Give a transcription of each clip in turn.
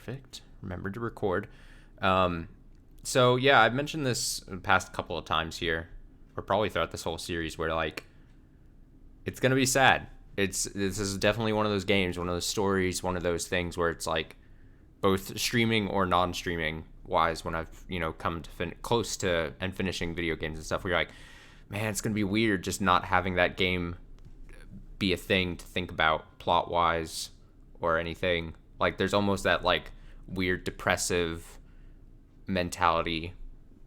Perfect. Remembered to record. So yeah, I've mentioned this the past couple of times here, or probably throughout this whole series, where like it's gonna be sad. This is definitely one of those games, one of those stories, one of those things where it's like both streaming or non-streaming wise, when I've come to close to and finishing video games and stuff, where you're like, man, it's gonna be weird just not having that game be a thing to think about plot wise or anything. Like there's almost that like weird depressive mentality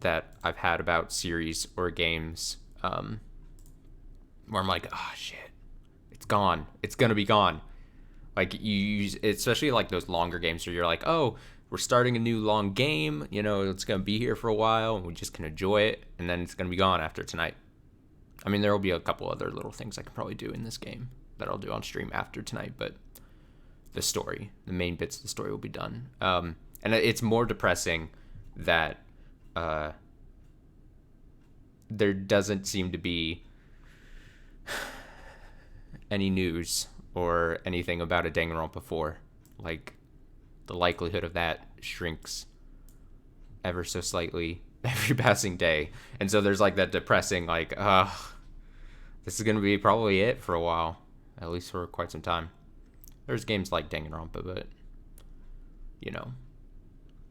that I've had about series or games, where I'm like, oh shit, it's gone. It's gonna be gone. Like you use, especially like those longer games where you're like, oh, we're starting a new long game. It's gonna be here for a while, and we just can enjoy it, and then it's gonna be gone after tonight. I mean, there will be a couple other little things I can probably do in this game that I'll do on stream after tonight, but the main bits of the story will be done. And it's more depressing that there doesn't seem to be any news or anything about a Danganronpa 4. Like, the likelihood of that shrinks ever so slightly every passing day. And so there's like that depressing, like, this is going to be probably it for a while, at least for quite some time. There's games like Danganronpa, but,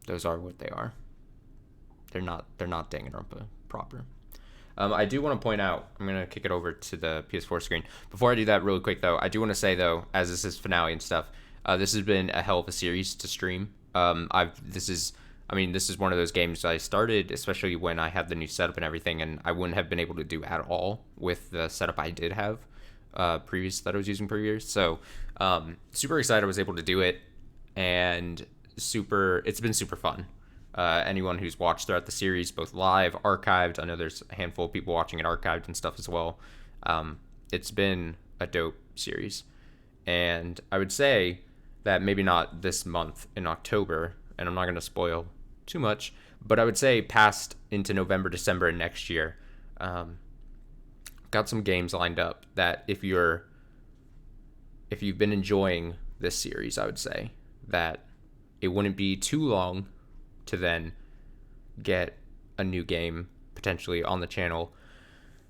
those are what they are. They're not Danganronpa proper. I do want to point out, I'm going to kick it over to the PS4 screen. Before I do that really quick, though, I do want to say, though, as this is finale and stuff, this has been a hell of a series to stream. This is one of those games I started, especially when I had the new setup and everything, and I wouldn't have been able to do at all with the setup I did have that I was using previous. So super excited I was able to do it, and it's been super fun. Anyone who's watched throughout the series, both live, archived, I know there's a handful of people watching it archived and stuff as well. It's been a dope series. And I would say that maybe not this month in October, and I'm not going to spoil too much, but I would say past into November, December, and next year, got some games lined up that if you've been enjoying this series, I would say that it wouldn't be too long to then get a new game potentially on the channel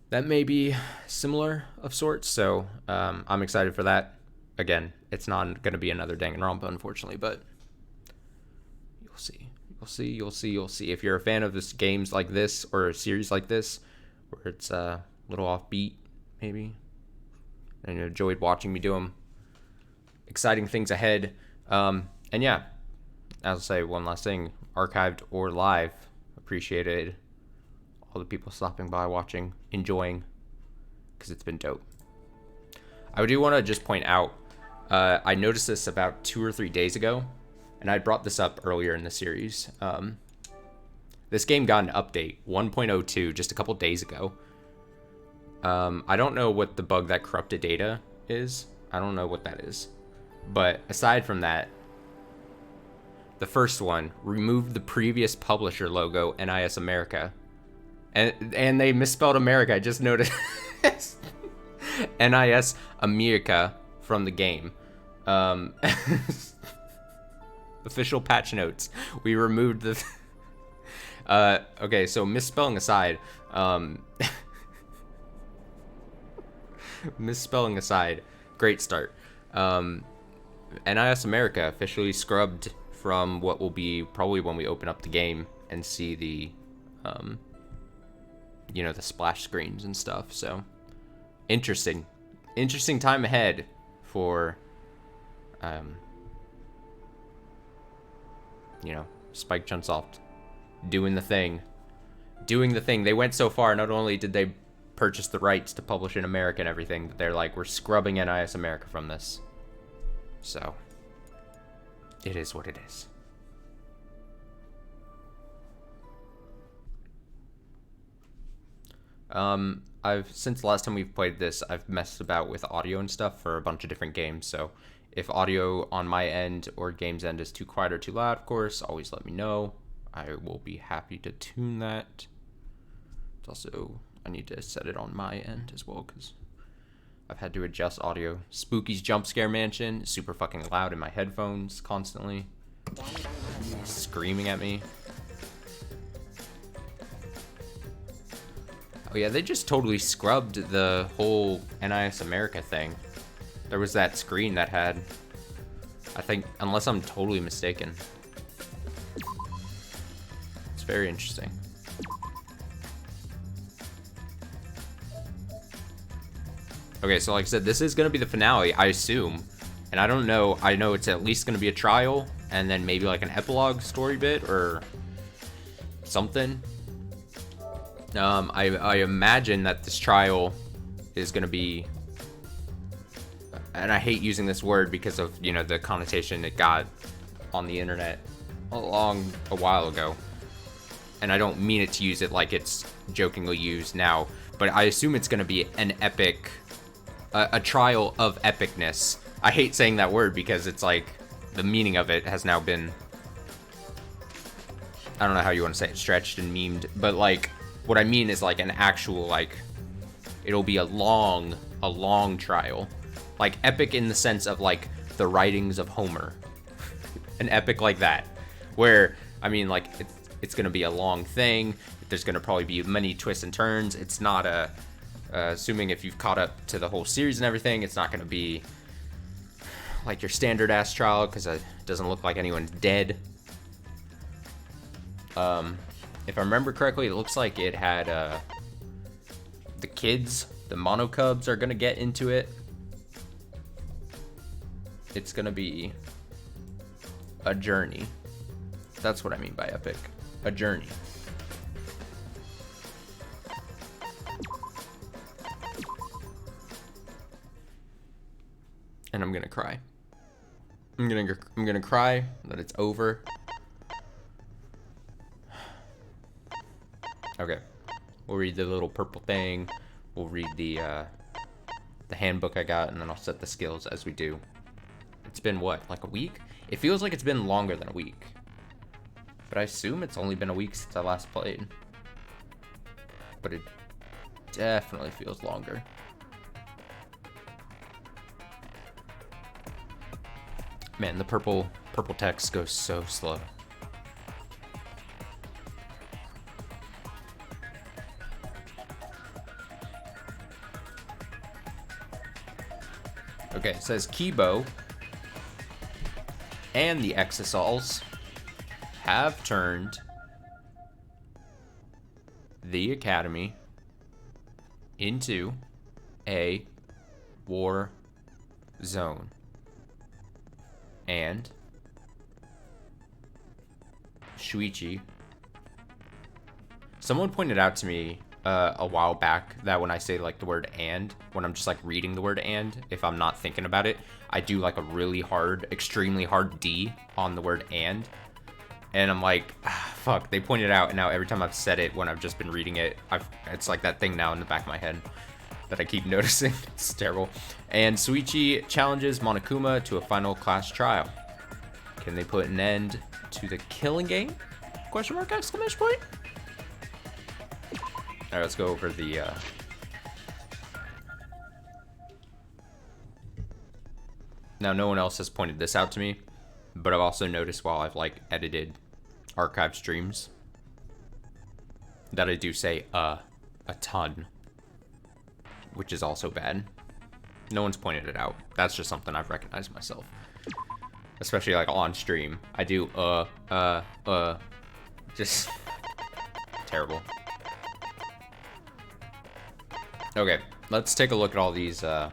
that may be similar of sorts. So I'm excited for that. Again, it's not going to be another Danganronpa, unfortunately, but you'll see. If you're a fan of this games like this or a series like this, where it's a little offbeat, maybe, and you enjoyed watching me do them, exciting things ahead. And yeah, I'll say one last thing, archived or live, appreciated all the people stopping by, watching, enjoying, because it's been dope. I do want to just point out, I noticed this about 2 or 3 days ago, and I brought this up earlier in the series. This game got an update, 1.02, just a couple days ago. I don't know what the bug that corrupted data is. I don't know what that is. But aside from that, the first one removed the previous publisher logo, NIS America. And they misspelled America. I just noticed. NIS America from the game. Official patch notes. We removed the... okay, so misspelling aside. Misspelling aside. Great start. NIS America officially scrubbed from what will be probably when we open up the game and see the, the splash screens and stuff. So, interesting time ahead for, Spike Chunsoft doing the thing. They went so far. Not only did they purchase the rights to publish in America and everything, but they're like, we're scrubbing NIS America from this. So, it is what it is. Since the last time we've played this, I've messed about with audio and stuff for a bunch of different games. So if audio on my end or game's end is too quiet or too loud, of course, always let me know. I will be happy to tune that. It's also, I need to set it on my end as well, because I've had to adjust audio. Spooky's Jump Scare Mansion is super fucking loud in my headphones constantly. Screaming at me. Oh yeah, they just totally scrubbed the whole NIS America thing. There was that screen that had, I think, unless I'm totally mistaken. It's very interesting. Okay, so like I said, this is going to be the finale, I assume. And I don't know, I know it's at least going to be a trial, and then maybe like an epilogue story bit, or something. I imagine that this trial is going to be, and I hate using this word because of, you know, the connotation it got on the internet a while ago. And I don't mean it to use it like it's jokingly used now, but I assume it's going to be an epic, a trial of epicness. I hate saying that word because it's like, the meaning of it has now been, I don't know how you want to say it, stretched and memed, but like, what I mean is like an actual, like, it'll be a long trial. Like epic in the sense of like the writings of Homer. An epic like that. Where, I mean, like, it's gonna be a long thing. There's gonna probably be many twists and turns. It's not a, assuming if you've caught up to the whole series and everything, it's not gonna be like your standard ass trial, because it doesn't look like anyone's dead. If I remember correctly, it looks like it had, the kids, the Mono Cubs are gonna get into it. It's gonna be a journey. That's what I mean by epic. A journey. And I'm gonna cry. I'm gonna cry that it's over. Okay, we'll read the little purple thing. We'll read the handbook I got, and then I'll set the skills as we do. It's been what, like a week? It feels like it's been longer than a week, but I assume it's only been a week since I last played. But it definitely feels longer. Man, the purple text goes so slow. Okay, it says Kibo and the Exisals have turned the Academy into a war zone. And Shuichi, someone pointed out to me a while back that when I say like the word and, when I'm just like reading the word and, if I'm not thinking about it, I do like a really hard, extremely hard D on the word and I'm like, fuck, they pointed out, and now every time I've said it when I've just been reading it, it's like that thing now in the back of my head that I keep noticing. It's terrible. And Shuichi challenges Monokuma to a final class trial. Can they put an end to the killing game? Question mark, exclamation point? All right, let's go over the now, no one else has pointed this out to me, but I've also noticed while I've like edited archive streams that I do say a ton, which is also bad. No one's pointed it out. That's just something I've recognized myself, especially like on stream. I do just terrible. Okay, let's take a look at all these. I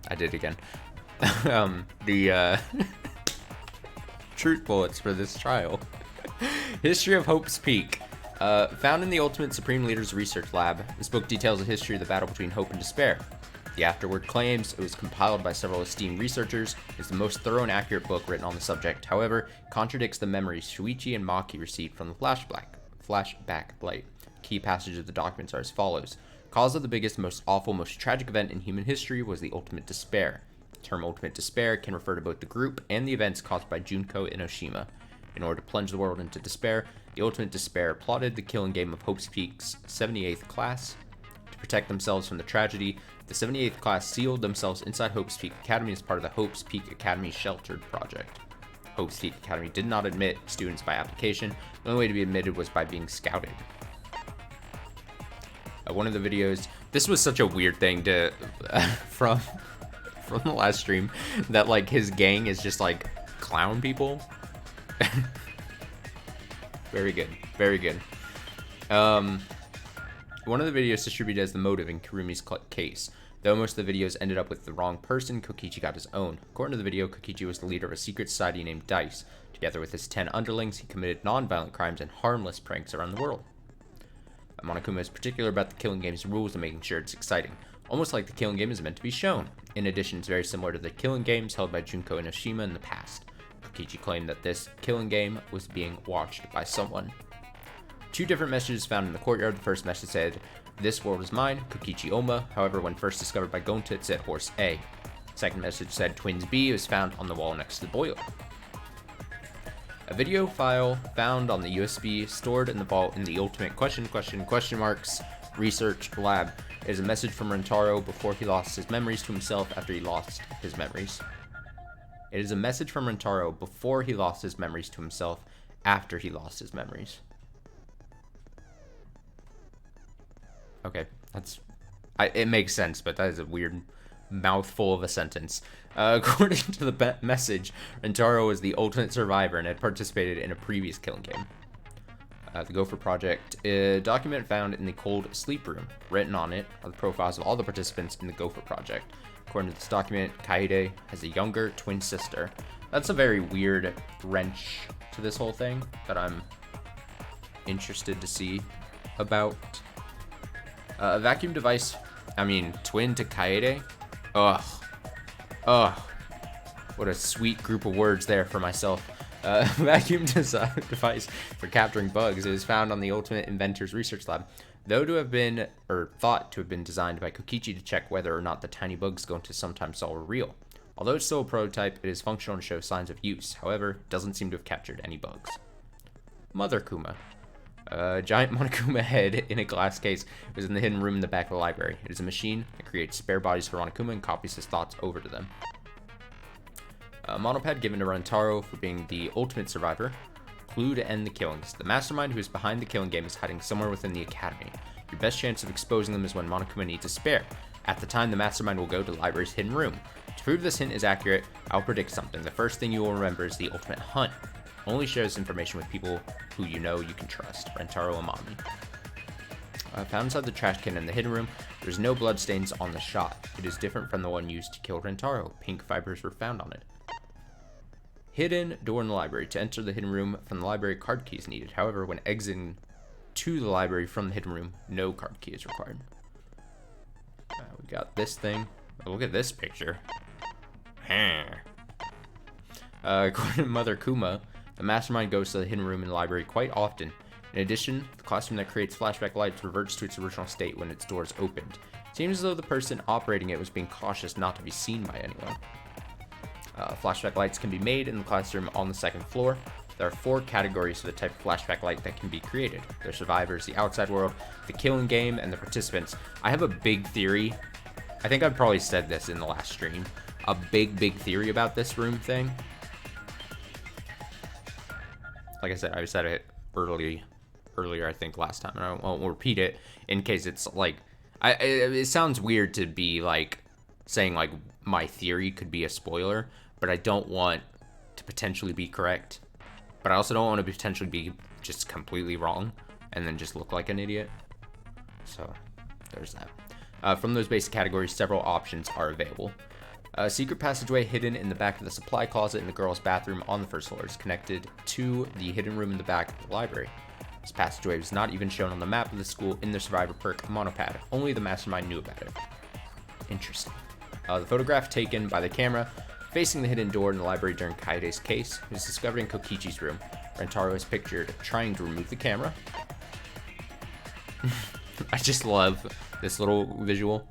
did it again. The truth bullets for this trial. History of Hope's Peak. Found in the Ultimate Supreme Leader's Research Lab, this book details the history of the battle between hope and despair. The afterword claims it was compiled by several esteemed researchers. It's the most thorough and accurate book written on the subject. However, it contradicts the memories Shuichi and Maki received from the flashback light. Key passages of the documents are as follows. Cause of the biggest, most awful, most tragic event in human history was the ultimate despair. The term ultimate despair can refer to both the group and the events caused by Junko Enoshima. In order to plunge the world into despair, the ultimate despair plotted the killing game of Hope's Peak's 78th class. To protect themselves from the tragedy, the 78th class sealed themselves inside Hope's Peak Academy as part of the Hope's Peak Academy Sheltered Project. host the academy did not admit students by application. The only way to be admitted was by being scouted. One of the videos, this was such a weird thing to from the last stream, that like his gang is just like clown people. Very good, very good. One of the videos distributed as the motive in Kurumi's case. Though most of the videos ended up with the wrong person, Kokichi got his own. According to the video, Kokichi was the leader of a secret society named Dice. Together with his 10 underlings, he committed non-violent crimes and harmless pranks around the world. Monokuma is particular about the Killing Game's rules and making sure it's exciting, almost like the Killing Game is meant to be shown. In addition, it's very similar to the Killing Games held by Junko Enoshima in the past. Kokichi claimed that this Killing Game was being watched by someone. 2 different messages found in the courtyard. The first message said, "This world is mine, Kokichi Oma." However, when first discovered by Gonta, it said Horse A. Second message said Twins B was found on the wall next to the boiler. A video file found on the USB stored in the vault in the ultimate question marks research lab is a message from Rentaro before he lost his memories to himself after he lost his memories. It is a message from Rentaro before he lost his memories to himself after he lost his memories. Okay, it makes sense, but that is a weird mouthful of a sentence. According to the message, Rentaro was the ultimate survivor and had participated in a previous Killing Game. The Gopher Project, a document found in the cold sleep room. Written on it are the profiles of all the participants in the Gopher Project. According to this document, Kaede has a younger twin sister. That's a very weird wrench to this whole thing that I'm interested to see about. A vacuum device, twin to Kaede? Ugh. What a sweet group of words there for myself. Vacuum device for capturing bugs is found on the Ultimate Inventors Research Lab. Thought to have been designed by Kokichi to check whether or not the tiny bugs Gonta sometimes saw were real. Although it's still a prototype, it is functional and shows signs of use. However, it doesn't seem to have captured any bugs. Mother Kuma. A giant Monokuma head in a glass case was in the hidden room in the back of the library. It is a machine that creates spare bodies for Monokuma and copies his thoughts over to them. A monopad given to Rentaro for being the ultimate survivor. Clue to end the killings. The mastermind who is behind the Killing Game is hiding somewhere within the academy. Your best chance of exposing them is when Monokuma needs a spare. At the time, the mastermind will go to the library's hidden room. To prove this hint is accurate, I'll predict something. The first thing you will remember is the ultimate hunt. Only shares information with people who you know you can trust. Rentaro Amami. Found inside the trash can in the hidden room, there's no bloodstains on the shot. It is different from the one used to kill Rentaro. Pink fibers were found on it. Hidden door in the library. To enter the hidden room from the library, card key is needed. However, when exiting to the library from the hidden room, no card key is required. We got this thing. Oh, look at this picture. According to Mother Kuma, the mastermind goes to the hidden room in the library quite often. In addition, the classroom that creates flashback lights reverts to its original state when its doors opened. It seems as though the person operating it was being cautious not to be seen by anyone. Flashback lights can be made in the classroom on the 2nd floor. There are 4 categories for the type of flashback light that can be created. The survivors, the outside world, the Killing Game, and the participants. I have a big theory. I think I've probably said this in the last stream. A big theory about this room thing. Like I said it earlier, I think, last time, and I won't repeat it in case it's like, it sounds weird to be like saying like my theory could be a spoiler, but I don't want to potentially be correct, but I also don't want to potentially be just completely wrong and then just look like an idiot. So there's that. From those basic categories, several options are available. A secret passageway hidden in the back of the supply closet in the girls' bathroom on the 1st floor is connected to the hidden room in the back of the library. This passageway was not even shown on the map of the school in the Survivor perk monopad. Only the mastermind knew about it. Interesting. The photograph taken by the camera facing the hidden door in the library during Kaede's case is discovered in Kokichi's room. Rentaro is pictured trying to remove the camera. I just love this little visual.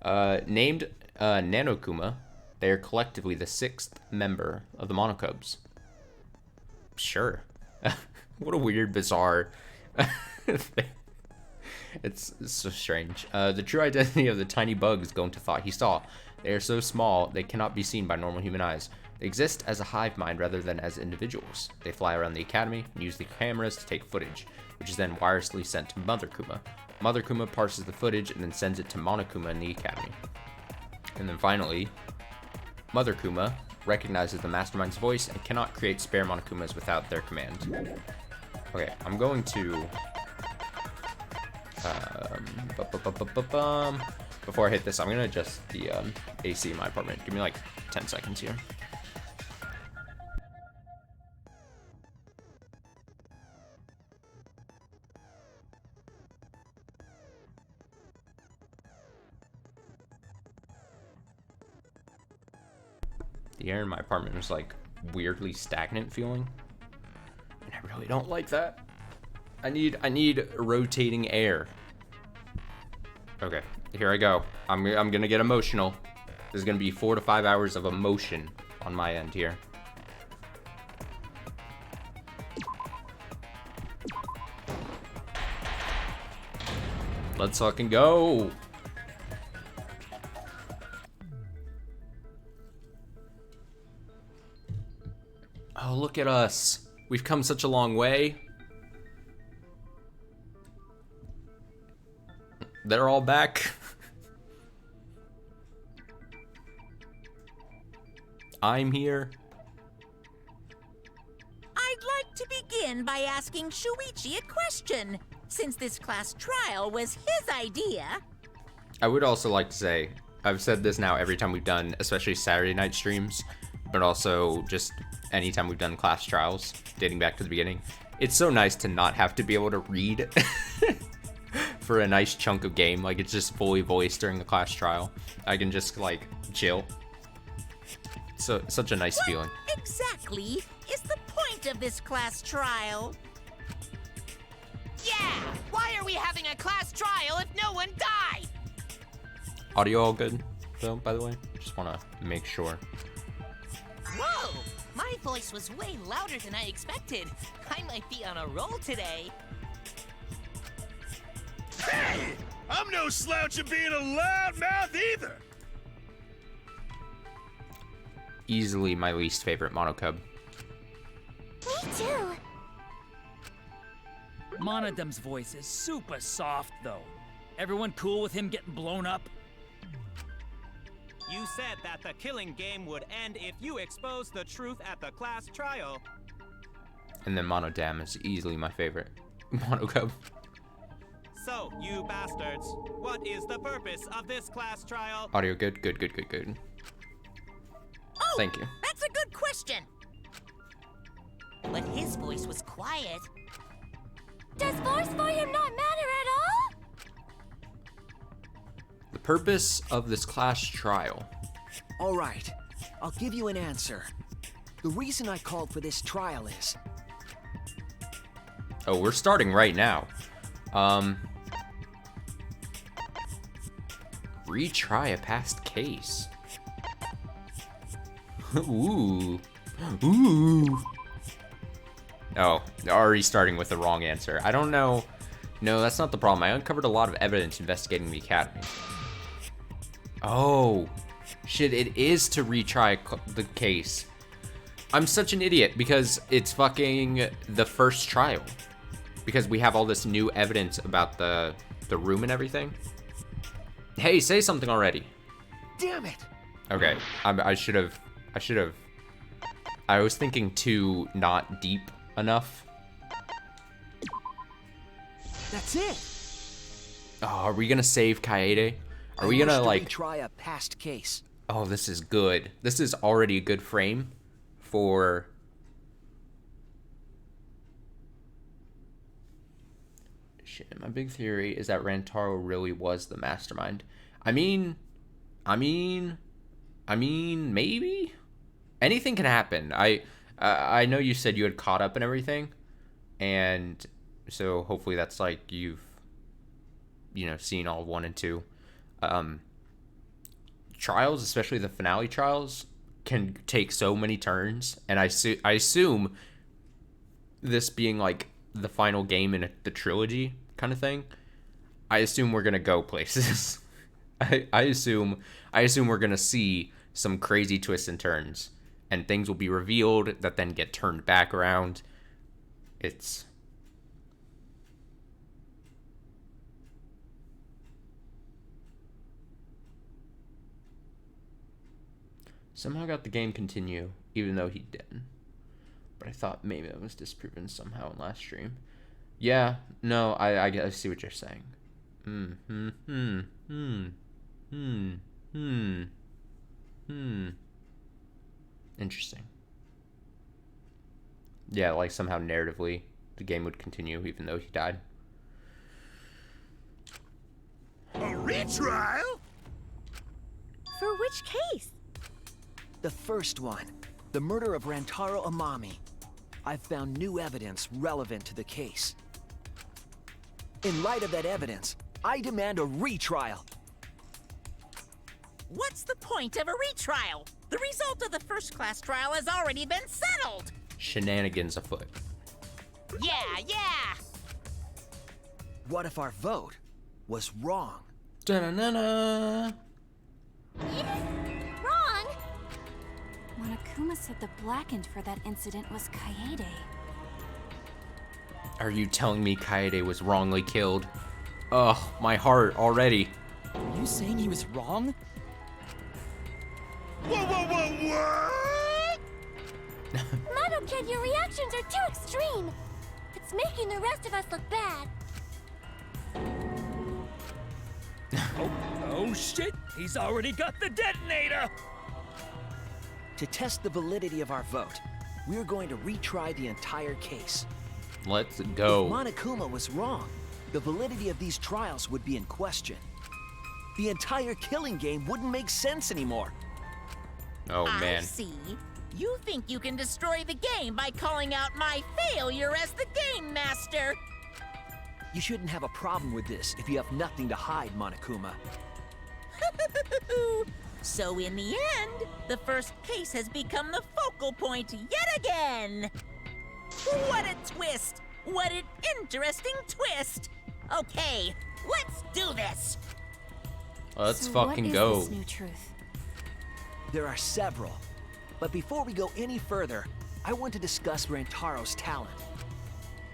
Named Nanokuma, they are collectively the 6th member of the Monocubs. Sure. What a weird, bizarre thing. It's so strange. The true identity of the tiny bugs Gonta thought he saw. They are so small, they cannot be seen by normal human eyes. They exist as a hive mind rather than as individuals. They fly around the academy and use the cameras to take footage, which is then wirelessly sent to Mother Kuma. Mother Kuma parses the footage and then sends it to Monokuma in the academy. And then finally, Mother Kuma recognizes the mastermind's voice and cannot create spare Monokumas without their command. Okay, I'm going to... before I hit this, I'm going to adjust the AC in my apartment. Give me like 10 seconds here. The air in my apartment was like weirdly stagnant feeling, and I really don't like that. I need rotating air. Okay, here I go. I'm gonna get emotional. There's gonna be 4 to 5 hours of emotion on my end here. Let's fucking go. Oh, look at us. We've come such a long way. They're all back. I'm here. I'd like to begin by asking Shuichi a question, since this class trial was his idea. I would also like to say, I've said this now every time we've done, especially Saturday night streams, but also just anytime we've done class trials, dating back to the beginning. It's so nice to not have to be able to read for a nice chunk of game. Like, it's just fully voiced during the class trial. I can just, like, chill. So, such a nice feeling. Exactly is the point of this class trial? Yeah! Why are we having a class trial if no one died? Audio all good, though, by the way? Just want to make sure. Whoa! My voice was way louder than I expected. I might be on a roll today. Hey! I'm no slouch at being a loudmouth either! Easily my least favorite Monocub. Me too. Monodum's voice is super soft, though. Everyone cool with him getting blown up? You said that the killing game would end if you exposed the truth at the class trial. And then Monodam is easily my favorite Monocub. So, you bastards, what is the purpose of this class trial? Audio good, good, good, good, good. Oh, Thank you. That's a good question. But his voice was quiet. Does voice volume not matter at all? The purpose of this class trial. All right, I'll give you an answer. The reason I called for this trial is... Oh, we're starting right now. Retry a past case. Ooh. Ooh. Oh, already starting with the wrong answer. I don't know. No, that's not the problem. I uncovered a lot of evidence investigating the academy. Oh, shit, it is to retry the case. I'm such an idiot because it's fucking the first trial. Because we have all this new evidence about the room and everything. Hey, say something already. Damn it! Okay, I should have. I was thinking too not deep enough. That's it! Oh, are we gonna save Kaede? Are we gonna like try a past case? Oh, this is good. This is already a good frame for shit. My big theory is that Rantaro really was the mastermind. I mean, maybe anything can happen. I know you said you had caught up and everything, and so hopefully that's like you've seen all 1 and 2. Trials, especially the finale trials, can take so many turns, and I assume this being like the final game in the trilogy kind of thing, I assume we're gonna go places. I assume we're gonna see some crazy twists and turns, and things will be revealed that then get turned back around. It's somehow got the game continue, even though he didn't. But I thought maybe that was disproven somehow in last stream. Yeah, no, I see what you're saying. Interesting. Yeah, like somehow narratively, the game would continue even though he died. A retrial? For which case? The first one, the murder of Rantaro Amami. I've found new evidence relevant to the case. In light of that evidence, I demand a retrial. What's the point of a retrial? The result of the first-class trial has already been settled. Shenanigans afoot. Yeah! What if our vote was wrong? Da-na-na-na. Wrong! Monokuma said the blackened for that incident was Kaede. Are you telling me Kaede was wrongly killed? Ugh, my heart already. Are you saying he was wrong? What? Mono-Kid, your reactions are too extreme. It's making the rest of us look bad. Oh shit! He's already got the detonator! To test the validity of our vote, we're going to retry the entire case. Let's If go. Monokuma was wrong, the validity of these trials would be in question. The entire killing game wouldn't make sense anymore. Oh I man. see. You think you can destroy the game by calling out my failure as the game master. You shouldn't have a problem with this if you have nothing to hide, Monokuma. So in the end, the first case has become the focal point yet again. What a twist! What an interesting twist! Okay, let's do this! Let's So fucking what is go. this new truth? There are several. But before we go any further, I want to discuss Rantaro's talent.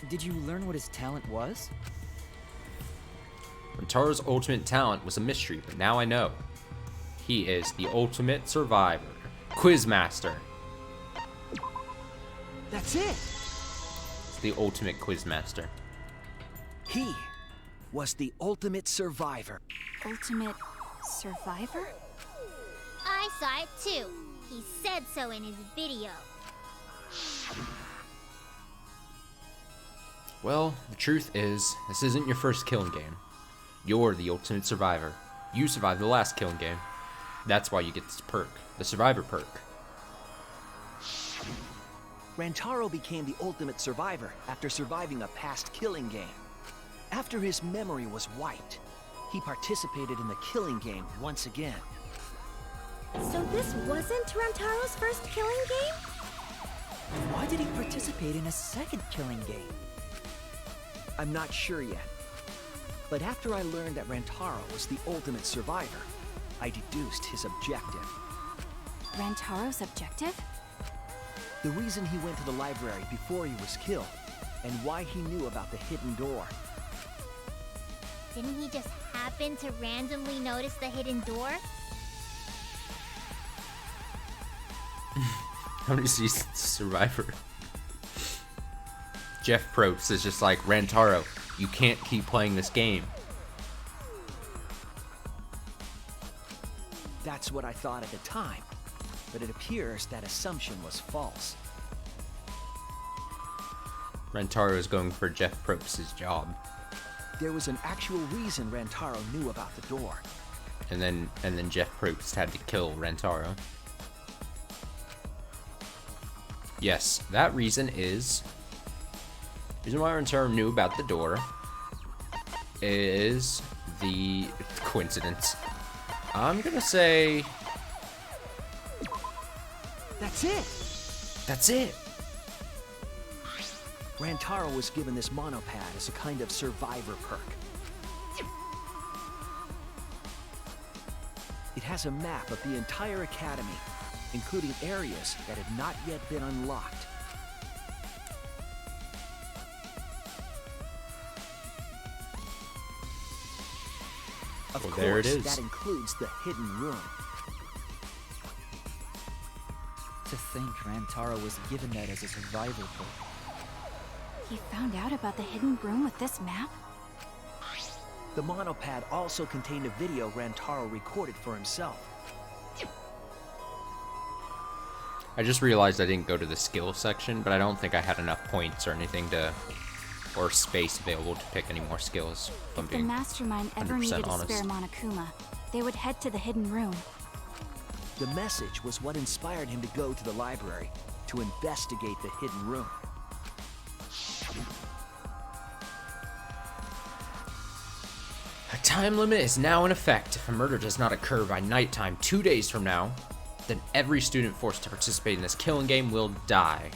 Did you learn what his talent was? Rantaro's ultimate talent was a mystery, but now I know. He is the ultimate survivor. Quizmaster. That's it! It's the ultimate quizmaster. He was the ultimate survivor. Ultimate survivor? I saw it too. He said so in his video. Well, the truth is, this isn't your first killing game. You're the ultimate survivor. You survived the last killing game. That's why you get this perk, the survivor perk. Rantaro became the ultimate survivor after surviving a past killing game. After his memory was wiped, he participated in the killing game once again. So this wasn't Rantaro's first killing game? Why did he participate in a second killing game? I'm not sure yet. But after I learned that Rantaro was the ultimate survivor, I deduced his objective. Rantaro's objective? The reason he went to the library before he was killed, and why he knew about the hidden door. Didn't he just happen to randomly notice the hidden door? How does he survivor? Jeff Probst is just like, Rantaro, you can't keep playing this game. That's what I thought at the time, but it appears that assumption was false. Rantaro is going for Jeff Probst's job. There was an actual reason Rantaro knew about the door. And then Jeff Probst had to kill Rantaro. Yes, that reason is... The reason why Rantaro knew about the door is the coincidence. I'm gonna say... That's it! That's it! Rantaro was given this monopad as a kind of survivor perk. It has a map of the entire academy, including areas that had not yet been unlocked. Of Well, course, there it is. that includes the hidden room. To think Rantaro was given that as a survival book. He found out about the hidden room with this map? The monopad also contained a video Rantaro recorded for himself. I just realized I didn't go to the skill section, but I don't think I had enough points or anything or space available to pick any more skills. If the mastermind ever 100% needed honest. a spare Monokuma, they would head to the hidden room. The message was what inspired him to go to the library to investigate the hidden room. A time limit is now in effect. If a murder does not occur by nighttime 2 days from now, then every student forced to participate in this killing game will die.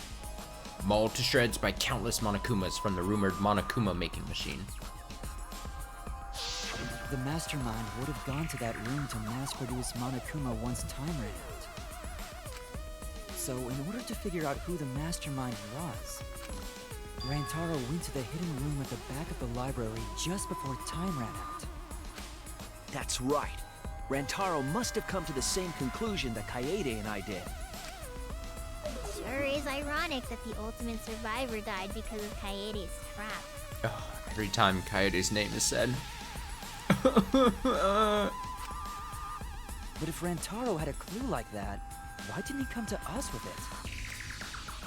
Mauled to shreds by countless Monokumas from the rumored Monokuma making machine. The mastermind would have gone to that room to mass-produce Monokuma once time ran out. So, in order to figure out who the mastermind was, Rantaro went to the hidden room at the back of the library just before time ran out. That's right. Rantaro must have come to the same conclusion that Kaede and I did. Sure is ironic that the ultimate survivor died because of Kaede's trap. Ugh, every time Kaede's name is said. But if Rantaro had a clue like that, why didn't he come to us with it?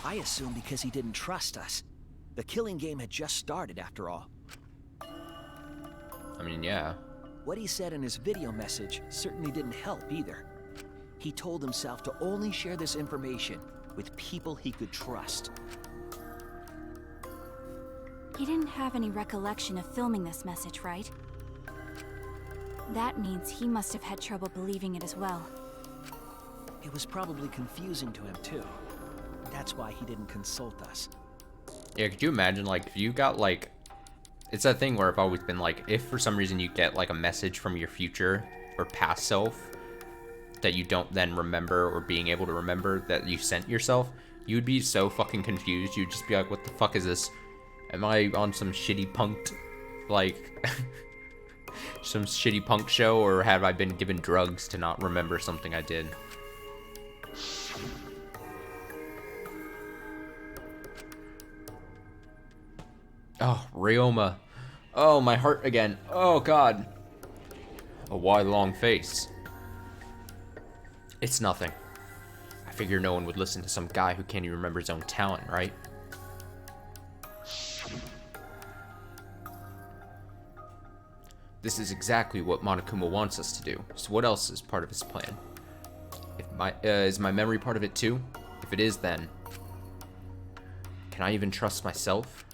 I assume because he didn't trust us. The killing game had just started, after all. I mean, yeah. What he said in his video message certainly didn't help either. He told himself to only share this information with people he could trust. He didn't have any recollection of filming this message, right? That means he must have had trouble believing it as well. It was probably confusing to him, too. That's why he didn't consult us. Yeah, could you imagine, like, if you got, like... It's that thing where I've always been like, if for some reason you get, like, a message from your future or past self that you don't then remember or being able to remember that you sent yourself, you'd be so fucking confused. You'd just be like, what the fuck is this? Am I on some shitty punked, like... some shitty punk show, or have I been given drugs to not remember something I did? Oh, Ryoma. Oh, my heart again. Oh, God. A wide, long face. It's nothing. I figure no one would listen to some guy who can't even remember his own talent, right? This is exactly what Monokuma wants us to do. So what else is part of his plan? Is my memory part of it too? If it is, then... Can I even trust myself?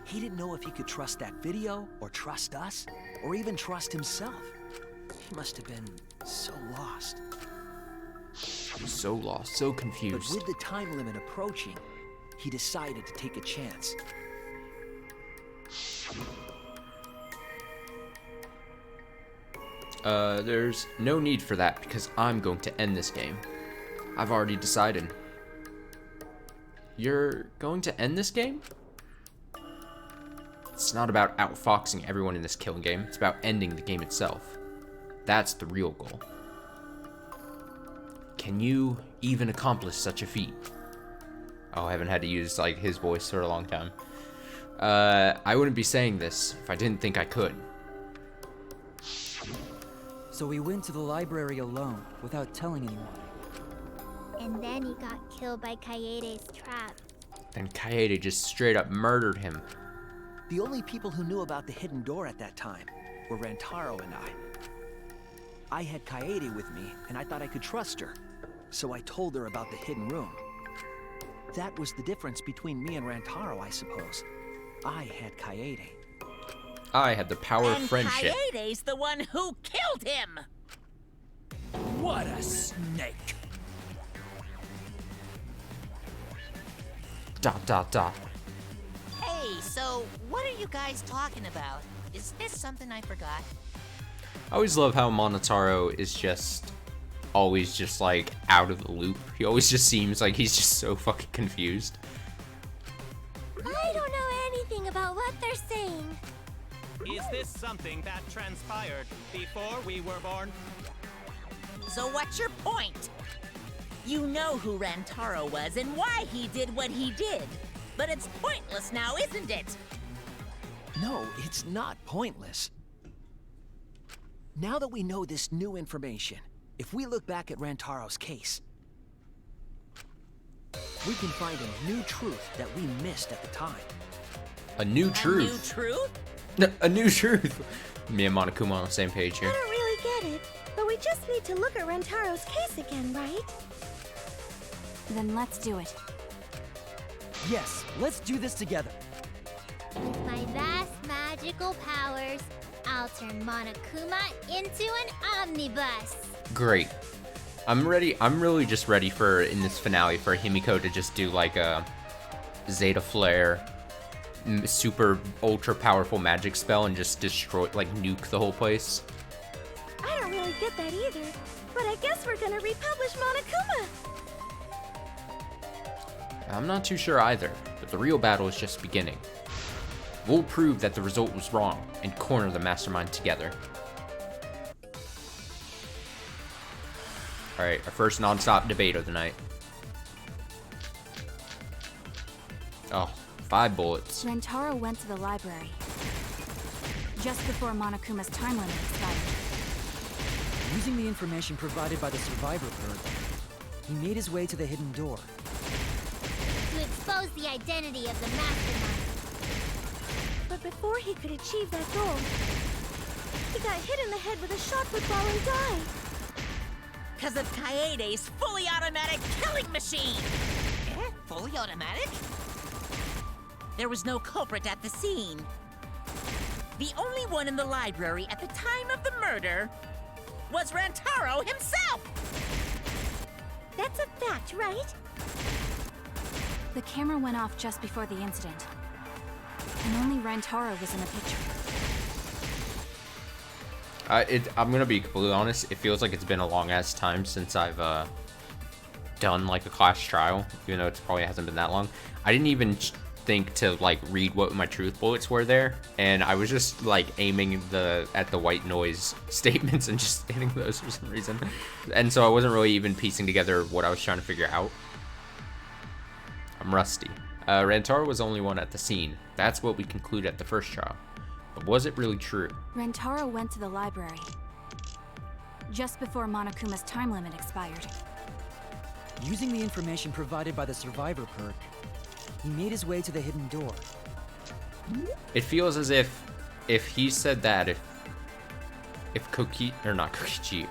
He didn't know if he could trust that video, or trust us, or even trust himself. He must have been so lost. So lost, so But confused. with the time limit approaching, he decided to take a chance. There's no need for that because I'm going to end this game. I've already decided. You're going to end this game? It's not about outfoxing everyone in this killing game. It's about ending the game itself. That's the real goal. Can you even accomplish such a feat? Oh, I haven't had to use like his voice for a long time. I wouldn't be saying this if I didn't think I could. So we went to the library alone, without telling anyone. And then he got killed by Kaede's trap. Then Kaede just straight up murdered him. The only people who knew about the hidden door at that time were Rantaro and I. I had Kaede with me, and I thought I could trust her, so I told her about the hidden room. That was the difference between me and Rantaro, I suppose. I had Kaede. I had the power of And friendship. Kaede's the one who killed him! What a snake! Dot dot dot. Hey, so what are you guys talking about? Is this something I forgot? I always love how Monotaro is just always just like out of the loop. He always just seems like he's just so fucking confused. I don't know anything about what they're saying. Is this something that transpired before we were born? So what's your point? You know who Rantaro was and why he did what he did. But it's pointless now, isn't it? No, it's not pointless. Now that we know this new information, if we look back at Rantaro's case, we can find a new truth that we missed at the time. A new A truth. new truth? No, a new truth. Me and Monokuma on the same page I here. don't really get it, but we just need to look at Rantaro's case again, right? Then let's do it. Yes, let's do this together. With my vast magical powers, I'll turn Monokuma into an omnibus. Great. I'm ready. I'm really just ready for, in this finale, for Himiko to just do like a Zeta Flare, super ultra powerful magic spell and just destroy, like nuke the whole place. I don't really get that either, but I guess we're gonna republish Monokuma. I'm not too sure either, but the real battle is just beginning. We'll prove that the result was wrong and corner the mastermind together. Alright, our first non-stop debate of the night. Oh, 5 bullets. Rantaro went to the library just before Monokuma's time limit expired. Using the information provided by the survivor perk, he made his way to the hidden door. To expose the identity of the mastermind. But before he could achieve that goal, he got hit in the head with a shot football and died. Because of Kaede's fully automatic killing machine! Eh? Fully automatic? There was no culprit at the scene. The only one in the library at the time of the murder was Rantaro himself! That's a fact, right? The camera went off just before the incident, and only Rantaro was in the picture. I'm gonna be completely honest, it feels like it's been a long ass time since I've done like a class trial, even though it probably hasn't been that long. I didn't even think to like read what my truth bullets were there, and I was just like aiming at the white noise statements and just hitting those for some reason. And so I wasn't really even piecing together what I was trying to figure out. I'm rusty. Rantaro was the only one at the scene. That's what we conclude at the first trial. But was it really true? Rantaro went to the library just before Monokuma's time limit expired. Using the information provided by the survivor perk, he made his way to the hidden door. It feels as if he said that, if Koki, or not Kokichi,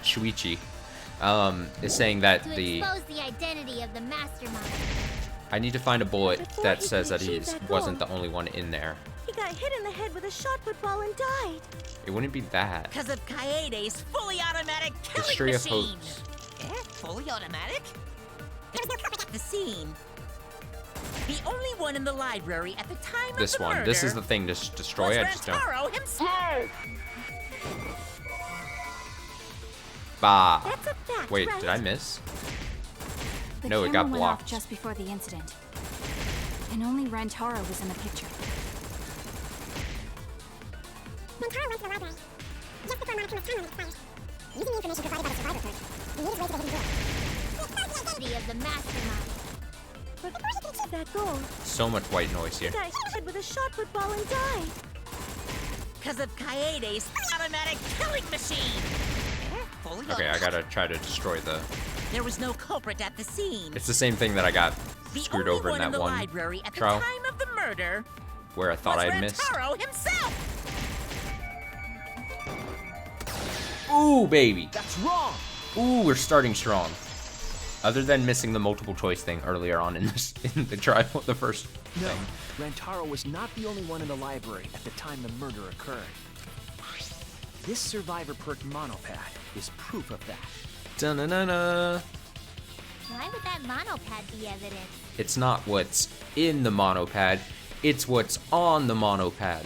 Shuichi, is saying that To expose the identity of the mastermind. I need to find a bullet Before that he says could that he achieve that wasn't goal. the only one in there. He got hit in the head with a shot football and died. It wouldn't be that. Because of Kaede's fully automatic killing History of machine! Hopes. Eh? Fully automatic? There was no culprit at the scene. The only one in the library at the time This of the one. murder This is the thing to destroy. was I just don't. Rantaro himself! Bah. That's a fact, Wait, right? did I miss? The No, it camera got went blocked. off just before the incident, and only Rantaro was in the picture. Rantaro went to the library just before Monokuma's time limit expired. Using the information provided by the survivor perk, he made his way to the hidden door. To expose the identity Of the mastermind. But before he could achieve that goal, So much white noise he here. got hit with a shot football and died. Because of Kaede's automatic killing machine! Eh? Fully Okay, I automatic? gotta try to destroy the. There was no culprit at the scene. It's the same thing that I got The screwed only over in one in that the one library at trial the time of the murder where I thought was I had missed. Rantaro himself! Ooh, baby. That's wrong! Ooh, we're starting strong. Other than missing the multiple choice thing earlier on in the trial, the first No, thing. Rantaro was not the only one in the library at the time the murder occurred. This survivor perk monopad is proof of that. Dun-na-na-na. Why would that monopad be evidence? It's not what's in the monopad, it's what's on the monopad.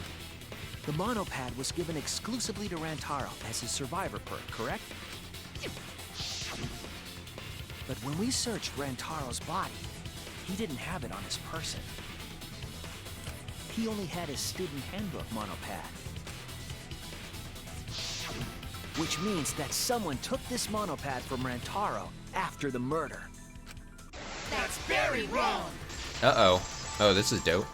The monopad was given exclusively to Rantaro as his survivor perk, correct? But when we searched Rantaro's body, he didn't have it on his person. He only had his student handbook monopad. Which means that someone took this monopad from Rantaro after the murder. That's very wrong. Uh-oh. Oh, this is dope.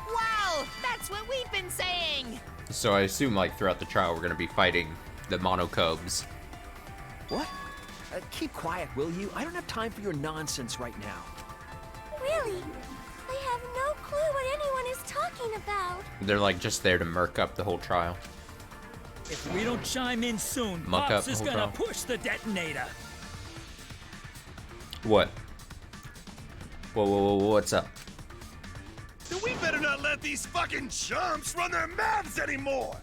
Wow, that's what we've been saying. So I assume, like, throughout the trial, we're gonna be fighting the mono cubs. What? Keep quiet, will you? I don't have time for your nonsense right now. Really? I have no clue what anyone is talking about. They're, like, just there to murk up the whole trial. If we don't chime in soon, Muck up Pops the is whole gonna trial. push the detonator. What? Whoa, what's up? Then we better not let these fucking chumps run their mouths anymore!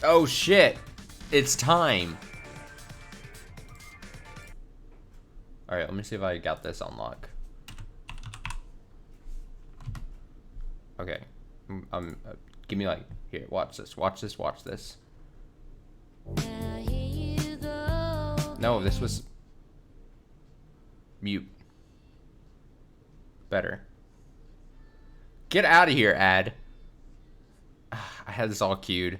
Oh, shit. It's time. Alright, let me see if I got this on lock. Okay. Give me, like, here, watch this, watch this, watch this. No, this was... mute. Better. Get out of here, ad. I had this all queued.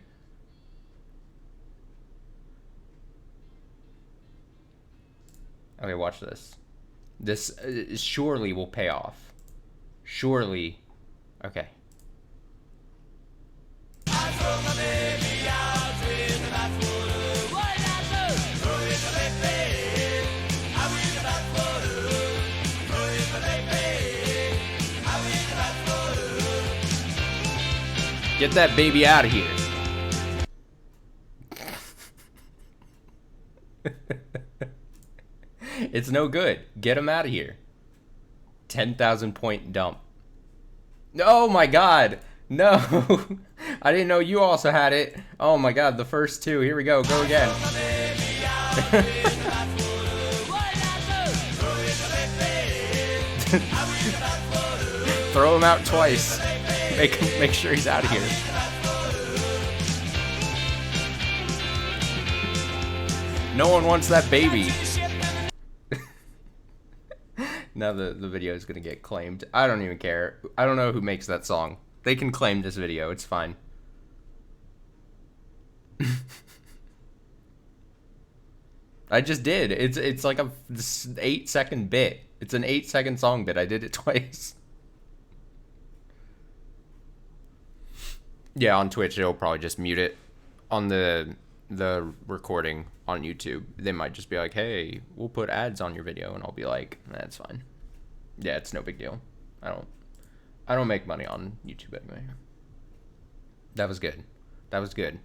Okay, watch this. This surely will pay off. Surely. Okay. Get that baby out of here. It's no good. Get him out of here. 10,000 point dump. Oh my god. No. I didn't know you also had it. Oh my god, the first two. Here we go. Go again. Throw him out twice. Make sure he's out of here. No one wants that baby. Now the video is gonna get claimed. I don't even care. I don't know who makes that song. They can claim this video. It's fine. I just did. It's like a 8-second bit. It's an 8-second song bit. I did it twice. Yeah, on Twitch it'll probably just mute it. On the recording on YouTube, they might just be like, "Hey, we'll put ads on your video," and I'll be like, "That's fine." Yeah, it's no big deal. I don't make money on YouTube anyway. That was good. That was good.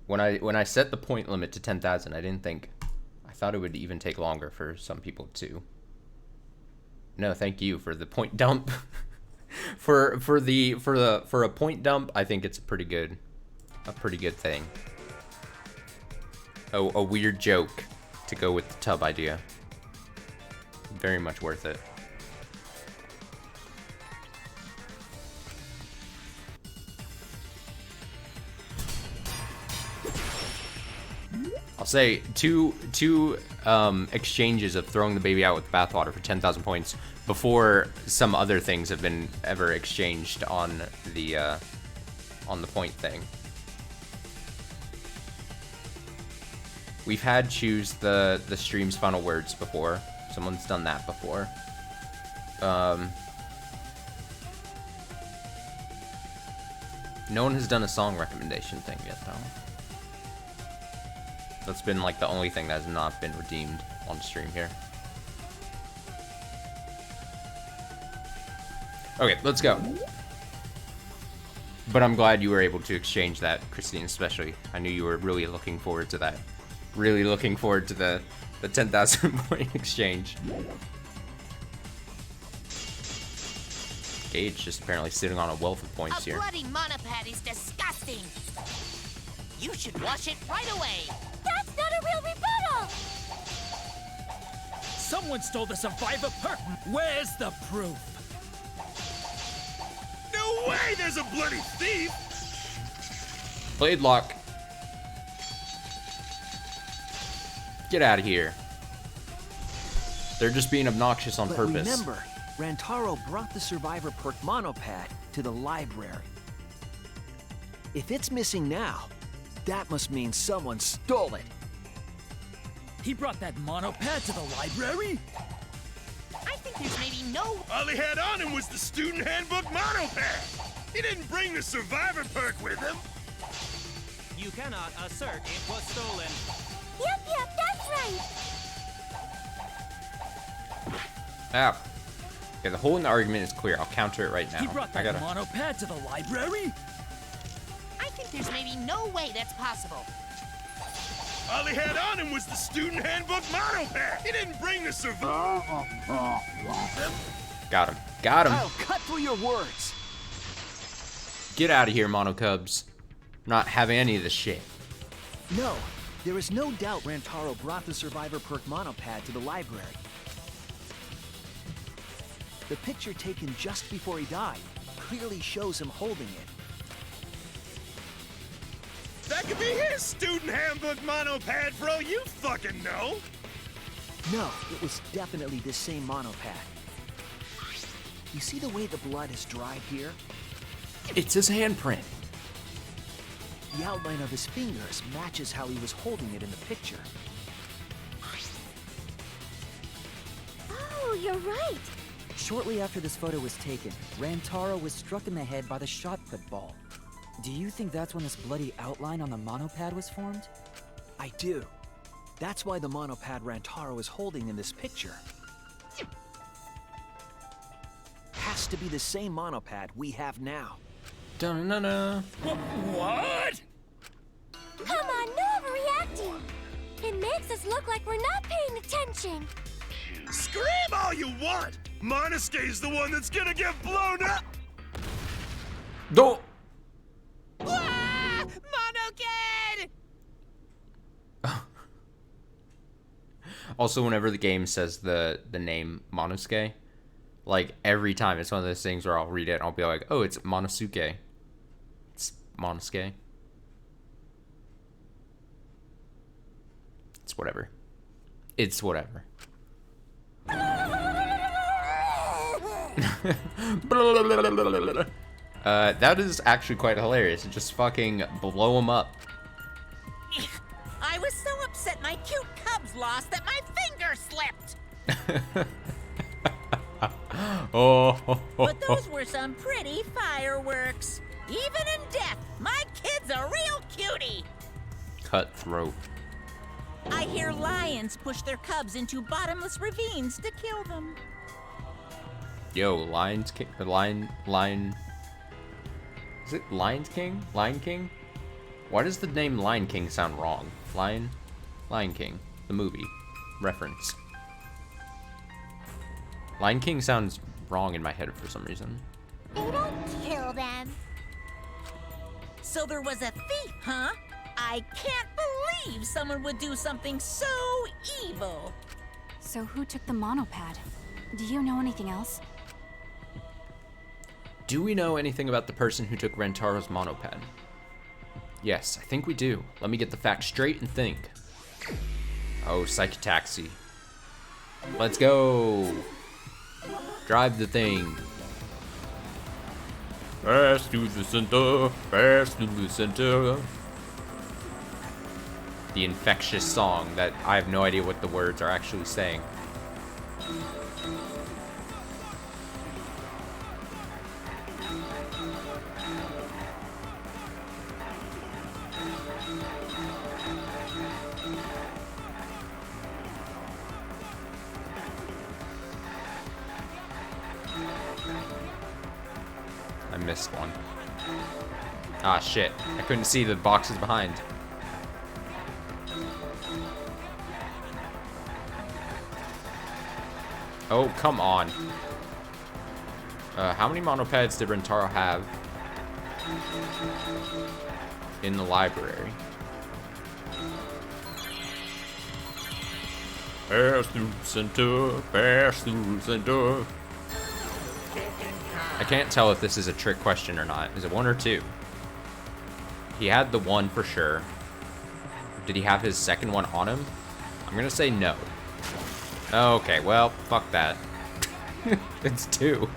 When I set the point limit to 10,000, I thought it would even take longer for some people to. No, thank you for the point dump. for a point dump, I think it's a pretty good thing. Oh, a weird joke to go with the tub idea. Very much worth it. I'll say two exchanges of throwing the baby out with bathwater for 10,000 points before some other things have been ever exchanged on the point thing. We've had choose the stream's final words before. Someone's done that before. No one has done a song recommendation thing yet, though. That's been like the only thing that has not been redeemed on stream here. Okay, let's go. But I'm glad you were able to exchange that, Christine, especially. I knew you were really looking forward to that. Really looking forward to the 10,000 point exchange. Gage just apparently sitting on a wealth of points here. A bloody monopad is disgusting. You should wash it right away. That's not a real rebuttal! Someone stole the survivor perk. Where's the proof? way there's a bloody thief! Blade lock. Get out of here. They're just being obnoxious on But purpose. remember, Rantaro brought the Survivor Perk monopad to the library. If it's missing now, that must mean someone stole it. He brought that monopad to the library? I think there's maybe no... All he had on him was the student handbook monopad. He didn't bring the Survivor Perk with him. You cannot assert it was stolen. Yep, that's right. Ah. Okay, the whole in the argument is clear. I'll counter it right now. He brought that monopad to the library? I think there's maybe no way that's possible. All he had on him was the student handbook monopad. He didn't bring the Survivor. Got him. Got him. I'll cut through your words. Get out of here, Mono Cubs. Not having any of this shit. No, there is no doubt Rantaro brought the Survivor Perk monopad to the library. The picture taken just before he died clearly shows him holding it. That could be his student handbook monopad for all you fucking know. No, it was definitely this same monopad. You see the way the blood is dried here? It's his handprint. The outline of his fingers matches how he was holding it in the picture. Oh, you're right. Shortly after this photo was taken, Rantaro was struck in the head by the shot put ball. Do you think that's when this bloody outline on the monopad was formed? I do. That's why the monopad Rantaro is holding in this picture has to be the same monopad we have now. Dun-dun-dun-dun. What? Come on, no overreacting. It makes us look like we're not paying attention. Scream all you want. Monosuke's the one that's gonna get blown up. Don't. Ah! Monokid! Also, whenever the game says the name Monosuke, like every time, it's one of those things where I'll read it and I'll be like, oh, it's Monosuke. It's Monosuke. It's whatever. It's whatever. That is actually quite hilarious. Just fucking blow him up. I was so upset my cute cubs lost that my finger slipped. Oh. But those were some pretty fireworks. Even in death, my kid's a real cutie. Cutthroat. I hear lions push their cubs into bottomless ravines to kill them. Yo, Lions King, Lion. Is it Lion King? Lion King? Why does the name Lion King sound wrong? Lion King, the movie reference. Lion King sounds wrong in my head for some reason. They don't kill them. So there was a thief, huh? I can't believe someone would do something so evil. So who took the monopad? Do you know anything else? Do we know anything about the person who took Rantaro's monopad? Yes, I think we do. Let me get the facts straight and think. Oh, Psych Taxi. Let's go. Drive the thing. Fast to the center, fast to the center. The infectious song that I have no idea what the words are actually saying. I missed one. Ah, shit. I couldn't see the boxes behind. Oh, come on. How many monopads did Rentaro have in the library? Pass through center, pass through center. I can't tell if this is a trick question or not. Is it 1 or 2? He had the 1 for sure. Did he have his second one on him? I'm gonna say no. Okay, well, fuck that. It's 2.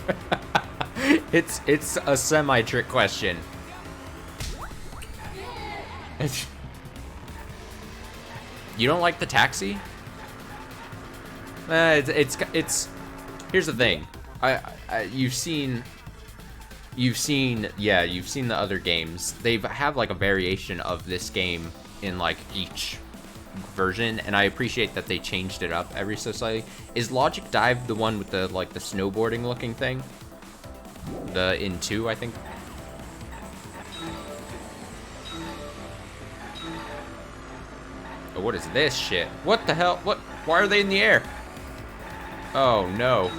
It's a semi-trick question. You don't like the taxi? It's. Here's the thing. You've seen the other games. They have like a variation of this game in like each version, and I appreciate that they changed it up every so slightly. Is Logic Dive the one with the like the snowboarding looking thing? In 2, I think. Oh, what is this shit? What the hell? What? Why are they in the air? Oh no.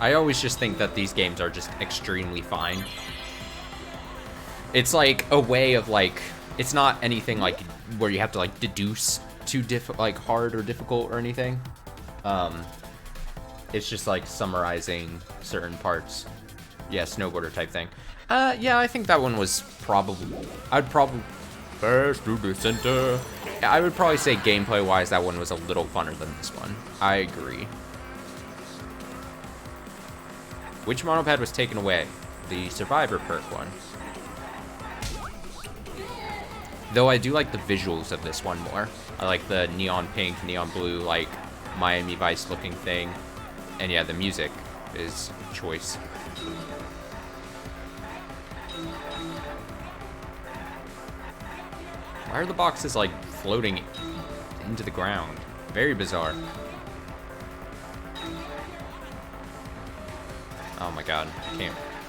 I always just think that these games are just extremely fine. It's like a way of like, it's not anything like where you have to like deduce too hard or difficult or anything. It's just like summarizing certain parts. Yeah, snowboarder type thing. Yeah, I think that one was probably, I'd probably pass through the center. I would probably say gameplay wise that one was a little funner than this one. I agree. Which monopad was taken away? The Survivor perk one. Though I do like the visuals of this one more. I like the neon pink, neon blue, like Miami Vice looking thing. And yeah, the music is choice. Why are the boxes like floating into the ground? Very bizarre. Oh my god,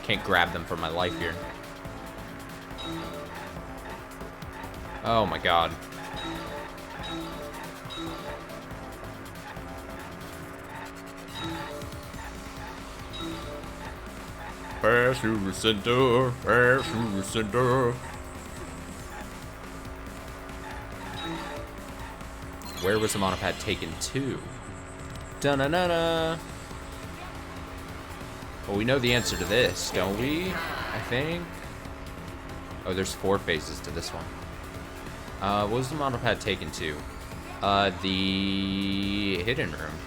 can't grab them for my life here. Oh my god. Pass through the center, pass through the center. Where was the monopad taken to? Da-na-na-na. Well, we know the answer to this, don't we? I think. Oh, there's 4 phases to this one. What was the monopad taken to? The hidden room.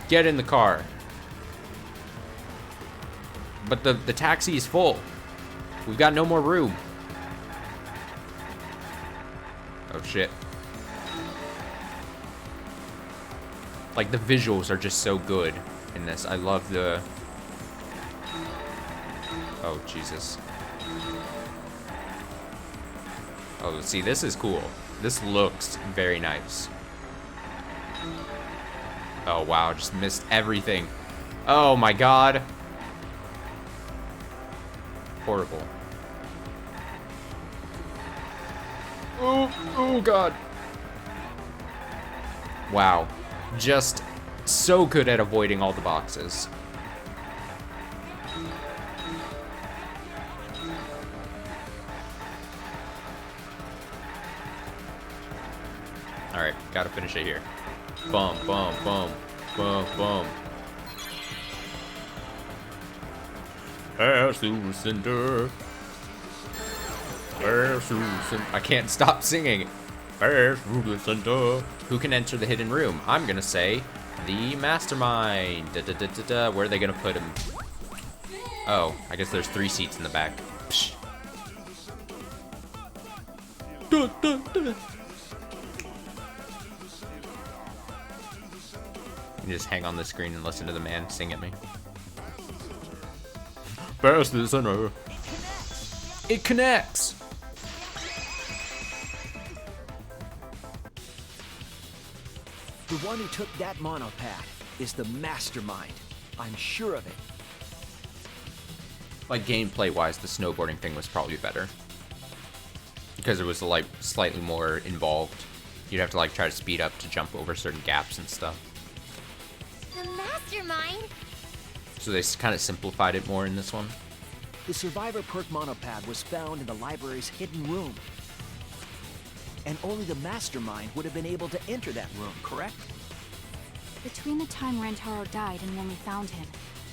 Get in the car. But the taxi is full. We've got no more room. Oh shit. Like the visuals are just so good in this. I love the... Oh Jesus. Oh, see, this is cool. This looks very nice. Oh wow, just missed everything. Oh my god. Horrible. Oh god. Wow. Just so good at avoiding all the boxes. Alright, gotta finish it here. Boom, boom, boom, boom, boom. Pass through the center. Pass through the center. I can't stop singing. Pass through the center. Who can enter the hidden room? I'm gonna say the mastermind. Da, da, da, da, da. Where are they gonna put him? Oh, I guess there's 3 seats in the back. Psh. Da, da, da. You can just hang on the screen and listen to the man sing at me. Pass the center. It connects. The one who took that monopad is the mastermind. I'm sure of it. Like gameplay wise, the snowboarding thing was probably better. Because it was like slightly more involved. You'd have to like try to speed up to jump over certain gaps and stuff. The mastermind? So they kind of simplified it more in this one. The Survivor perk monopad was found in the library's hidden room. And only the Mastermind would have been able to enter that room, correct? Between the time Rantaro died and when we found him,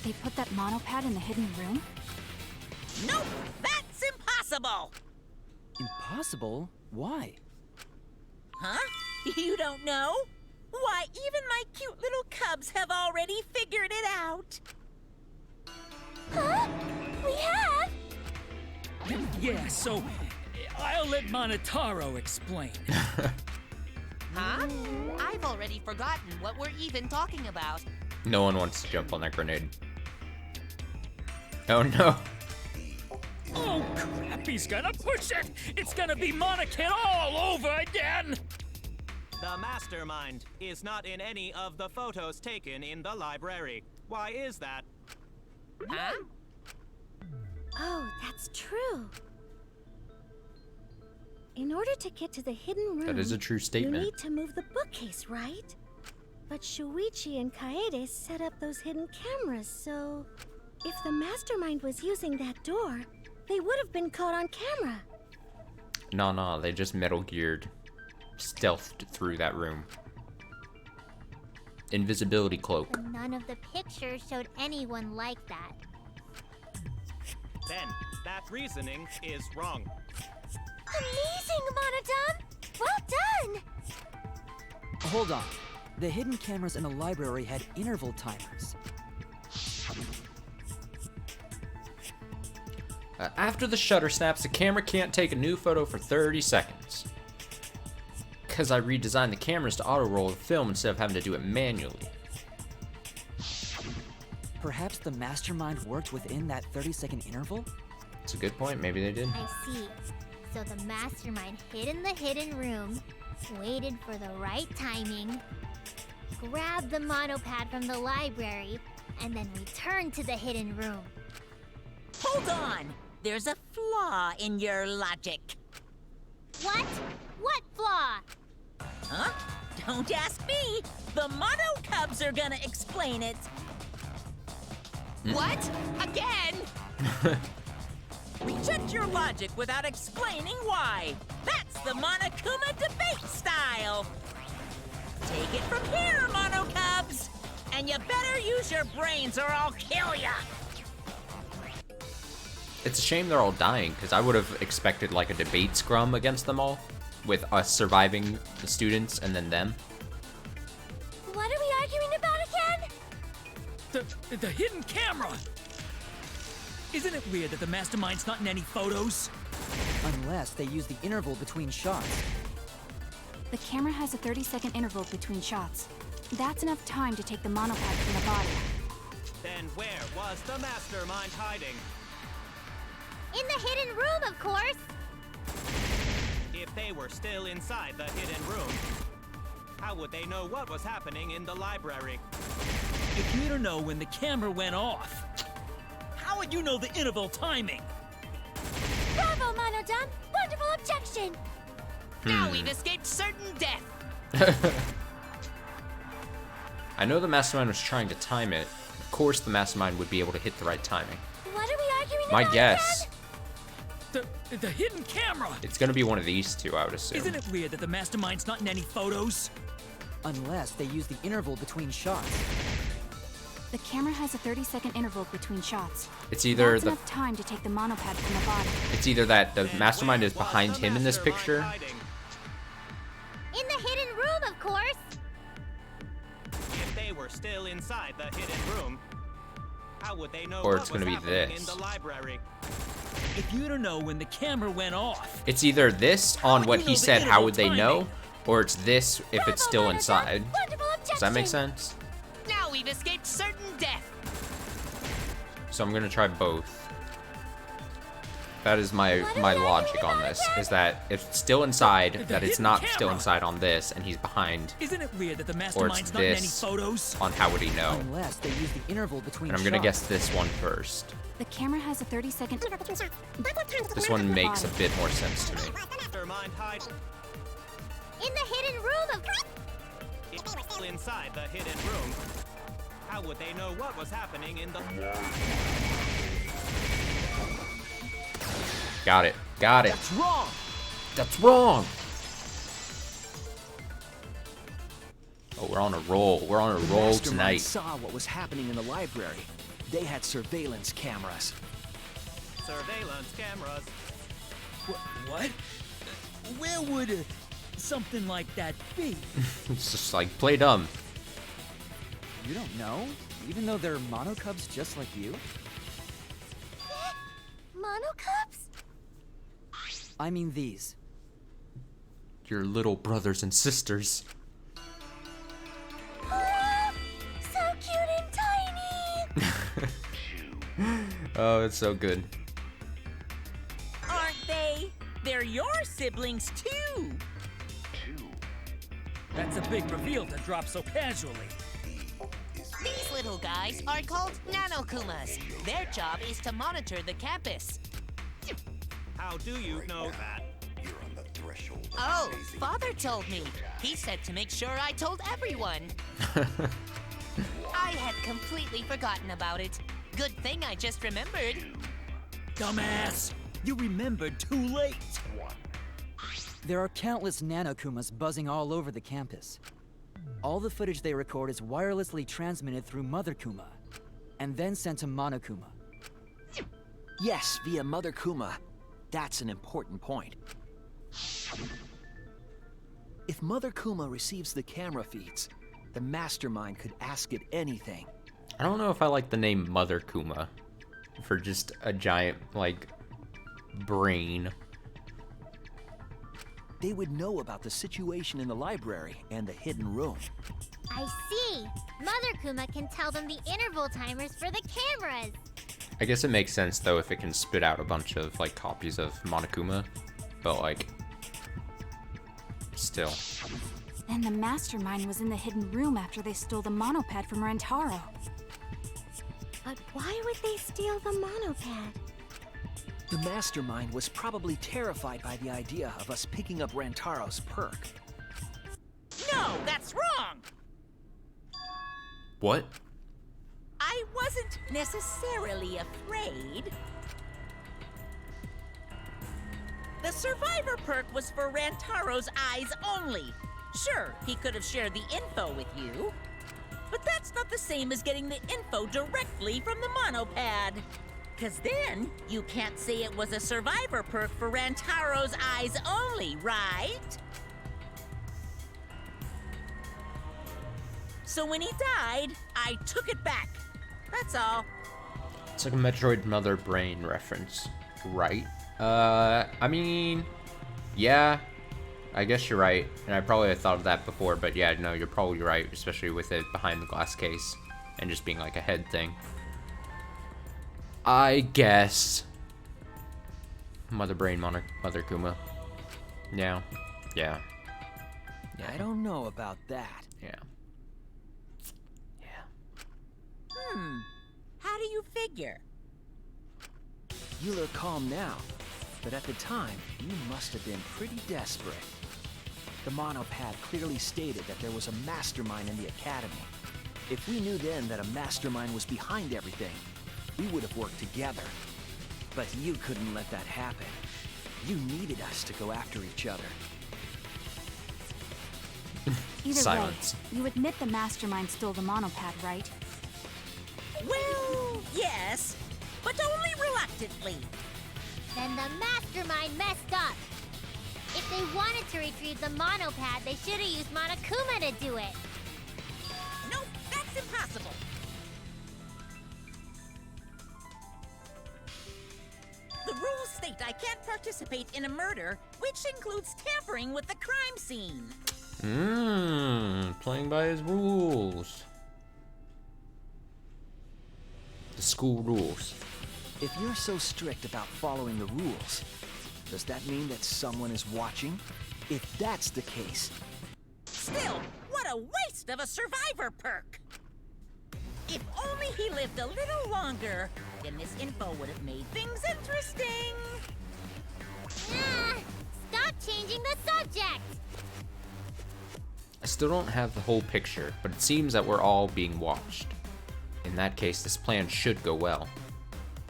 they put that monopad in the hidden room? Nope, that's impossible. Impossible? Why? Huh? You don't know? Why, even my cute little cubs have already figured it out. Huh? We have? Yeah, so I'll let Monotaro explain. Huh? I've already forgotten what we're even talking about. No one wants to jump on that grenade. Oh no. Oh crap, he's gonna push it! It's gonna be Monokid all over again! The Mastermind is not in any of the photos taken in the library. Why is that? Huh? Oh, that's true. In order to get to the hidden room, That is a true statement. You need to move the bookcase, right? But Shuichi and Kaede set up those hidden cameras, so if the Mastermind was using that door, they would have been caught on camera. No, they just Metal Geared, stealthed through that room. Invisibility cloak. But none of the pictures showed anyone like that. Then, that reasoning is wrong. Amazing, Monodum! Well done! Hold on. The hidden cameras in the library had interval timers. After the shutter snaps, the camera can't take a new photo for 30 seconds. Because I redesigned the cameras to auto-roll the film instead of having to do it manually. Perhaps the Mastermind worked within that 30-second interval? It's a good point, maybe they did. I see. So the Mastermind hid in the hidden room, waited for the right timing, grabbed the monopad from the library, and then returned to the hidden room. Hold on. There's a flaw in your logic. What? What flaw? Huh? Don't ask me. The Mono Cubs are gonna explain it. What? Again? Reject your logic without explaining why. That's the Monokuma debate style. Take it from here, Mono Cubs. And you better use your brains or I'll kill ya. It's a shame they're all dying, because I would have expected like a debate scrum against them all, with us surviving the students and then them. What are we arguing about again? The hidden camera! Isn't it weird that the Mastermind's not in any photos? Unless they use the interval between shots. The camera has a 30-second interval between shots. That's enough time to take the monopad from the body. Then where was the Mastermind hiding? In the hidden room, of course! If they were still inside the hidden room, how would they know what was happening in the library? If you don't know when the camera went off, how would you know the interval timing? Bravo, Monodum! Wonderful objection! Now we've escaped certain death. I know the Mastermind was trying to time it. Of course the Mastermind would be able to hit the right timing. What are we arguing My about guess, again? The hidden camera! it's gonna be one of these two, I would assume. Isn't it weird that the Mastermind's not in any photos? Unless they use the interval between shots. The camera has a 30-second interval between shots. It's either That's the enough time to take the monopad from the body. it's either that the Then Mastermind where is was behind the him in this Mastermind picture, hiding? In the hidden room, of course! If they were still inside the hidden room, how would they know Or what it's was gonna be happening this. in the library? If you don't know when the camera went off, it's either this on would what you he know the said, how interval would they timing? know, or it's this if it's still Bravo, Monodum! inside. Wonderful objection! Does that make sense? Now we've escaped certain death. So I'm gonna try both. That is my What are my we logic arguing on about this, again? is that if it's still inside, The that it's hidden not still camera. inside on this, and he's behind, isn't it weird that the or it's Mastermind's not in any this photos? on how would he know. Unless they use the interval between And I'm shots. gonna guess this one first. The camera has a 30-second... This one makes a bit more sense to me. Mastermind hiding In the hidden room, of course! if they were still inside the hidden room. How would they know what was happening in the... Got it. Got it. That's wrong! That's wrong! Oh, we're on a roll. We're on a The roll mastermind tonight. saw what was happening in the library. They had surveillance cameras. Surveillance cameras. What? Where would something like that be? It's just like, play dumb. You don't know? Even though they're monocubs just like you? Monocubs? I mean these. Your little brothers and sisters. So cute and tiny! Oh, it's so good. Aren't they? They're your siblings too. That's a big reveal to drop so casually. These little guys are called nanokumas. Their job is to monitor the campus. How do you know that? Oh, Father told me. He said to make sure I told everyone. I had completely forgotten about it. Good thing I just remembered. Dumbass! You remembered too late! There are countless nanokumas buzzing all over the campus. All the footage they record is wirelessly transmitted through Mother Kuma, and then sent to Monokuma. Yes, via Mother Kuma. That's an important point. If Mother Kuma receives the camera feeds, the mastermind could ask it anything. I don't know if I like the name Mother Kuma for just a giant, like, brain. They would know about the situation in the library and the hidden room. I see. Mother Kuma can tell them the interval timers for the cameras. I guess it makes sense, though, if it can spit out a bunch of, like, copies of Monokuma. But, like, still. Then the mastermind was in the hidden room after they stole the monopad from Rantaro. But why would they steal the monopad? The mastermind was probably terrified by the idea of us picking up Rantaro's perk. No, that's wrong. What? I wasn't necessarily afraid. The survivor perk was for Rantaro's eyes only. Sure, he could have shared the info with you, but that's not the same as getting the info directly from the monopad. Cause then, you can't say it was a survivor perk for Rantaro's eyes only, right? So when he died, I took it back. That's all. It's like a Metroid Mother Brain reference, right? I mean, yeah, I guess you're right. And I probably had thought of that before, but yeah, no, you're probably right, especially with it behind the glass case and just being like a head thing. I guess Mother Brain, Mother Kuma. Yeah. Yeah. I don't know about that. Yeah. How do you figure? You look calm now, but at the time, you must have been pretty desperate. The monopad clearly stated that there was a mastermind in the academy. If we knew then that a mastermind was behind everything, we would have worked together. But you couldn't let that happen. You needed us to go after each other. Either Silence. way, you admit the mastermind stole the monopad, right? Well, yes, but only reluctantly. Then the mastermind messed up. If they wanted to retrieve the monopad, they should have used Monokuma to do it. Nope, that's impossible. The rules state I can't participate in a murder, which includes tampering with the crime scene. Playing by his rules. The school rules. If you're so strict about following the rules, does that mean that someone is watching? If that's the case... Still, what a waste of a survivor perk! If only he lived a little longer, then this info would have made things interesting. Stop changing the subject! I still don't have the whole picture, but it seems that we're all being watched. In that case, this plan should go well.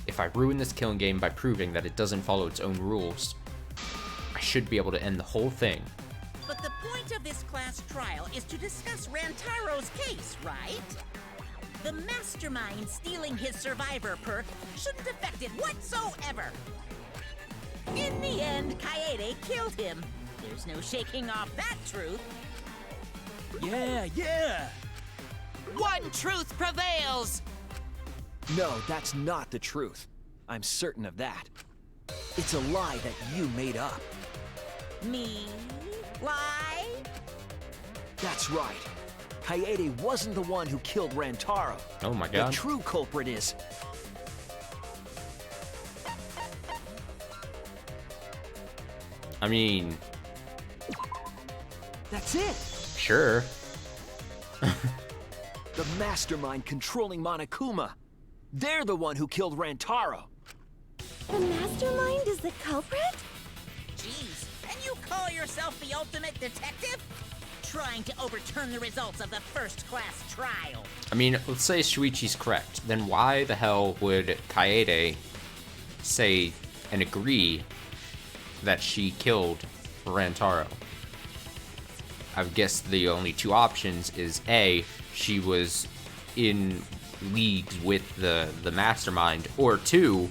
if I ruin this killing game by proving that it doesn't follow its own rules, I should be able to end the whole thing. But the point of this class trial is to discuss Rantaro's case, right? The mastermind stealing his survivor perk shouldn't affect it whatsoever. In the end, Kaede killed him. There's no shaking off that truth. Yeah. One truth prevails! No, that's not the truth. I'm certain of that. It's a lie that you made up. Me? Lie? That's right. Kaede wasn't the one who killed Rantaro. Oh my The god. true culprit is... I mean, That's it! sure. The mastermind controlling Monokuma. They're the one who killed Rantaro. The mastermind is the culprit? Jeez, and you call yourself the ultimate detective? Trying to overturn the results of the first class trial. I mean, let's say Shuichi's correct. Then why the hell would Kaede say and agree that she killed Rantaro? I guess the only two options is A, she was in leagues with the mastermind, or two,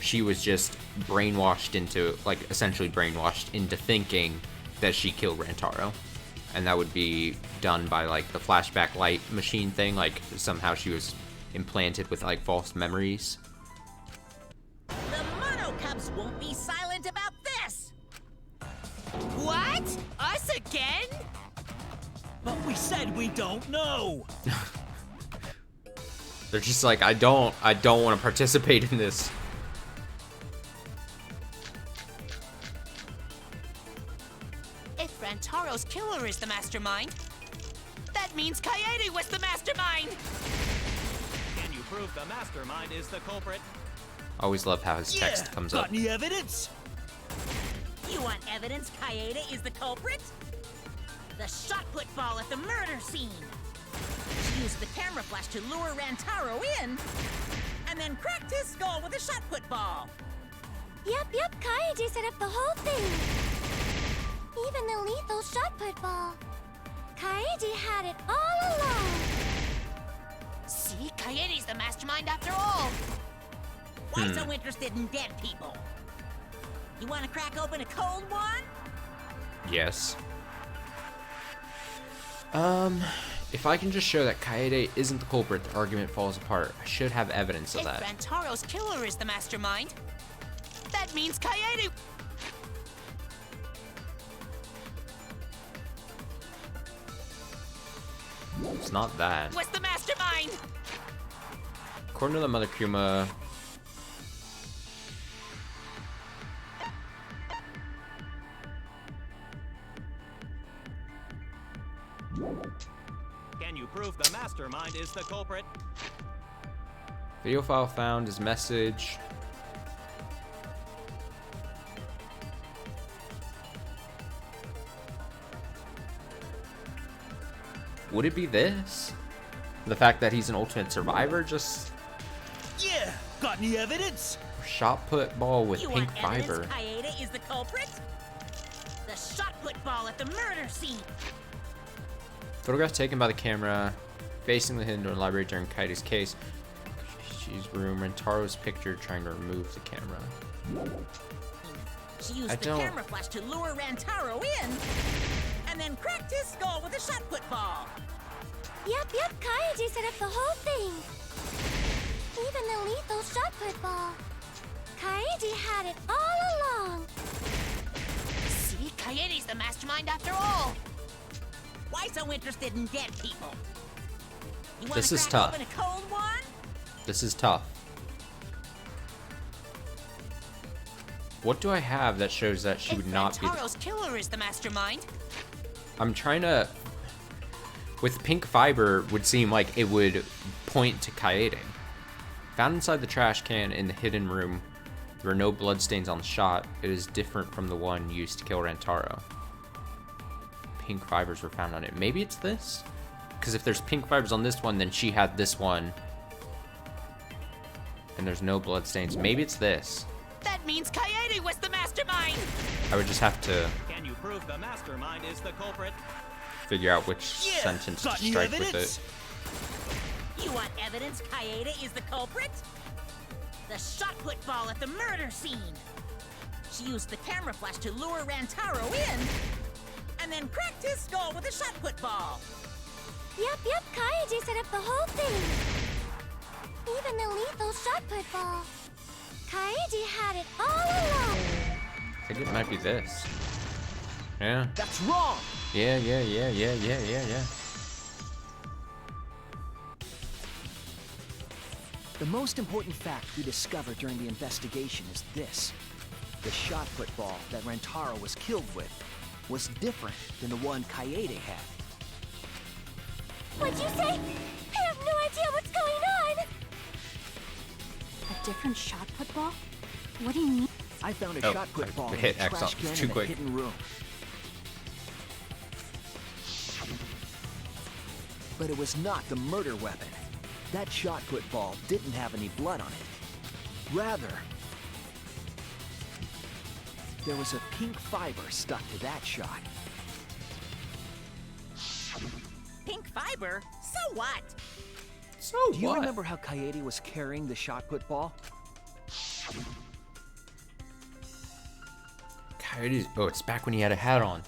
she was just brainwashed into, like, essentially brainwashed into thinking that she killed Rantaro. And that would be done by, like, the flashback light machine thing, like, somehow she was implanted with, like, false memories. The Mono Cubs won't be silent about this! What? Us again? But we said we don't know. They're just like, I don't want to participate in this. If Rantaro's killer is the mastermind, that means Kaede was the mastermind! Can you prove the mastermind is the culprit? I always love how his text comes up. Got any evidence? You want evidence Kaede is the culprit? The shot put ball at the murder scene. She used the camera flash to lure Rantaro in, and then cracked his skull with a shot put ball. Yep, Kaede set up the whole thing. Even the lethal shot put ball. Kaede had it all along. See, Kaede's the mastermind after all! Why so interested in dead people? You want to crack open a cold one? Yes. If I can just show that Kaede isn't the culprit, the argument falls apart. I should have evidence of If that. Rantaro's killer is the mastermind, that means Kaede... It's not that. was the mastermind! According to the Mother Kuma, Can you prove the mastermind is the culprit? video file found is message. Would it be this? The fact that he's an ultimate survivor, just Yeah. Got any evidence? shot put ball with You pink want fiber. evidence Kaede is the culprit? The shot put ball at the murder scene. Photograph taken by the camera facing the hidden door library during Kaede's case. She's room. Rentaro's picture trying to remove the camera. She used I the don't- camera flash to lure Rantaro in, and then cracked his skull with a shot put ball. Yep, Kaede set up the whole thing. Even the lethal shot put ball. Kaede had it all along. See, Kaede's the mastermind after all! Why so interested in dead people? You want This to is crack tough. open a cold one? This is tough. What do I have that shows that she would not be? Rantaro's killer is the mastermind, I'm trying to. With pink fiber, would seem like it would point to Kaede. Found inside the trash can in the hidden room, there are no bloodstains on the shot. It is different from the one used to kill Rantaro. Pink fibers were found on it. Maybe it's this? Because if there's pink fibers on this one, then she had this one. And there's no bloodstains. Maybe it's this. That means Kaede was the mastermind! I would just have to Can you prove the mastermind is the culprit? figure out which sentence to got any strike with evidence? it. You want evidence Kaede is the culprit? The shot put ball at the murder scene. She used the camera flash to lure Rantaro in, and then cracked his skull with a shot put ball. Yep, Kaede set up the whole thing. Even the lethal shot put ball. Kaede had it all along. I think it might be this. Yeah. That's wrong! Yeah. The most important fact we discovered during the investigation is this. The shot put ball that Rantaro was killed with was different than the one Kaede had. What'd you say? I have no idea what's going on. A different shot put ball? What do you mean? I found a Oh, shot put I ball in hit the X trash on- can too in a quick. hidden room. But it was not the murder weapon. That shot put ball didn't have any blood on it. Rather, there was a pink fiber stuck to that shot. Pink fiber? So what? So Do you remember how Kaede was carrying the shot put ball? Coyote's. Oh, it's back when he had a hat on.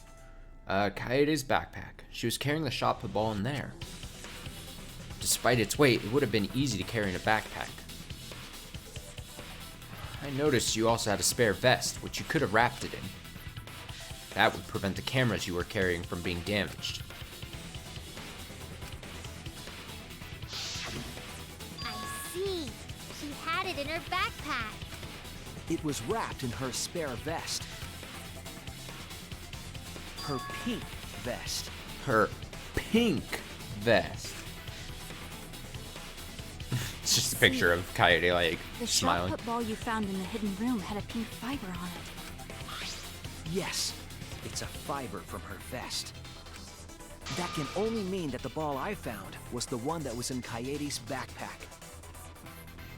Coyote's backpack. She was carrying the shot put ball in there. Despite its weight, it would have been easy to carry in a backpack. I noticed you also had a spare vest, which you could have wrapped it in. That would prevent the cameras you were carrying from being damaged. I see. She had it in her backpack. It was wrapped in her spare vest. Her pink vest. Her pink vest. It's just a picture of Coyote, like, The shot smiling. put ball you found in the hidden room had a pink fiber on it. Yes, it's a fiber from her vest. That can only mean that the ball I found was the one that was in Coyote's backpack.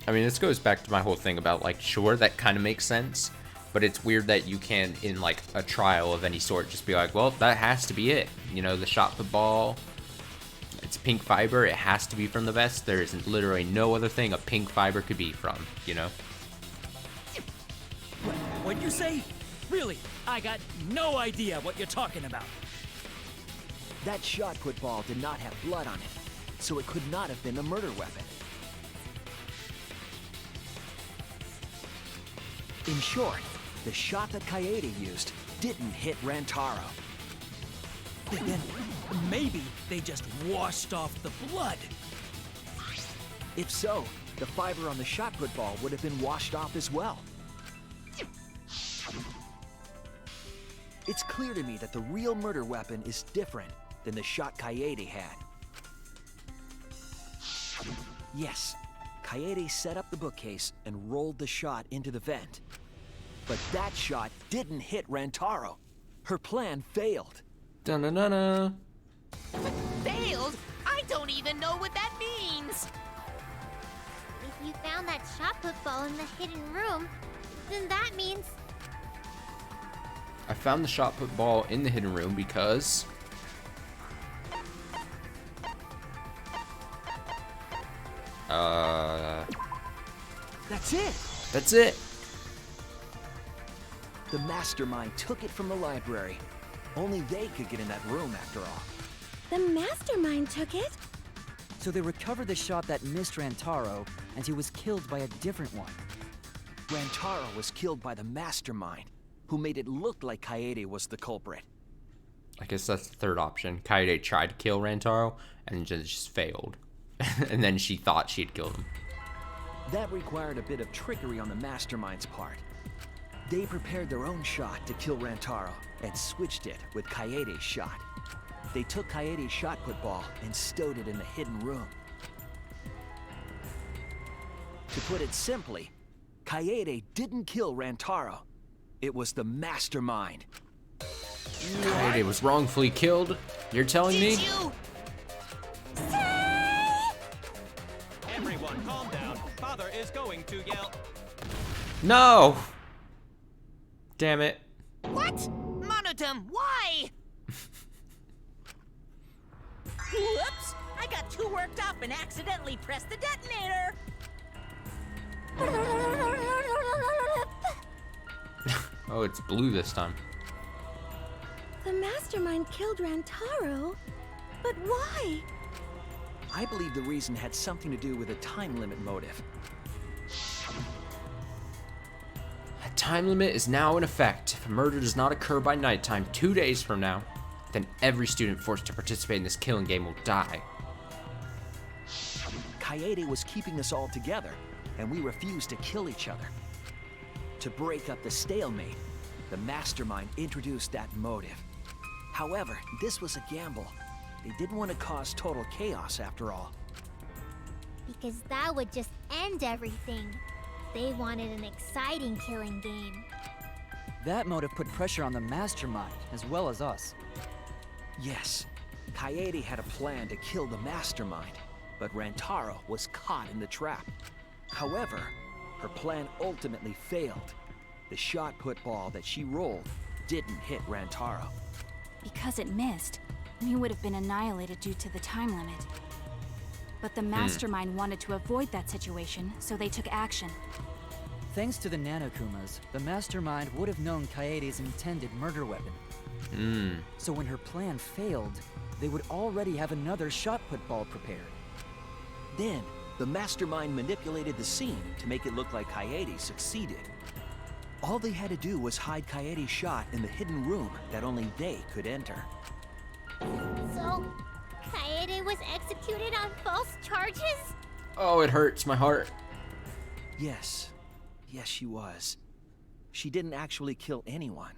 I mean, this goes back to my whole thing about, like, sure, that kind of makes sense, but it's weird that you can, in, like, a trial of any sort, just be like, well, that has to be it. You know, the shot put ball, it's pink fiber, it has to be from the vest. There isn't literally no other thing a pink fiber could be from, you know? What'd you say? Really, I got no idea what you're talking about. That shot put ball did not have blood on it, so it could not have been the murder weapon. In short, the shot that Coyote used didn't hit Rantaro. Then maybe they just washed off the blood. If so, the fiber on the shot put ball would have been washed off as well. It's clear to me that the real murder weapon is different than the shot Coyote had. Yes, Coyote set up the bookcase and rolled the shot into the vent. But that shot didn't hit Rantaro. Her plan failed. Dun-dun-dun-dun. Failed? I don't even know what that means! If you found that shot put ball in the hidden room, then that means I found the shot put ball in the hidden room because... That's it! That's it! The mastermind took it from the library. Only they could get in that room after all. The mastermind took it? So they recovered the shot that missed Rantaro, and he was killed by a different one. Rantaro was killed by the mastermind, who made it look like Coyote was the culprit. I guess that's the third option. Coyote tried to kill Rantaro and just failed. And then she thought she had killed him. That required a bit of trickery on the mastermind's part. They prepared their own shot to kill Rantaro and switched it with Coyote's shot. They took Coyote's shot put ball and stowed it in the hidden room. To put it simply, Coyote didn't kill Rantaro. It was the mastermind. Coyote was wrongfully killed? You're telling me? Did you? Everyone, calm down. Father is going to yell. No! Damn it. What? Monodum, why? Whoops! I got too worked up and accidentally pressed the detonator. Oh, it's blue this time. The mastermind killed Rantaro, but why? I believe the reason had something to do with a time limit motive. A time limit is now in effect. If a murder does not occur by nighttime 2 days from now, then every student forced to participate in this killing game will die. Kaede was keeping us all together, and we refused to kill each other. To break up the stalemate, the mastermind introduced that motive. However, this was a gamble. They didn't want to cause total chaos after all. Because that would just end everything. They wanted an exciting killing game. That motive put pressure on the mastermind, as well as us. Yes, Kaede had a plan to kill the mastermind, but Rantaro was caught in the trap. However, her plan ultimately failed. The shot-put ball that she rolled didn't hit Rantaro. Because it missed, we would have been annihilated due to the time limit. But the mastermind wanted to avoid that situation, so they took action. Thanks to the Nanokumas, the mastermind would have known Kaede's intended murder weapon. So when her plan failed, they would already have another shot-put ball prepared. Then, the mastermind manipulated the scene to make it look like Kaede succeeded. All they had to do was hide Kaede's shot in the hidden room that only they could enter. So, Kaede was executed on false charges? Oh, it hurts my heart. Yes. Yes, she was. She didn't actually kill anyone.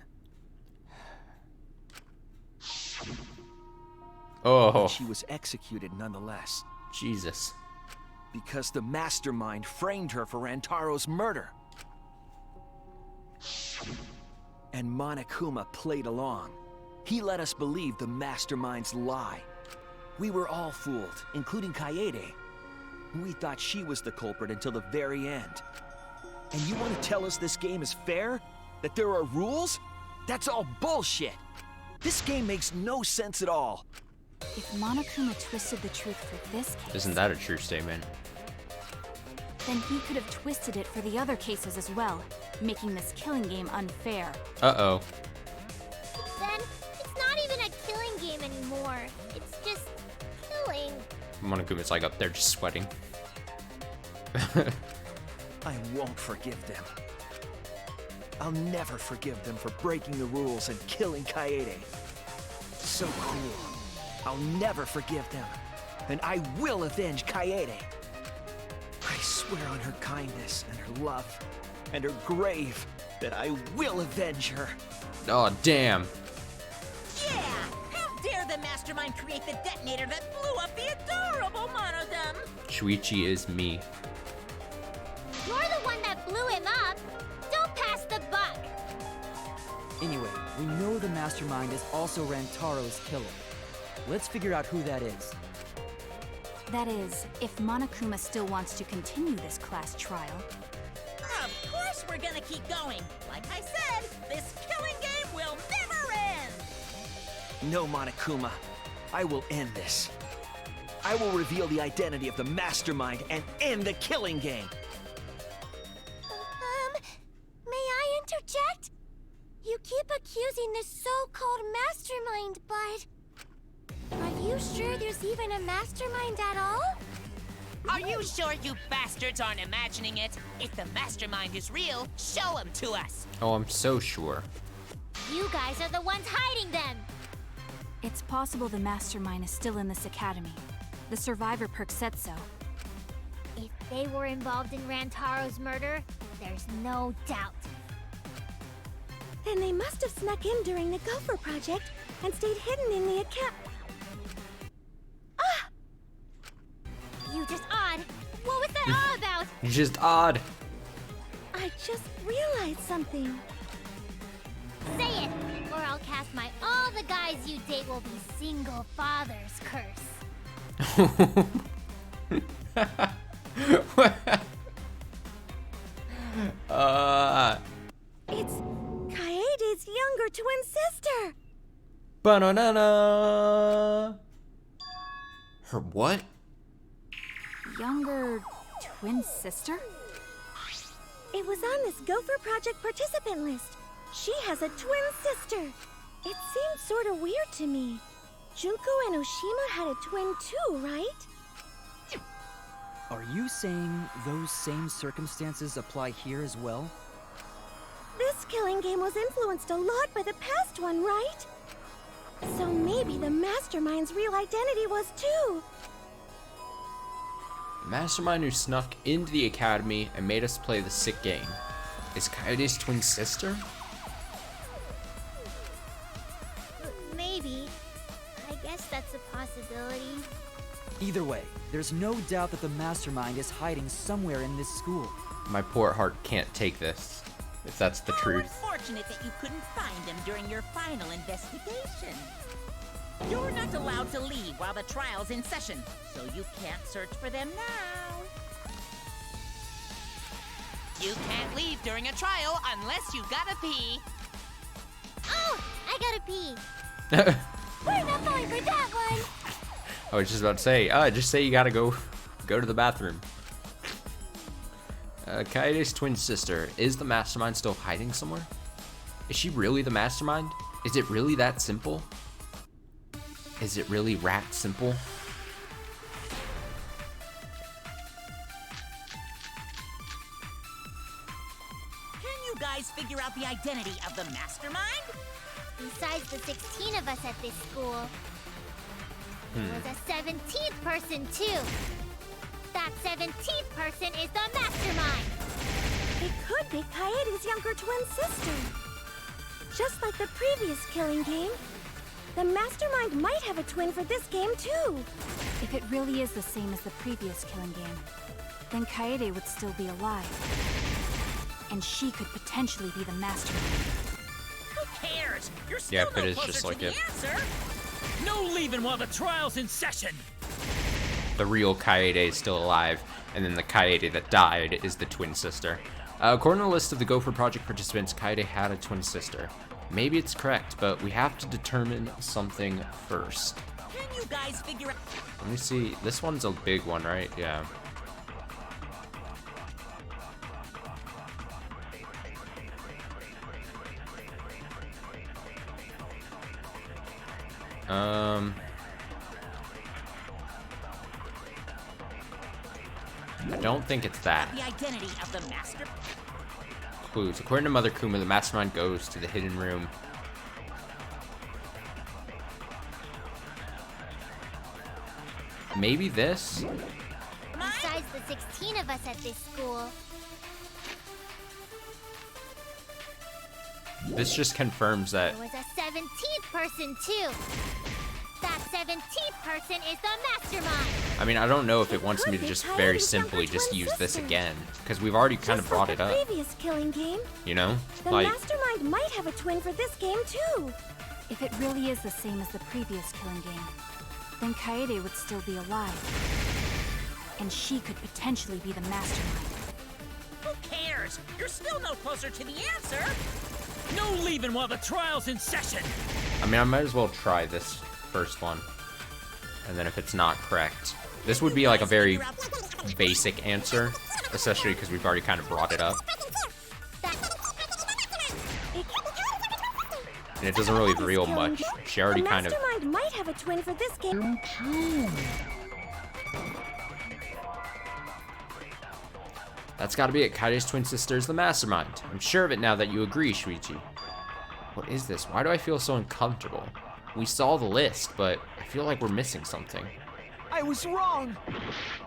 Oh, But she was executed nonetheless. Jesus. Because the mastermind framed her for Rantaro's murder. And Monokuma played along. He let us believe the mastermind's lie. We were all fooled, including Kaede. We thought she was the culprit until the very end. And you want to tell us this game is fair? That there are rules? That's all bullshit! This game makes no sense at all. If Monokuma twisted the truth for this case, Isn't that a true statement? then he could have twisted it for the other cases as well, making this killing game unfair. Uh-oh. Then, it's not even a killing game anymore. It's just killing. Monokuma's like up there just sweating. I won't forgive them. I'll never forgive them for breaking the rules and killing Kaede. So cruel. I'll never forgive them. And I will avenge Kaede. I swear on her kindness and her love and her grave that I will avenge her. Oh, damn. Yeah! How dare the mastermind create the detonator that blew up the adorable Monodum? Shuichi is me. You're the one that blew him up. Don't pass the buck. Anyway, we know the mastermind is also Rantaro's killer. Let's figure out who that is. That is, if Monokuma still wants to continue this class trial. Of course we're gonna keep going. Like I said, this killing game will never end. No, Monokuma. I will end this. I will reveal the identity of the mastermind and end the killing game. May I interject? You keep accusing this so-called mastermind, but... Are you sure there's even a mastermind at all? Are you sure you bastards aren't imagining it? If the mastermind is real, show him to us. Oh, I'm so sure. You guys are the ones hiding them. It's possible the mastermind is still in this academy. The survivor perk said so. If they were involved in Rantaro's murder, there's no doubt. Then they must have snuck in during the Gopher Project and stayed hidden in the account. Ah! You just odd. What was that all about? Just odd. I just realized something. Say it, or I'll cast my all the guys you date will be single fathers curse. younger twin sister. Banana. Her what? Younger twin sister? It was on this Gopher Project participant list. She has a twin sister. It seemed sort of weird to me. Junko and Oshima had a twin too, right? Are you saying those same circumstances apply here as well? This killing game was influenced a lot by the past one, right? So maybe the mastermind's real identity was too. The mastermind who snuck into the academy and made us play the sick game is Kaede's twin sister? Maybe. I guess that's a possibility. Either way, there's no doubt that the mastermind is hiding somewhere in this school. My poor heart can't take this, if that's the How truth. unfortunate that you couldn't find him during your final investigation. You're not allowed to leave while the trial's in session, so you can't search for them now. You can't leave during a trial unless you gotta pee. Oh, I gotta pee. We're not falling for that one. I was just about to say, just say you gotta go to the bathroom. Kaede's twin sister. Is the mastermind still hiding somewhere? Is she really the mastermind? Is it really that simple? Is it really rat simple? Can you guys figure out the identity of the mastermind? Besides the 16 of us at this school, there was a 17th person too. That 17th person is the mastermind. It could be Kaede's younger twin sister. Just like the previous killing game, the mastermind might have a twin for this game too. If it really is the same as the previous killing game, then Kaede would still be alive. And she could potentially be the mastermind. Who cares? You're still Yep, no it is closer just to like the it. answer. No leaving while the trial's in session. The real Kaede is still alive, and then the Kaede that died is the twin sister. According to the list of the Gopher Project participants, Kaede had a twin sister. Maybe it's correct, but we have to determine something first. Can you guys figure out? Let me see. This one's a big one, right? Yeah. I don't think it's that. The identity of the master. Clues. According to Mother Kuma, the mastermind goes to the hidden room. Maybe this? Besides the 16 of us at this school, This just confirms that there was a 17th person too. That 17th person is the mastermind. I mean, I don't know if it wants me to just very simply just use this again, because we've already kind of Just brought like it the up, previous killing game, you know? the Like, mastermind might have a twin for this game too. If it really is the same as the previous killing game, then Kaede would still be alive. And she could potentially be the mastermind. Who cares? You're still no closer to the answer. No leaving while the trial's in session. I mean, I might as well try this first one. And then if it's not correct, this would be like a very basic answer, especially because we've already kind of brought it up. And it doesn't really reveal much. She already the kind of... mastermind might have a twin for this game. That's gotta be it. Kaede's twin sister is the mastermind. I'm sure of it now that you agree, Shuichi. What is this? Why do I feel so uncomfortable? We saw the list, but I feel like we're missing something. I was wrong!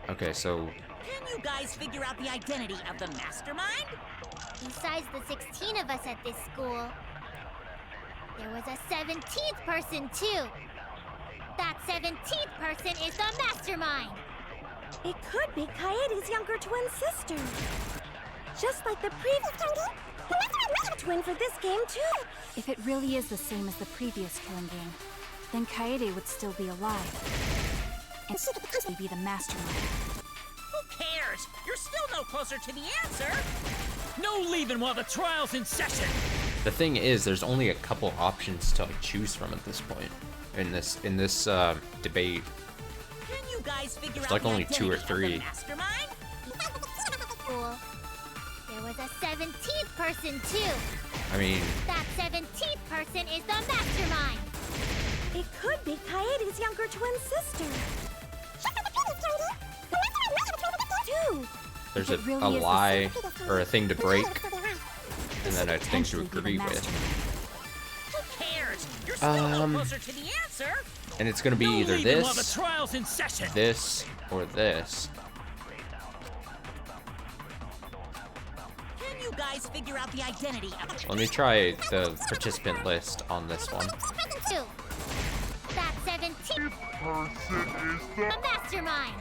Okay, so... Can you guys figure out the identity of the mastermind? Besides the 16 of us at this school, there was a 17th person too. That 17th person is the mastermind. It could be Kaede's younger twin sister. Just like the previous twin for this game too. If it really is the same as the previous killing game, then Kaede would still be alive. And she could potentially be the mastermind. Who cares? You're still no closer to the answer. No leaving while the trial's in session. The thing is, there's only a couple options to like choose from at this point in this debate. Can you guys figure There's out like the only 2 or identity of the 3. mastermind? Cool. There was a 17th person too. I mean, That 17th person is the mastermind. It could be Kaede's younger twin sister. Dude, there's If a, it really a is the lie or a thing to break, and then a thing to potentially be the agree with. mastermind. Who cares? You're still no closer to the answer. And it's gonna be No either leaving while the this, trial's in session. this, or this. Can you guys figure out the identity of Let me try the participant list on this one. Two. That 17th person is the mastermind.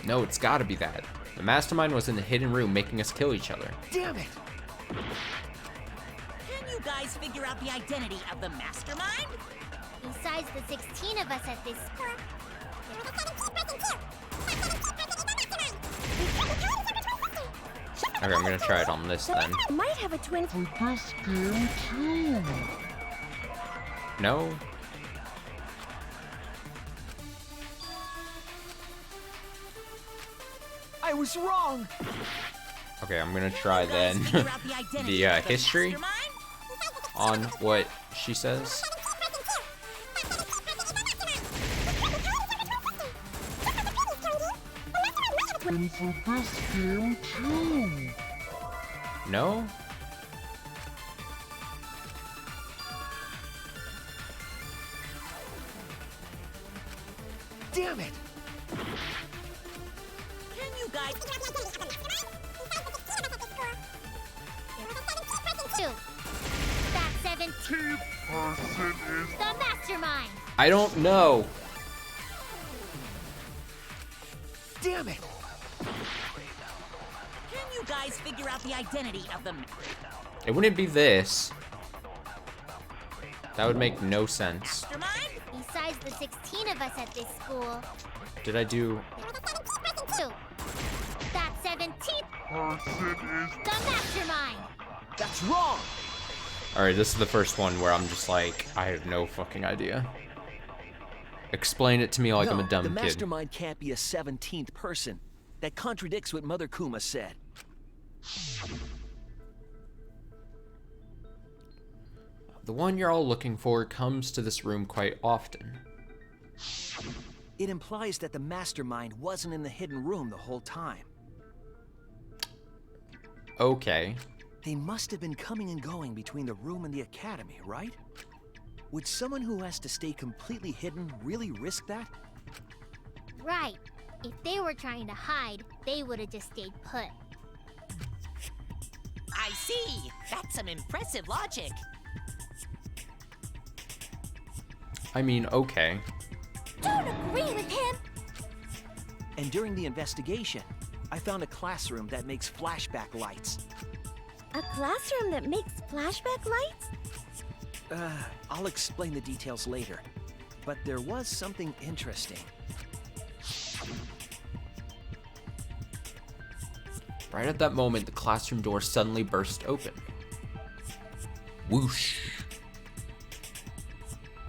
No, it's gotta be that. The mastermind was in the hidden room making us kill each other. Damn it! Can you guys figure out the identity of the mastermind? Besides the 16 of us at this school, there was a 17th person too. Okay, I'm gonna try it on this then. might have a twin. No? I was wrong! Okay, I'm gonna try then Figure out the identity the of the history mastermind? on what she says. No? Damn it! Can you guys Two. That 17th person is the mastermind. I don't know. Damn it! Can you guys figure out the identity of the It wouldn't be this. That would make no sense. mastermind? Besides the 16 of us at this school, Did I do... there was a 17th person too. That 17th person is the mastermind. That's wrong! Alright, this is the first one where I'm just like, I have no fucking idea. Explain it to me like I'm a No, dumb the kid. mastermind can't be a 17th person. That contradicts what Mother Kuma said. The one you're all looking for comes to this room quite often. It implies that the mastermind wasn't in the hidden room the whole time. Okay. They must have been coming and going between the room and the academy, right? Would someone who has to stay completely hidden really risk that? Right. If they were trying to hide, they would have just stayed put. I see. That's some impressive logic. I mean, okay. Don't agree with him. And during the investigation, I found a classroom that makes flashback lights. A classroom that makes flashback lights? I'll explain the details later. But there was something interesting. Right at that moment, the classroom door suddenly burst open. Whoosh.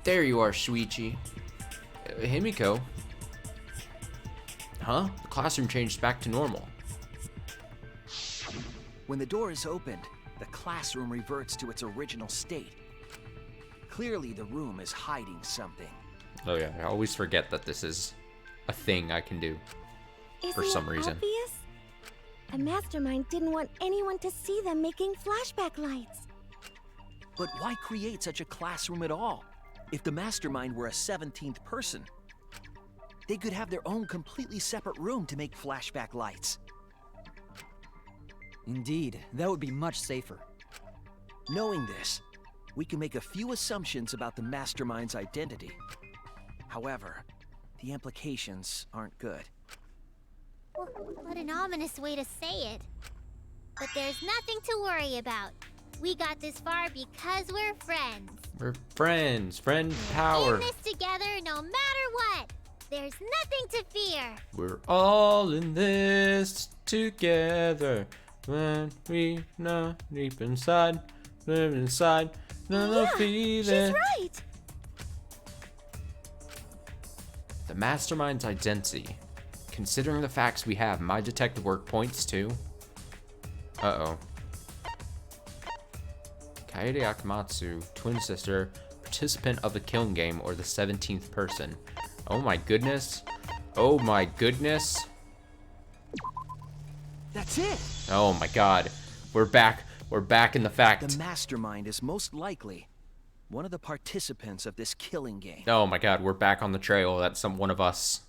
There you are, Shuichi. Himiko. Huh? The classroom changed back to normal. When the door is opened, the classroom reverts to its original state. Clearly, the room is hiding something. Oh yeah, I always forget that this is a thing I can do. Isn't some it reason. obvious? A mastermind didn't want anyone to see them making flashback lights. But why create such a classroom at all? If the mastermind were a 17th person, they could have their own completely separate room to make flashback lights. Indeed, that would be much safer. Knowing this, we can make a few assumptions about the mastermind's identity. However, the implications aren't good. What an ominous way to say it. But there's nothing to worry about. We got this far because we're friends. We're friends. Friend power. In this together no matter what. There's nothing to fear. We're all in this together. When we know deep inside, live inside, Yeah, feeling. she's right. The mastermind's identity. Considering the facts we have, my detective work points to... Uh-oh. Kaede Akamatsu, twin sister, participant of the killing game, or the 17th person. Oh my goodness. Oh my goodness. That's it! Oh my god. We're back. We're back in the fact. The mastermind is most likely one of the participants of this killing game. Oh my god, we're back on the trail. That's one of us.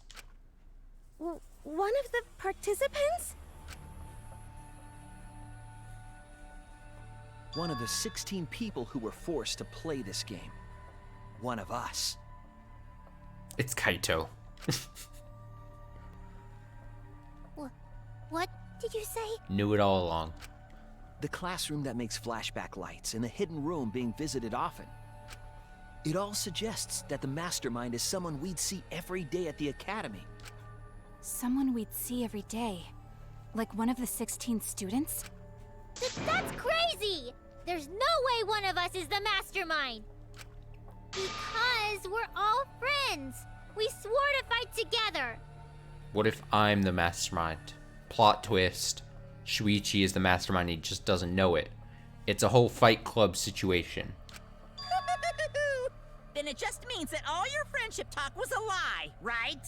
One of the participants? One of the 16 people who were forced to play this game. One of us. It's Kaito. What did you say? Knew it all along. The classroom that makes flashback lights and the hidden room being visited often. It all suggests that the mastermind is someone we'd see every day at the academy. Someone we'd see every day. Like one of the 16 students? That's crazy! There's no way one of us is the mastermind! Because we're all friends! We swore to fight together! What if I'm the mastermind? Plot twist. Shuichi is the mastermind, he just doesn't know it. It's a whole Fight Club situation. Then it just means that all your friendship talk was a lie, right?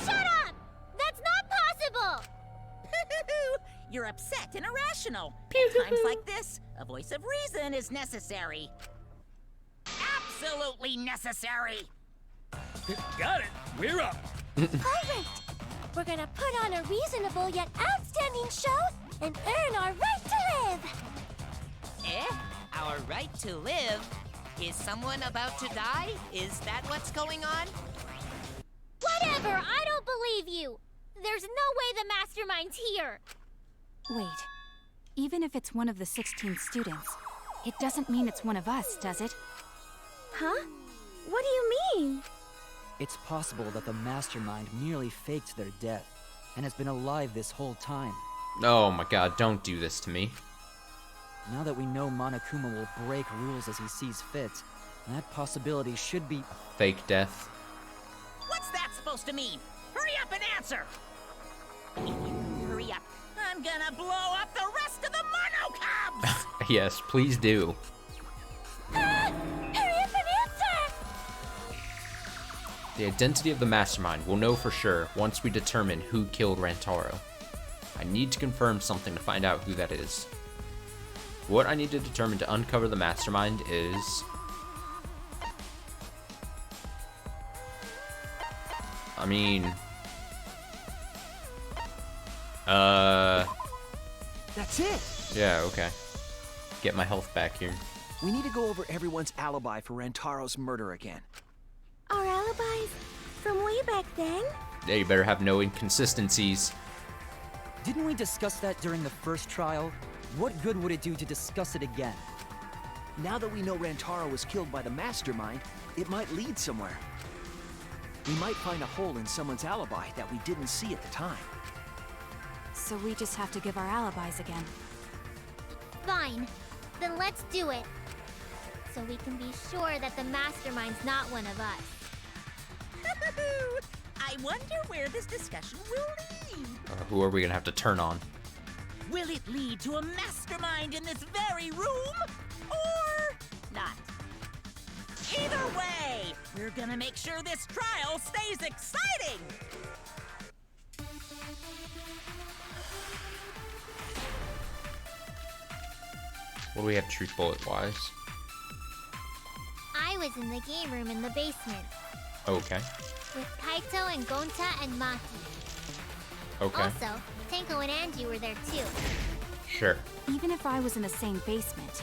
Shut up! That's not possible! You're upset and irrational. At times like this, a voice of reason is necessary. Absolutely necessary! Got it. We're up. Pirate! We're gonna put on a reasonable yet outstanding show and earn our right to live! Eh? Our right to live? Is someone about to die? Is that what's going on? Whatever! I don't believe you! There's no way the mastermind's here! Wait. Even if it's one of the 16 students, it doesn't mean it's one of us, does it? Huh? What do you mean? It's possible that the mastermind merely faked their death and has been alive this whole time. Oh my god, don't do this to me. Now that we know Monokuma will break rules as he sees fit, that possibility should be... Fake death. What's that supposed to mean? Hurry up and answer! If you hurry up, I'm gonna blow up the rest of the Mono Cubs! Yes, please do. Hurry up and answer! The identity of the mastermind we'll know for sure once we determine who killed Rantaro. I need to confirm something to find out who that is. What I need to determine to uncover the mastermind is... I mean... That's it! Yeah, okay. Get my health back here. We need to go over everyone's alibi for Rantaro's murder again. Our alibis from way back then? Yeah, you better have no inconsistencies. Didn't we discuss that during the first trial? What good would it do to discuss it again? Now that we know Rantaro was killed by the mastermind, it might lead somewhere. We might find a hole in someone's alibi that we didn't see at the time. So we just have to give our alibis again. Fine. Then let's do it. So we can be sure that the mastermind's not one of us. I wonder where this discussion will lead. Who are we gonna have to turn on? Will it lead to a mastermind in this very room? Or not? Either way, we're gonna make sure this trial stays exciting! What do we have truth bullet-wise? I was in the game room in the basement Okay. with Kaito and Gonta and Maki. Okay. Also, Tenko and Angie were there too. Sure. Even if I was in the same basement,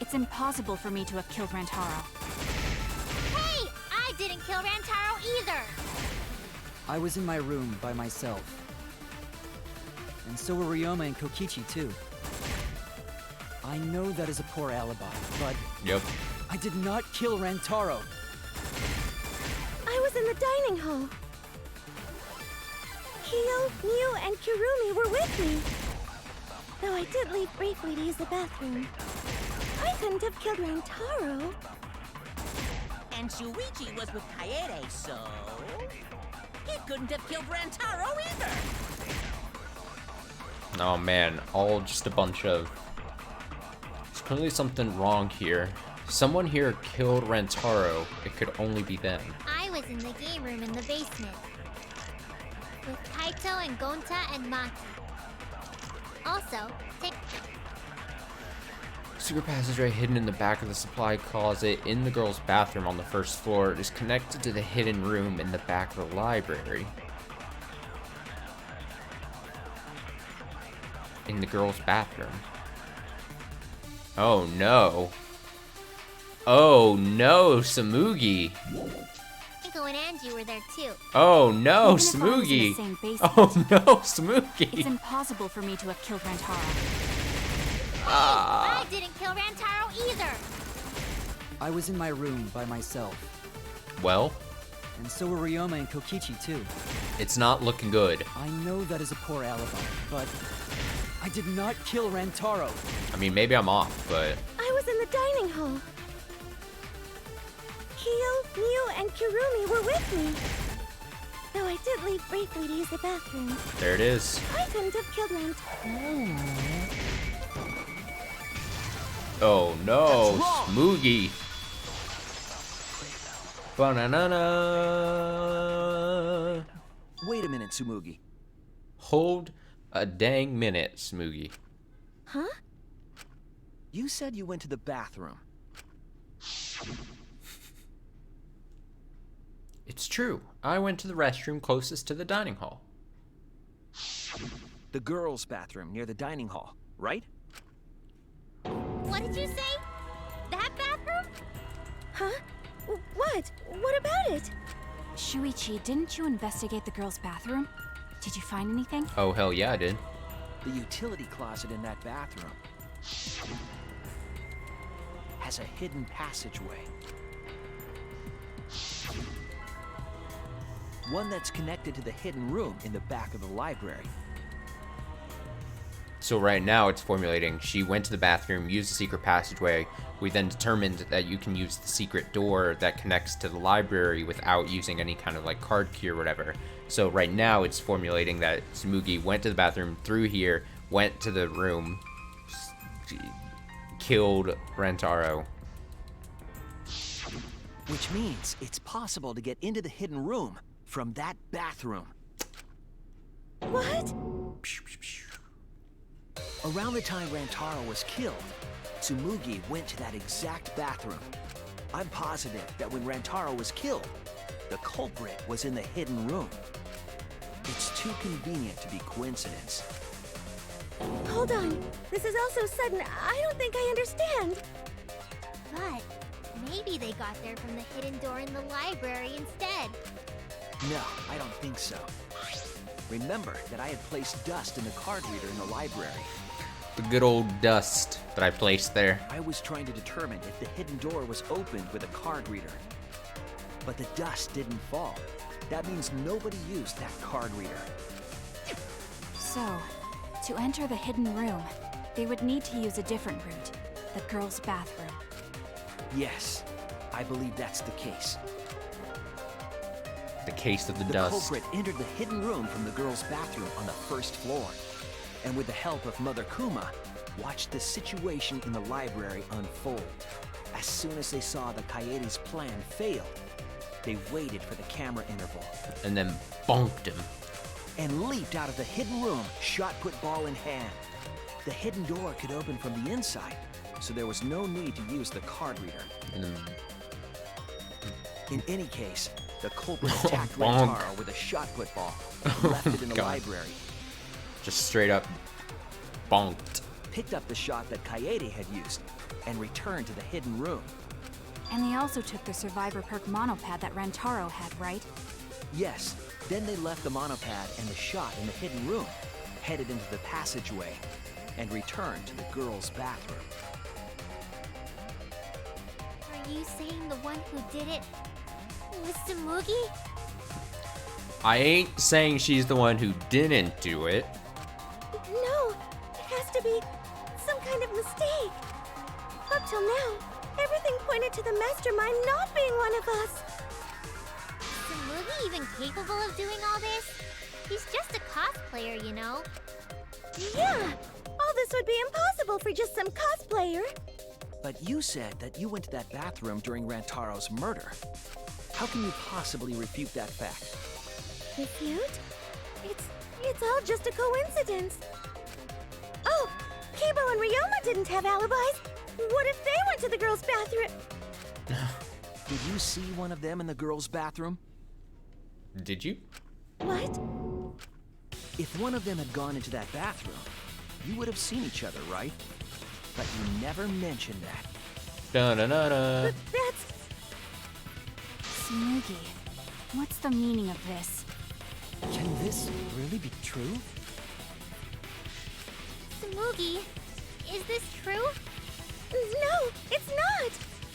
it's impossible for me to have killed Rantaro. Hey! I didn't kill Rantaro either! I was in my room by myself. And so were Ryoma and Kokichi too. I know that is a poor alibi, but Yep. I did not kill Rantaro. I was in the dining hall. Kyo, Miu, and Kirumi were with me. Though I did leave briefly to use the bathroom. I couldn't have killed Rantaro. And Shuichi was with Kaede, so he couldn't have killed Rantaro either. Oh man, all just a bunch of... There's clearly something wrong here. Someone here killed Rantaro. It could only be them. I was in the game room in the basement. With Kaito and Gonta and Maki. Also, take... Secret passageway hidden in the back of the supply closet in the girls' bathroom on the first floor. It is connected to the hidden room in the back of the library. In the girls' bathroom. Oh no. Oh no, Samugi. Nico and Angie were there too. Oh no, Even if I was in the Samugi. same basement, Oh no, it's Samugi. impossible for me to have killed Rantaro. I didn't kill Rantaro either. I was in my room by myself. Well, And so were Ryoma and Kokichi too. it's not looking good. I know that is a poor alibi, but I did not kill Rantaro. I mean, maybe I'm off, but I was in the dining hall. Kyo, Miu, and Kirumi were with me. Though I did leave briefly to use the bathroom. there it is. I couldn't have killed Rantaro. Oh no, That's wrong. Smoogie. Banana. Wait a minute, Tsumugi. Hold a dang minute, Smoogie. Huh? You said you went to the bathroom. It's true. I went to the restroom closest to the dining hall. The girls' bathroom near the dining hall, right? What did you say? That bathroom? Huh? What? What about it? Shuichi, didn't you investigate the girls' bathroom? Did you find anything? Oh, hell yeah, I did. The utility closet in that bathroom has a hidden passageway. One that's connected to the hidden room in the back of the library. So right now it's formulating. She went to the bathroom, used the secret passageway. We then determined that you can use the secret door that connects to the library without using any kind of like card key or whatever. So right now it's formulating that Tsumugi went to the bathroom, through here, went to the room, killed Rantaro. Which means it's possible to get into the hidden room from that bathroom. What? Around the time Rantaro was killed, Tsumugi went to that exact bathroom. I'm positive that when Rantaro was killed, the culprit was in the hidden room. It's too convenient to be coincidence. Hold on. This is all so sudden. I don't think I understand. But maybe they got there from the hidden door in the library instead. No, I don't think so. Remember that I had placed dust in the card reader in the library. The good old dust that I placed there. I was trying to determine if the hidden door was opened with a card reader. But the dust didn't fall. That means nobody used that card reader. So, to enter the hidden room, they would need to use a different route, the girls' bathroom. Yes, I believe that's the case. The case of the The dust. culprit entered the hidden room from the girls' bathroom on the first floor, and with the help of Mother Kuma, watched the situation in the library unfold. As soon as they saw that Kaede's plan failed, they waited for the camera interval And then bonked him. and leaped out of the hidden room, shot put ball in hand. The hidden door could open from the inside, so there was no need to use the card reader. And then In any case, the culprit attacked Bonk. Rantaro with a shot put ball and left it in the God. library. just straight up bonked. Picked up the shot that Kaede had used, and returned to the hidden room. And they also took the survivor perk monopad that Rantaro had, right? Yes, then they left the monopad and the shot in the hidden room, headed into the passageway, and returned to the girls' bathroom. Are you saying the one who did it was Tsumugi? I ain't saying she's the one who didn't do it. No, it has to be some kind of mistake. Up till now, everything pointed to the mastermind not being one of us. Is Smoogie even capable of doing all this? He's just a cosplayer, you know. Yeah, all this would be impossible for just some cosplayer. But you said that you went to that bathroom during Rantaro's murder. How can you possibly refute that fact? Refute? It's all just a coincidence. Oh, Kibo and Ryoma didn't have alibis. What if they went to the girls' bathroom? Did you see one of them in the girls' bathroom? Did you? What? If one of them had gone into that bathroom, you would have seen each other, right? But you never mentioned that. Da-da-da-da. But that's... Smoogie, what's the meaning of this? Can this really be true? Smoogie, is this true? No, it's not.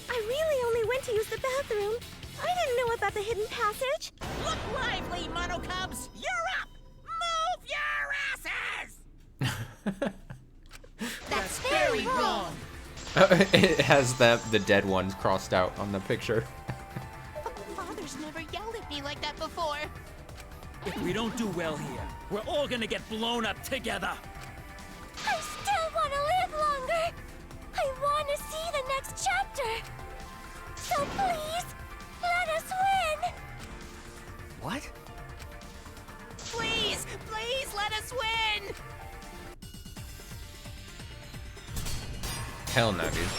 I really only went to use the bathroom. I didn't know about the hidden passage. Look lively, Mono Cubs! You're up! Move your asses! That's very wrong. It has the dead ones crossed out on the picture. Father's never yelled at me like that before. If we don't do well here, we're all gonna get blown up together. I still want to live longer. I want to see the next chapter. So please, let us win. What? Please, please let us win. Hell no, dude.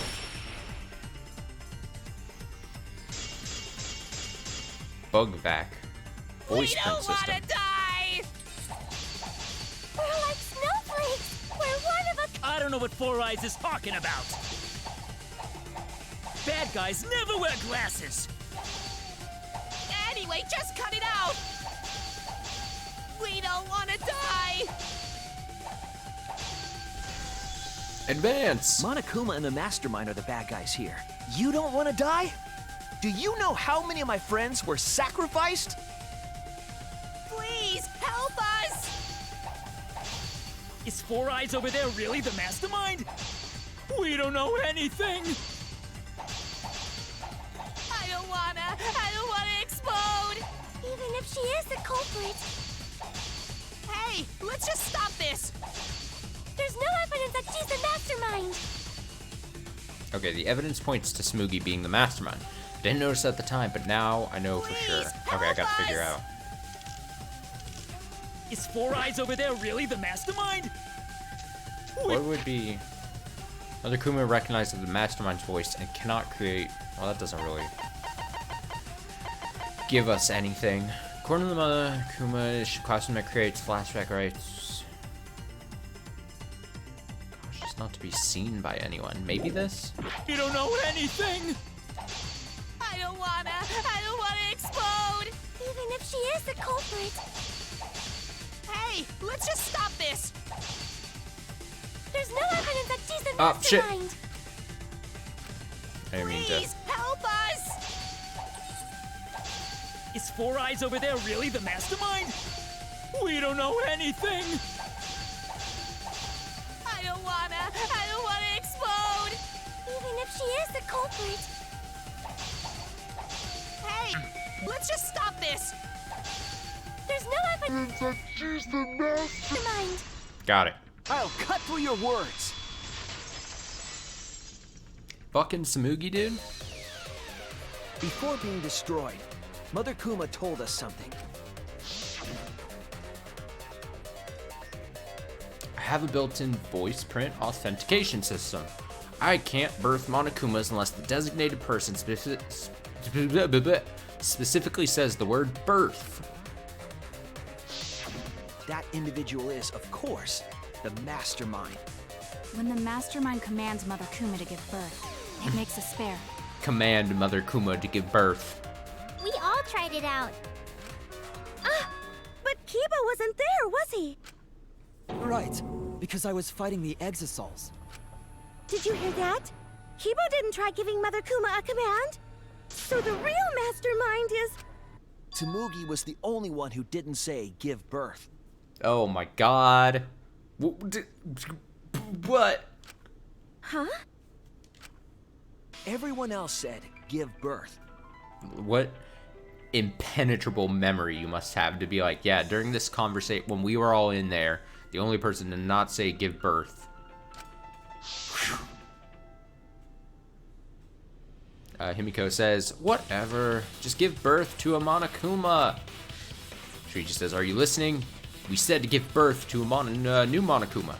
Bug vac. Voice We print don't want system. to die. We're like snowflakes. We're one of a... I don't know what Four Eyes is talking about. Bad guys never wear glasses. Anyway, just cut it out. We don't want to die. Advance! Monokuma and the Mastermind are the bad guys here. You don't want to die? Do you know how many of my friends were sacrificed? Please help us. Is Four Eyes over there really the mastermind? We don't know anything. I don't wanna explode. Even if she is the culprit, Hey, let's just stop this. there's no evidence that she's the mastermind. Okay, the evidence points to Smoogie being the mastermind. Didn't notice at the time, but now I know for sure. Please, Okay, I gotta help figure us. out. Is Four Eyes over there really the mastermind? What would be... Mother Kuma recognizes the mastermind's voice and cannot create... Well, that doesn't really give us anything. According to the Mother Kuma, is a costume that creates flashback rights. Gosh, it's not to be seen by anyone. Maybe this? We don't know anything. I don't wanna explode. Even if she is the culprit, Hey, let's just stop this. there's no evidence that she's the Oh, shit. mastermind. I didn't mean to... Please help us. Is Four Eyes over there really the mastermind? We don't know anything. I don't wanna explode. Even if she is the culprit, Hey, let's just stop this. there's no evidence that she's the mastermind. Got it. I'll cut through your words. Fucking Smoogie, dude? Before being destroyed, Mother Kuma told us something. I have a built-in voice print authentication system. I can't birth Monokumas unless the designated person specifically says the word birth. That individual is, of course, the Mastermind. When the mastermind commands Mother Kuma to give birth, it makes a spare. Command Mother Kuma to give birth. We all tried it out. But Kiba wasn't there, was he? Right, because I was fighting the Exosols. Did you hear that? Kibo didn't try giving Mother Kuma a command. So the real mastermind is... Tsumugi was the only one who didn't say give birth. Oh my god. What? Huh? Everyone else said give birth. What impenetrable memory you must have to be like, yeah, during this conversation, when we were all in there, the only person to not say give birth. Himiko says, whatever, just give birth to a Monokuma. Shuichi says, are you listening? We said to give birth to a new Monokuma.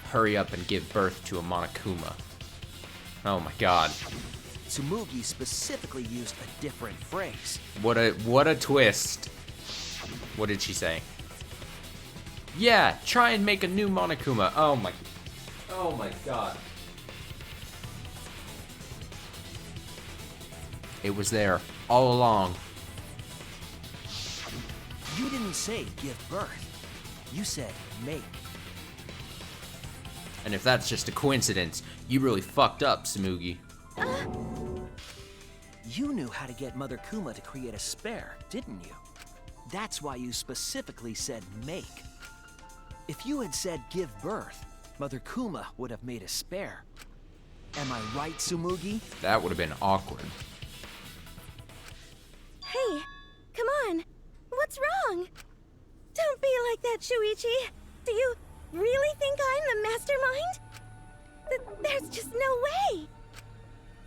Hurry up and give birth to a Monokuma. Oh my god. Tsumugi specifically used a different phrase. What a twist. What did she say? Yeah, try and make a new Monokuma. Oh my god. It was there all along. You didn't say give birth. You said make. And if that's just a coincidence, you really fucked up, Tsumugi. You knew how to get Mother Kuma to create a spare, didn't you? That's why you specifically said make. If you had said give birth, Mother Kuma would have made a spare. Am I right, Tsumugi? That would have been awkward. Hey, come on. What's wrong? Don't be like that, Shuichi. Do you really think I'm the mastermind? There's just no way.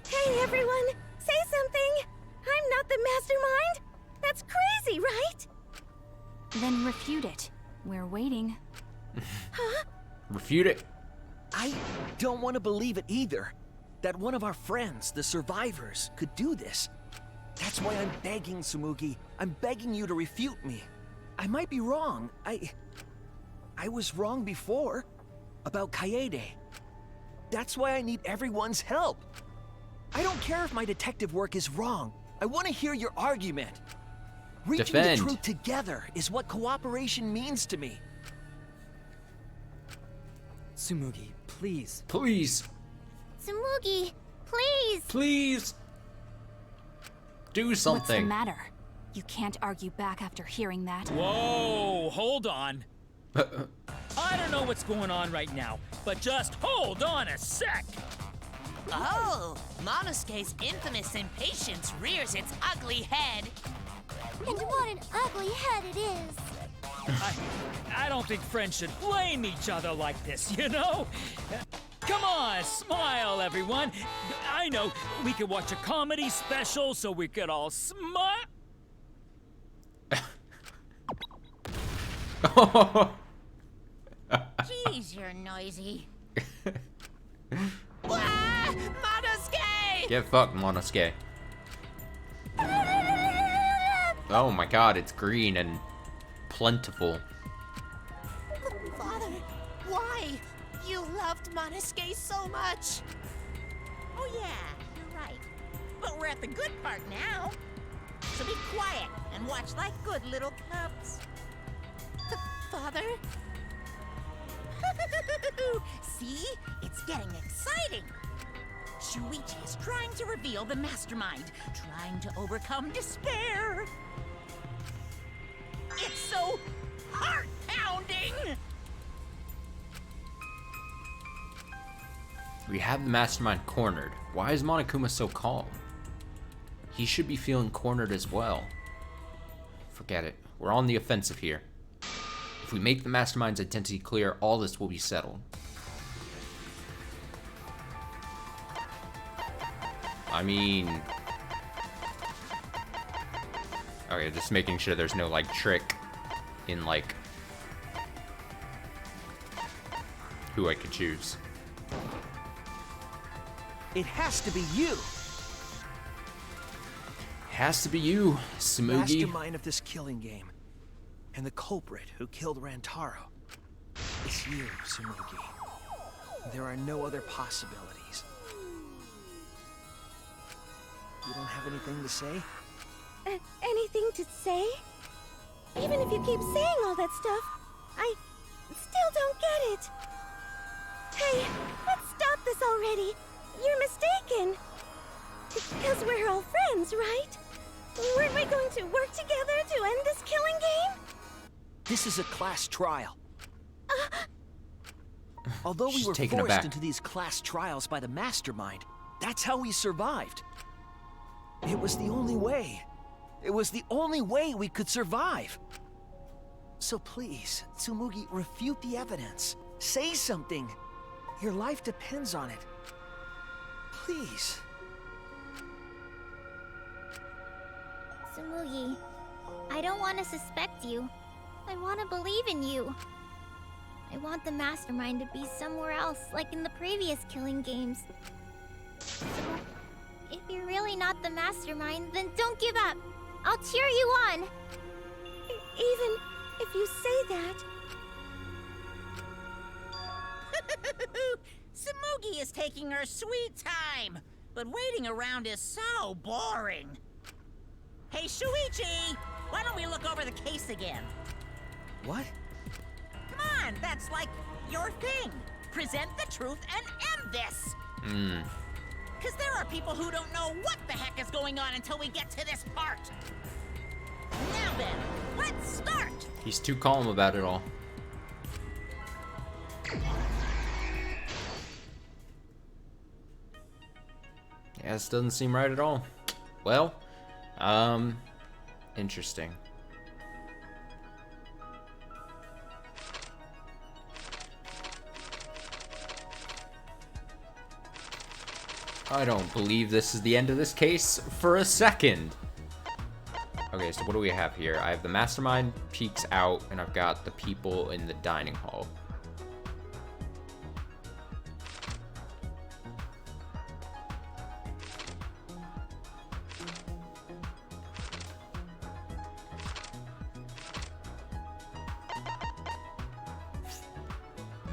Hey, everyone, say something. I'm not the mastermind. That's crazy, right? Then refute it. We're waiting. Huh? Refute it. I don't want to believe it either. That one of our friends, the survivors, could do this. That's why I'm begging, Tsumugi. I'm begging you to refute me. I might be wrong. I was wrong before. About Kaede. That's why I need everyone's help. I don't care if my detective work is wrong. I want to hear your argument. Reaching Defend. the truth together is what cooperation means to me. Tsumugi, please. Please. Tsumugi, please! Please. Do What's the something. matter? You can't argue back after hearing that. Whoa, hold on. I don't know what's going on right now, but just hold on a sec. Oh, Monosuke's infamous impatience rears its ugly head. And what an ugly head it is! I don't think friends should blame each other like this, you know? Come on, smile, everyone. I know, we could watch a comedy special so we could all smile. Jeez, you're noisy. Ah, Monosuke! Get fucked, Monosuke. Oh my god, it's green and plentiful. Father, why? You loved Monosuke so much. Oh yeah, you're right. But we're at the good part now. So be quiet and watch like good little cubs. Father? See? It's getting exciting. Shuichi is trying to reveal the mastermind, trying to overcome despair. It's so heart-pounding! We have the mastermind cornered. Why is Monokuma so calm? He should be feeling cornered as well. Forget it. We're on the offensive here. If we make the mastermind's identity clear, all this will be settled. I mean... Okay, just making sure there's no, like, trick in, like, who I could choose. It has to be you. Has to be you, Tsumugi. Mastermind of this killing game. And the culprit who killed Rantaro. It's you, Tsumugi. There are no other possibilities. You don't have anything to say? Anything to say? Even if you keep saying all that stuff, I still don't get it. Hey, let's stop this already. You're mistaken. Because we're all friends, right? Weren't we going to work together to end this killing game? This is a class trial. Although we She's were taken forced aback. into these class trials by the mastermind, that's how we survived. It was the only way. It was the only way we could survive. So please, Tsumugi, refute the evidence. Say something. Your life depends on it. Please. Tsumugi, I don't want to suspect you. I want to believe in you. I want the mastermind to be somewhere else, like in the previous killing games. So, if you're really not the mastermind, then don't give up. I'll cheer you on. Even if you say that, Tsumugi is taking her sweet time, but waiting around is so boring. Hey, Shuichi! Why don't we look over the case again? What? Come on, that's like your thing. Present the truth and end this. Because there are people who don't know what the heck is going on until we get to this part. Now then, let's start. He's too calm about it all. Yeah, this doesn't seem right at all. Well, interesting. I don't believe this is the end of this case for a second. Okay, so what do we have here? I have the mastermind peeks out, and I've got the people in the dining hall.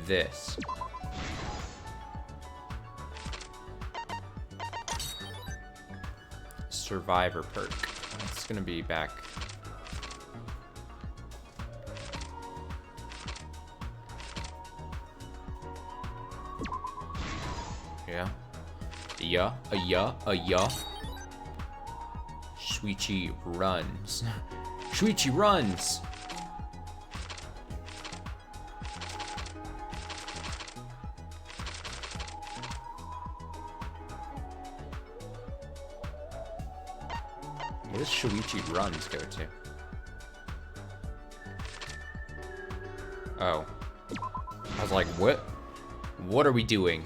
This. Survivor perk. It's gonna be back. Yeah. Yeah. Shuichi runs. Shuichi runs! Where does Shuichi runs go to? Oh. I was like, what? What are we doing?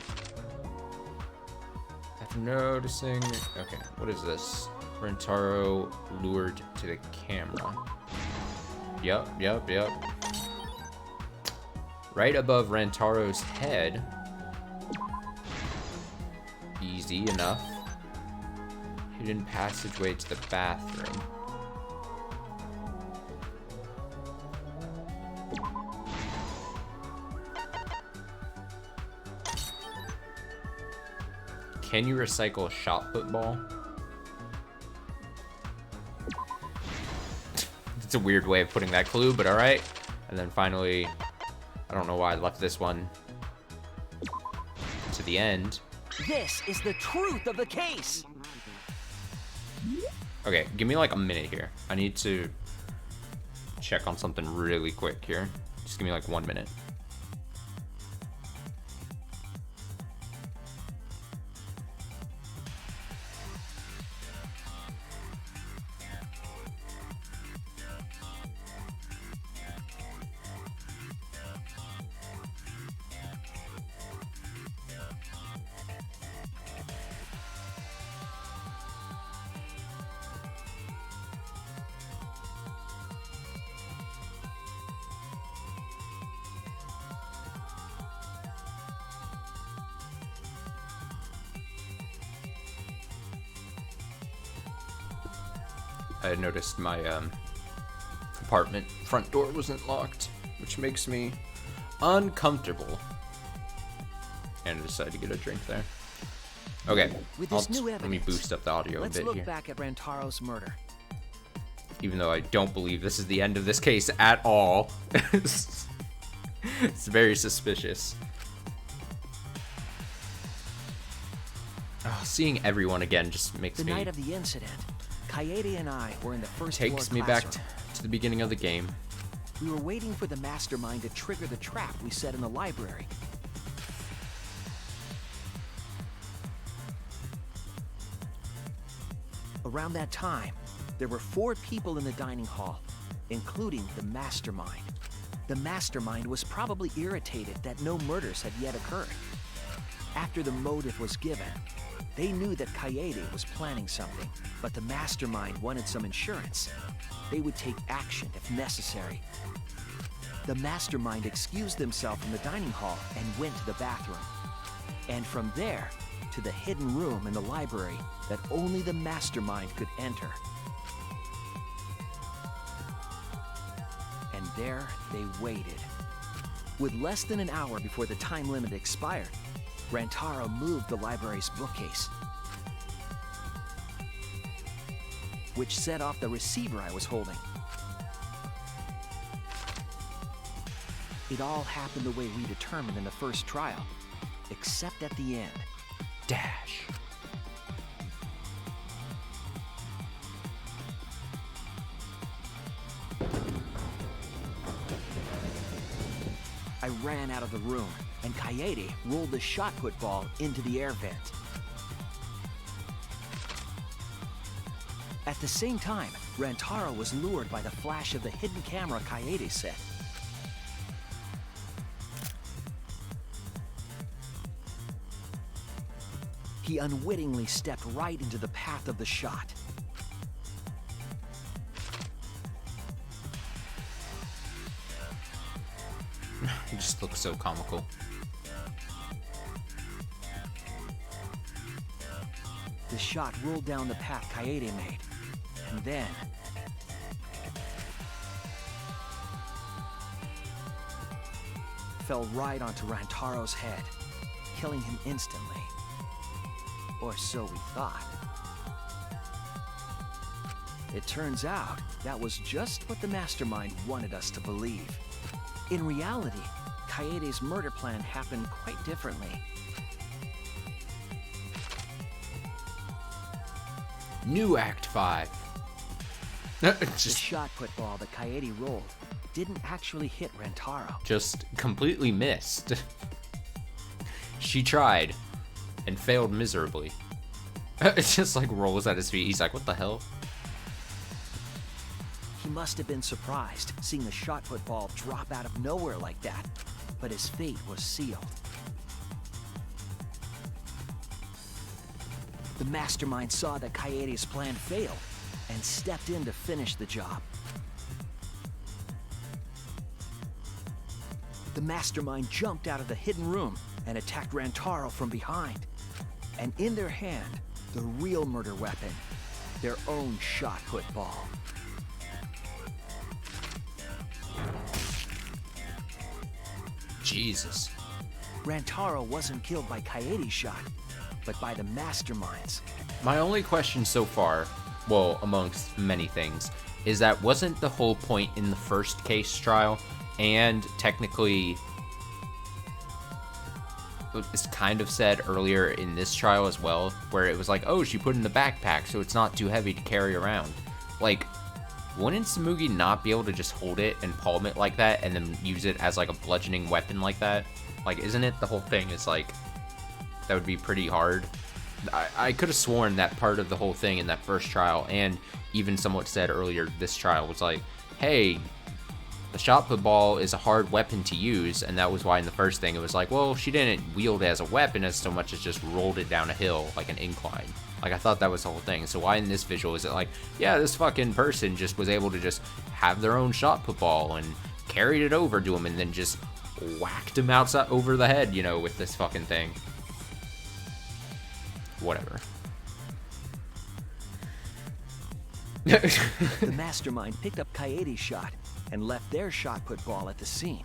After noticing... Okay, what is this? Rentaro lured to the camera. Yup. Right above Rentaro's head. Easy enough. Hidden passageway to the bathroom. Can you recycle a shot football? It's a weird way of putting that clue, but alright. And then finally, I don't know why I left this one to the end. This is the truth of the case. Okay, give me like a minute here. I need to check on something really quick here. Just give me like 1 minute. I had noticed my apartment front door wasn't locked, which makes me uncomfortable. And I decided to get a drink there. Okay, With this new let me evidence, boost up the audio let's a bit look here. back at Rantaro's murder. Even though I don't believe this is the end of this case at all. It's very suspicious. Oh, seeing everyone again just makes The me... night of the incident, Kaede and I were in the first Takes floor me back classroom. to the beginning of the game. We were waiting for the mastermind to trigger the trap we set in the library. Around that time, there were 4 people in the dining hall, including the mastermind. The mastermind was probably irritated that no murders had yet occurred. After the motive was given, they knew that Kaede was planning something, but the mastermind wanted some insurance. They would take action if necessary. The mastermind excused themselves from the dining hall and went to the bathroom. And from there, to the hidden room in the library that only the mastermind could enter. And there they waited. With less than an hour before the time limit expired, Rantaro moved the library's bookcase, which set off the receiver I was holding. It all happened the way we determined in the first trial, except at the end. Dash. I ran out of the room, and Kaede rolled the shot put ball into the air vent. At the same time, Rantaro was lured by the flash of the hidden camera Kaede set. He unwittingly stepped right into the path of the shot. It just looks so comical. The shot rolled down the path Kaede made, and then... fell right onto Rantaro's head, killing him instantly. Or so we thought. It turns out that was just what the mastermind wanted us to believe. In reality, Kaede's murder plan happened quite differently. New Act 5. The Just shot put ball that Kaede rolled didn't actually hit Rantaro. just completely missed. She tried and failed miserably. It just like rolls at his feet. He's like, what the hell? He must have been surprised seeing the shot put ball drop out of nowhere like that, but his fate was sealed. The mastermind saw that Kaede's plan failed and stepped in to finish the job. The mastermind jumped out of the hidden room and attacked Rantaro from behind. And in their hand, the real murder weapon, their own shot put ball. Jesus. Rantaro wasn't killed by Kaede's shot, but by the masterminds. My only question so far, well, amongst many things, is that wasn't the whole point in the first case trial, and technically it's kind of said earlier in this trial as well, where it was like, oh, she put it in the backpack so it's not too heavy to carry around. Like, wouldn't Tsumugi not be able to just hold it and palm it like that and then use it as like a bludgeoning weapon like that? Like, isn't it the whole thing is like, that would be pretty hard? I could have sworn that part of the whole thing in that first trial, and even somewhat said earlier this trial, was like, hey, the shot put ball is a hard weapon to use, and that was why in the first thing it was like, well, she didn't wield it as a weapon as so much as just rolled it down a hill like an incline. Like, I thought that was the whole thing. So why in this visual is it like, yeah, this fucking person just was able to just have their own shot put ball and carried it over to him and then just whacked him outside over the head, you know, with this fucking thing. Whatever. The mastermind picked up Kaede's shot and left their shot put ball at the scene.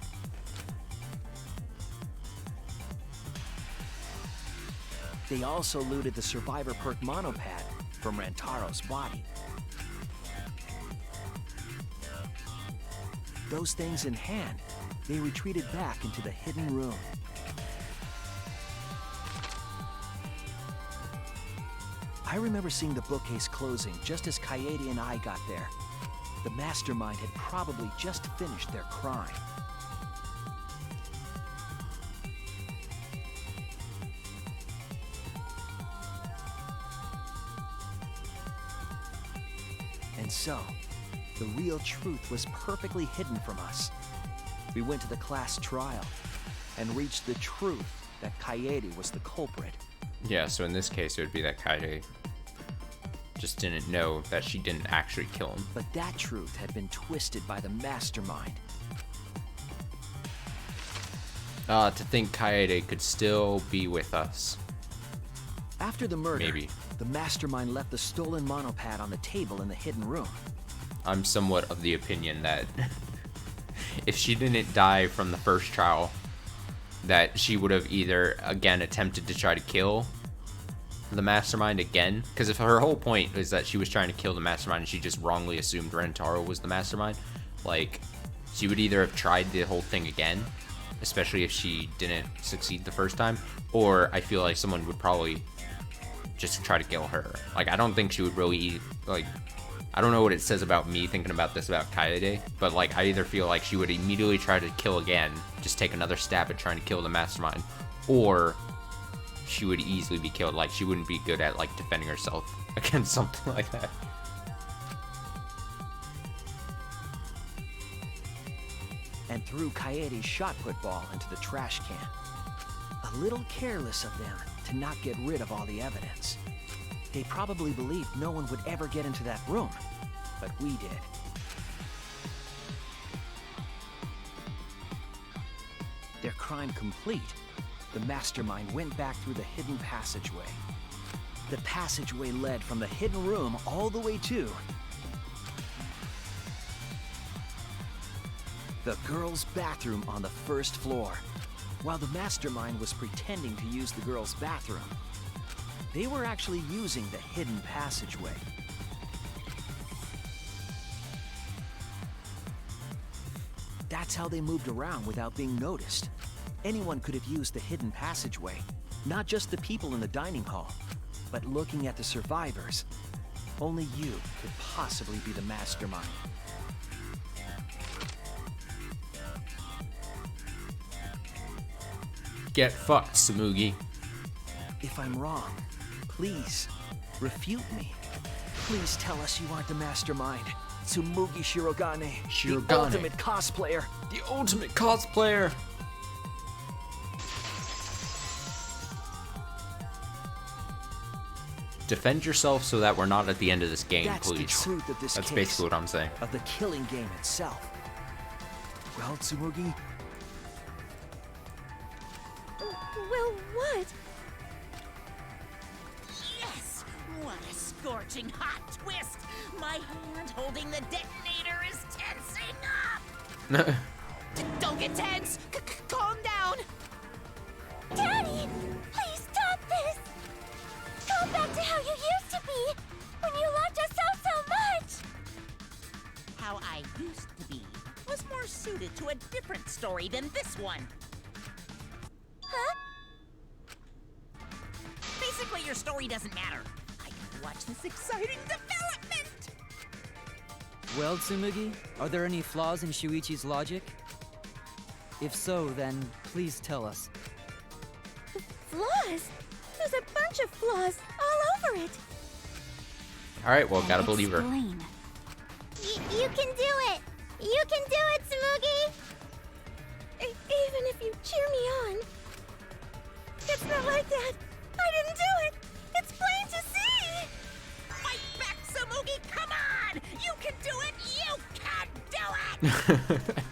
They also looted the survivor perk monopad from Rantaro's body. Those things in hand, they retreated back into the hidden room. I I remember seeing the bookcase closing just as Kaede and I got there. The mastermind had probably just finished their crime. And so, the real truth was perfectly hidden from us. We went to the class trial and reached the truth that Kaede was the culprit. Yeah, so in this case, it would be that Kaede just didn't know that she didn't actually kill him. But that truth had been twisted by the mastermind. To think Kaede could still be with us. After the murder, Maybe. the mastermind left the stolen monopad on the table in the hidden room. I'm somewhat of the opinion that if she didn't die from the first trial, that she would have either, again, attempted to try to kill the mastermind again. Because if her whole point is that she was trying to kill the mastermind and she just wrongly assumed Rentaro was the mastermind, like, she would either have tried the whole thing again, especially if she didn't succeed the first time, or I feel like someone would probably just try to kill her. Like, I don't think she would really, like, I don't know what it says about me thinking about this about Kaede, but like, I either feel like she would immediately try to kill again, just take another stab at trying to kill the mastermind, or she would easily be killed. Like, she wouldn't be good at like defending herself against something like that. And threw Kaede's shot put ball into the trash can. A little careless of them to not get rid of all the evidence. They probably believed no one would ever get into that room, but we did. Their crime complete, the mastermind went back through the hidden passageway. The passageway led from the hidden room all the way to the girls' bathroom on the first floor. While the mastermind was pretending to use the girls' bathroom, they were actually using the hidden passageway. That's how they moved around without being noticed. Anyone could have used the hidden passageway, not just the people in the dining hall, but looking at the survivors. Only you could possibly be the mastermind. Get fucked, Tsumugi. If I'm wrong, please, refute me. Please tell us you aren't the mastermind. Tsumugi Shirogane, Shirogane. the ultimate cosplayer. The ultimate cosplayer. Defend yourself so that we're not at the end of this game, That's please. the truth of this That's case, basically what I'm saying. of the killing game itself. Well, Tsumugi, Well, what? Yes! What a scorching hot twist! My hand holding the detonator is tensing up! Don't get tense! Calm down! Daddy, please stop this! Go back to how you used to be, when you loved us so much! How I used to be was more suited to a different story than this one. Huh? Basically, your story doesn't matter. I can watch this exciting development! Well, Tsumugi, are there any flaws in Shuichi's logic? If so, then please tell us. Flaws? There's a bunch of flaws all over it. Alright, well, gotta believe her. Explain. You can do it! You can do it, Tsumugi! Even if you cheer me on. It's not like that. I didn't do it. It's plain to see. Fight back, Tsumugi! Come on! You can do it! You can do it!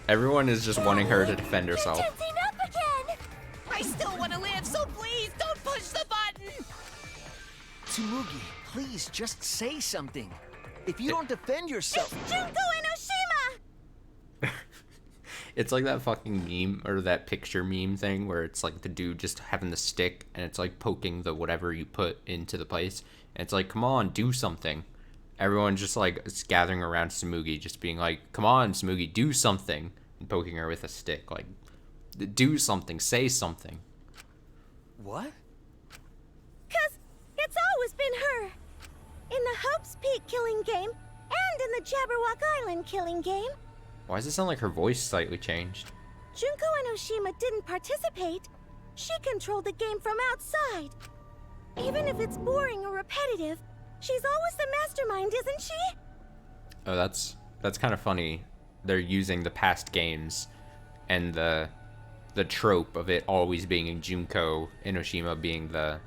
Everyone is just wanting her to defend herself. You're tensing up again! I still want to live, so please don't push the button! Tsumugi, please just say something. If you don't defend yourself... Junko Enoshima! It's like that fucking meme, or that picture meme thing, where it's like the dude just having the stick, and it's like poking the whatever you put into the place. And it's like, come on, do something. Everyone just like is gathering around Tsumugi, just being like, come on, Tsumugi, do something. And poking her with a stick, like, do something, say something. What? Cause It's always been her. In the Hope's Peak killing game, and in the Jabberwock Island killing game. Why does it sound like her voice slightly changed? Junko Enoshima didn't participate. She controlled the game from outside. Even if it's boring or repetitive, she's always the mastermind, isn't she? Oh, that's kind of funny. They're using the past games and the trope of it always being Junko Enoshima being the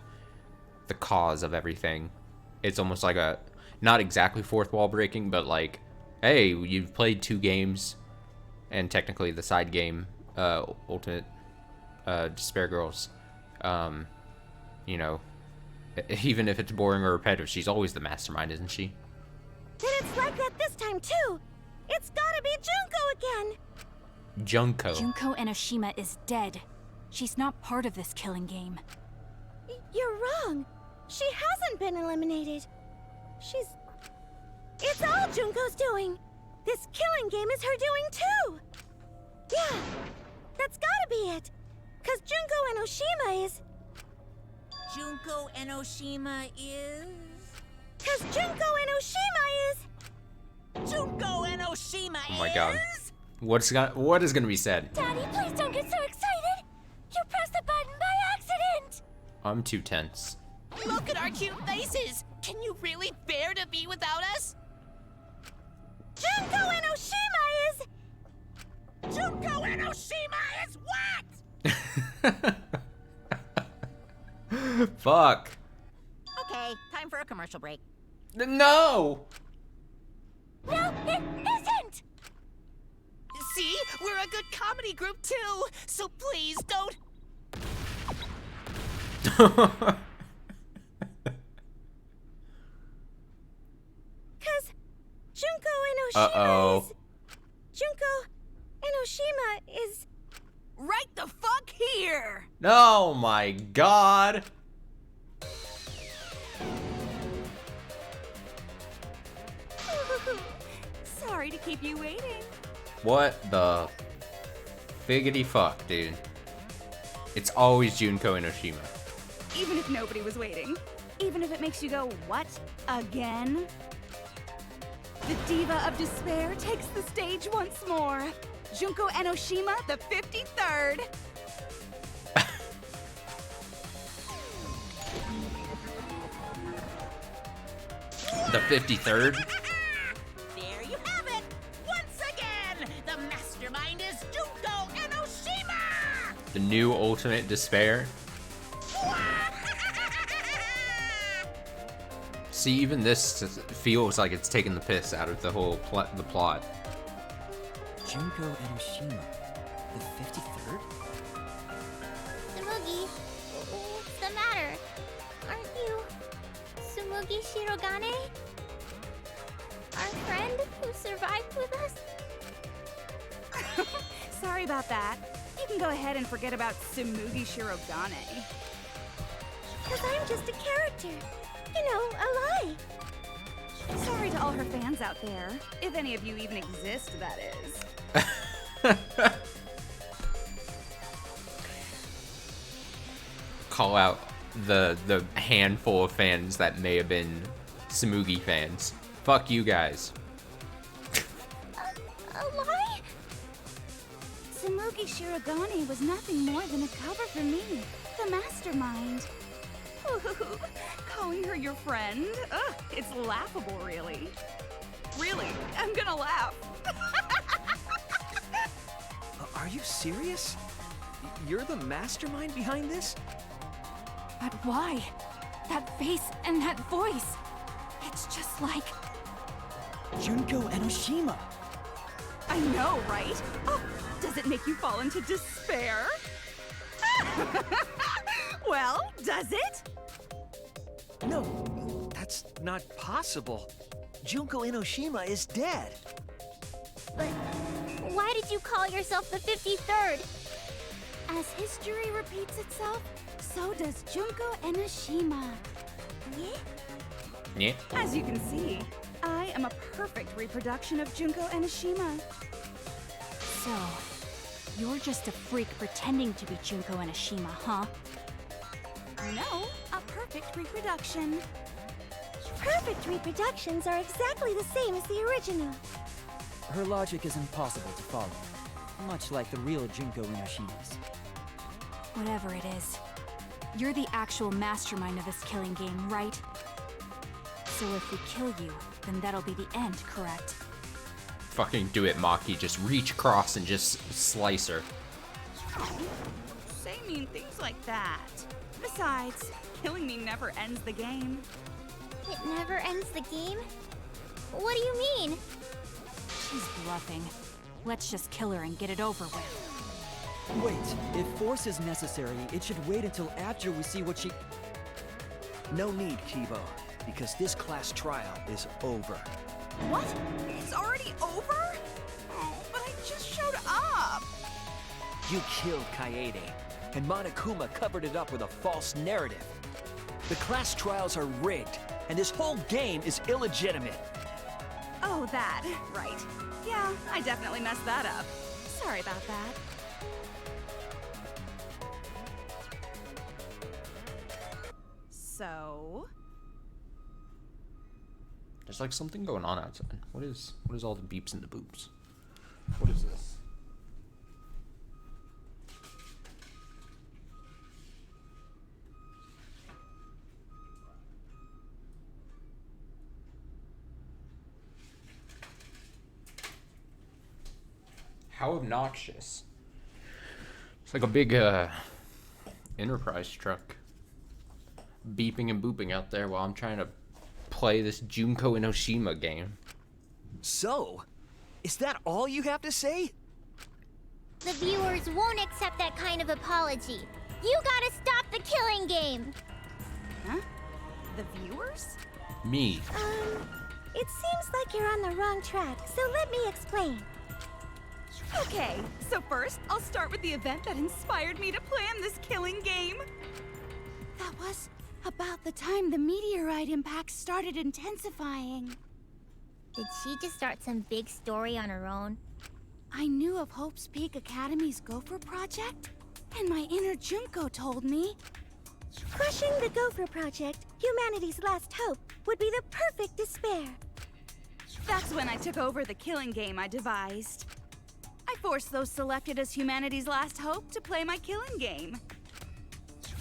cause of everything. It's almost like a, not exactly fourth wall breaking, but like, hey, you've played 2 games, and technically the side game, Ultimate Despair Girls, you know, even if it's boring or repetitive, she's always the mastermind, isn't she? Then it's like that this time too. It's gotta be Junko again. Junko. Junko Enoshima is dead. She's not part of this killing game. You're wrong. She hasn't been eliminated. It's all Junko's doing. This killing game is her doing too. Yeah, that's gotta be it. 'Cause Junko Enoshima is... Junko Enoshima is... 'Cause Junko Enoshima is... Junko Enoshima Oh my god. What is gonna be said? Daddy, please don't get so excited. You pressed the button by accident. I'm too tense. Look at our cute faces! Can you really bear to be without us? Junko Enoshima is... Junko Enoshima is what? Fuck. Okay, time for a commercial break. No! No, it isn't. See? We're a good comedy group too! So please don't... 'Cause Junko Enoshima Uh-oh. is... Junko Enoshima is... Right the fuck here! Oh my god. Sorry to keep you waiting. What the figgity fuck, dude? It's always Junko Enoshima. Even if nobody was waiting. Even if it makes you go, what? Again? The Diva of Despair takes the stage once more. Junko Enoshima, the 53rd. The 53rd? There you have it! Once again, the mastermind is Junko Enoshima! The new Ultimate Despair? See, even this feels like it's taking the piss out of the whole the plot. Junko Enoshima, the 53rd? Tsumugi, what's the matter? Aren't you Tsumugi Shirogane? Our friend who survived with us? Sorry about that. You can go ahead and forget about Tsumugi Shirogane. 'Cause I'm just a character. You know, a lie. Sorry to all her fans out there. If any of you even exist, that is. Call out the handful of fans that may have been Tsumugi fans. Fuck you guys. A lie? Tsumugi Shirogane was nothing more than a cover for me, the mastermind. Ooh, calling her your friend? Ugh, it's laughable, really. Really, I'm gonna laugh. Are you serious? You're the mastermind behind this? But why? That face and that voice. It's just like... Junko Enoshima. I know, right? Oh, does it make you fall into despair? Well, does it? No, that's not possible. Junko Enoshima is dead. But why did you call yourself the 53rd? As history repeats itself, so does Junko Enoshima. Yeah? Yeah. As you can see, I am a perfect reproduction of Junko Enoshima. So, you're just a freak pretending to be Junko Enoshima, huh? No, a perfect perfect reproduction. Perfect reproductions are exactly the same as the original. Her logic is impossible to follow, much like the real Junko Inoshima's. Whatever it is, you're the actual mastermind of this killing game, right? So if we kill you, then that'll be the end, correct? Fucking do it, Maki. Just reach across and just slice her. Oh, say mean things like that. Besides, killing me never ends the game. It never ends the game? What do you mean? She's bluffing. Let's just kill her and get it over with. Wait, if force is necessary, it should wait until after we see what she... No need, Kibo, because this class trial is over. What? It's already over? Oh, but I just showed up. You killed Kaede, and Monokuma covered it up with a false narrative. The class trials are rigged, and this whole game is illegitimate. Oh, that. Right. Yeah, I definitely messed that up. Sorry about that. So... There's like something going on outside. What is all the beeps and the boops? What is this? How obnoxious. It's like a big Enterprise truck beeping and booping out there while I'm trying to play this Junko Inoshima game. So, is that all you have to say? The viewers won't accept that kind of apology. You gotta stop the killing game! Huh? The viewers? Me. It seems like you're on the wrong track, so let me explain. Okay, so first, I'll start with the event that inspired me to plan this killing game. That was about the time the meteorite impact started intensifying. Did she just start some big story on her own? I knew of Hope's Peak Academy's Gopher Project, and my inner Junko told me... Crushing the Gopher Project, humanity's last hope, would be the perfect despair. That's when I took over the killing game I devised. I forced those selected as humanity's last hope to play my killing game.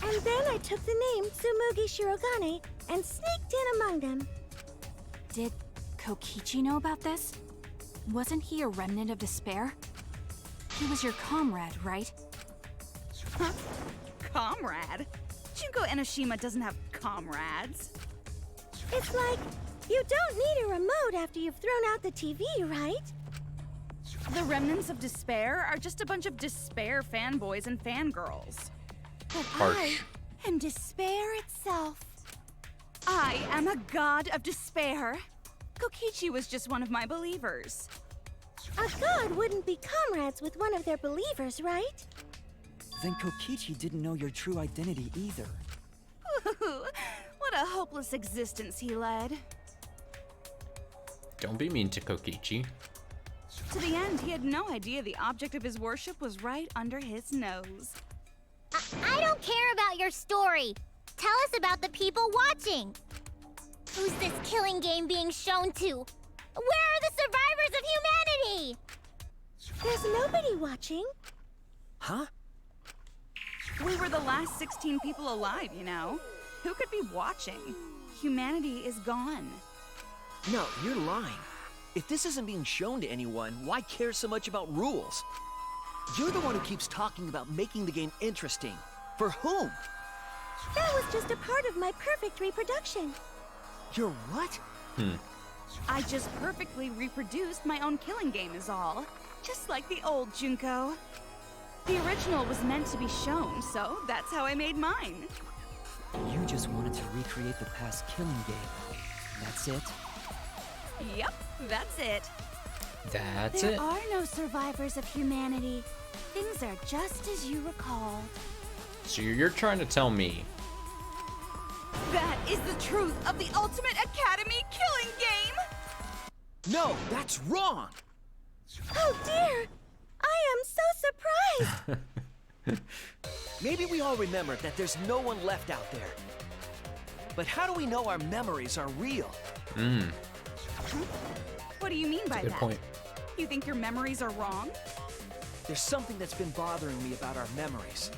And then I took the name Tsumugi Shirogane and sneaked in among them. Did Kokichi know about this? Wasn't he a remnant of despair? He was your comrade, right? Huh? Comrade? Junko Enoshima doesn't have comrades. It's like, you don't need a remote after you've thrown out the TV, right? The remnants of despair are just a bunch of despair fanboys and fangirls. But Harsh. I am despair itself. I am a god of despair. Kokichi was just one of my believers. A god wouldn't be comrades with one of their believers, right? Then Kokichi didn't know your true identity either. What a hopeless existence he led. Don't be mean to Kokichi. To the end, he had no idea the object of his worship was right under his nose. I don't care about your story. Tell us about the people watching. Who's this killing game being shown to? Where are the survivors of humanity? There's nobody watching. Huh? We were the last 16 people alive, you know. Who could be watching? Humanity is gone. No, you're lying. If this isn't being shown to anyone, why care so much about rules? You're the one who keeps talking about making the game interesting. For whom? That was just a part of my perfect reproduction. Your what? I just perfectly reproduced my own killing game is all. Just like the old Junko. The original was meant to be shown, so that's how I made mine. You just wanted to recreate the past killing game. That's it? Yep, that's it. That's There it. are no survivors of humanity. Things are just as you recall. So you're trying to tell me That is the truth of the Ultimate Academy killing game! No, that's wrong! Oh dear! I am so surprised! Maybe we all remember that there's no one left out there. But how do we know our memories are real? What do you mean by Good that? point. You think your memories are wrong? There's something that's been bothering me about our memories.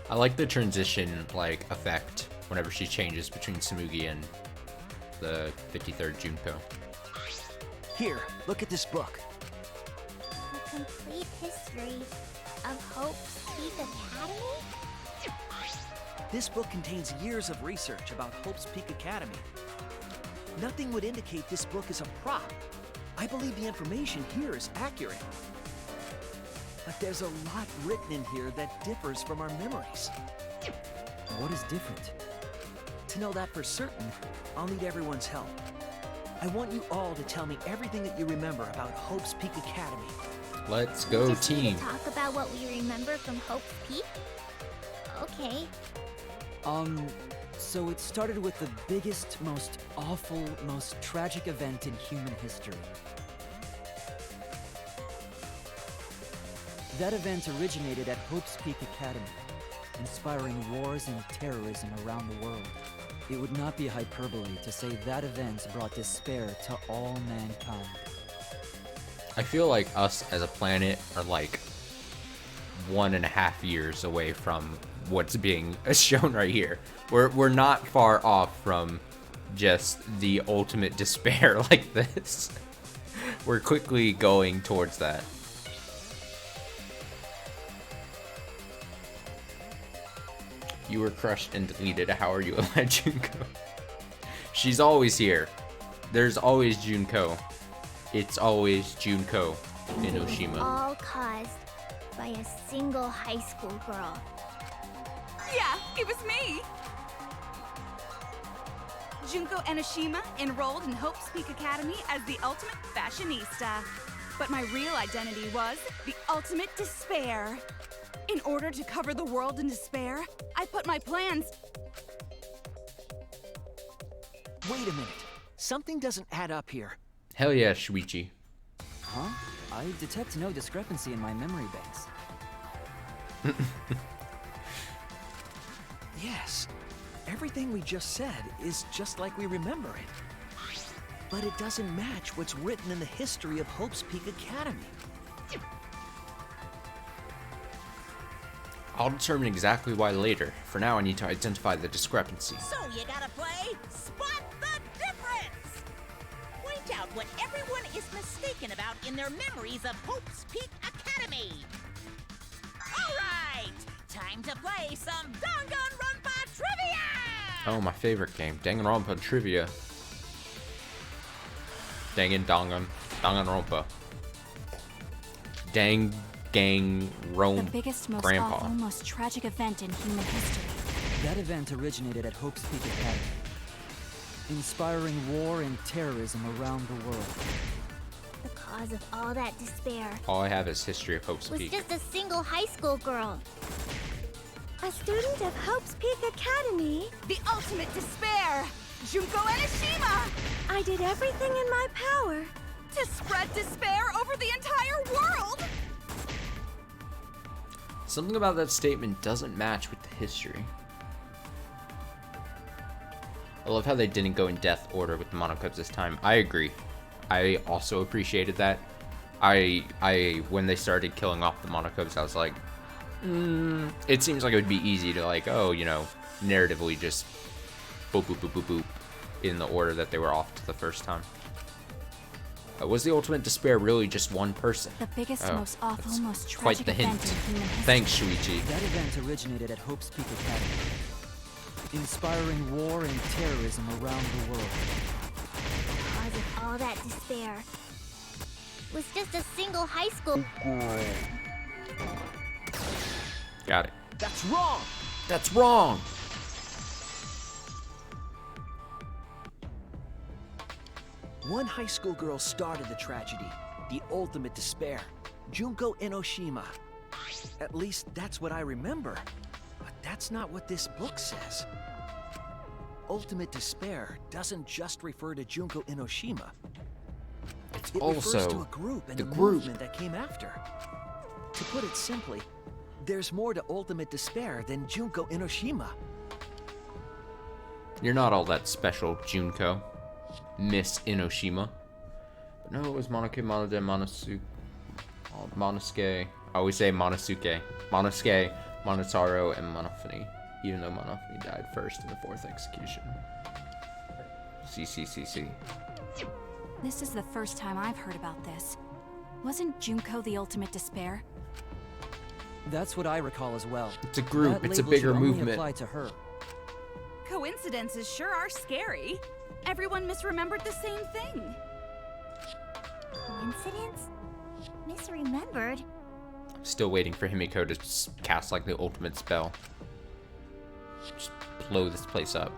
I like the transition like effect whenever she changes between Tsumugi and the 53rd Junko. Here, look at this book. The complete history of Hope's Peak Academy? This book contains years of research about Hope's Peak Academy. Nothing would indicate this book is a prop. I believe the information here is accurate. But there's a lot written in here that differs from our memories. What is different? To know that for certain, I'll need everyone's help. I want you all to tell me everything that you remember about Hope's Peak Academy. Let's We go, just need team. to talk about what we remember from Hope's Peak? Okay. So it started with the biggest, most awful, most tragic event in human history. That event originated at Hope's Peak Academy, inspiring wars and terrorism around the world. It would not be hyperbole to say that event brought despair to all mankind. I feel like us as a planet are like 1.5 years away from what's being shown right here. We're not far off from just the ultimate despair like this. We're quickly going towards that. You were crushed and deleted. How are you, Junko? She's always here. There's always Junko. It's always Junko in Oshima. All caused by a single high school girl. Yeah, it was me! Junko Enoshima enrolled in Hope's Peak Academy as the ultimate fashionista. But my real identity was the ultimate despair. In order to cover the world in despair, I put my plans... Wait a minute. Something doesn't add up here. Hell yeah, Shuichi. Huh? I detect no discrepancy in my memory banks. Yes. Everything we just said is just like we remember it. But it doesn't match what's written in the history of Hope's Peak Academy. I'll determine exactly why later. For now, I need to identify the discrepancy. So you gotta play Spot the Difference! Point out what everyone is mistaken about in their memories of Hope's Peak Academy. Alright, time to play some Danganronpa Trivia! Oh, my favorite game, Danganronpa Trivia. Danganronpa. The biggest, most Grandpa. awful, most tragic event in human history. That event originated at Hope's Peak Academy, inspiring war and terrorism around the world. The cause of all that despair All I have is history of Hope's was Peak. just a single high school girl. A student of Hope's Peak Academy. The ultimate despair! Junko Enoshima! I did everything in my power. To spread despair over the entire world! Something about that statement doesn't match with the history. I love how they didn't go in death order with the Monokubs this time. I agree. I also appreciated that. When they started killing off the Monokubs, I was like, it seems like it would be easy to like, oh, you know, narratively just boop, boop, boop, boop, boop in the order that they were off to the first time. Was the ultimate despair really just one person? The biggest, most awful, that's most quite tragic the event hint. in human history. Thanks, Shuichi. That event originated at Hope's Peak Academy, inspiring war and terrorism around the world. The cause of all that despair was just a single high school. Got it. That's wrong! That's wrong! One high school girl started the tragedy, the ultimate despair, Junko Enoshima. At least that's what I remember. But that's not what this book says. Ultimate despair doesn't just refer to Junko Enoshima. It's It also refers to a group and the a group. movement that came after. To put it simply, there's more to ultimate despair than Junko Enoshima. You're not all that special, Junko. Miss Inoshima. But no, it was Monoke, Monode, Monosuke. I always say Monosuke. Monosuke, Monotaro, and Monofuni. Even though Monofuni died first in the 4th execution. CCCC. This is the first time I've heard about this. Wasn't Junko the ultimate despair? That's what I recall as well. It's a group, That it's a label bigger should only movement. apply to her. Coincidences sure are scary. Everyone misremembered the same thing. Coincidence? Misremembered? I'm still waiting for Himiko to cast like the ultimate spell. Just blow this place up.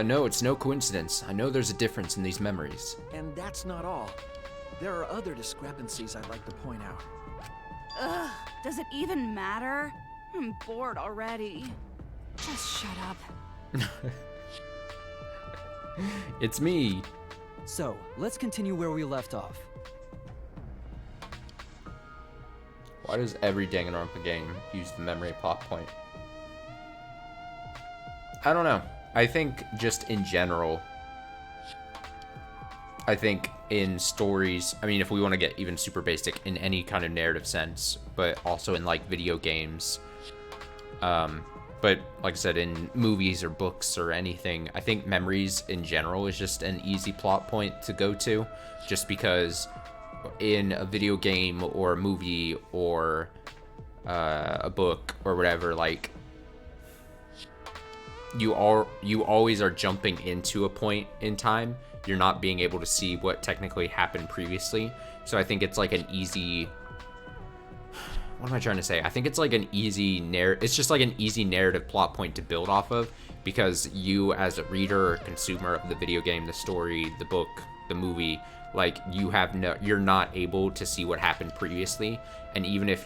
No, it's no coincidence. I know there's a difference in these memories. And that's not all. There are other discrepancies I'd like to point out. Ugh, does it even matter? I'm bored already. Just shut up. It's me. So, let's continue where we left off. Why does every Danganronpa game use the memory plot point? I don't know. I think just in general, I think in stories, I mean, if we want to get even super basic in any kind of narrative sense, but also in like video games, but like I said, in movies or books or anything, I think memories in general is just an easy plot point to go to, just because in a video game or a movie or a book or whatever, like you always are jumping into a point in time. You're not being able to see what technically happened previously. So I think it's like an easy, what am I trying to say? I think it's like an easy it's just like an easy narrative plot point to build off of, because you as a reader or consumer of the video game, the story, the book, the movie, like you're not able to see what happened previously. And even if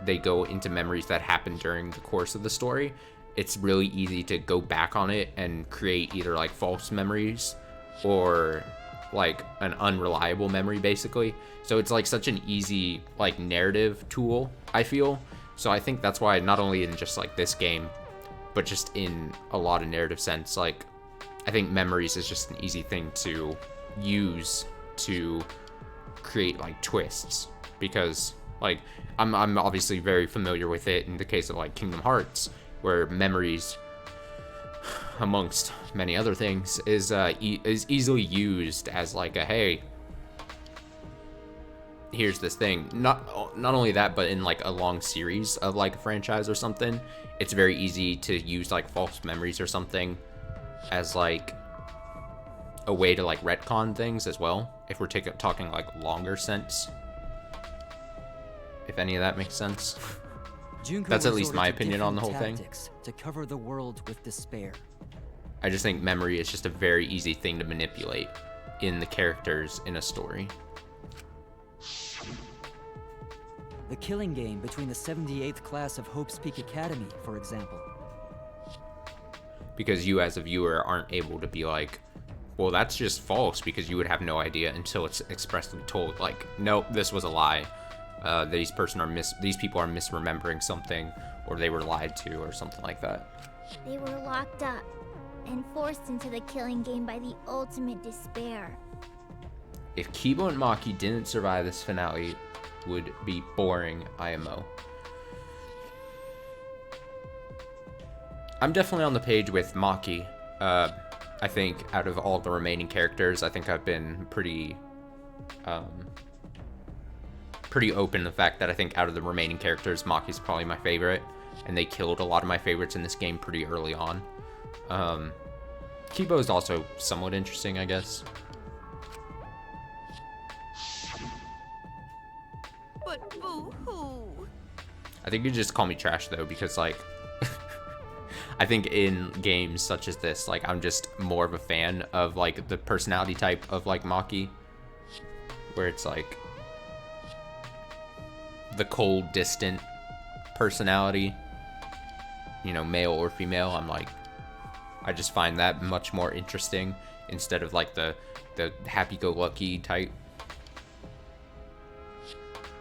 they go into memories that happened during the course of the story, it's really easy to go back on it and create either like false memories or like an unreliable memory, basically. So it's like such an easy like narrative tool, I feel. So I think that's why, not only in just like this game, but just in a lot of narrative sense, like I think memories is just an easy thing to use to create like twists, because like I'm obviously very familiar with it in the case of like Kingdom Hearts, where memories, amongst many other things, is easily used as like a, hey, here's this thing. Not only that, but in like a long series of like a franchise or something, it's very easy to use like false memories or something as like a way to like retcon things as well, if we're talking like longer sense, if any of that makes sense. Junko That's at least resorted my to opinion on the whole different thing. tactics to cover the world with despair. I just think memory is just a very easy thing to manipulate in the characters in a story. The killing game between the 78th class of Hope's Peak Academy, for example. Because you as a viewer aren't able to be like, well, that's just false, because you would have no idea until it's expressly told, like, nope, this was a lie. These people are misremembering something, or they were lied to, or something like that. They were locked up and forced into the killing game by the ultimate despair. If Kibo and Maki didn't survive this finale, would be boring IMO. I'm definitely on the page with Maki. I think out of all the remaining characters, I think I've been pretty open to the fact that I think out of the remaining characters, Maki's probably my favorite, and they killed a lot of my favorites in this game pretty early on. Kibo is also somewhat interesting, I guess. But boo-hoo. I think you just call me trash though, because like I think in games such as this, like I'm just more of a fan of like the personality type of like Maki, where it's like the cold, distant personality, you know, male or female. I just find that much more interesting instead of like the happy-go-lucky type.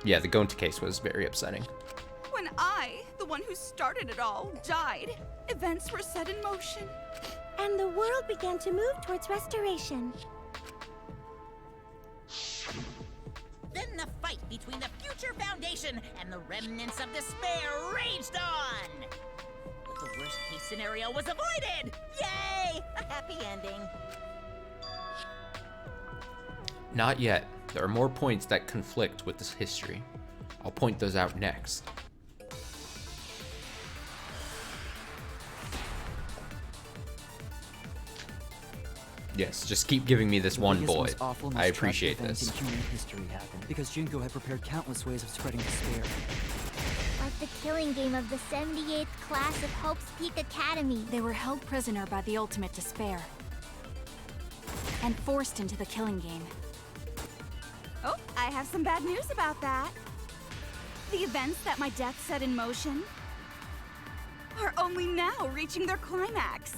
Yeah, the Gonta case was very upsetting. When I, the one who started it all, died, events were set in motion. and the world began to move towards restoration. Then the fight between the Future Foundation and the remnants of despair raged on! But the worst-case scenario was avoided! Yay! A happy ending. Not yet. There are more points that conflict with this history. I'll point those out next. Yes, just keep giving me this one bullet. I appreciate this. In human history happened because Junko had prepared countless ways of spreading despair. Like the killing game of the 78th class of Hope's Peak Academy. They were held prisoner by the ultimate despair and forced into the killing game. Oh, I have some bad news about that. The events that my death set in motion are only now reaching their climax.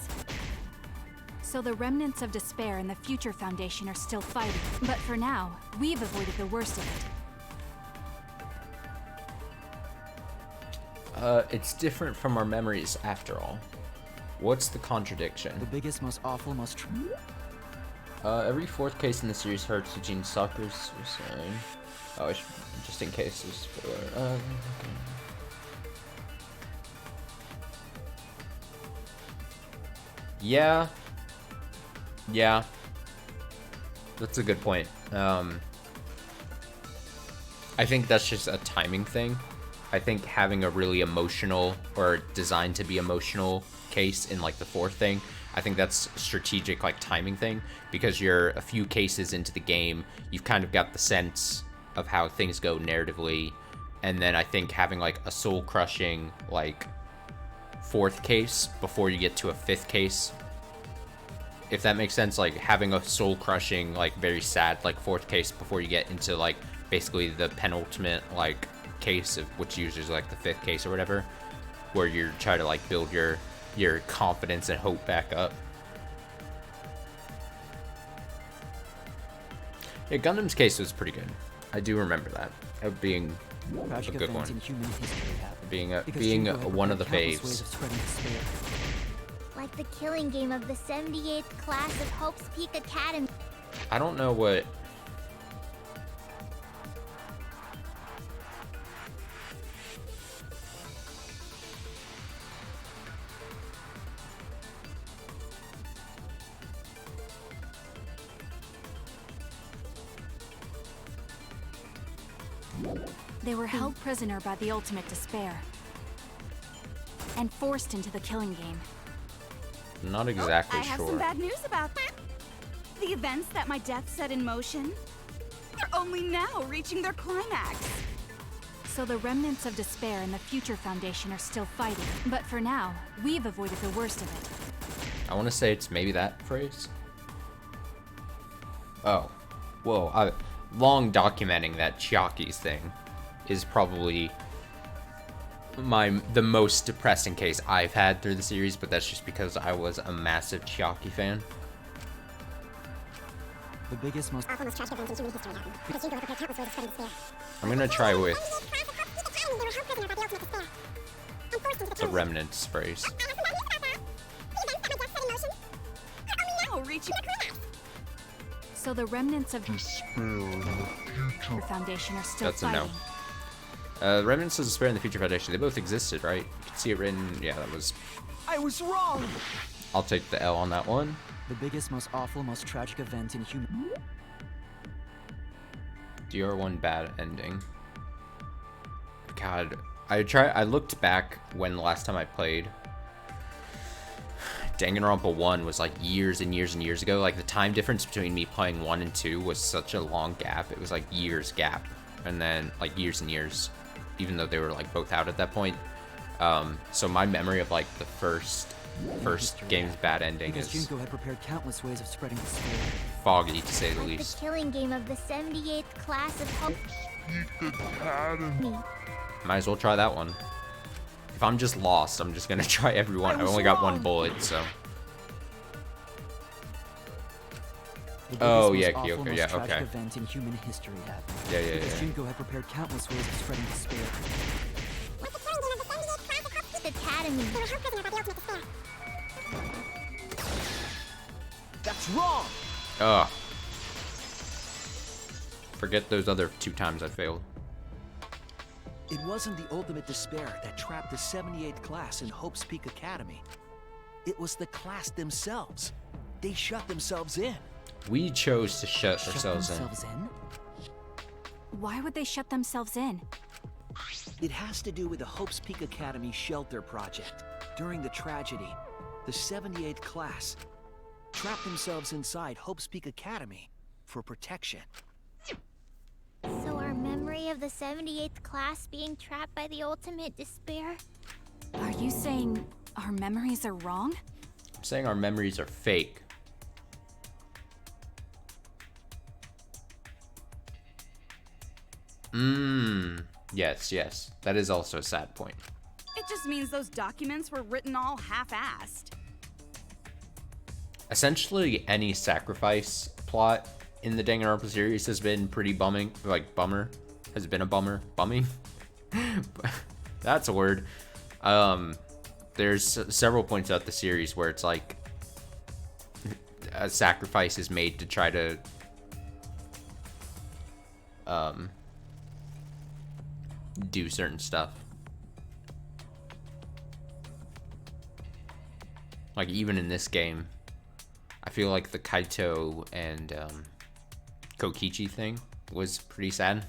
So the remnants of despair and the Future Foundation are still fighting. But for now, we've avoided the worst of it. It's different from our memories after all. What's the contradiction? The biggest, most awful, most Every fourth case in the series hurts Eugene Suckers was saying. Oh, just in case it's for, okay. Yeah. Yeah. That's a good point. I think that's just a timing thing. I think having a really emotional or designed to be emotional case in like the fourth thing, I think that's strategic like timing thing, because you're a few cases into the game, you've kind of got the sense of how things go narratively, and then I think having like a soul crushing like fourth case before you get to a fifth case, if that makes sense, like having a soul crushing like very sad like fourth case before you get into like basically the penultimate like case of which usually is like the fifth case or whatever, where you're trying to like build your confidence and hope back up. Yeah, Gundam's case was pretty good. I do remember that of being a good one. Being one of the faves. Like the killing game of the 78th class of Hope's Peak Academy. I don't know what. They were held prisoner by the ultimate despair and forced into the killing game. Not exactly I have sure. some bad news about that. The events that my death set in motion are only now reaching their climax. So the remnants of despair and the Future Foundation are still fighting. But for now, we've avoided the worst of it. I want to say it's maybe that phrase. Oh, whoa! Long documenting that Chiaki's thing is probably the most depressing case I've had through the series, but that's just because I was a massive Chiaki fan. The biggest, most I'm gonna try with the remnants phrase. So the remnants of despair and the Future Foundation are still That's a fighting. no. The remnants of despair and the Future Foundation, they both existed, right? You can see it written. Yeah, that was. I was wrong! I'll take the L on that one. The biggest, most awful, most tragic event in human. DR1 bad ending. God, I looked back when the last time I played. Danganronpa 1 was like years and years and years ago. Like the time difference between me playing 1 and 2 was such a long gap. It was like years gap, and then like years and years, even though they were like both out at that point. So my memory of like the first game's bad ending because is Junko had prepared countless ways of spreading despair. foggy, to say the Like least. the killing game of the 78th class of Hope's Academy. Might as well try that one. If I'm just lost, I'm just gonna try every one. I've only got one bullet, so. Oh yeah, Kyoko. Yeah, okay. Event in human history happened. Yeah. Because Junko had prepared countless ways of spreading despair. Like the killing game of the 78th class of Hope's Peak Academy. They were held prisoner by the ultimate despair. That's wrong! Ugh. Forget those other 2 times I failed. It wasn't the ultimate despair that trapped the 78th class in Hope's Peak Academy. It was the class themselves. They shut themselves in. We chose to shut ourselves in. in? Why would they shut themselves in? It has to do with the Hope's Peak Academy shelter project. During the tragedy, the 78th class trapped themselves inside Hope's Peak Academy for protection. So our memory of the 78th class being trapped by the ultimate despair? Are you saying our memories are wrong? I'm saying our memories are fake. Yes. That is also a sad point. It just means those documents were written all half-assed. Essentially, any sacrifice plot in the Danganronpa series has been pretty bumming. Like, bummer. Has been a bummer. Bumming? That's a word. There's several points out the series where it's like a sacrifice is made to try to do certain stuff. Like, even in this game, I feel like the Kaito and Kokichi thing was pretty sad.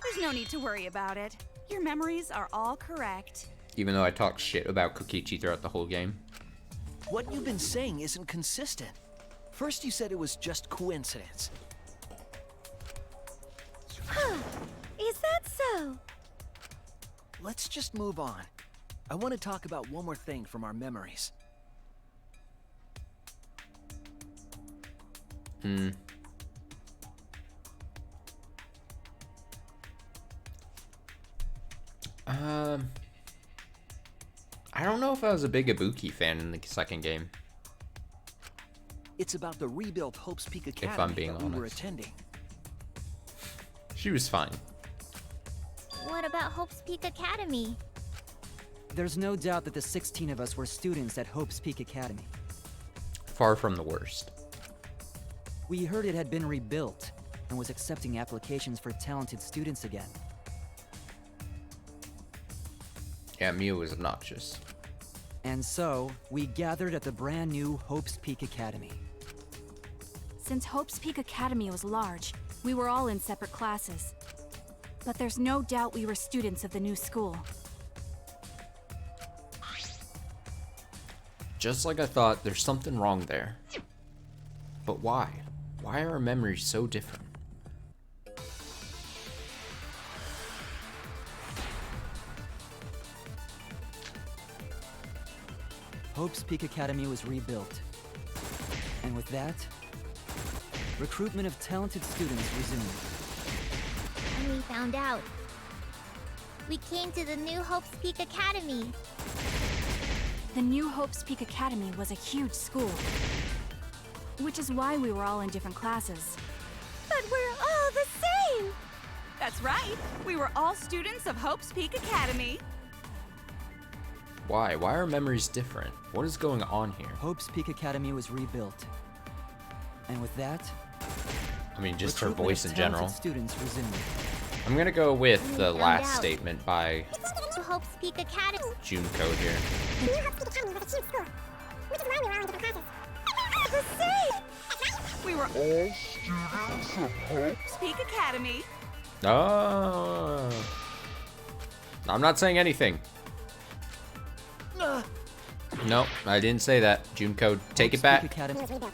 There's no need to worry about it. Your memories are all correct. Even though I talked shit about Kokichi throughout the whole game. What you've been saying isn't consistent. First you said it was just coincidence. Huh. Is that so? Let's just move on. I want to talk about one more thing from our memories. I don't know if I was a big Ibuki fan in the second game. It's about the rebuilt Hope's Peak Academy If I'm being that we were honest. attending. She was fine. What about Hope's Peak Academy? There's no doubt that the 16 of us were students at Hope's Peak Academy. Far from the worst. We heard it had been rebuilt and was accepting applications for talented students again. Yeah, Mia was obnoxious. And so, we gathered at the brand new Hope's Peak Academy. Since Hope's Peak Academy was large, we were all in separate classes. But there's no doubt we were students of the new school. Just like I thought, there's something wrong there. But why? Why are our memories so different? Hope's Peak Academy was rebuilt. And with that, recruitment of talented students resumed. And we found out. We came to the new Hope's Peak Academy. The new Hope's Peak Academy was a huge school. Which is why we were all in different classes. But we're all the same! That's right. We were all students of Hope's Peak Academy. Why? Why are memories different? What is going on here? Hope's Peak Academy was rebuilt. And with that, I mean, just her recruitment voice of in general. talented students resumed. I'm gonna go with And we the found last out. statement by The Hope's Peak Academy. Junko here. The new Hope's Peak Academy was a huge school. Which is why we were all in different classes. The same! We were all students of Hope's Peak Academy. Oh. I'm not saying anything. No, I didn't say that. Junko, take it Hope's back. Peak Academy was rebuilt.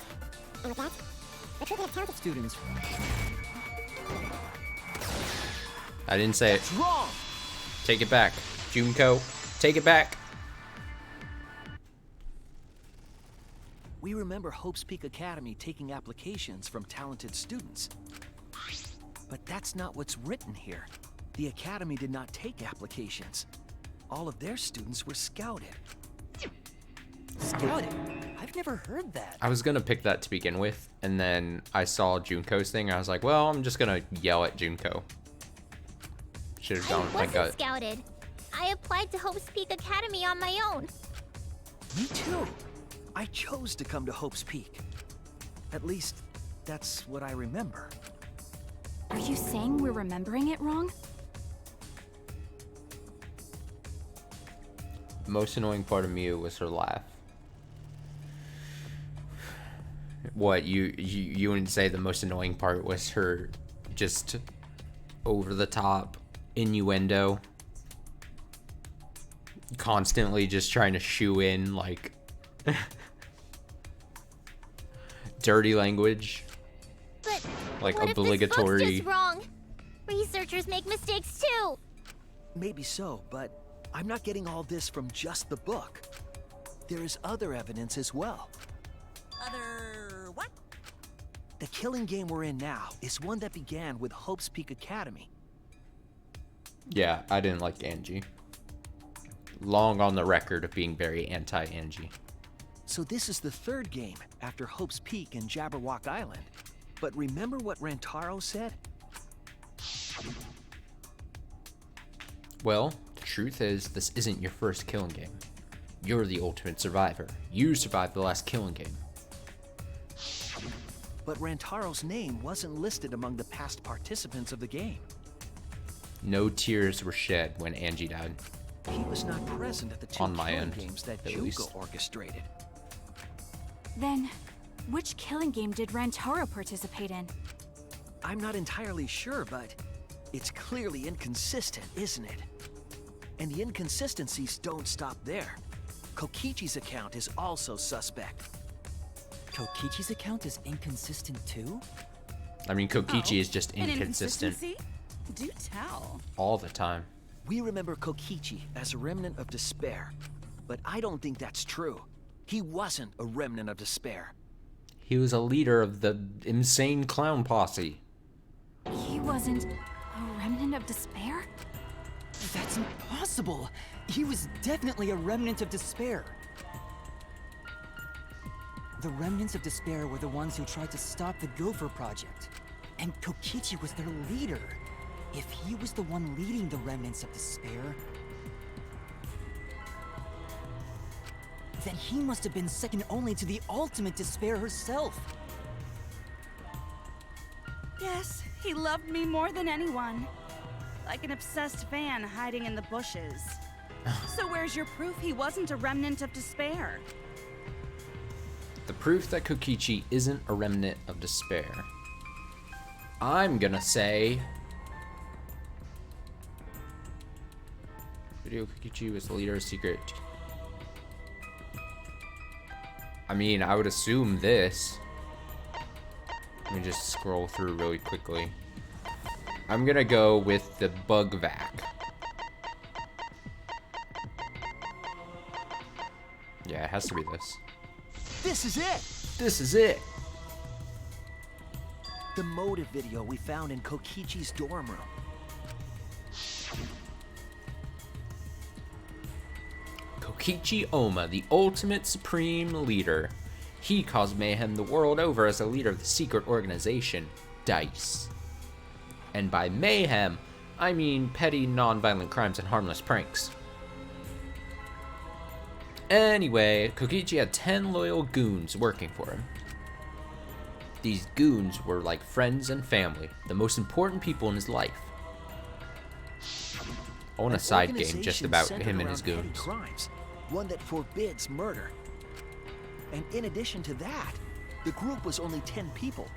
And with that, recruitment of talented students. I didn't say it. It's wrong! Take it back. Junko, take it back. We remember Hope's Peak Academy taking applications from talented students. But that's not what's written here. The Academy did not take applications. All of their students were scouted. Scouted? I've never heard that. I was gonna pick that to begin with, and then I saw Junko's thing, and I was like, well, I'm just gonna yell at Junko. Should have I gone with my wasn't gut. scouted. I applied to Hope's Peak Academy on my own. Me too. I chose to come to Hope's Peak. At least, that's what I remember. Are you saying we're remembering it wrong? The most annoying part of Miu was her laugh. What, you wouldn't say the most annoying part was her just over the top innuendo? Constantly just trying to shoe in like dirty language. But like what obligatory. if this book's just wrong? Researchers make mistakes too. Maybe so, but I'm not getting all this from just the book. There is other evidence as well. Other what? The killing game we're in now is one that began with Hope's Peak Academy. Yeah, I didn't like Angie. Long on the record of being very anti-Angie. So this is the third game after Hope's Peak and Jabberwock Island. But remember what Rantaro said? Well, the truth is, this isn't your first killing game. You're the ultimate survivor. You survived the last killing game. But Rantaro's name wasn't listed among the past participants of the game. No tears were shed when Angie died. He was not present at the two On my killing end, games that at least. Junko orchestrated. Then, which killing game did Rantaro participate in? I'm not entirely sure, but it's clearly inconsistent, isn't it? And the inconsistencies don't stop there. Kokichi's account is also suspect. Kokichi's account is inconsistent too? I mean, Kokichi is just An inconsistent inconsistency? Do tell. all the time. We remember Kokichi as a remnant of despair, but I don't think that's true. He wasn't a remnant of despair. He was a leader of the insane clown posse. He wasn't a remnant of despair? That's impossible! He was definitely a remnant of despair. The remnants of despair were the ones who tried to stop the Gopher Project. And Kokichi was their leader. If he was the one leading the remnants of despair, then he must have been second only to the ultimate despair herself. Yes, he loved me more than anyone. Like an obsessed fan hiding in the bushes. So where's your proof he wasn't a remnant of despair? The proof that Kokichi isn't a remnant of despair. I'm gonna say... Video Kokichi was the leader of Secret. I mean, I would assume this. Let me just scroll through really quickly. I'm gonna go with the bug vac. Yeah, it has to be this. This is it! This is it! The motive video we found in Kokichi's dorm room. Kokichi Oma, the ultimate supreme leader. He caused mayhem the world over as a leader of the secret organization, DICE. And by mayhem, I mean petty, non-violent crimes and harmless pranks. Anyway, Kokichi had 10 loyal goons working for him. These goons were like friends and family, the most important people in his life. I want a side game just about him and his goons. Crimes, one that forbids murder. And in addition to that, the group was only 10 people.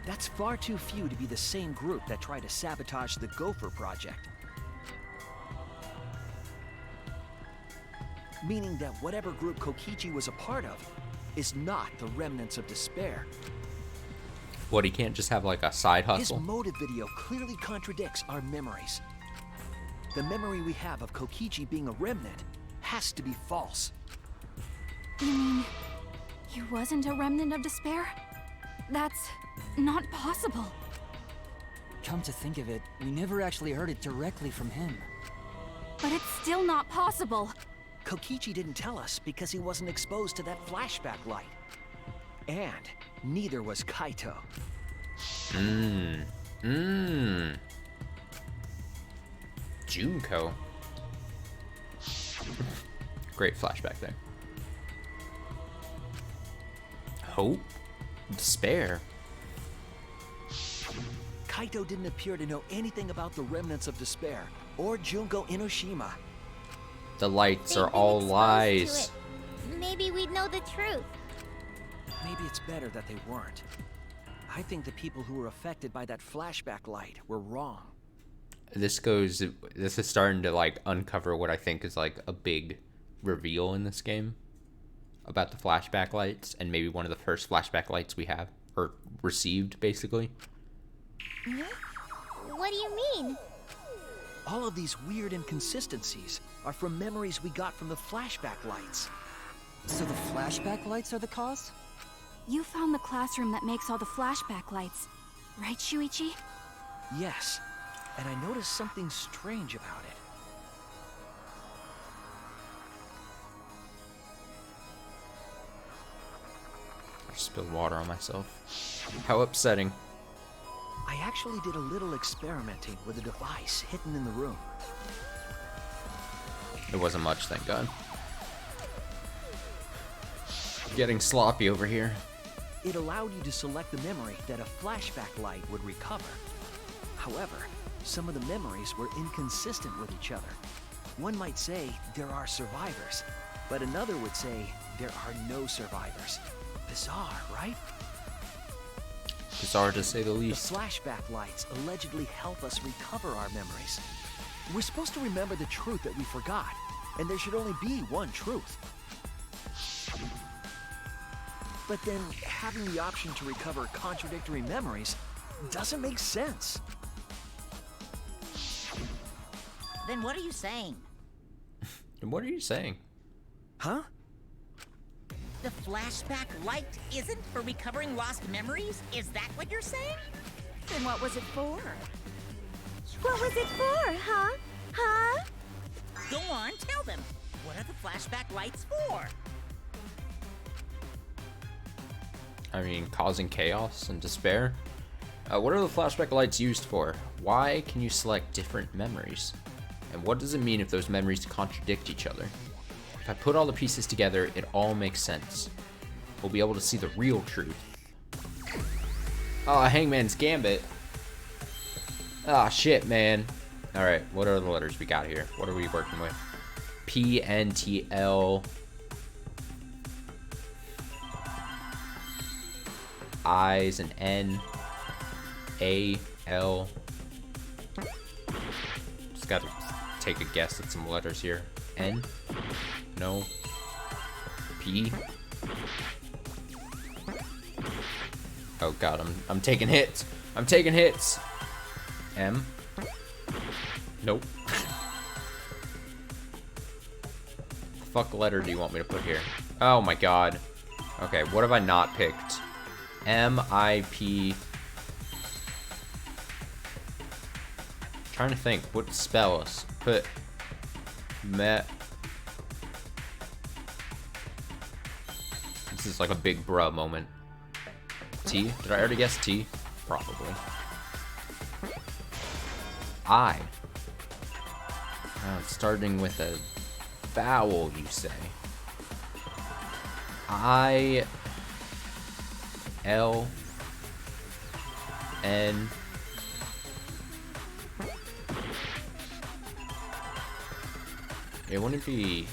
That's far too few to be the same group that tried to sabotage the Gopher Project. Meaning that whatever group Kokichi was a part of is not the remnants of despair. What, he can't just have like a side hustle? His motive video clearly contradicts our memories. The memory we have of Kokichi being a remnant has to be false. You mean, he wasn't a remnant of despair? That's not possible. Come to think of it, we never actually heard it directly from him. But it's still not possible. Kokichi didn't tell us because he wasn't exposed to that flashback light. And neither was Kaito. Junko. Great flashback there. Hope? Despair? Kaito didn't appear to know anything about the remnants of despair or Junko Inoshima. The lights They've are been all exposed to lies. it. Maybe we'd know the truth. Maybe it's better that they weren't. I think the people who were affected by that flashback light were wrong. This is starting to like uncover what I think is like a big reveal in this game about the flashback lights, and maybe one of the first flashback lights we have or received, basically. What do you mean? All of these weird inconsistencies are from memories we got from the flashback lights. So the flashback lights are the cause? You found the classroom that makes all the flashback lights, right, Shuichi? Yes, and I noticed something strange about it. I spilled water on myself. How upsetting. I actually did a little experimenting with a device hidden in the room. It wasn't much, thank God. Getting sloppy over here. It allowed you to select the memory that a flashback light would recover. However, some of the memories were inconsistent with each other. One might say there are survivors, but another would say there are no survivors. Bizarre, right? Bizarre to say the The least. flashback lights allegedly help us recover our memories. We're supposed to remember the truth that we forgot, and there should only be one truth. But then, having the option to recover contradictory memories doesn't make sense. Then what are you saying? And what are you saying? Huh? The flashback light isn't for recovering lost memories? Is that what you're saying? Then what was it for? What was it for, huh? Huh? Go on, tell them. What are the flashback lights for? I mean, causing chaos and despair? What are the flashback lights used for? Why can you select different memories? And what does it mean if those memories contradict each other? If I put all the pieces together, it all makes sense. We'll be able to see the real truth. Oh, Hangman's Gambit. Ah, shit, man. Alright, what are the letters we got here? What are we working with? P, N, T, L. I's and N. A, L. Just gotta take a guess at some letters here. N? No. P? Oh god, I'm taking hits. I'm taking hits. M? Nope. The fuck letter do you want me to put here? Oh my god. Okay, what have I not picked? M, I, P. Trying to think what spells. Put met. This is like a big bruh moment. T? Did I already guess T? Probably. I. It's starting with a vowel, you say. I. L. N. It wouldn't be...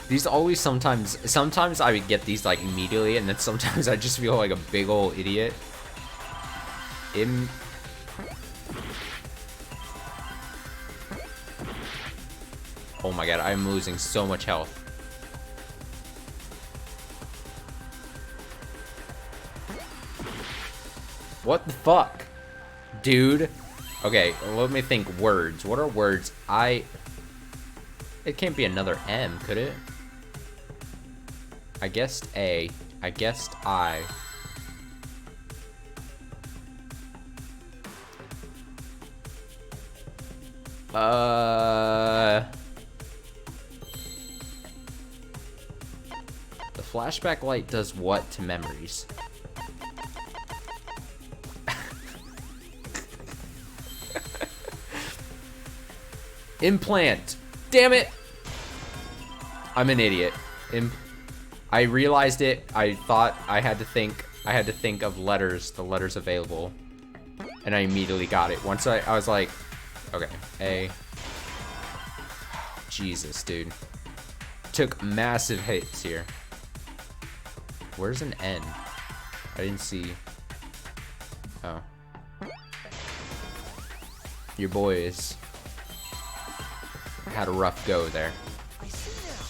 These always sometimes I would get these like immediately, and then sometimes I just feel like a big old idiot. Oh my god, I'm losing so much health. What the fuck? Dude. Okay, let me think words. What are words? It can't be another M, could it? I guessed A. I guessed I. The flashback light does what to memories? Implant. Damn it. I'm an idiot. I realized it. I thought I had to think of letters, the letters available. And I immediately got it. Once I was like, okay, A. Oh, Jesus, dude. Took massive hits here. Where's an N? I didn't see. Oh. Your boys had a rough go there. I see now.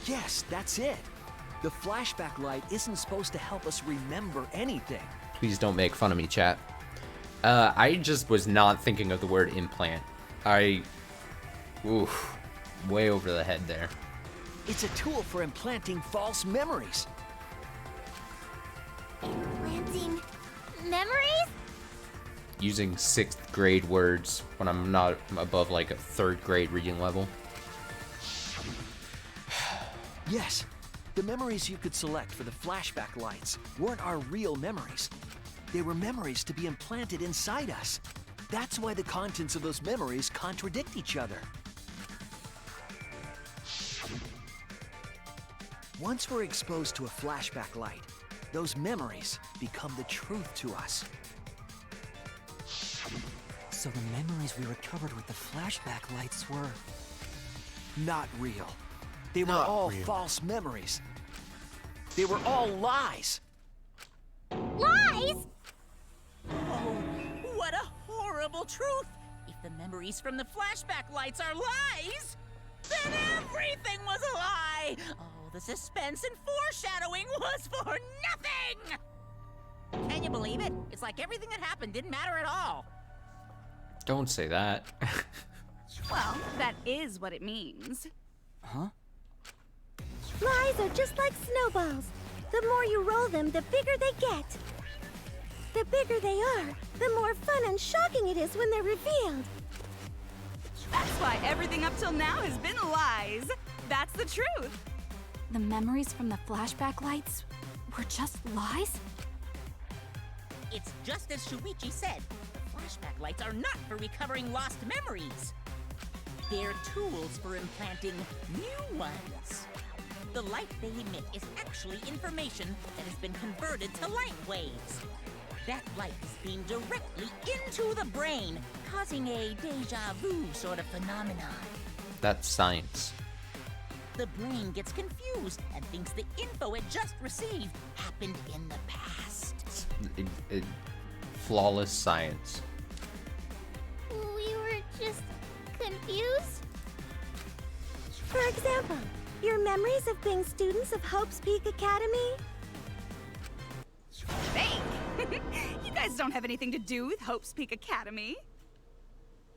Yes, that's it. The flashback light isn't supposed to help us remember anything. Please don't make fun of me, chat. I just was not thinking of the word implant. Oof, way over the head there. It's a tool for implanting false memories. Implanting memories? Using 6th grade words when I'm not above like a 3rd grade reading level. Yes, the memories you could select for the flashback lights weren't our real memories. They were memories to be implanted inside us. That's why the contents of those memories contradict each other. Once we're exposed to a flashback light, those memories become the truth to us. So the memories we recovered with the flashback lights were... Not real. They were Not all real. false memories. They were all lies. Lies? Oh, what a horrible truth! If the memories from the flashback lights are lies, then everything was a lie! Oh, the suspense and foreshadowing was for nothing! Can you believe it? It's like everything that happened didn't matter at all. Don't say that. Well, that is what it means. Huh? Lies are just like snowballs. The more you roll them, the bigger they get. The bigger they are, the more fun and shocking it is when they're revealed. That's why everything up till now has been lies. That's the truth. The memories from the flashback lights were just lies? It's just as Shuichi said. The flashback lights are not for recovering lost memories. They're tools for implanting new ones. The light they emit is actually information that has been converted to light waves. That light is beamed directly into the brain, causing a deja vu sort of phenomenon. That's science. The brain gets confused and thinks the info it just received happened in the past. Flawless science. We were just confused? For example, your memories of being students of Hope's Peak Academy? Fake. You guys don't have anything to do with Hope's Peak Academy.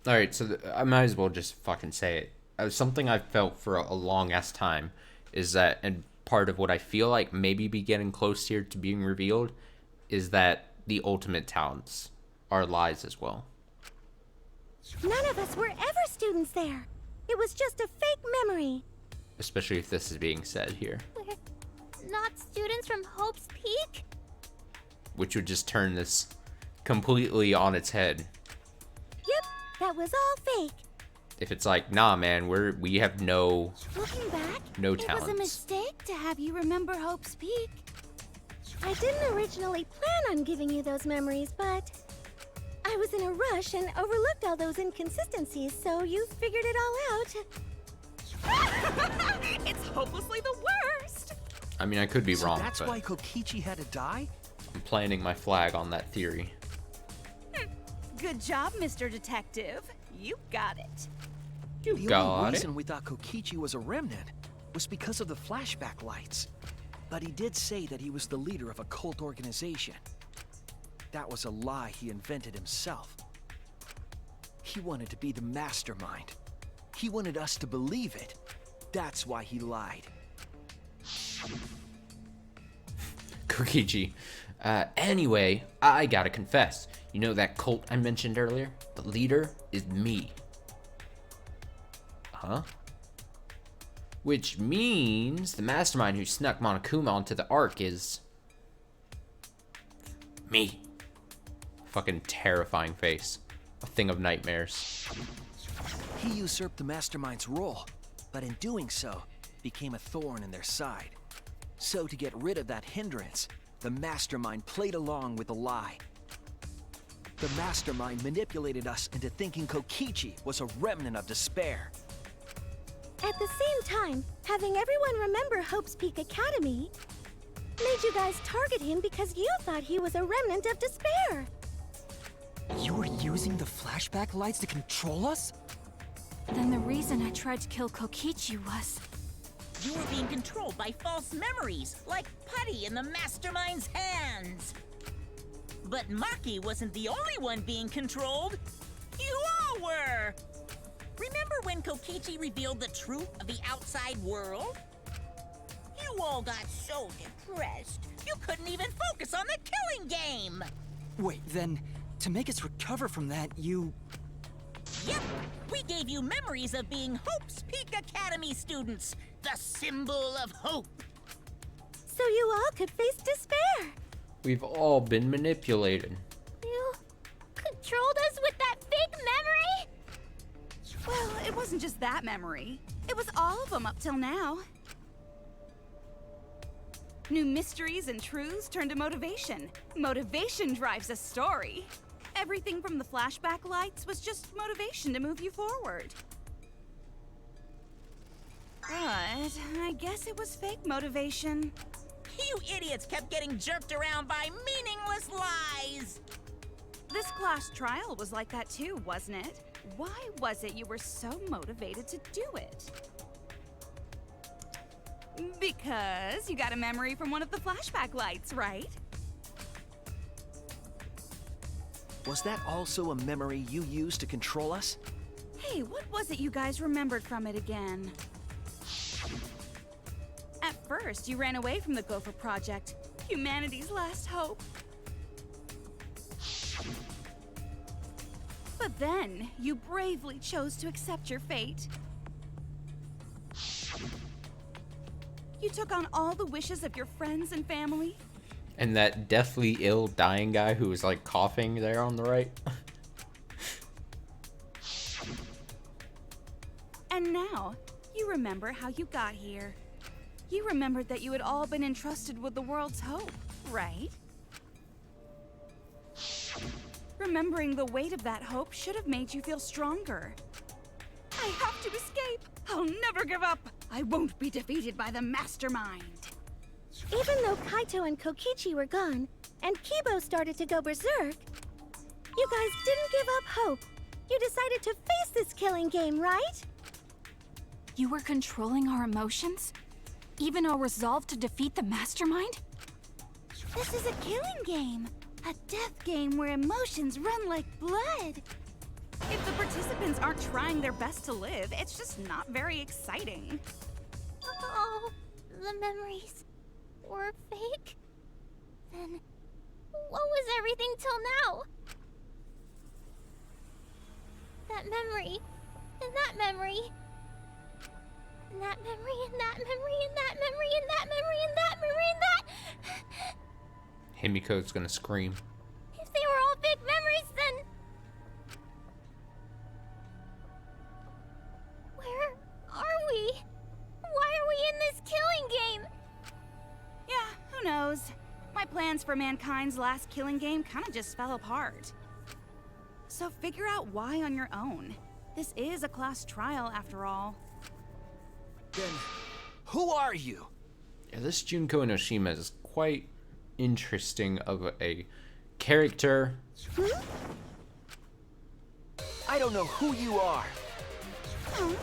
Alright, so I might as well just fucking say it. Something I've felt for a long ass time is that, and part of what I feel like maybe be getting close here to being revealed, is that the ultimate talents are lies as well. None of us were ever students there. It was just a fake memory. Especially if this is being said here. We're not students from Hope's Peak? Which would just turn this completely on its head. Yep, that was all fake. If it's like, nah man, we have no Looking back, no it was a talents. mistake to have you remember Hope's Peak. I didn't originally plan on giving you those memories, but I was in a rush and overlooked all those inconsistencies, so you figured it all out. It's hopelessly the worst. I mean, I could be So wrong, that's but why Kokichi had to die? I'm planting my flag on that theory. Good job, Mr. Detective. You got it. You The got only it. reason we thought Kokichi was a remnant was because of the flashback lights. But he did say that he was the leader of a cult organization. That was a lie he invented himself. He wanted to be the mastermind. He wanted us to believe it. That's why he lied. Kokichi. Anyway, I gotta confess. You know that cult I mentioned earlier? The leader is me. Huh? Which means the mastermind who snuck Monokuma onto the Ark is... me. Fucking terrifying face. A thing of nightmares. He usurped the Mastermind's role, but in doing so, became a thorn in their side. So to get rid of that hindrance, the Mastermind played along with the lie. The Mastermind manipulated us into thinking Kokichi was a remnant of despair. At the same time, having everyone remember Hope's Peak Academy made you guys target him because you thought he was a remnant of despair. You were using the flashback lights to control us? Then the reason I tried to kill Kokichi was... You were being controlled by false memories, like putty in the Mastermind's hands. But Maki wasn't the only one being controlled. You all were! Remember when Kokichi revealed the truth of the outside world? You all got so depressed, you couldn't even focus on the killing game! Wait, then, to make us recover from that, you... Yep, we gave you memories of being Hope's Peak Academy students, the symbol of hope. So you all could face despair. We've all been manipulated. You controlled us with that fake memory? Well, it wasn't just that memory. It was all of them up till now. New mysteries and truths turn to motivation. Motivation drives a story. Everything from the flashback lights was just motivation to move you forward. But I guess it was fake motivation. You idiots kept getting jerked around by meaningless lies! This class trial was like that too, wasn't it? Why was it you were so motivated to do it? Because you got a memory from one of the flashback lights, right? Was that also a memory you used to control us? Hey, what was it you guys remembered from it again? At first, you ran away from the Gopher Project, humanity's last hope. But then, you bravely chose to accept your fate. You took on all the wishes of your friends and family. And that deathly ill dying guy who was like coughing there on the right. And now, you remember how you got here. You remembered that you had all been entrusted with the world's hope, right? Remembering the weight of that hope should have made you feel stronger. I have to escape! I'll never give up! I won't be defeated by the Mastermind! Even though Kaito and Kokichi were gone, and Kibo started to go berserk, you guys didn't give up hope. You decided to face this killing game, right? You were controlling our emotions? Even our resolve to defeat the Mastermind? This is a killing game. A death game where emotions run like blood. If the participants aren't trying their best to live, it's just not very exciting. Oh, the memories were fake? Then what was everything till now? That memory, and that memory, and that memory, and that memory, and that memory, and that memory, and that memory, and that... Himiko's gonna scream. If they were all fake memories, then... Where are we? Why are we in this killing game? Yeah, who knows? My plans for mankind's last killing game kinda just fell apart. So figure out why on your own. This is a class trial after all. Then, who are you? Yeah, this Junko Enoshima is quite interesting of a character. I don't know who you are. Oh,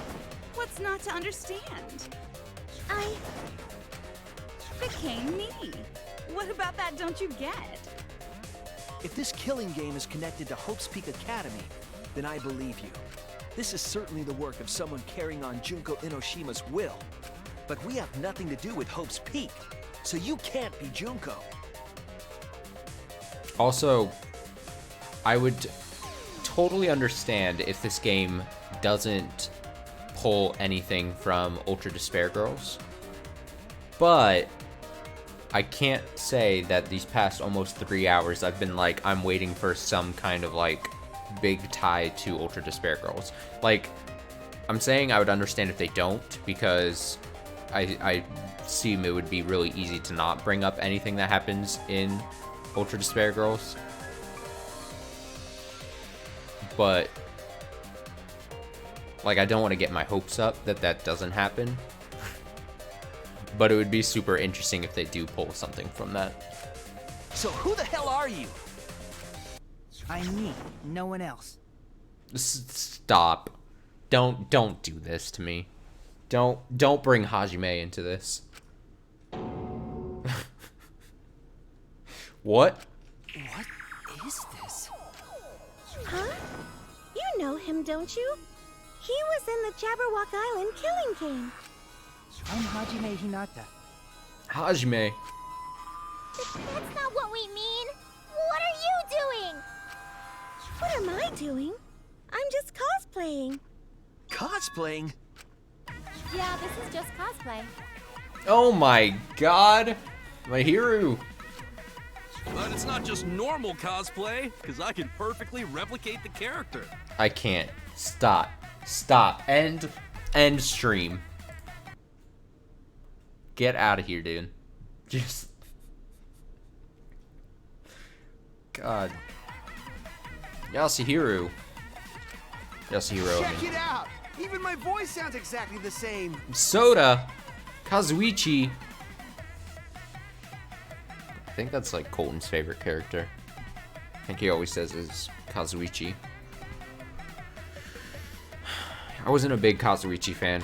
what's not to understand? I became me. What about that don't you get? If this killing game is connected to Hope's Peak Academy, then I believe you. This is certainly the work of someone carrying on Junko Enoshima's will. But we have nothing to do with Hope's Peak, so you can't be Junko. Also, I would totally understand if this game doesn't pull anything from Ultra Despair Girls. But I can't say that these past almost 3 hours I've been like, I'm waiting for some kind of like big tie to Ultra Despair Girls. Like, I'm saying I would understand if they don't, because I assume it would be really easy to not bring up anything that happens in Ultra Despair Girls. But like, I don't want to get my hopes up that that doesn't happen. But it would be super interesting if they do pull something from that. So who the hell are you? I'm me, no one else. Stop. Don't do this to me. Don't bring Hajime into this. What? What is this? Huh? You know him, don't you? He was in the Jabberwock Island killing game. I'm Hajime Hinata. Hajime. That's not what we mean. What are you doing? What am I doing? I'm just cosplaying. Cosplaying? Yeah, this is just cosplay. Oh my god. My hero. But it's not just normal cosplay, because I can perfectly replicate the character. I can't. Stop. End stream. Get out of here, dude. Just... God. Yasuhiro. Check it out! Even my voice sounds exactly the same. Soda. Kazuichi. I think that's like Colton's favorite character. I think he always says is Kazuichi. I wasn't a big Kazuichi fan.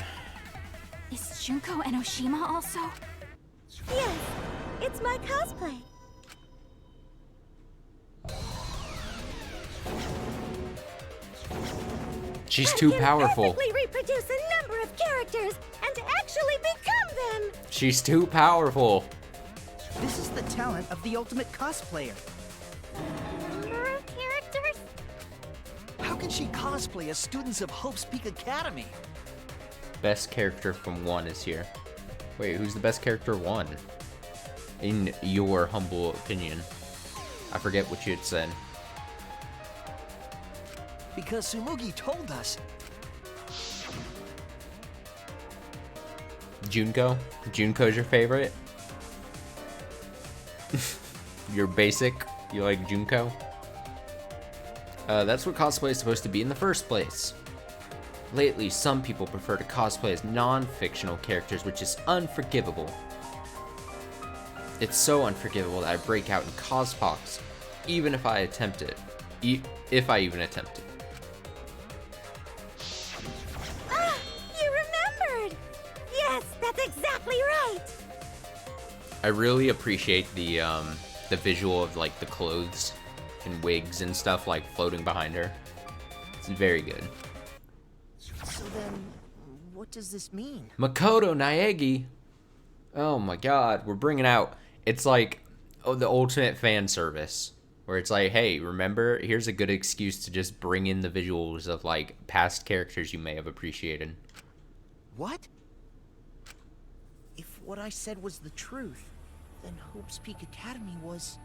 Is Junko and Oshima also? Yes, it's my cosplay. She's too powerful. I can perfectly reproduce a number of characters and actually become them. She's too powerful. This is the talent of the ultimate cosplayer. Number of characters? How can she cosplay as students of Hope's Peak Academy? Best character from 1 is here. Wait, who's the best character 1? In your humble opinion. I forget what you had said. Because Tsumugi told us. Junko? Junko's your favorite? You're basic? You like Junko? That's what cosplay is supposed to be in the first place. Lately, some people prefer to cosplay as non-fictional characters, which is unforgivable. It's so unforgivable that I break out in cospox, even if I attempt it. If I even attempt it. Ah, you remembered! Yes, that's exactly right! I really appreciate the visual of like the clothes and wigs and stuff like floating behind her. It's very good. So then, what does this mean? Makoto Naegi. Oh my god, we're bringing out. It's like the ultimate fan service. Where it's like, hey, remember, here's a good excuse to just bring in the visuals of like past characters you may have appreciated. What? If what I said was the truth, then Hope's Peak Academy was...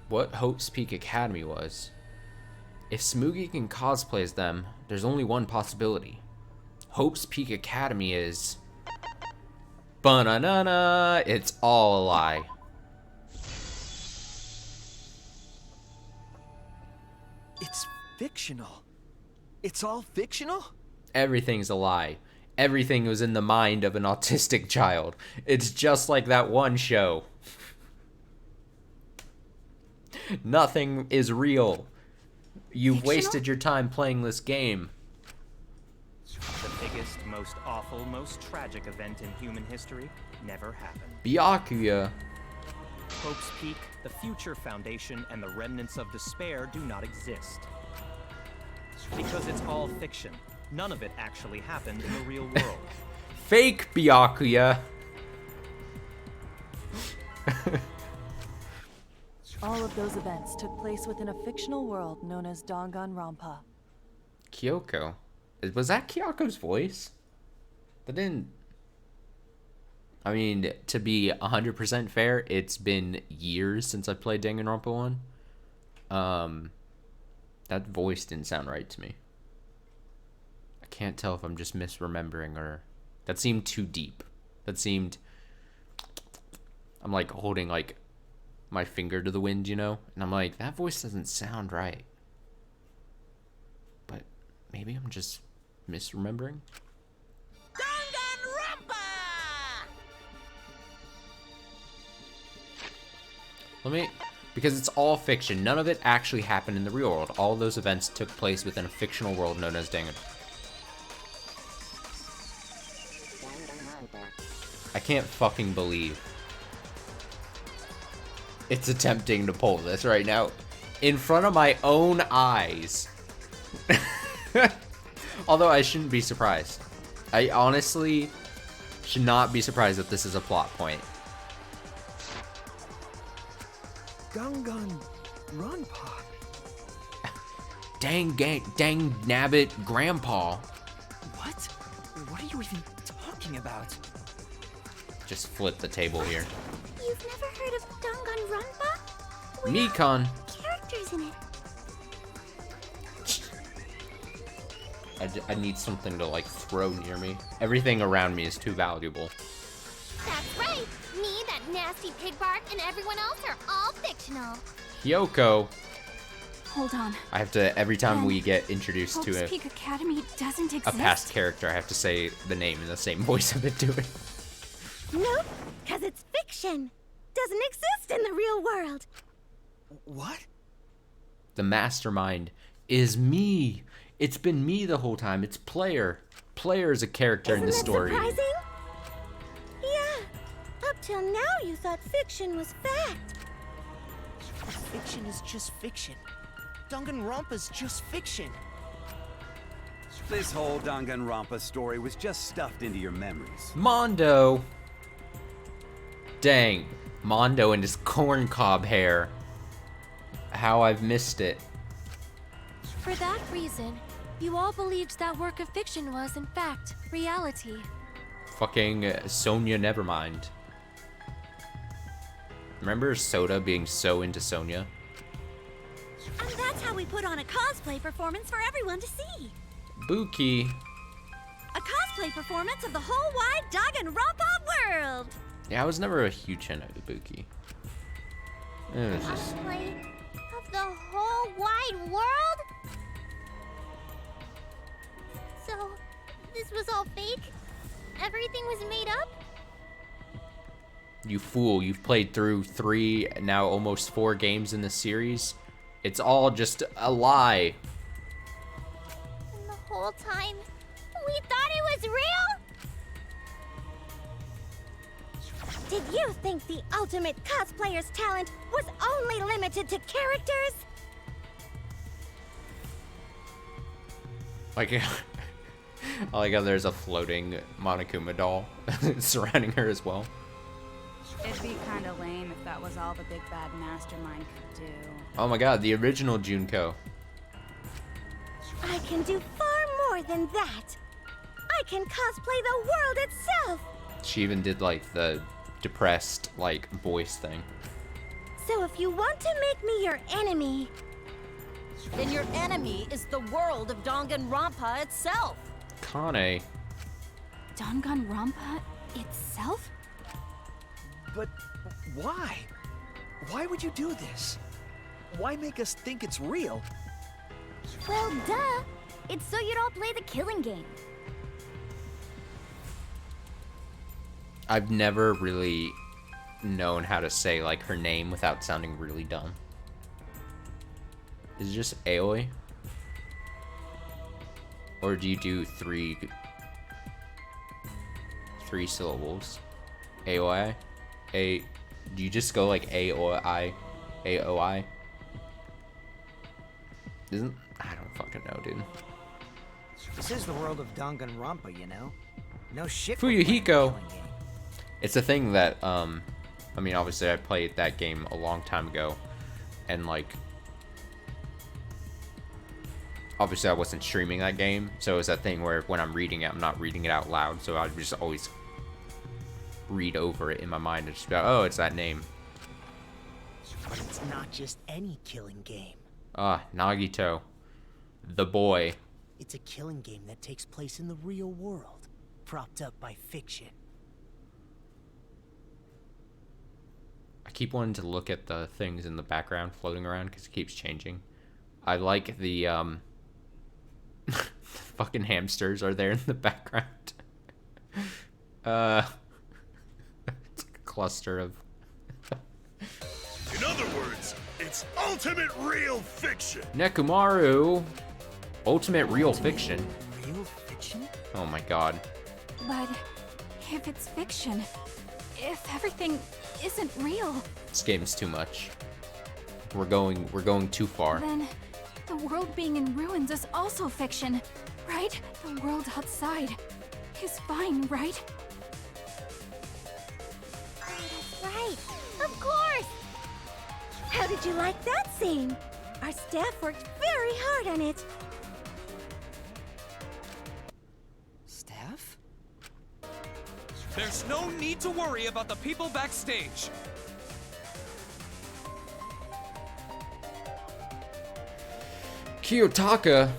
What Hope's Peak Academy was? If Tsumugi can cosplay as them, there's only one possibility. Hope's Peak Academy is... Banana! It's all a lie. It's fictional. It's all fictional? Everything's a lie. Everything was in the mind of an autistic child. It's just like that one show. Nothing is real. You've Fictional? wasted your time playing this game. The biggest, most awful, most tragic event in human history never happened. Byakuya. Hope's Peak, the future foundation, and the remnants of despair do not exist. Because it's all fiction. None of it actually happened in the real world. Fake Byakuya. All of those events took place within a fictional world known as Danganronpa. Kyoko. Was that Kyoko's voice? That didn't... I mean, to be 100% fair, it's been years since I played Danganronpa 1. That voice didn't sound right to me. I can't tell if I'm just misremembering or... That seemed too deep. That seemed... I'm like holding like my finger to the wind, you know? And I'm like, that voice doesn't sound right. But maybe I'm just misremembering. Danganronpa! Let me... Because it's all fiction. None of it actually happened in the real world. All of those events took place within a fictional world known as Danganronpa. I can't fucking believe it's attempting to pull this right now in front of my own eyes. Although I shouldn't be surprised. I honestly should not be surprised that this is a plot point. Danganronpa. Dang nabbit grandpa. What? What are you even talking about? Just flip the table here. You've never heard of Danganronpa? Mikon. Characters in it. I need something to like throw near me. Everything around me is too valuable. That's right. Me, that nasty pig bark, and everyone else are all fictional. Hyoko. Hold on. I have to, every time we get introduced Hope's to Peak Academy doesn't a exist. past character, I have to say the name in the same voice I've been doing. Nope, because it's fiction. Doesn't exist in the real world. What? The mastermind is me. It's been me the whole time. It's Player. Player is a character in the story. Surprising? Yeah. Up till now, you thought fiction was fact. Fiction is just fiction. Danganronpa's just fiction. This whole Danganronpa story was just stuffed into your memories. Mondo. Dang. Mondo and his corncob hair. How I've missed it. For that reason, you all believed that work of fiction was, in fact, reality. Fucking Sonya Nevermind. Remember Soda being so into Sonya? And that's how we put on a cosplay performance for everyone to see. Buki. A cosplay performance of the whole wide Danganronpa world. Yeah, I was never a huge fan of Buki. It was just... Cosplay of the whole wide world? So, this was all fake? Everything was made up? You fool, you've played through 3, now almost 4 games in the series. It's all just a lie. And the whole time, we thought it was real? Did you think the ultimate cosplayer's talent was only limited to characters? Like, I like how there's a floating Monokuma doll surrounding her as well. It'd be kind of lame if that was all the big bad mastermind could do. Oh my god, the original Junko. I can do far more than that. I can cosplay the world itself. She even did like the depressed like voice thing. So if you want to make me your enemy, Then your enemy is the world of Danganronpa itself. Kane. Danganronpa itself? But why? Why would you do this? Why make us think it's real? Well, duh. It's so you'd all play the killing game. I've never really known how to say like her name without sounding really dumb. Is it just Aoi? Or do you do three syllables? Aoi? Do you just go like Aoi? Aoi? I don't fucking know, dude. This is the world of Danganronpa, you know? No shit. Fuyuhiko! It's a thing that, I mean, obviously I played that game a long time ago, and like, obviously I wasn't streaming that game, so it's that thing where when I'm reading it, I'm not reading it out loud, so I just always read over it in my mind and just be like, oh, it's that name. But it's not just any killing game. Ah, Nagito. The boy. It's a killing game that takes place in the real world, propped up by fiction. I keep wanting to look at the things in the background floating around because it keeps changing. I like the, fucking hamsters are there in the background. It's like a cluster of... In other words, it's ultimate real fiction. Nekomaru. Ultimate real fiction. Real fiction? Oh my god. But if it's fiction, if everything isn't real, This game's too much. We're going too far. then the world being in ruins is also fiction, right? The world outside is fine, right? That's right. Of course. How did you like that scene? Our staff worked very hard on it. Staff? There's no need to worry about the people backstage. Kiyotaka.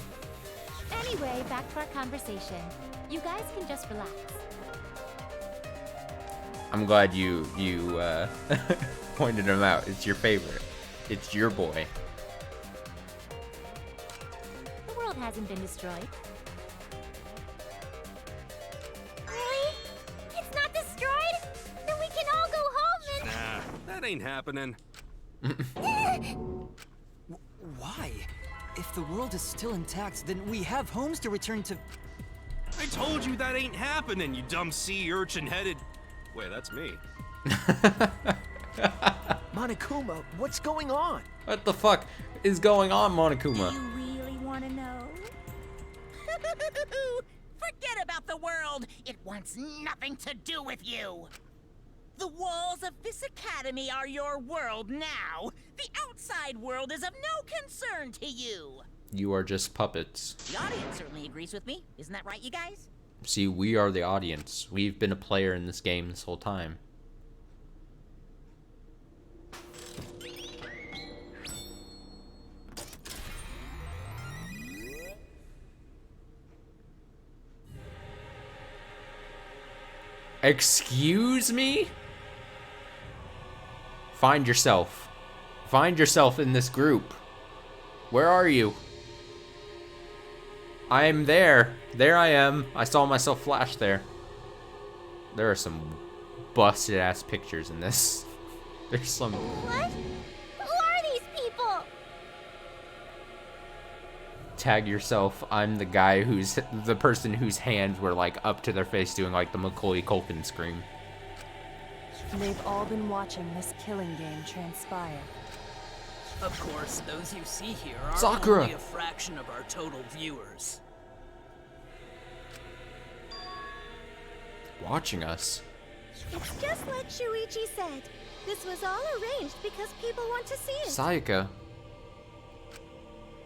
Anyway, back to our conversation. You guys can just relax. I'm glad you pointed him out. It's your favorite. It's your boy. The world hasn't been destroyed. Really? It's not destroyed? Then we can all go home and... Nah, that ain't happening. Why? If the world is still intact, then we have homes to return to. I told you that ain't happening, you dumb sea urchin-headed... Wait, that's me. Monokuma, what's going on? What the fuck is going on, Monokuma? You really want to know? Forget about the world. It wants nothing to do with you. The walls of this academy are your world now. The outside world is of no concern to you. You are just puppets. The audience certainly agrees with me. Isn't that right, you guys? See, we are the audience. We've been a player in this game this whole time. Excuse me? Find yourself. Find yourself in this group. Where are you? I am there. There I am. I saw myself flash there. There are some busted ass pictures in this. There's some... What? Who are these people? Tag yourself. I'm the guy who's... the person whose hands were like up to their face doing like the Macaulay Culkin scream. They've all been watching this killing game transpire. Of course, those you see here are Sakura. only a fraction of our total viewers. Watching us. It's just like Shuichi said. This was all arranged because people want to see it. Sayaka.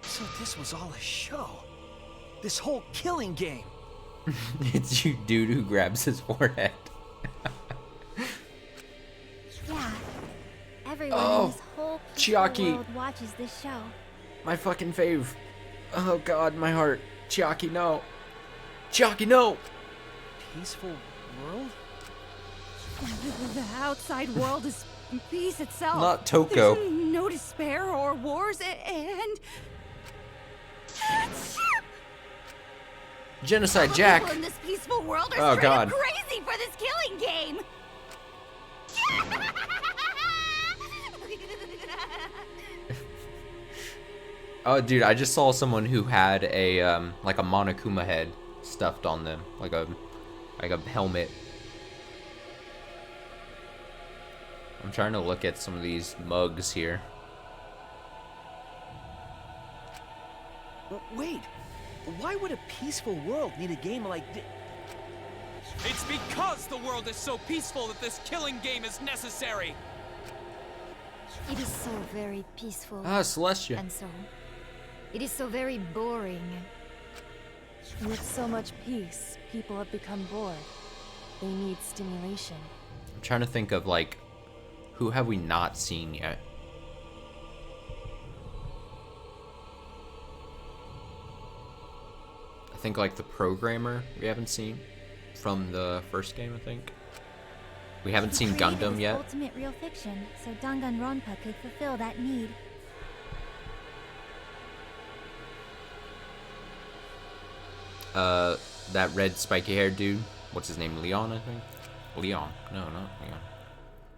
So this was all a show. This whole killing game. It's you dude who grabs his forehead. Yeah. Everyone Oh, in this whole Chiaki. peaceful world watches this show. My fucking fave. Oh god, my heart. Chiaki, no. Chiaki, no. Peaceful world? The outside world is peace itself. Not Toko. There's no despair or wars, and... Genocide Jack. People in this peaceful world are Oh, straight up God. crazy for this killing game. Oh, dude, I just saw someone who had a like a Monokuma head stuffed on them, like a helmet. I'm trying to look at some of these mugs here. Wait, why would a peaceful world need a game like this? It's because the world is so peaceful that this killing game is necessary. It is so very peaceful. Ah, Celestia. And so, it is so very boring. With so much peace, people have become bored. They need stimulation. I'm trying to think of, like, who have we not seen yet? I think, like, the programmer we haven't seen from the first game, I think. We haven't seen Gundam yet. Ultimate real fiction, so Danganronpa could fulfill that need. That red spiky haired dude. What's his name? Leon, I think? Leon. No, not Leon.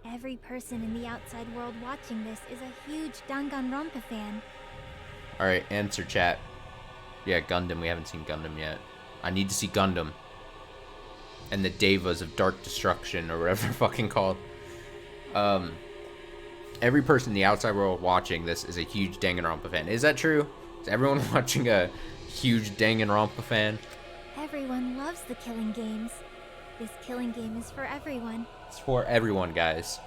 Every person in the outside world watching this is a huge Danganronpa fan. Alright, answer chat. Yeah, Gundam. We haven't seen Gundam yet. I need to see Gundam. And the Devas of Dark Destruction, or whatever they're fucking called. Every person in the outside world watching this is a huge Danganronpa fan. Is that true? Is everyone watching a huge Danganronpa fan? Everyone loves the killing games. This killing game is for everyone. It's for everyone, guys.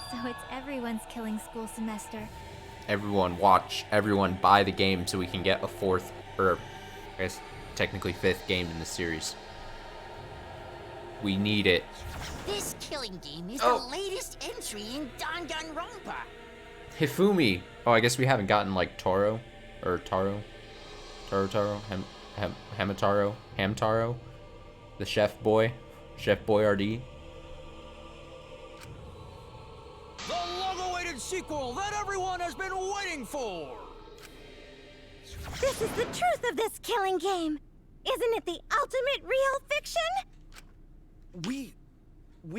So it's everyone's killing school semester. Everyone watch, everyone buy the game so we can get a fourth, or I guess technically fifth game in the series. We need it. This killing game is the latest entry in Danganronpa. Hifumi. Oh, I guess we haven't gotten like Taro, or Taro, Hamtaro, the Chef Boy RD. The long-awaited sequel that everyone has been waiting for! This is the truth of this killing game! Isn't it the ultimate real fiction? We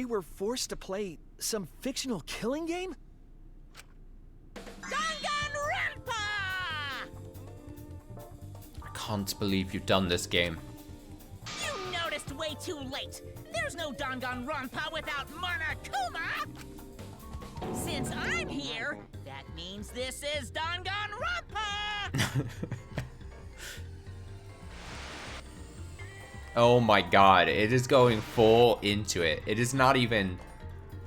were forced to play some fictional killing game? Danganronpa! I can't believe you've done this game. You noticed way too late. There's no Danganronpa without Monokuma! Since I'm here, that means this is Danganronpa! Oh my god, it is going full into it. It is not even,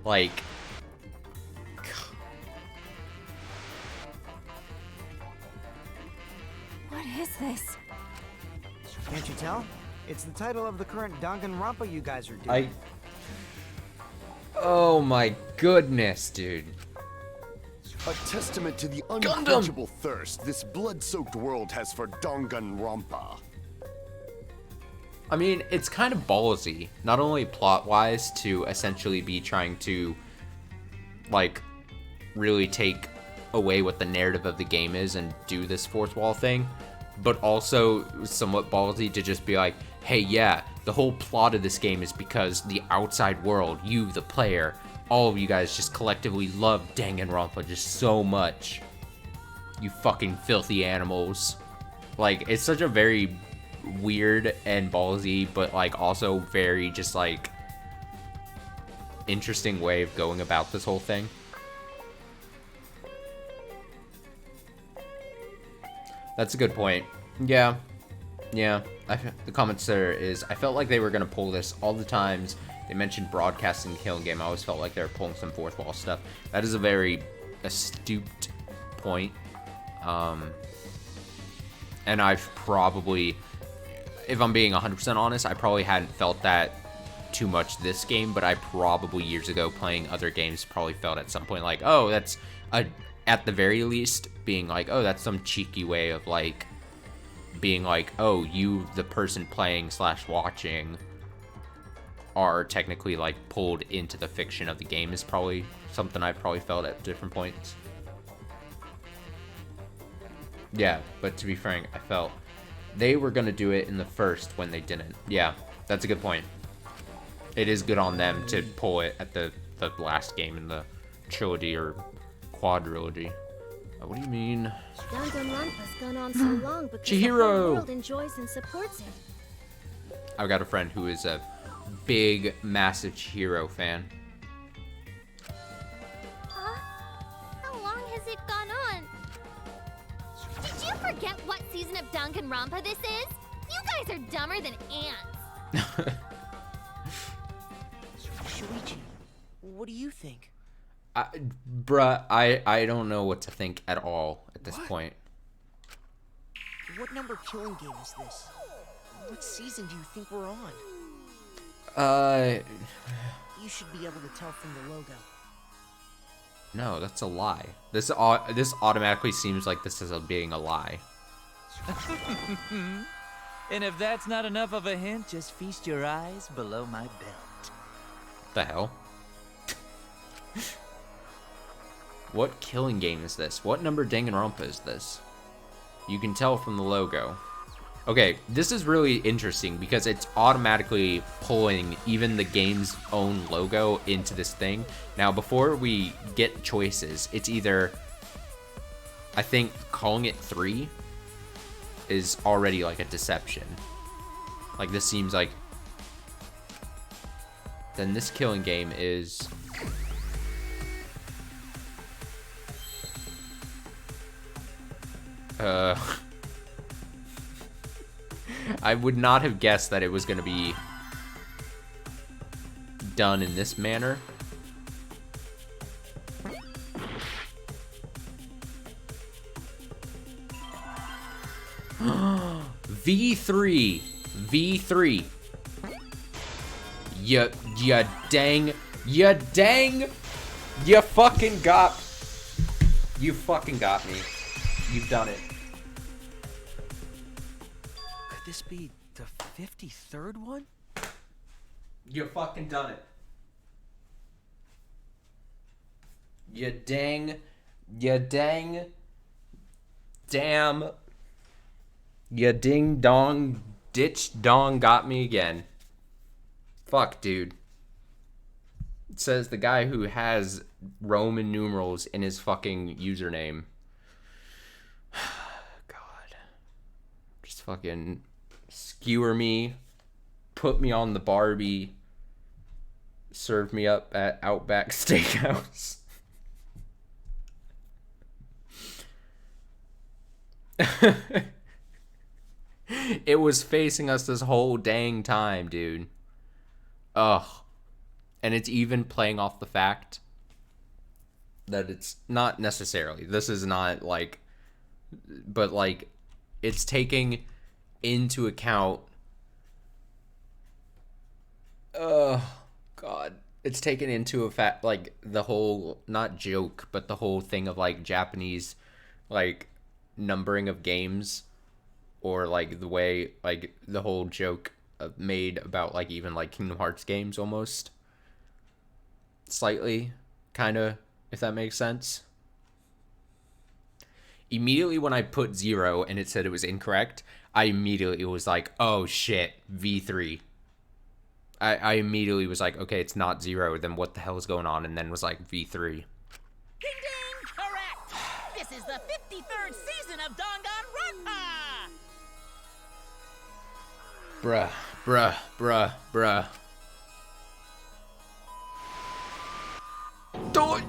like... What is this? Can't you tell? It's the title of the current Danganronpa you guys are doing. Oh my goodness, dude. A testament to the unquenchable thirst this blood-soaked world has for Danganronpa. I mean, it's kind of ballsy, not only plot-wise, to essentially be trying to, like, really take away what the narrative of the game is and do this fourth wall thing, but also somewhat ballsy to just be like, hey, yeah, the whole plot of this game is because the outside world, you, the player, all of you guys just collectively love Danganronpa just so much. You fucking filthy animals. Like, it's such a very weird and ballsy, but like also very just like interesting way of going about this whole thing. That's a good point. Yeah. The comments there is, I felt like they were gonna pull this all the times. They mentioned broadcasting the killing game. I always felt like they were pulling some fourth wall stuff. That is a very astute point. And I've probably, if I'm being 100% honest, I probably hadn't felt that too much this game, but I probably years ago playing other games probably felt at some point like, oh, that's at the very least being like, oh, that's some cheeky way of like being like, oh, you, the person playing / watching, are technically like pulled into the fiction of the game is probably something I probably felt at different points. Yeah, but to be frank, I felt they were gonna do it in the first when they didn't. Yeah, that's a good point. It is good on them to pull it at the last game in the trilogy or quadrilogy. What do you mean? Danganronpa's gone on so long because the Chihiro! whole world enjoys and supports it. I've got a friend who is a big, massive Chihiro fan. Huh? How long has it gone on? Did you forget what season of Danganronpa this is? You guys are dumber than ants. Shuichi, what do you think? Bruh, I don't know what to think at all at this point. What number killing game is this? What season do you think we're You should be able to tell from the logo. No, that's a lie. This automatically seems like this is being a lie. And if that's not enough of a hint, just feast your eyes below my belt. The hell? What killing game is this? What number Danganronpa is this? You can tell from the logo. Okay, this is really interesting because it's automatically pulling even the game's own logo into this thing. Now, before we get choices, it's either, I think calling it 3 is already like a deception. Like, this seems like, then this killing game is, I would not have guessed that it was going to be done in this manner. V3. V3. You dang. You dang. You fucking got me. You've done it. Could this be the 53rd one? You fucking done it. You dang. You dang. Damn. You ding dong ditch dong got me again. Fuck, dude. It says the guy who has Roman numerals in his fucking username. God. Just fucking skewer me. Put me on the Barbie. Serve me up at Outback Steakhouse. It was facing us this whole dang time, dude. Ugh. And it's even playing off the fact that it's not necessarily. This is not like, but like, it's taking into account. God. It's taken into a fact, like, the whole, not joke, but the whole thing of like Japanese, like, numbering of games. Or like the way, like, the whole joke made about like even like Kingdom Hearts games almost. Slightly, kind of, if that makes sense. Immediately when I put 0 and it said it was incorrect, I immediately was like, oh shit, V3. I immediately was like, okay, it's not 0, then what the hell is going on? And then was like, V3. Ding ding, correct! This is the 53rd season of Danganronpa! Bruh. Don't.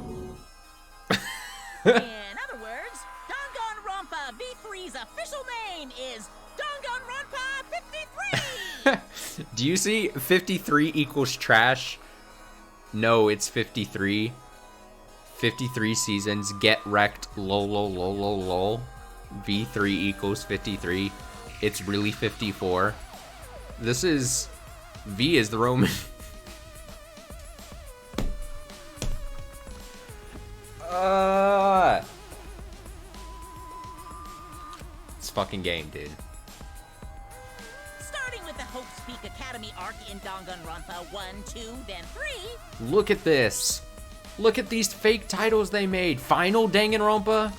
In other words, Danganronpa V3's official name is Danganronpa 53! Do you see 53 equals trash? No, it's 53. 53 seasons, get wrecked, lol. V3 equals 53. It's really 54. This is... V is the Roman. It's fucking game, dude. Starting with the Hope's Peak Academy arc in Danganronpa 1, 2, then 3. Look at this. Look at these fake titles they made. Final Danganronpa.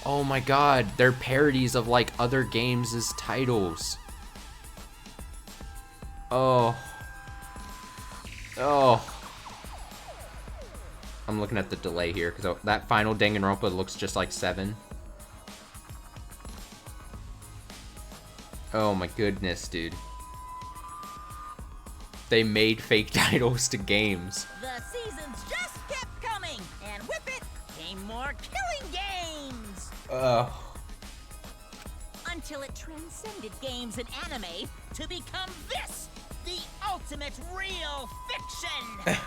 Oh my god, they're parodies of like other games' titles. Oh. I'm looking at the delay here because that final Danganronpa looks just like 7. Oh my goodness, dude. They made fake titles to games. The seasons just kept coming, and with it came more killing games. Until it transcended games and anime to become this, the ultimate real fiction.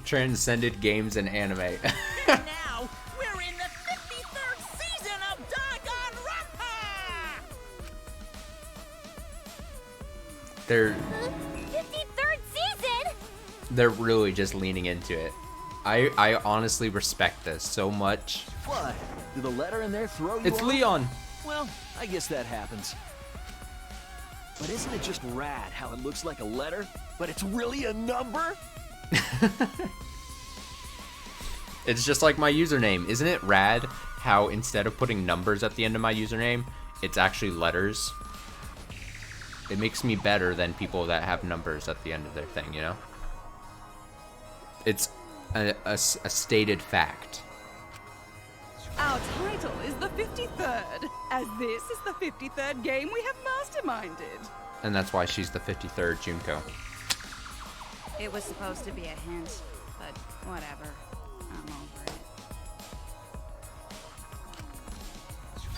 Transcended games and anime. And now we're in the 53rd season of Danganronpa. They're... They're really just leaning into it. I honestly respect this so much. What? Did the letter in there throw you It's off? Leon. Well, I guess that happens. But isn't it just rad how it looks like a letter, but it's really a number? It's just like my username. Isn't it rad how instead of putting numbers at the end of my username, it's actually letters? It makes me better than people that have numbers at the end of their thing, you know? It's a stated fact. Our title is the 53rd, as this is the 53rd game we have masterminded. And that's why she's the 53rd Junko. It was supposed to be a hint, but whatever. I'm over it.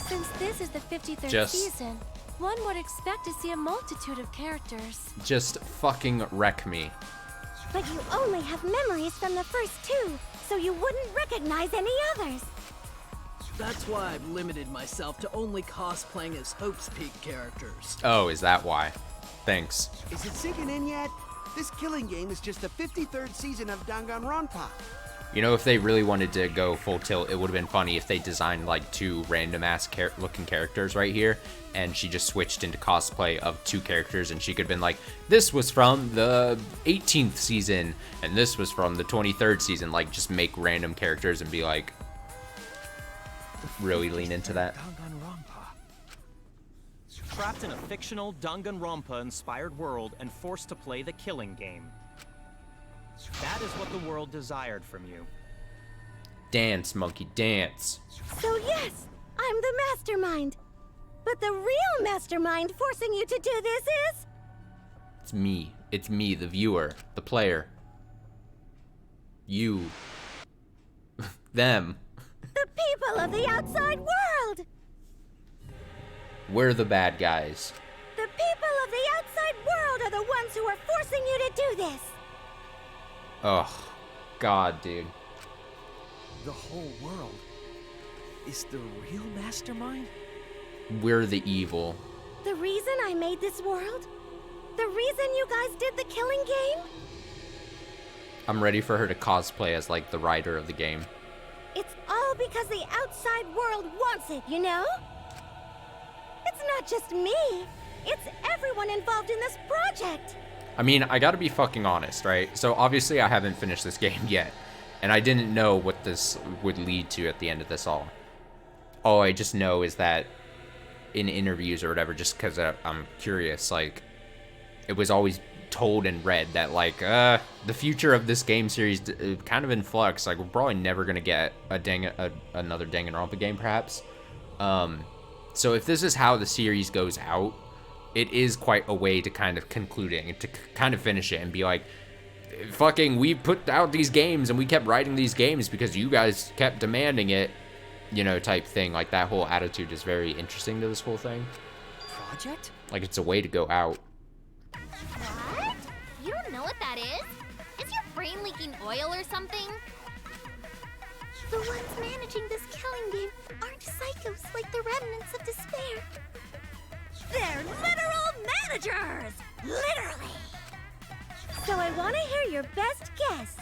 Since this is the 53rd Just- season, one would expect to see a multitude of characters. Just fucking wreck me. But you only have memories from the first two, so you wouldn't recognize any others. That's why I've limited myself to only cosplaying as Hope's Peak characters. Oh, is that why? Thanks. Is it sinking in yet? This killing game is just the 53rd season of Danganronpa. You know, if they really wanted to go full tilt, it would have been funny if they designed like two random ass looking characters right here, and she just switched into cosplay of two characters, and she could have been like, this was from the 18th season, and this was from the 23rd season. Like, just make random characters and be like, really lean into that. Trapped in a fictional Danganronpa-inspired world and forced to play the killing game. That is what the world desired from you. Dance, monkey, dance. So yes, I'm the mastermind. But the real mastermind forcing you to do this is... It's me. It's me, the viewer, the player. You. Them. the people of the outside world! We're the bad guys. The people of the outside world are the ones who are forcing you to do this! Oh, God, dude. The whole world is the real mastermind? We're the evil. The reason I made this world? The reason you guys did the killing game? I'm ready for her to cosplay as, like, the writer of the game. It's all because the outside world wants it, you know? It's not just me. It's everyone involved in this project. I mean, I gotta be fucking honest, right? So obviously I haven't finished this game yet, and I didn't know what this would lead to at the end of this all. All I just know is that in interviews or whatever, just because I'm curious, like, it was always told and read that, like, the future of this game series kind of in flux. Like, we're probably never gonna get another Danganronpa game, perhaps. So if this is how the series goes out, it is quite a way to kind of conclude it and to kind of finish it and be like, fucking, we put out these games and we kept writing these games because you guys kept demanding it, you know, type thing. Like, that whole attitude is very interesting to this whole thing. Project? Like, it's a way to go out. What? You don't know what that is? Is your brain leaking oil or something? The ones managing this killing game aren't psychos like the remnants of despair. They're literal managers! Literally! So I want to hear your best guess.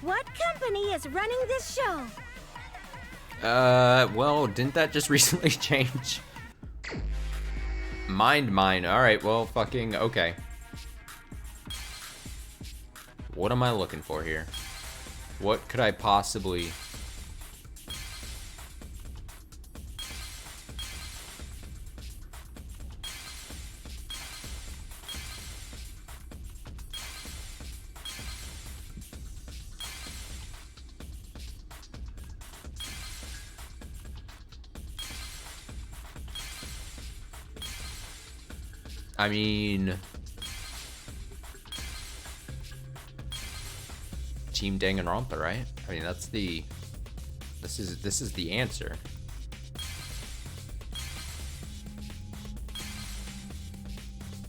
What company is running this show? Well, didn't that just recently change? Mine. Alright, well, fucking, okay. What am I looking for here? What could I possibly... I mean, Team Danganronpa, right? I mean, that's the, this is the answer.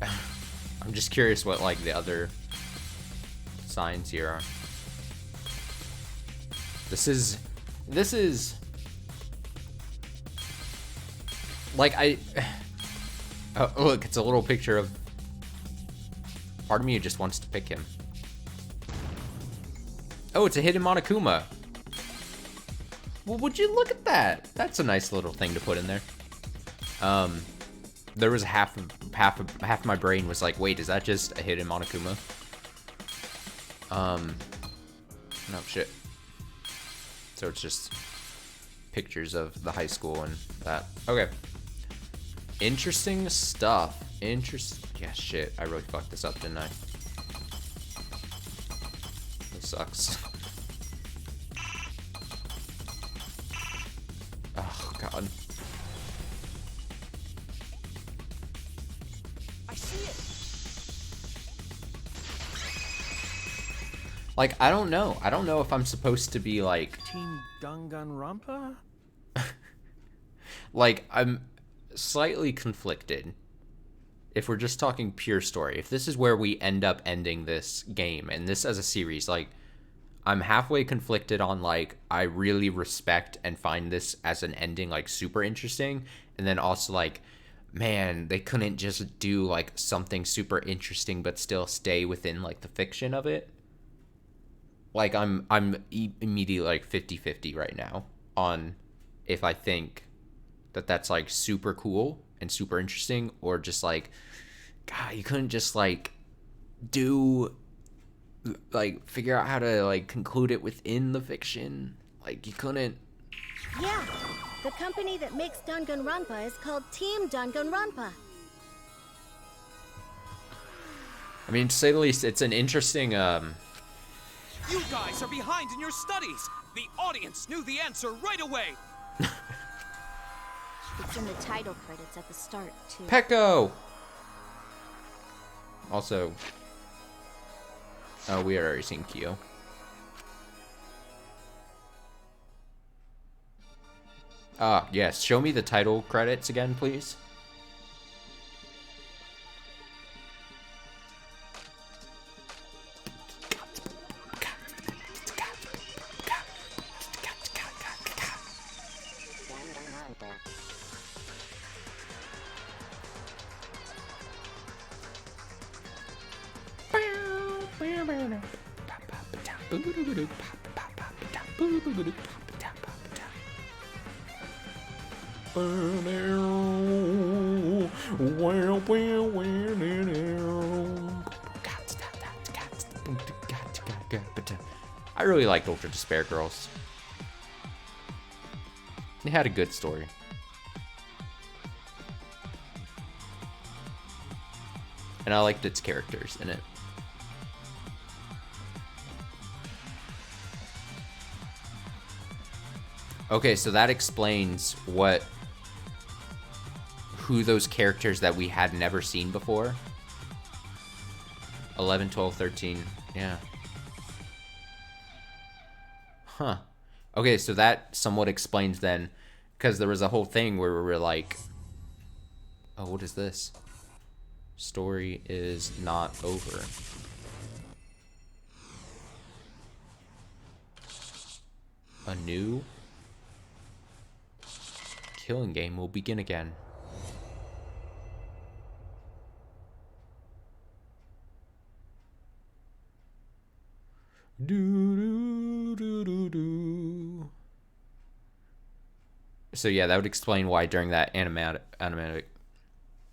I'm just curious what, like, the other signs here are. This is like, oh, look, it's a little picture of... Part of me just wants to pick him. Oh, it's a hidden Monokuma. Well, would you look at that? That's a nice little thing to put in there. There was half of my brain was like, wait, is that just a hidden Monokuma? No shit. So it's just pictures of the high school and that. Okay. Interesting stuff. Yeah, shit. I really fucked this up, didn't I? This sucks. Oh, God. I see it. Like, I don't know. I don't know if I'm supposed to be like... Team Danganronpa? Like, I'm slightly conflicted. If we're just talking pure story. If this is where we end up ending this game, and this as a series, like, I'm halfway conflicted on, like, I really respect and find this as an ending, like, super interesting. And then also, like, man, they couldn't just do, like, something super interesting but still stay within, like, the fiction of it. Like, I'm immediately, like, 50-50 right now on if I think that that's, like, super cool and super interesting, or just, like, God, you couldn't just, like, do, like, figure out how to, like, conclude it within the fiction. Like, you couldn't. Yeah, the company that makes Danganronpa is called Team Danganronpa. I mean, to say the least, it's an interesting, You guys are behind in your studies. The audience knew the answer right away. It's in the title credits at the start, too. Pecco! Also, oh, we had already seen Kyo. Yes, show me the title credits again, please. I really liked Ultra Despair Girls. They had a good story. And I liked its characters in it. Okay, so that explains who those characters that we had never seen before. 11, 12, 13, yeah. Huh. Okay, so that somewhat explains then, because there was a whole thing where we were like, oh, what is this? Story is not over. A new killing game will begin again. So yeah, that would explain why during that animatic,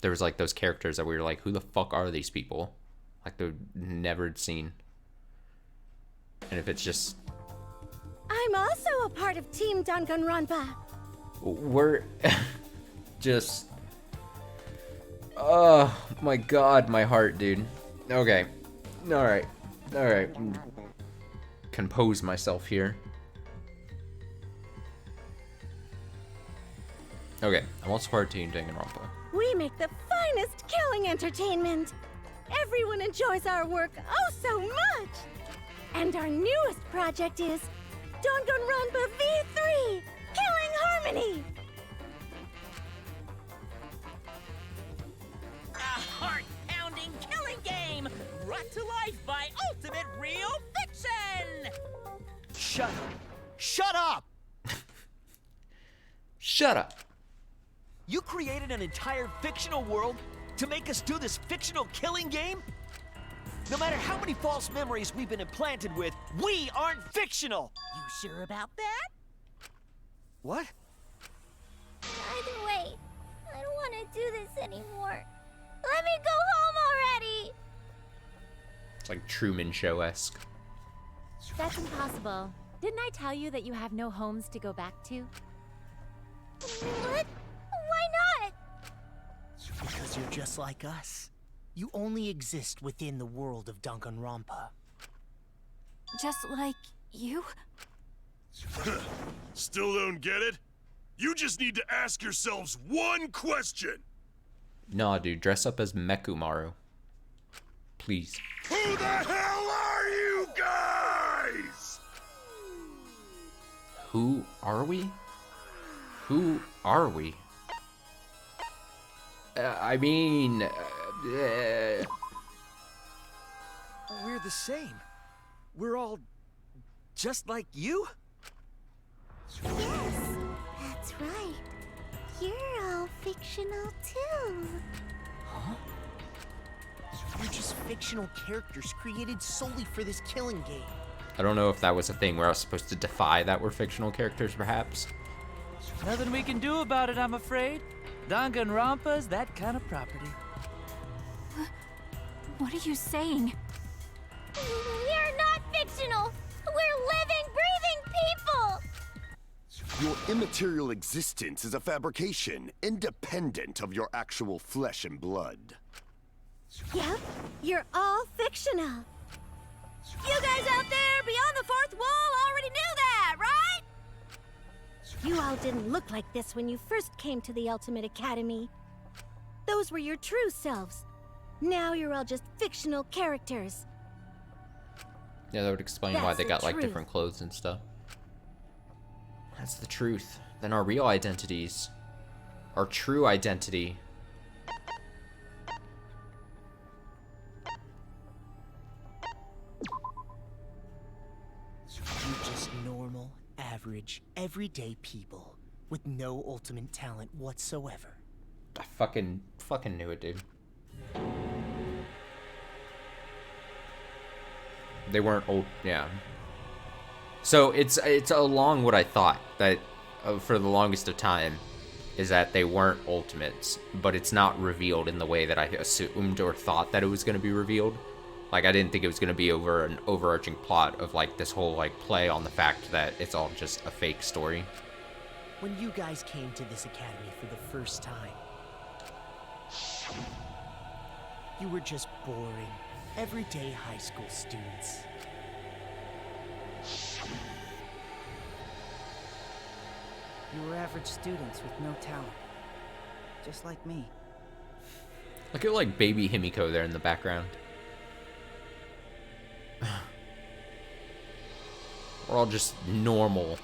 there was like those characters that we were like, who the fuck are these people? Like they've never seen. And if it's just... I'm also a part of Team Danganronpa. We're just... Oh my god, my heart, dude. Okay. Alright. Alright. Compose myself here. Okay, I'm also part of Team Danganronpa. We make the finest killing entertainment. Everyone enjoys our work oh so much. And our newest project is Danganronpa V3, Killing Harmony. A heart-pounding killing game brought to life by Ultimate Real Fiction. Shut up. Shut up! Shut up. You created an entire fictional world to make us do this fictional killing game? No matter how many false memories we've been implanted with, we aren't fictional! You sure about that? What? Either way, I don't want to do this anymore. Let me go home already! It's like Truman Show-esque. That's impossible. Didn't I tell you that you have no homes to go back to? What? Why not? Because you're just like us. You only exist within the world of Danganronpa. Just like you? Still don't get it? You just need to ask yourselves one question. Nah, dude, dress up as Mekumaru. Please. Who the hell are you guys? Who are we? Who are we? I mean... We're the same. We're all just like you? Yes, that's right. You're all fictional too. Huh? You're just fictional characters created solely for this killing game. I don't know if that was a thing where I was supposed to defy that we're fictional characters, perhaps. Nothing we can do about it, I'm afraid. Danganronpa's that kind of property. What are you saying? We're not fictional! We're living, breathing people! Your immaterial existence is a fabrication, independent of your actual flesh and blood. Yep, you're all fictional. You guys out there beyond the fourth wall already knew that, right? You all didn't look like this when you first came to the Ultimate Academy. Those were your true selves. Now you're all just fictional characters. Yeah, that would explain why That's they the got like truth. different clothes and stuff. That's the truth. Then our real identities, our true identity. You're just normal, average, everyday people with no ultimate talent whatsoever. I fucking knew it, dude. They weren't old, yeah. So it's along what I thought that for the longest of time is that they weren't ultimates, but it's not revealed in the way that I assumed or thought that it was going to be revealed. Like I didn't think it was going to be over an overarching plot of like this whole like play on the fact that it's all just a fake story. When you guys came to this academy for the first time, you were just boring, everyday high school students. You were average students with no talent. Just like me. Look at like baby Himiko there in the background. We're all just normal.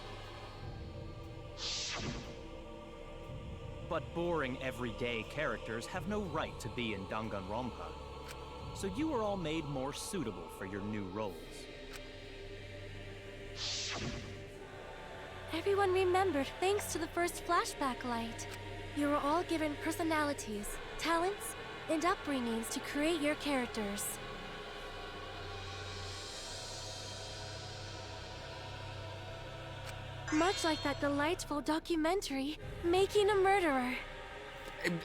But boring everyday characters have no right to be in Danganronpa. So you were all made more suitable for your new roles. Everyone remembered thanks to the first flashback light. You were all given personalities, talents, and upbringings to create your characters. Much like that delightful documentary, Making a Murderer.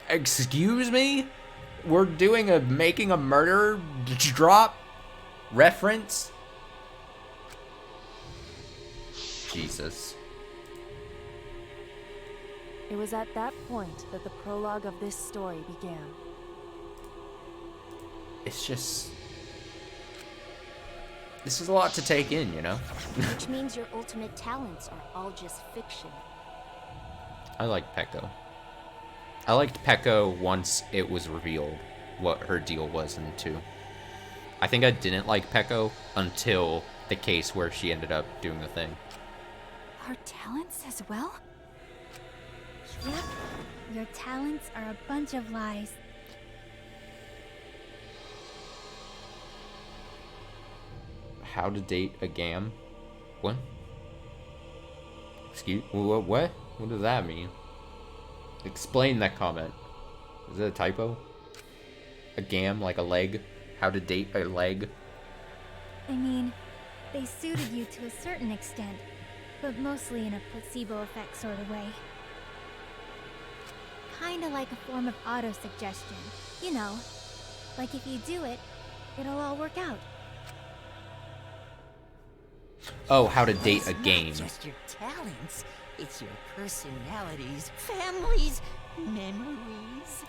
Excuse me? We're doing a Making a Murderer drop reference? Jesus. It was at that point that the prologue of this story began. It's just... This is a lot to take in, you know? Which means your ultimate talents are all just fiction. I like Peko. I liked Peko once it was revealed what her deal was in 2. I think I didn't like Peko until the case where she ended up doing the thing. Our talents as well? Yep, your talents are a bunch of lies. How to date a gam? What? Excuse? What? What does that mean? Explain that comment. Is it a typo? A gam, like a leg? How to date a leg. I mean, they suited you to a certain extent, but mostly in a placebo effect sort of way. Kinda like a form of auto-suggestion. You know, like if you do it, it'll all work out. Oh, how to date a game. It's not just your talents, it's your personalities, families, memories.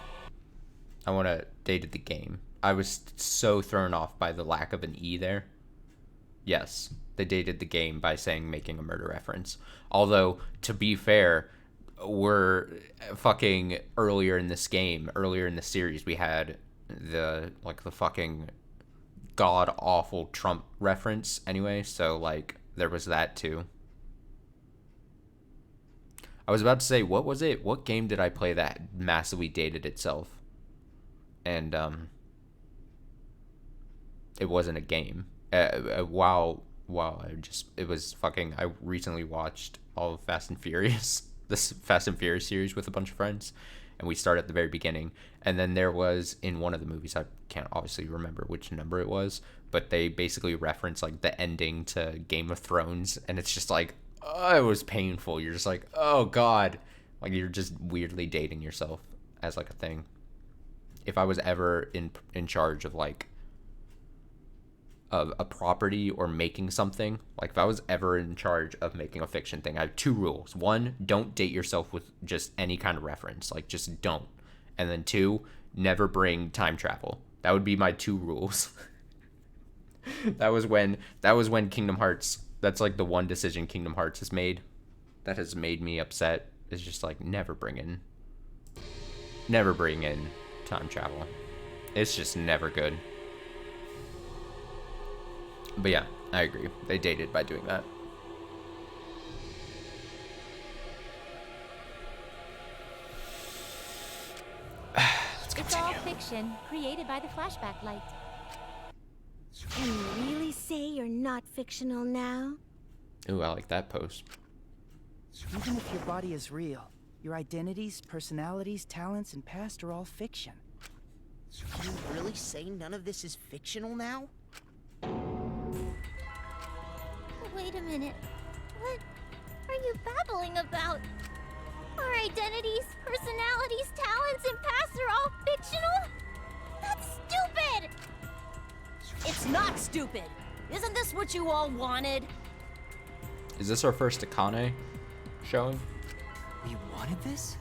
I want to date the game. I was so thrown off by the lack of an E there. Yes, they dated the game by saying making a murder reference. Although, to be fair, we're fucking earlier in this series, we had the fucking god awful Trump reference anyway, so like there was that too. I was about to say, what was it? What game did I play that massively dated itself? And it wasn't a game. Wow, I recently watched all of Fast and Furious, this Fast and Furious series with a bunch of friends, and we start at the very beginning. And then there was, in one of the movies, I can't obviously remember which number it was, but they basically reference like the ending to Game of Thrones, and it's just like, oh, it was painful. You're just like, oh god, like you're just weirdly dating yourself as like a thing. If I was ever in charge of like a property or making something, like if I was ever in charge of making a fiction thing, I have 2 rules. 1, don't date yourself with just any kind of reference, like just don't. And then 2, never bring time travel. That would be my 2 rules. that was when Kingdom Hearts, that's like the one decision Kingdom Hearts has made that has made me upset. It's just like never bring in time travel. It's just never good. But yeah, I agree. They dated by doing that. It's all fiction, created by the flashback light. Can you really say you're not fictional now? Ooh, I like that post. Even if your body is real, your identities, personalities, talents, and past are all fiction. Can you really say none of this is fictional now? Wait a minute. What are you babbling about? Our identities, personalities, talents, and pasts are all fictional? That's stupid! It's not stupid! Isn't this what you all wanted? Is this our first Akane showing? We wanted this?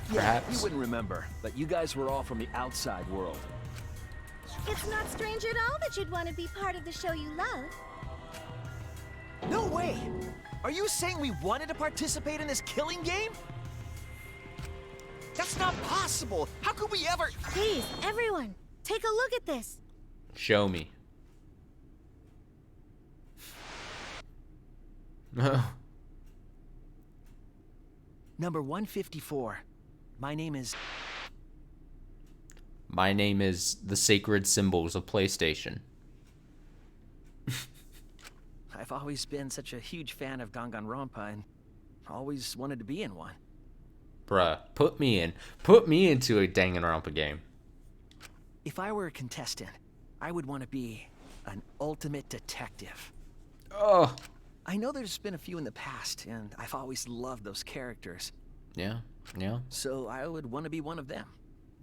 Perhaps. Yeah, you wouldn't remember, but you guys were all from the outside world. It's not strange at all that you'd want to be part of the show you love. No way! Are you saying we wanted to participate in this killing game? That's not possible! How could we ever— Please, everyone, take a look at this. Show me. Number 154. My name is the sacred symbols of PlayStation. I've always been such a huge fan of Danganronpa and always wanted to be in one. Bruh, put me into a Danganronpa game. If I were a contestant, I would want to be an ultimate detective. Oh. I know there's been a few in the past, and I've always loved those characters. Yeah. So I would want to be one of them.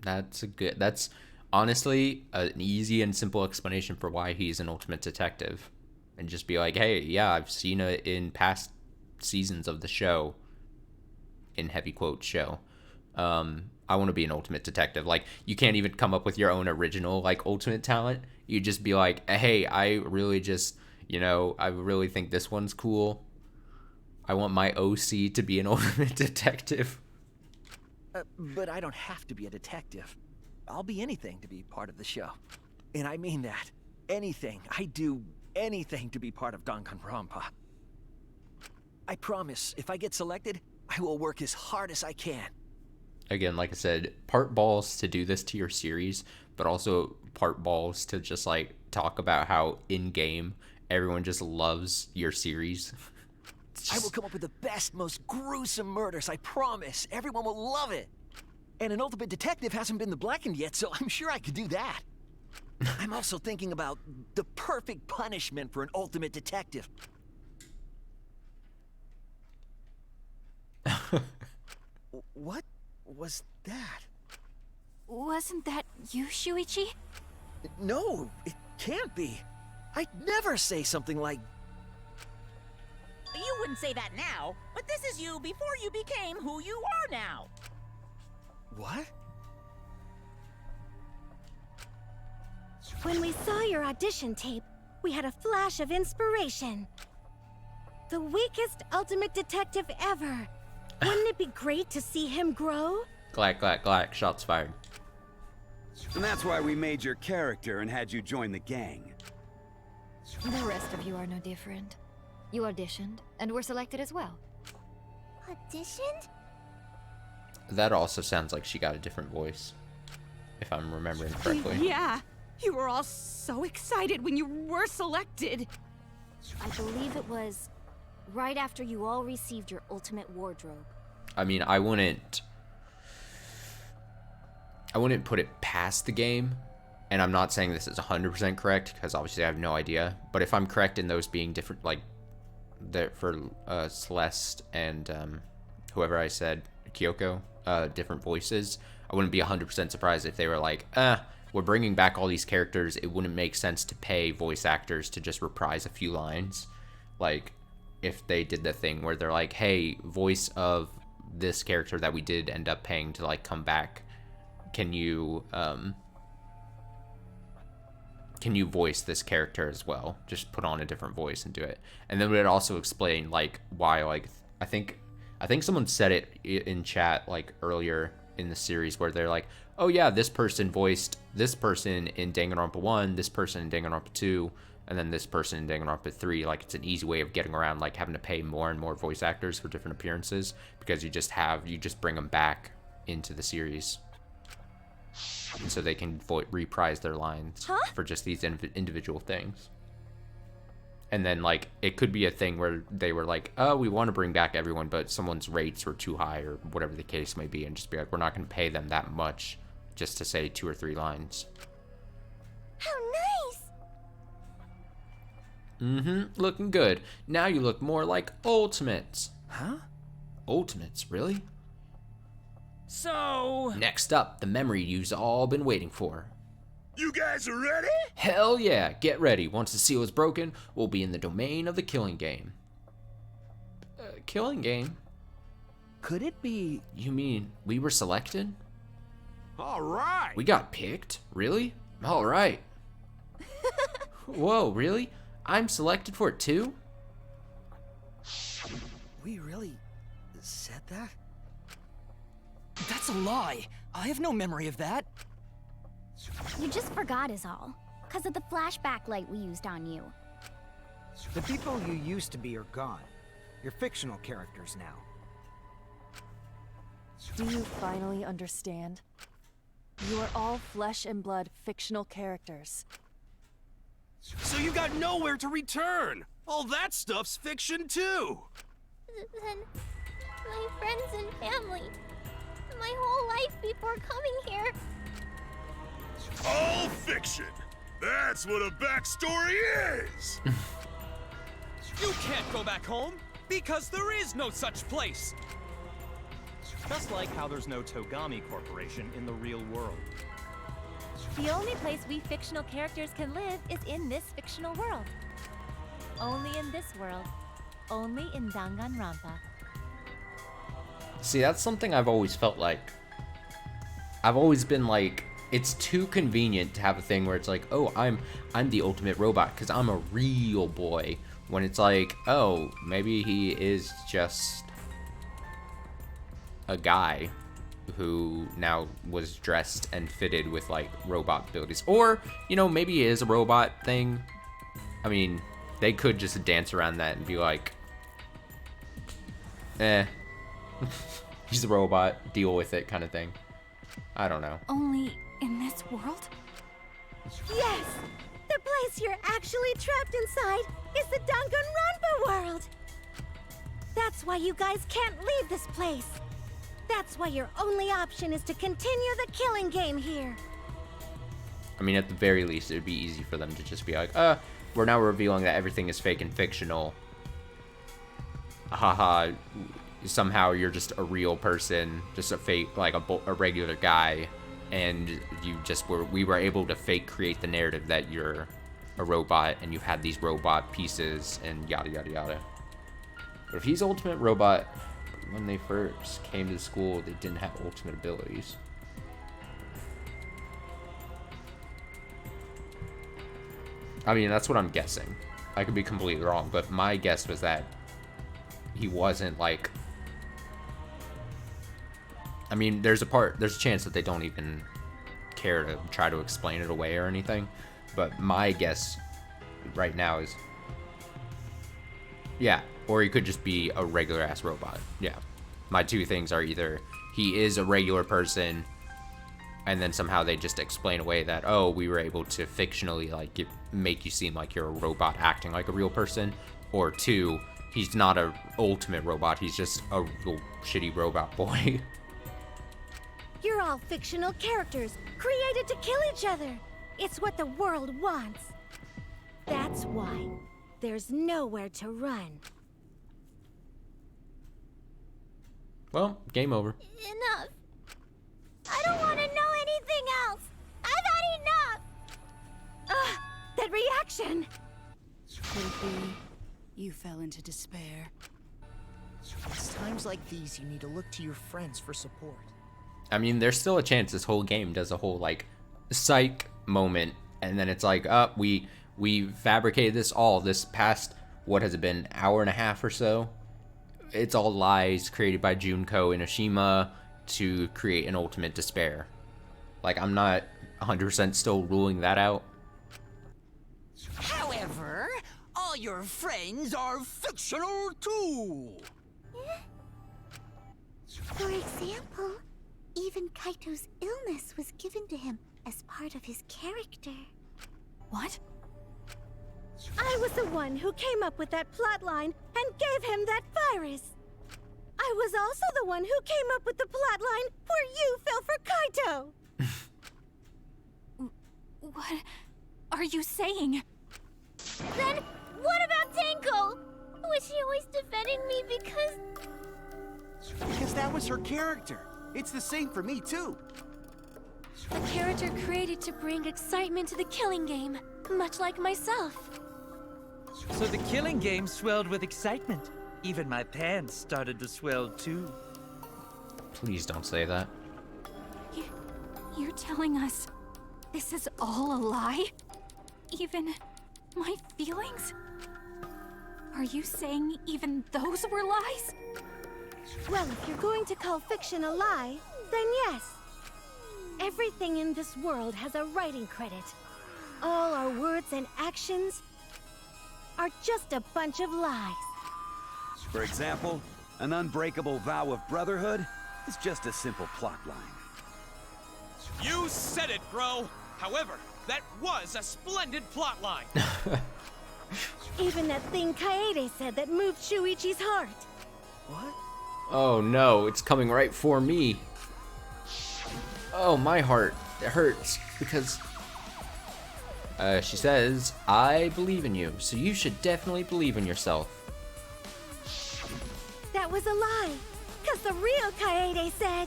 That's honestly an easy and simple explanation for why he's an ultimate detective. And just be like, hey, yeah, I've seen it in past seasons of the show, in heavy quotes show. I want to be an ultimate detective. Like, you can't even come up with your own original, like, ultimate talent. You just be like, hey, I really just, I really think this one's cool. I want my OC to be an ultimate detective. But I don't have to be a detective. I'll be anything to be part of the show. And I mean that. Anything. I do anything to be part of Danganronpa. I promise, if I get selected, I will work as hard as I can. Again, like I said, part balls to do this to your series, but also part balls to just, like, talk about how in-game everyone just loves your series. I will come up with the best, most gruesome murders, I promise. Everyone will love it. And an ultimate detective hasn't been the blackened yet, so I'm sure I could do that. I'm also thinking about the perfect punishment for an ultimate detective. What was that? Wasn't that you, Shuichi? No, it can't be. I'd never say something like... You wouldn't say that now, but this is you before you became who you are now. What? When we saw your audition tape, we had a flash of inspiration. The weakest ultimate detective ever. Wouldn't it be great to see him grow? Glack, glack, glack. Shots fired. And that's why we made your character and had you join the gang. The rest of you are no different. You auditioned, and were selected as well. Auditioned? That also sounds like she got a different voice, if I'm remembering correctly. Yeah, you were all so excited when you were selected. I believe it was right after you all received your ultimate wardrobe. I mean, I wouldn't put it past the game, and I'm not saying this is 100% correct, because obviously I have no idea, but if I'm correct in those being different, like, for Celeste and whoever I said, Kyoko, different voices, I wouldn't be 100% surprised if they were like, we're bringing back all these characters, it wouldn't make sense to pay voice actors to just reprise a few lines. Like, if they did the thing where they're like, hey, voice of this character that we did end up paying to, like, come back, can you voice this character as well? Just put on a different voice and do it. And then it would also explain, like, why, like, I think someone said it in chat, like, earlier in the series, where they're like, oh yeah, this person voiced this person in Danganronpa 1, this person in Danganronpa 2, and then this person in Danganronpa 3. Like, it's an easy way of getting around, like, having to pay more and more voice actors for different appearances, because you just bring them back into the series. And so they can reprise their lines for just these individual things. And then, like, it could be a thing where they were like, oh, we want to bring back everyone, but someone's rates were too high, or whatever the case may be, and just be like, we're not going to pay them that much just to say 2 or 3 lines. How nice! Looking good. Now you look more like Ultimates. Huh? Ultimates, really? So... Next up, the memory you've all been waiting for. You guys are ready? Hell yeah, get ready. Once the seal is broken, we'll be in the domain of the killing game. Killing game? Could it be... You mean we were selected? All right. We got picked? Really? All right. Whoa, really? I'm selected for it too? We really said that? That's a lie. I have no memory of that. You just forgot is all. Because of the flashback light we used on you. The people you used to be are gone. You're fictional characters now. Do you finally understand? You are all flesh and blood fictional characters. So you got nowhere to return! All that stuff's fiction too! Then my friends and family. My whole life before coming here. All fiction! That's what a backstory is! You can't go back home, because there is no such place! Just like how there's no Togami Corporation in the real world. The only place we fictional characters can live is in this fictional world. Only in this world. Only in Danganronpa. See, that's something I've always felt like. I've always been like, it's too convenient to have a thing where it's like, oh, I'm the ultimate robot because I'm a real boy. When it's like, oh, maybe he is just a guy who now was dressed and fitted with, like, robot abilities. Or, you know, maybe he is a robot thing. I mean, they could just dance around that and be like, he's a robot, deal with it kind of thing. I don't know. Only in this world? Yes! The place you're actually trapped inside is the Danganronpa world! That's why you guys can't leave this place. That's why your only option is to continue the killing game here. I mean, at the very least, it would be easy for them to just be like, we're now revealing that everything is fake and tictional. Haha, somehow you're just a real person, just a fake, like a regular guy, and we were able to fake create the narrative that you're a robot and you had these robot pieces and yada yada yada. But if he's ultimate robot, when they first came to school, they didn't have ultimate abilities. I mean, that's what I'm guessing. I could be completely wrong, but my guess was that he wasn't like... I mean, there's a chance that they don't even care to try to explain it away or anything, but my guess right now is... Yeah, or he could just be a regular-ass robot. Yeah. My two things are either he is a regular person, and then somehow they just explain away that, oh, we were able to fictionally, like, make you seem like you're a robot acting like a real person, or two, he's not a ultimate robot, he's just a real shitty robot boy. You're all fictional characters, created to kill each other. It's what the world wants. That's why there's nowhere to run. Well, game over. Enough. I don't want to know anything else. I've had enough. Ugh, that reaction. Could it be you fell into despair? It's times like these you need to look to your friends for support. I mean, there's still a chance this whole game does a whole, like, psych moment, and then it's like, we fabricated this past, what has it been, hour and a half or so? It's all lies created by Junko Inoshima to create an ultimate despair. Like, I'm not 100% still ruling that out. However, all your friends are fictional too. For example, even Kaito's illness was given to him as part of his character. What? I was the one who came up with that plotline and gave him that virus. I was also the one who came up with the plotline where you fell for Kaito. What are you saying? Then what about Tenko? Was she always defending me because... Because that was her character. It's the same for me too. A character created to bring excitement to the killing game, much like myself. So the killing game swelled with excitement. Even my pants started to swell too. Please don't say that. You're telling us this is all a lie? Even my feelings? Are you saying even those were lies? Well, if you're going to call fiction a lie, then yes. Everything in this world has a writing credit. All our words and actions are just a bunch of lies. For example, an unbreakable vow of brotherhood is just a simple plotline. You said it, bro! However, that was a splendid plotline! Even that thing Kaede said that moved Shuichi's heart. What? Oh no, it's coming right for me. Oh, my heart. It hurts because... she says, I believe in you, so you should definitely believe in yourself. That was a lie, because the real Kaede said...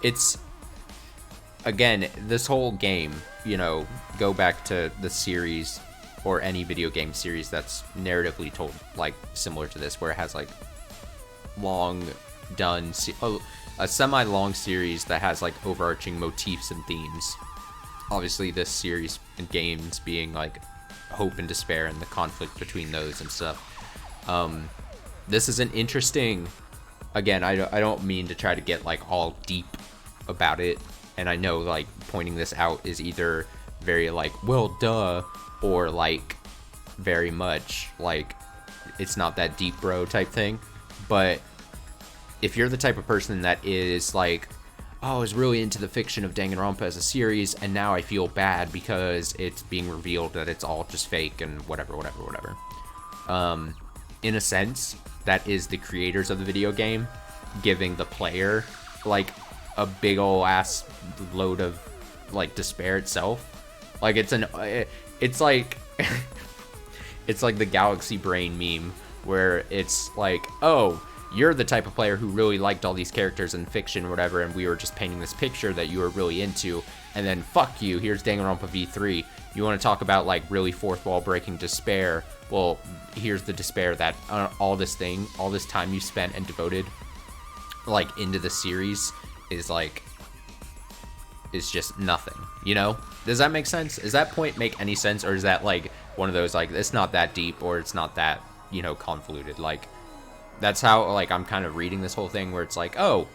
It's... Again, this whole game, you know, go back to the series, or any video game series that's narratively told, like, similar to this, where it has, like, long done... a semi-long series that has, like, overarching motifs and themes. Obviously, this series and games being, like, hope and despair and the conflict between those and stuff. This is an interesting... Again, I don't mean to try to get, like, all deep about it. And I know, like, pointing this out is either very, like, well, duh, or, like, very much, like, it's not that deep, bro, type thing. But if you're the type of person that is, like, oh, I was really into the fiction of Danganronpa as a series, and now I feel bad because it's being revealed that it's all just fake and whatever. In a sense, that is the creators of the video game giving the player, like, a big ol' ass load of like despair itself. Like it's like it's like the Galaxy Brain meme where it's like, oh, you're the type of player who really liked all these characters in fiction or whatever, and we were just painting this picture that you were really into, and then fuck you, here's Danganronpa V3. You want to talk about like really fourth wall breaking despair? Well, here's the despair that all this time you spent and devoted like into the series is just nothing, you know? Does that make sense? Does that point make any sense, or is that like one of those like it's not that deep or it's not that, you know, convoluted? Like that's how like I'm kind of reading this whole thing, where it's like, oh,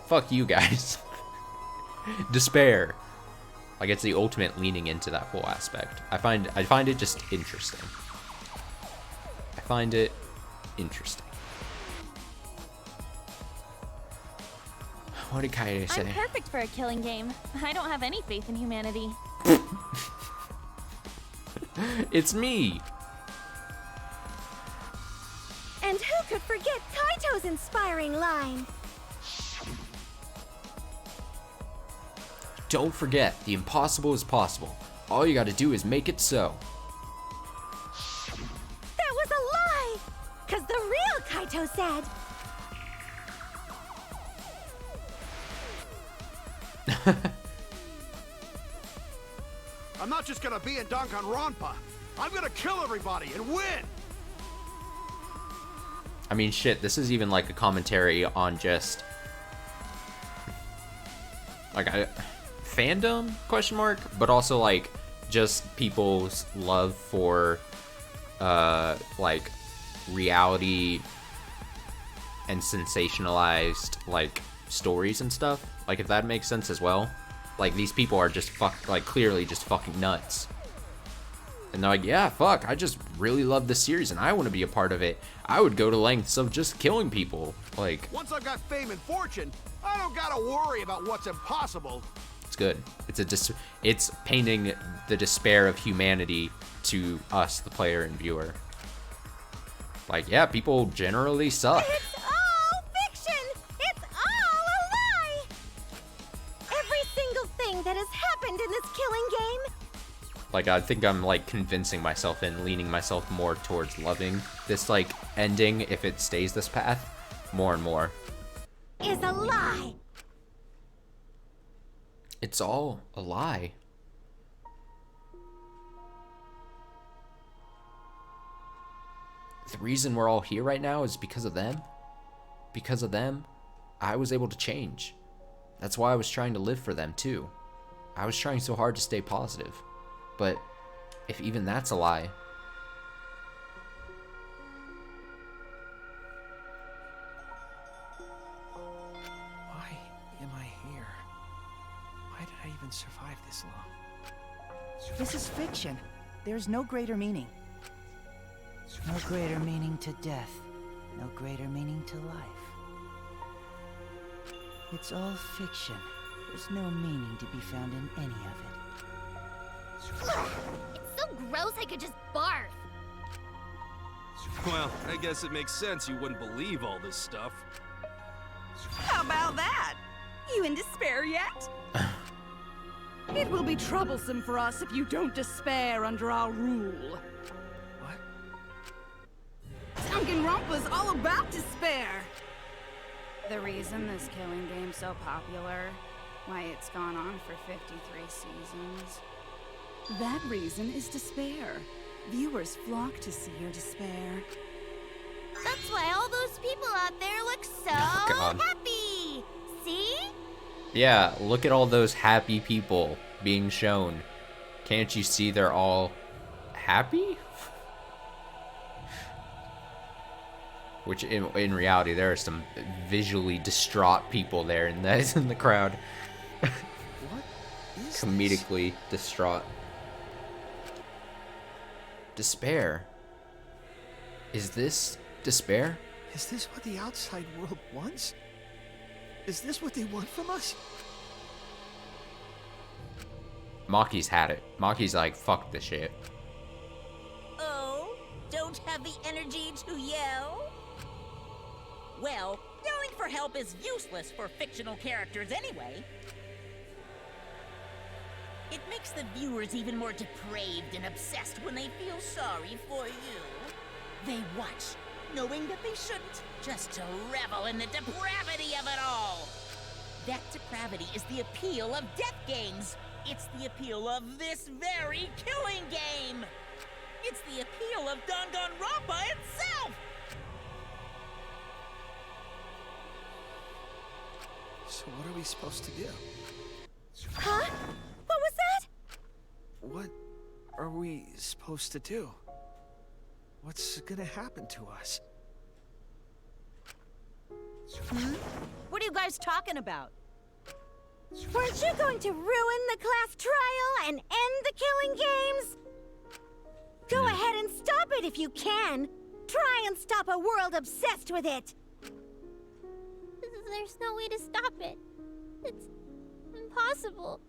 fuck you guys. Despair. Like it's the ultimate leaning into that whole aspect. I find it just interesting. I find it interesting. What did Kaede say? I'm perfect for a killing game. I don't have any faith in humanity. It's me. And who could forget Kaito's inspiring line? Don't forget, the impossible is possible. All you gotta do is make it so. That was a lie! 'Cause the real Kaito said... I'm not just gonna be in Danganronpa. I'm gonna kill everybody and win! I mean, shit, this is even like a commentary on just... like, fandom, question mark? But also, like, just people's love for, like, reality and sensationalized, like, stories and stuff. Like, if that makes sense as well. Like, these people are just clearly just fucking nuts. And they're like, yeah, fuck, I just really love this series and I want to be a part of it. I would go to lengths of just killing people. Like, once I've got fame and fortune, I don't gotta worry about what's impossible. it's good. It's painting the despair of humanity to us, the player and viewer. Like, yeah, people generally suck. It's all fiction! It's all a lie! Every single thing that has happened in this killing game... Like, I think I'm, like, convincing myself and leaning myself more towards loving this, like, ending, if it stays this path, more and more. ...is a lie! It's all a lie. The reason we're all here right now is because of them. Because of them, I was able to change. That's why I was trying to live for them, too. I was trying so hard to stay positive. But if even that's a lie... Why am I here? Why did I even survive this long? This is fiction. There's no greater meaning. No greater meaning to death. No greater meaning to life. It's all fiction. There's no meaning to be found in any of it. It's so gross I could just barf. Well, I guess it makes sense you wouldn't believe all this stuff. How about that? You in despair yet? It will be troublesome for us if you don't despair under our rule. What? Danganronpa's all about despair. The reason this killing game's so popular, why it's gone on for 53 seasons. That reason is despair. Viewers flock to see your despair. That's why all those people out there look so God. happy. See? Yeah, look at all those happy people being shown. Can't you see they're all happy? Which in reality, there are some visually distraught people there in the crowd. What is Comedically distraught. Despair. Is this despair? Is this what the outside world wants? Is this what they want from us? Maki's had it. Maki's like, fuck this shit. Oh, don't have the energy to yell? Well, yelling for help is useless for fictional characters anyway. It makes the viewers even more depraved and obsessed when they feel sorry for you. They watch, knowing that they shouldn't, just to revel in the depravity of it all. That depravity is the appeal of death games. It's the appeal of this very killing game. It's the appeal of Danganronpa itself. So what are we supposed to do? Huh? What was that? What are we supposed to do? What's gonna happen to us? What are you guys talking about? Weren't you going to ruin the class trial and end the killing games? Go ahead and stop it if you can. Try and stop a world obsessed with it. There's no way to stop it. It's impossible.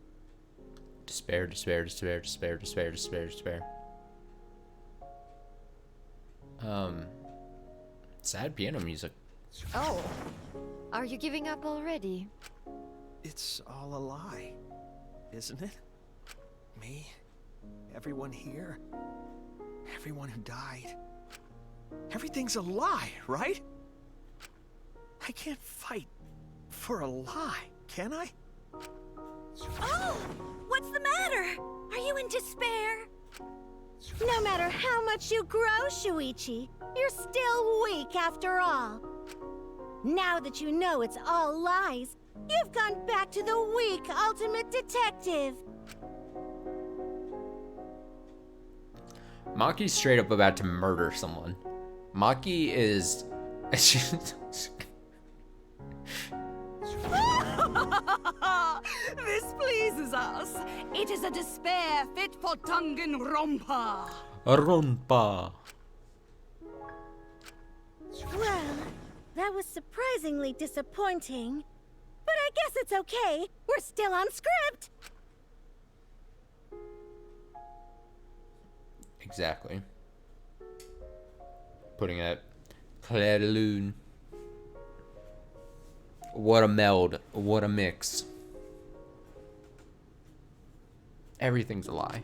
Despair, despair, despair, despair, despair, despair, despair. Sad piano music. Oh, are you giving up already? It's all a lie, isn't it? Me, everyone here, everyone who died. Everything's a lie, right? I can't fight for a lie, can I? Oh! What's the matter? Are you in despair? No matter how much you grow, Shuichi, you're still weak after all. Now that you know it's all lies, you've gone back to the weak ultimate detective. Maki's straight up about to murder someone. Maki is... This pleases us. It is a despair fit for Danganronpa. Rompa. Well, that was surprisingly disappointing. But I guess it's okay. We're still on script. Exactly. Putting it Claire de Lune. What a meld. What a mix. Everything's a lie.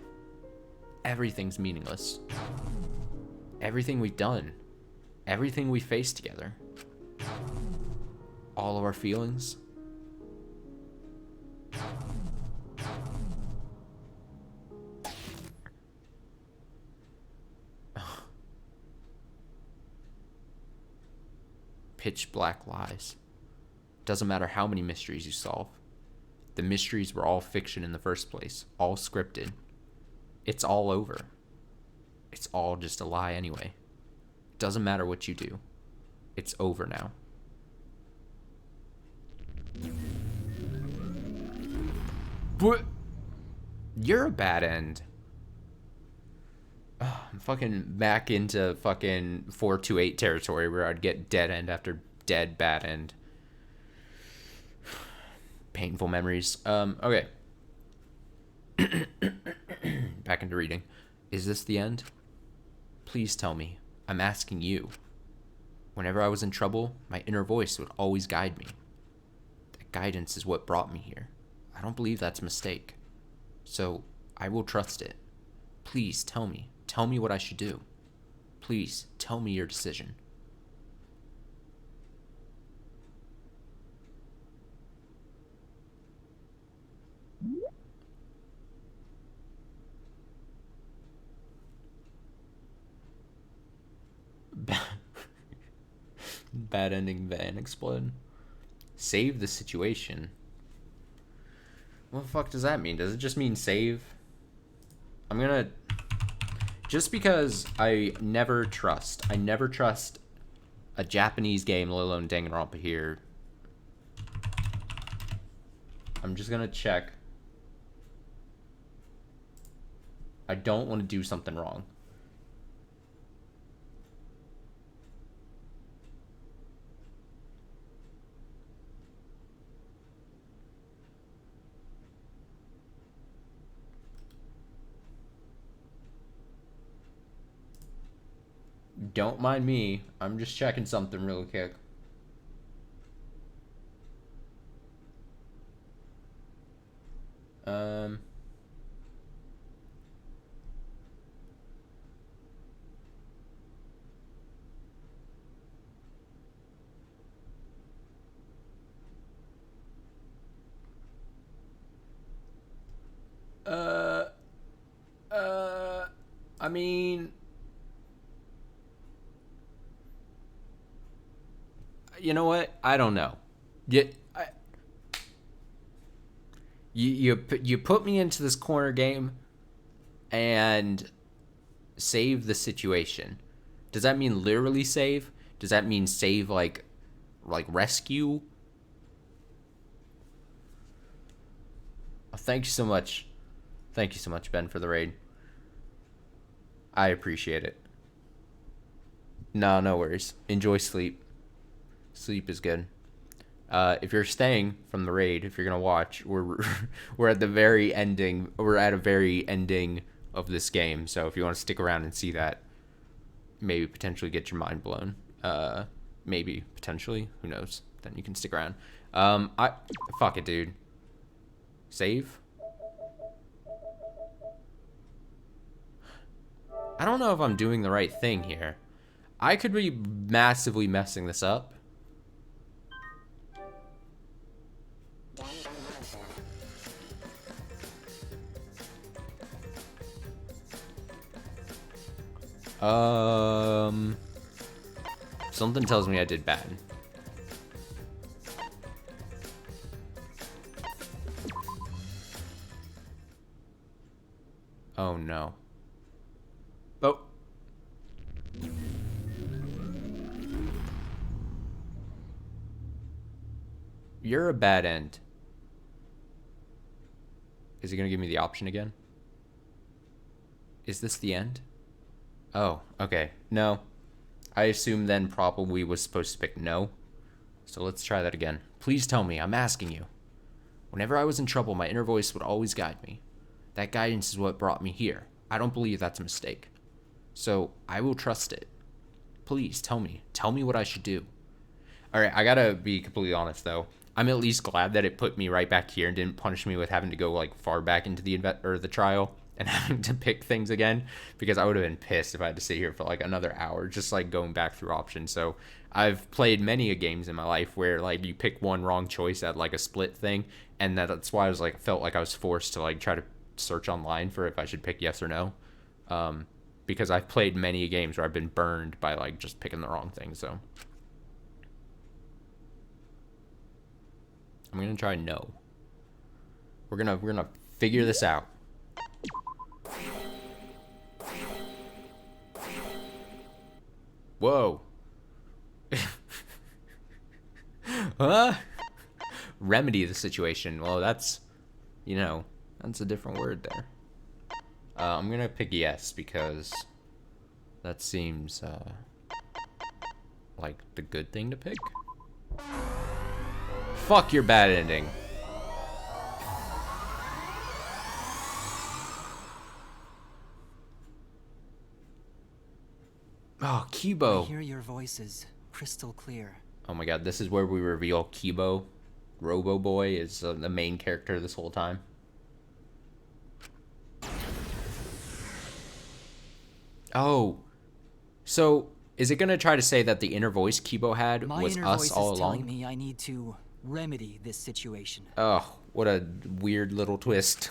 Everything's meaningless. Everything we've done. Everything we faced together. All of our feelings. Pitch black lies. Doesn't matter how many mysteries you solve. The mysteries were all fiction in the first place, all scripted. It's all over. It's all just a lie anyway. Doesn't matter what you do. It's over now. But you're a bad end. I'm fucking back into fucking 428 territory where I'd get dead end after dead bad end. Painful memories. Okay. Back into reading. Is this the end? Please tell me. I'm asking you. Whenever I was in trouble, my inner voice would always guide me. That guidance is what brought me here. I don't believe that's a mistake. So, I will trust it. Please tell me. Tell me what I should do. Please, tell me your decision. Bad ending van explode. Save the situation. What the fuck does that mean? Does it just mean save? I'm gonna... Just because I never trust a Japanese game, let alone Danganronpa here. I'm just gonna check. I don't want to do something wrong. Don't mind me. I'm just checking something real quick. I mean, you know what? I don't know. You put me into this corner game and save the situation. Does that mean literally save? Does that mean save like rescue? Oh, thank you so much. Thank you so much, Ben, for the raid. I appreciate it. No worries. Enjoy sleep. Sleep is good. If you're staying from the raid, if you're gonna watch, we're at the very ending. We're at a very ending of this game. So if you want to stick around and see that, maybe potentially get your mind blown. Maybe potentially, who knows? Then you can stick around. Fuck it, dude. Save. I don't know if I'm doing the right thing here. I could be massively messing this up. Something tells me I did bad. Oh no. Oh. You're a bad end. Is he gonna give me the option again? Is this the end? Oh, okay. No. I assume then probably was supposed to pick no. So let's try that again. Please tell me, I'm asking you. Whenever I was in trouble, my inner voice would always guide me. That guidance is what brought me here. I don't believe that's a mistake. So I will trust it. Please tell me. Tell me what I should do. Alright, I gotta be completely honest though. I'm at least glad that it put me right back here and didn't punish me with having to go like far back into the trial and having to pick things again, because I would have been pissed if I had to sit here for like another hour just like going back through options. So I've played many games in my life where like you pick one wrong choice at like a split thing, and that's why I was like felt like I was forced to like try to search online for if I should pick yes or no, because I've played many games where I've been burned by like just picking the wrong thing. So I'm gonna try no. We're gonna figure this out. Whoa. Huh? Remedy the situation. Well, that's, you know, that's a different word there. I'm gonna pick yes because that seems like the good thing to pick. Fuck your bad ending. Oh, Kibo. I hear your voices crystal clear. Oh my god, this is where we reveal Kibo. Robo Boy is the main character this whole time. Oh, so is it gonna try to say that the inner voice Kibo had was us all along? My inner voice is telling me I need to remedy this situation. Oh, what a weird little twist.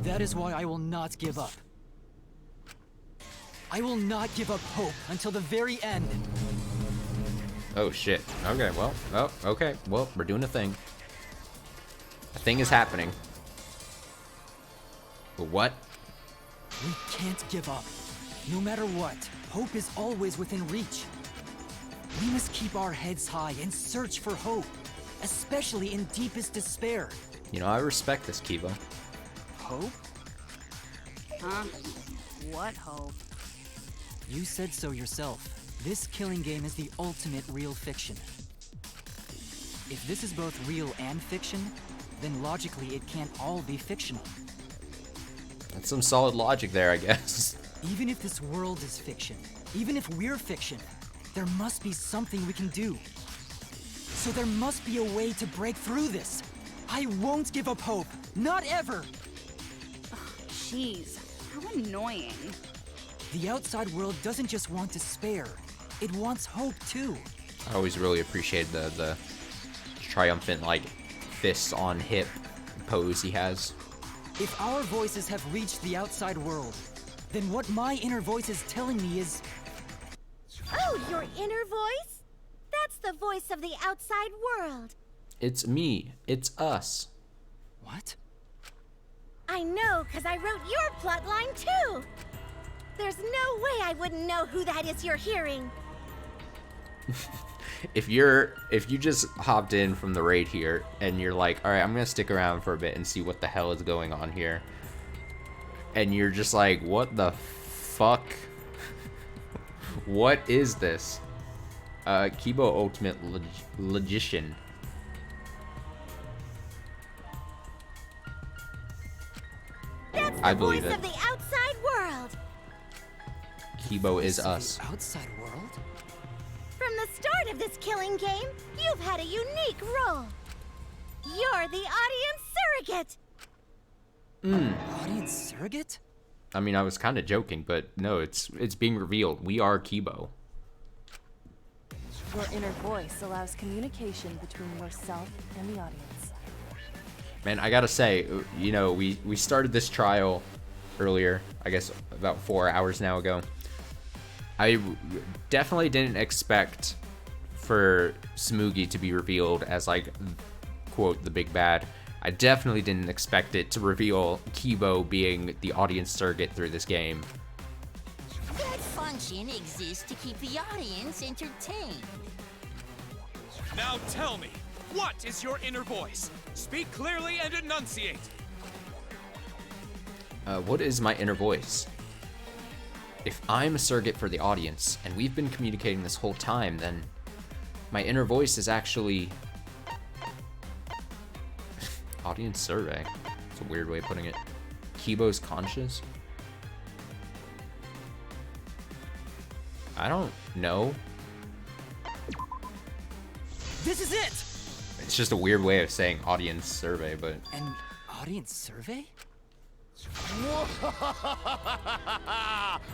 That is why I will not give up. I will not give up hope until the very end. Oh shit. Okay, well, oh, okay. Well, we're doing a thing. A thing is happening. But what? We can't give up. No matter what, hope is always within reach. We must keep our heads high and search for hope, especially in deepest despair. You know, I respect this, Kibo. Hope? Huh? What hope? You said so yourself. This killing game is the ultimate real fiction. If this is both real and fiction, then logically it can't all be fictional. That's some solid logic there, I guess. Even if this world is fiction, even if we're fiction, there must be something we can do. So there must be a way to break through this. I won't give up hope. Not ever! Jeez, how annoying. The outside world doesn't just want despair. It wants hope, too. I always really appreciate the triumphant, like, fists on hip pose he has. If our voices have reached the outside world, Then what my inner voice is telling me is... Oh, your inner voice? That's the voice of the outside world. It's me. It's us. What? I know, because I wrote your plotline too. There's no way I wouldn't know who that is you're hearing. If you just hopped in from the raid here and you're like, all right, I'm gonna stick around for a bit and see what the hell is going on here, and you're just like, what the fuck? What is this? Kibo Ultimate Logician. That's the I believe voice it. of the outside world. Kibo is us. Outside world? From the start of this killing game, you've had a unique role. You're the audience surrogate. Audience surrogate? I mean, I was kind of joking, but no, it's being revealed. We are Kibo. Your inner voice allows communication between yourself and the audience. Man, I gotta say, you know, we started this trial earlier, I guess about 4 hours now ago. I definitely didn't expect for Smoogie to be revealed as, like, quote, the big bad. I definitely didn't expect it to reveal Kibo being the audience surrogate through this game. That function exists to keep the audience entertained. Now tell me, what is your inner voice? Speak clearly and enunciate. What is my inner voice? If I'm a surrogate for the audience, and we've been communicating this whole time, then my inner voice is actually... audience survey. It's a weird way of putting it. Kibo's conscious? I don't know. This is it! It's just a weird way of saying audience survey, but... An audience survey?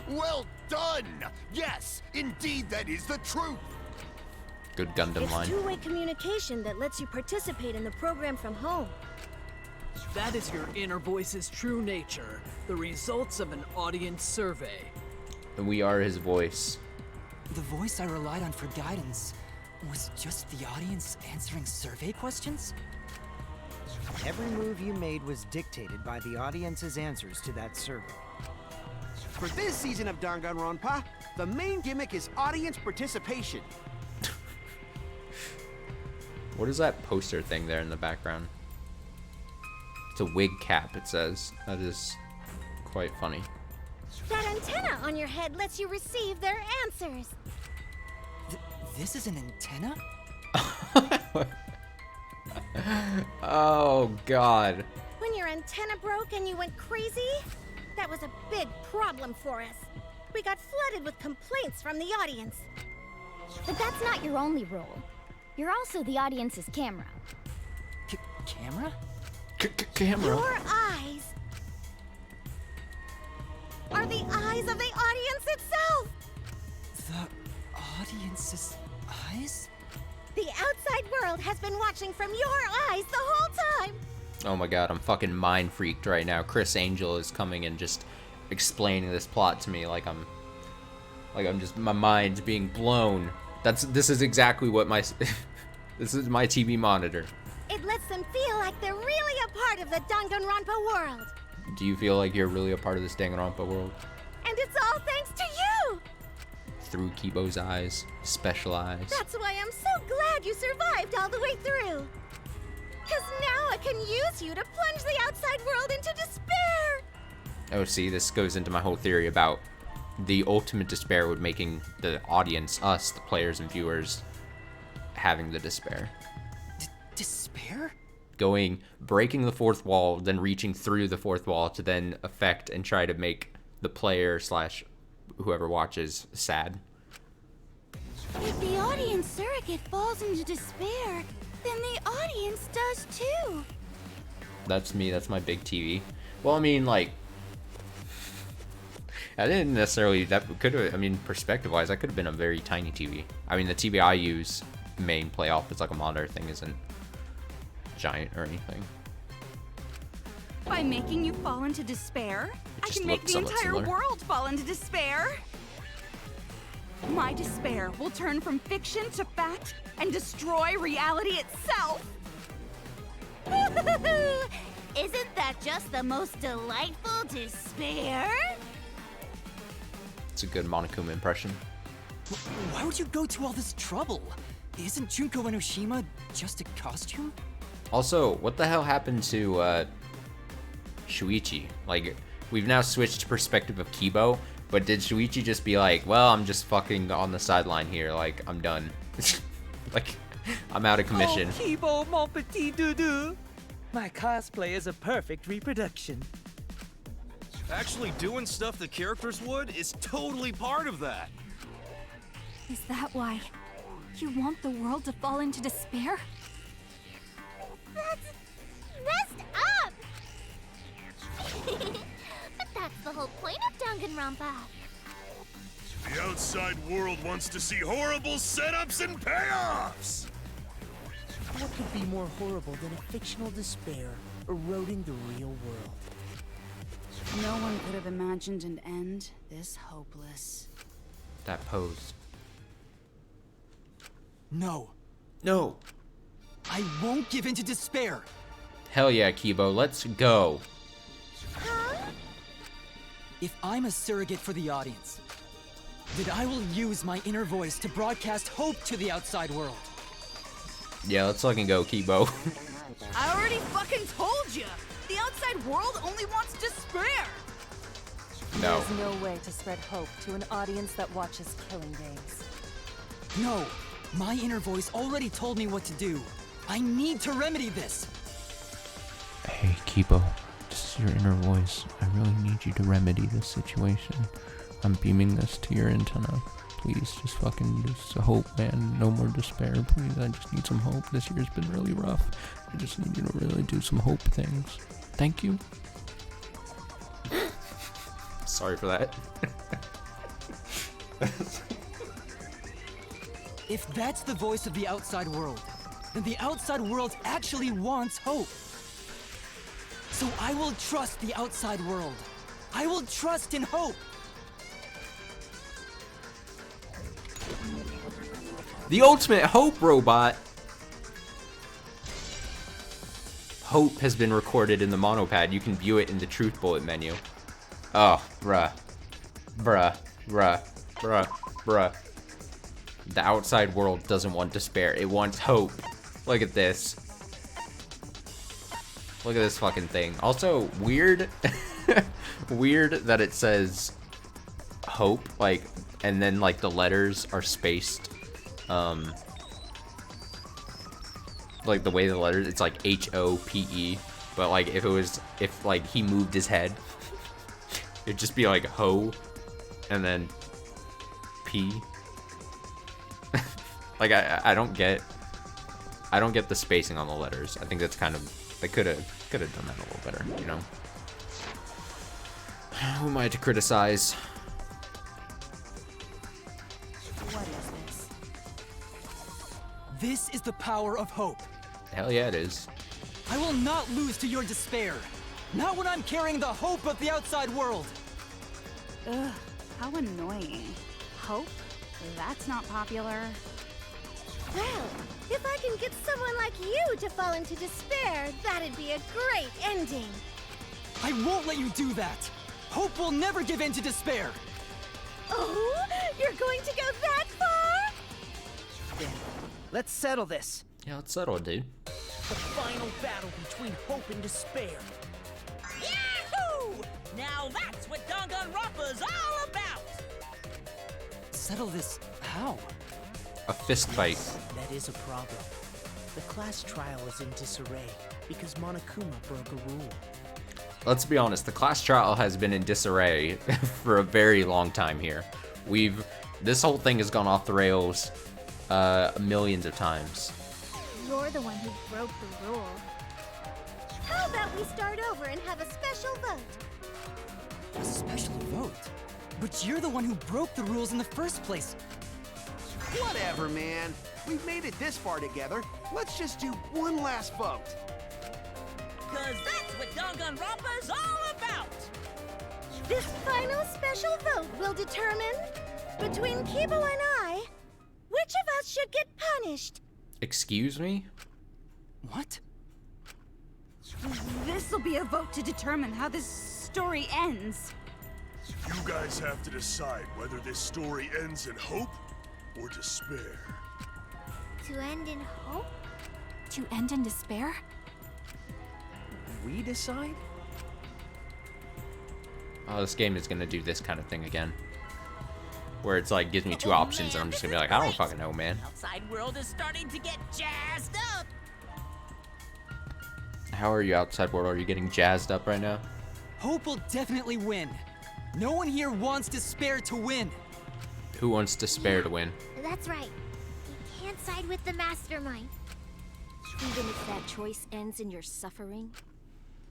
Well done! Yes, indeed that is the truth! Good Gundam It's line. two-way communication that lets you participate in the program from home. That is your inner voice's true nature, the results of an audience survey. And we are his voice. The voice I relied on for guidance was just the audience answering survey questions? Every move you made was dictated by the audience's answers to that survey. For this season of Danganronpa, the main gimmick is audience participation. What is that poster thing there in the background? It's a wig cap, it says. That is quite funny. That antenna on your head lets you receive their answers. This is an antenna? Oh, God. When your antenna broke and you went crazy, that was a big problem for us. We got flooded with complaints from the audience. But that's not your only role. You're also the audience's camera. Camera? Camera? Your eyes are the eyes of the audience itself. The audience's eyes? The outside world has been watching from your eyes the whole time. Oh my God, I'm fucking mind freaked right now. Chris Angel is coming and just explaining this plot to me like I'm just, my mind's being blown. This is exactly what my this is my TV monitor. It lets them feel like they're really a part of the Danganronpa world. Do you feel like you're really a part of this Danganronpa world? And it's all thanks to you. Through Kibo's eyes, special eyes. That's why I'm so glad you survived all the way through. Because now I can use you to plunge the outside world into despair. Oh, see, this goes into my whole theory about the ultimate despair with making the audience, us, the players and viewers, having the despair. Despair? Breaking the fourth wall, then reaching through the fourth wall to then affect and try to make the player / whoever watches sad. If the audience surrogate falls into despair, then the audience does too. That's me, that's my big TV. Well, I mean, like, I didn't necessarily, perspective-wise, that could have been a very tiny TV. I mean, the TV I use, main playoff, it's like a monitor thing, isn't giant or anything. By making you fall into despair, I just can make looked the somewhat entire similar. world fall into despair. My despair will turn from fiction to fact and destroy reality itself. Isn't that just the most delightful despair? It's a good Monokuma impression. Why would you go to all this trouble? Isn't Junko Enoshima just a costume? Also, what the hell happened to Shuichi? Like, we've now switched to perspective of Kibo, but did Shuichi just be like, well, I'm just fucking on the sideline here, like, I'm done. Like, I'm out of commission. Oh, Kibo, mon petit doudou. My cosplay is a perfect reproduction. Actually doing stuff the characters would is totally part of that. Is that why you want the world to fall into despair? That's messed up! But that's the whole point of Danganronpa. The outside world wants to see horrible setups and payoffs! What could be more horrible than a fictional despair eroding the real world? No one could have imagined an end this hopeless. That pose. No. No. I won't give in to despair. Hell yeah, Kibo, let's go. If I'm a surrogate for the audience, then I will use my inner voice to broadcast hope to the outside world. Yeah, let's fucking go, Kibo. I already fucking told you! The outside world only wants despair! No. There's no way to spread hope to an audience that watches killing games. No, my inner voice already told me what to do. I need to remedy this. Hey, Kibo, this is your inner voice. I really need you to remedy this situation. I'm beaming this to your antenna. Please, just fucking just hope, man. No more despair, please. I just need some hope. This year's been really rough. I just need you to really do some hope things. Thank you. Sorry for that. If that's the voice of the outside world, then the outside world actually wants hope. So I will trust the outside world. I will trust in hope. The ultimate hope robot. Hope has been recorded in the monopad. You can view it in the truth bullet menu. Oh, bruh. Bruh. Bruh. Bruh. Bruh. The outside world doesn't want despair. It wants hope. Look at this. Look at this fucking thing. Also, weird. Weird that it says hope, like, and then, like, the letters are spaced. Like, the way the letters, it's like H-O-P-E. But, like, if, like, he moved his head, it'd just be like ho, and then P. Like, I don't get the spacing on the letters. I think that's kind of, they could have done that a little better, you know? Who am I to criticize? What is this? This is the power of hope. Hell yeah, it is. I will not lose to your despair. Not when I'm carrying the hope of the outside world. Ugh, how annoying. Hope? That's not popular. Well, if I can get someone like you to fall into despair, that'd be a great ending. I won't let you do that. Hope will never give in to despair. Oh, you're going to go that far? Yeah. Let's settle this. Yeah, let's settle it, dude. The final battle between hope and despair. Yahoo! Now that's what Danganronpa's all about! Settle this how? A fist fight. That is a problem. The class trial is in disarray because Monokuma broke a rule. Let's be honest, the class trial has been in disarray for a very long time here. This whole thing has gone off the rails millions of times. You're the one who broke the rule. How about we start over and have a special vote? A special vote? But you're the one who broke the rules in the first place. Whatever, man. We've made it this far together. Let's just do one last vote. Cause that's what Danganronpa's all about! This final special vote will determine, between Kibo and I, which of us should get punished. Excuse me? What? This'll be a vote to determine how this story ends. You guys have to decide whether this story ends in hope or despair. To end in hope? To end in despair? We decide? Oh, this game is gonna do this kind of thing again. Where it's like, gives me two options, and I'm just gonna be like, I don't fucking know, man. Outside world is starting to get jazzed up! How are you, Outside World? Are you getting jazzed up right now? Hope will definitely win. No one here wants despair to win. Who wants despair to win? That's right. We can't side with the mastermind. Even if that choice ends in your suffering.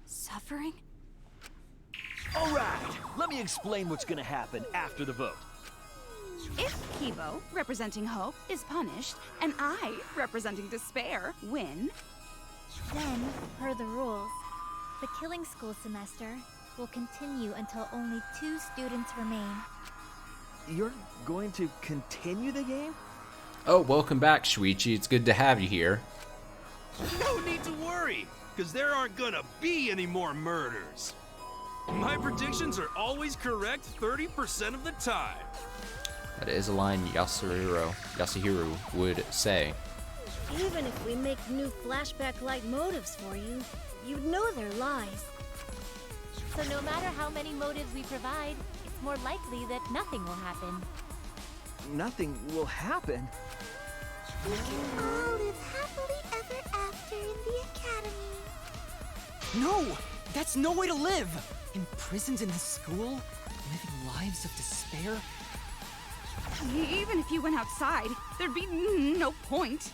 Suffering? All right, let me explain what's gonna happen after the vote. If Kibo, representing hope, is punished, and I, representing despair, win, then, per the rules, the killing school semester will continue until only 2 students remain. You're going to continue the game? Oh, welcome back, Shuichi. It's good to have you here. No need to worry, because there aren't gonna be any more murders. My predictions are always correct 30% of the time. That is a line Yasuhiro would say. Even if we make new flashback-like motives for you, you'd know they're lies. So no matter how many motives we provide, it's more likely that nothing will happen. Nothing will happen. We can all live happily ever after in the academy. No! That's no way to live! Imprisoned in the school? Living lives of despair? even if you went outside, there'd be no point.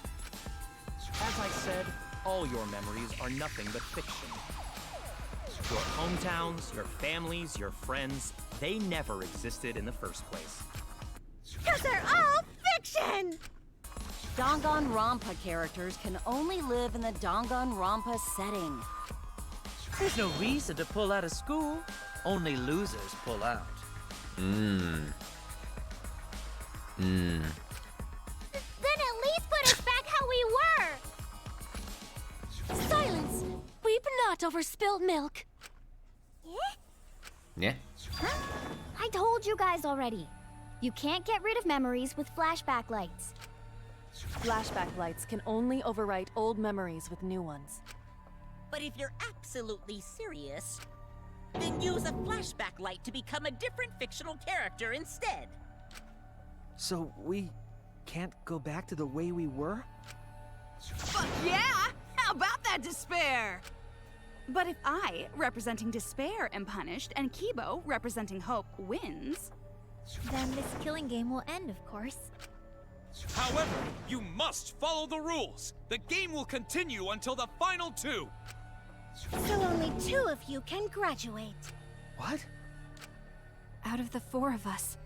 As I said, all your memories are nothing but fiction. Your hometowns, your families, your friends, they never existed in the first place. 'Cause they're all fiction! Danganronpa characters can only live in the Danganronpa setting. There's no reason to pull out of school. Only losers pull out. Then at least put us back how we were! Silence! Weep not over spilled milk. Yeah. I told you guys already. You can't get rid of memories with flashback lights. Flashback lights can only overwrite old memories with new ones. But if you're absolutely serious, then use a flashback light to become a different fictional character instead. So we can't go back to the way we were? Fuck yeah! How about that despair? But if I, representing despair, am punished, and Kibo, representing hope, wins... Then this killing game will end, of course. However, you must follow the rules. The game will continue until the final two. So only 2 of you can graduate. What? Out of the 4 of us,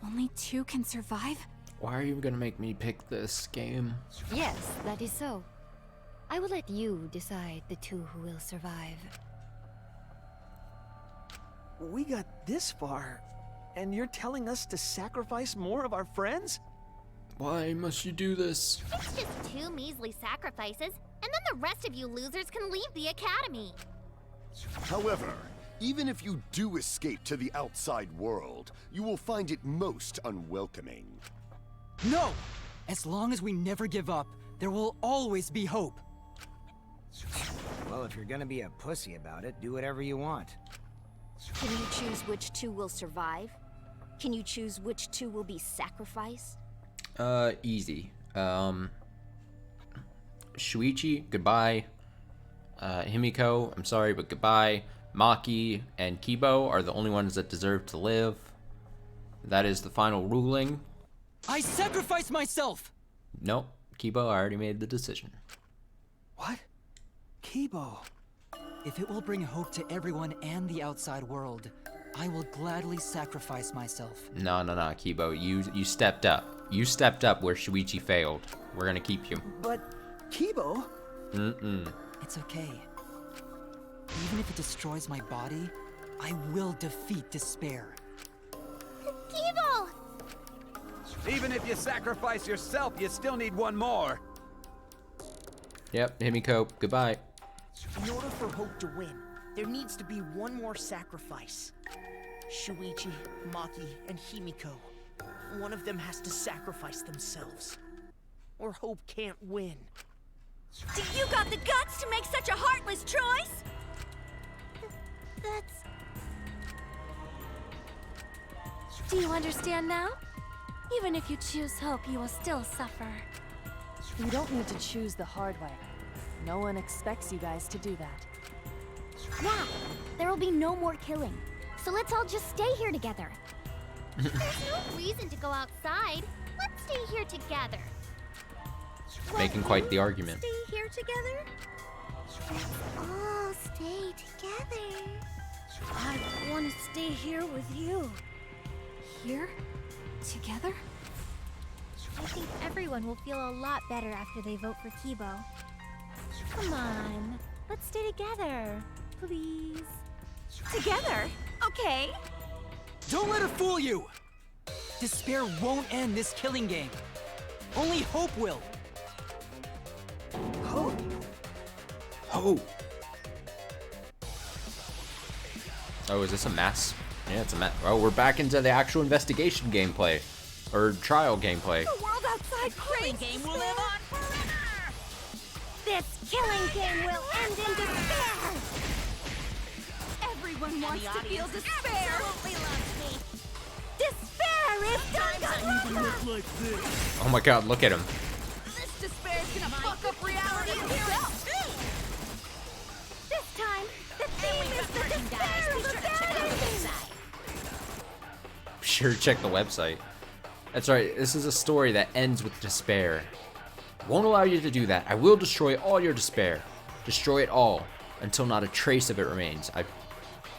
only 2 can survive? Why are you gonna make me pick this game? Yes, that is so. I will let you decide the 2 who will survive. We got this far, and you're telling us to sacrifice more of our friends? Why must you do this? It's just 2 measly sacrifices, and then the rest of you losers can leave the academy. However, even if you do escape to the outside world, you will find it most unwelcoming. No! As long as we never give up, there will always be hope. Well, if you're gonna be a pussy about it, do whatever you want. Can you choose which 2 will survive? Can you choose which 2 will be sacrificed? Easy. Shuichi, goodbye. Himiko, I'm sorry, but goodbye. Maki and Kibo are the only ones that deserve to live. That is the final ruling. I sacrifice myself! Nope, Kibo, I already made the decision. What? Kibo. If it will bring hope to everyone and the outside world, I will gladly sacrifice myself. No, Kibo, you stepped up. You stepped up where Shuichi failed. We're gonna keep you. But, Kibo? Mm-mm. It's okay. Even if if it destroys my body, I will defeat despair. Kibo! Even if you sacrifice yourself, you still need one more. Yep, Himiko, goodbye. In order for Hope to win, there needs to be one more sacrifice. Shuichi, Maki, and Himiko. One of them has to sacrifice themselves. Or Hope can't win. Do you got the guts to make such a heartless choice? That's... Do you understand now? Even if you choose hope, you will still suffer. You don't need to choose the hard way. No one expects you guys to do that. Yeah, there will be no more killing. So let's all just stay here together. There's no reason to go outside. Let's stay here together. Making quite the argument. Stay here together? Let's all stay together. I want to stay here with you. Here? Together? I think everyone will feel a lot better after they vote for Kibo. Come on, let's stay together, please. Together? Okay. Don't let her fool you! Despair won't end this killing game. Only hope will. Hope? Hope. Oh, is this a mess? Yeah, it's a mess. Oh, we're back into the actual investigation gameplay. Or trial gameplay. The world outside craves game will live on forever! This killing game will end in despair! Everyone wants to feel despair! Absolutely loves me! Despair is Danganronpa! Oh my god, look at him. This despair is gonna fuck up reality itself! This time, the theme is the despair of the bad. Be sure to check the website. That's right, this is a story that ends with despair. Won't allow you to do that. I will destroy all your despair. Destroy it all, until not a trace of it remains. I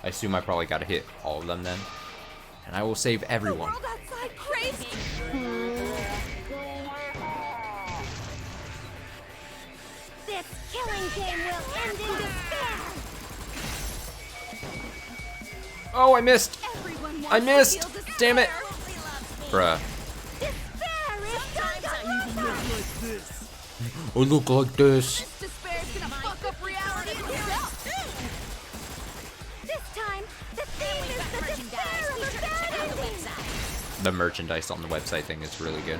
assume I probably gotta hit all of them then. And I will save everyone. The world outside craves. This killing game will end in despair. Oh, I missed! Everyone wants I missed! to feel despair. Damn it! Bruh. Despair is Danganronpa. I look like this. This despair is gonna fuck up reality itself. This time, the theme is the despair of the bad ending. The merchandise on the website thing is really good.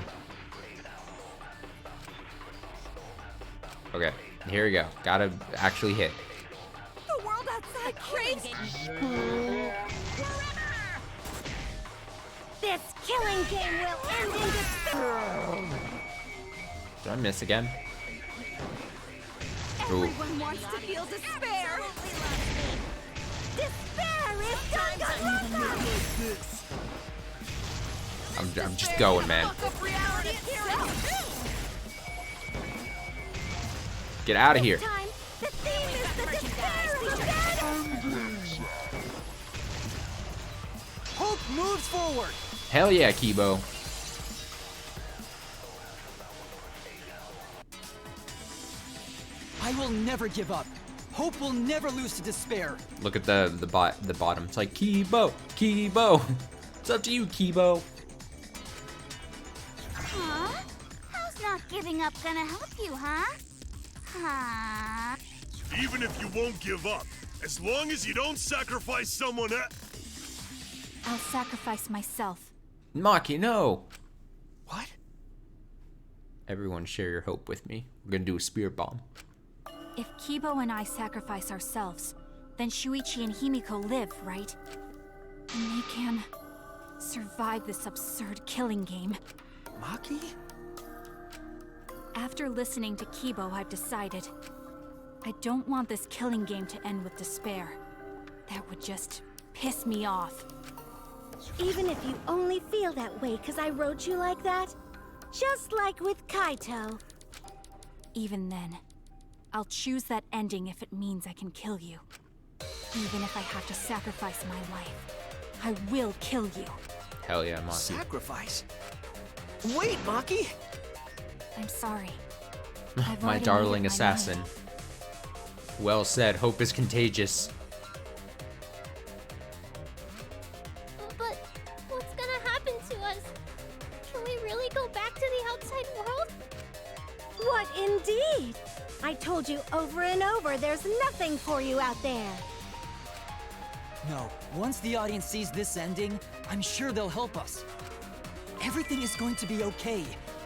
Okay, here we go. Gotta actually hit. The world outside craves. This killing game will end in despair. Did I miss again? Ooh. Everyone wants to feel despair. Despair is Danganronpa. I'm just going, man. Fuck up reality itself. Get out of here. This time, the theme is the despair of the bad ending. Hope moves forward! Hell yeah, Kibo. I will never give up. Hope will never lose to despair. Look at the bottom. It's like Kibo, Kibo. It's up to you, Kibo. Huh? How's not giving up gonna help you, huh? Huh? Even if you won't give up, as long as you don't sacrifice someone else. I'll sacrifice myself. Maki, no. What? Everyone share your hope with me. We're gonna do a spirit bomb. If Kibo and I sacrifice ourselves, then Shuichi and Himiko live, right? And they can survive this absurd killing game. Maki? After listening to Kibo, I've decided I don't want this killing game to end with despair. That would just piss me off. Even if you only feel that way because I wrote you like that? Just like with Kaito. Even then, I'll choose that ending if it means I can kill you. Even if I have to sacrifice my life, I will kill you. Hell yeah, Maki. Sacrifice? Wait, Maki! I'm sorry. My darling assassin. Well said, hope is contagious. I told you over and over there's nothing for you out there. No, once the audience sees this ending, I'm sure they'll help us. Everything is going to be okay.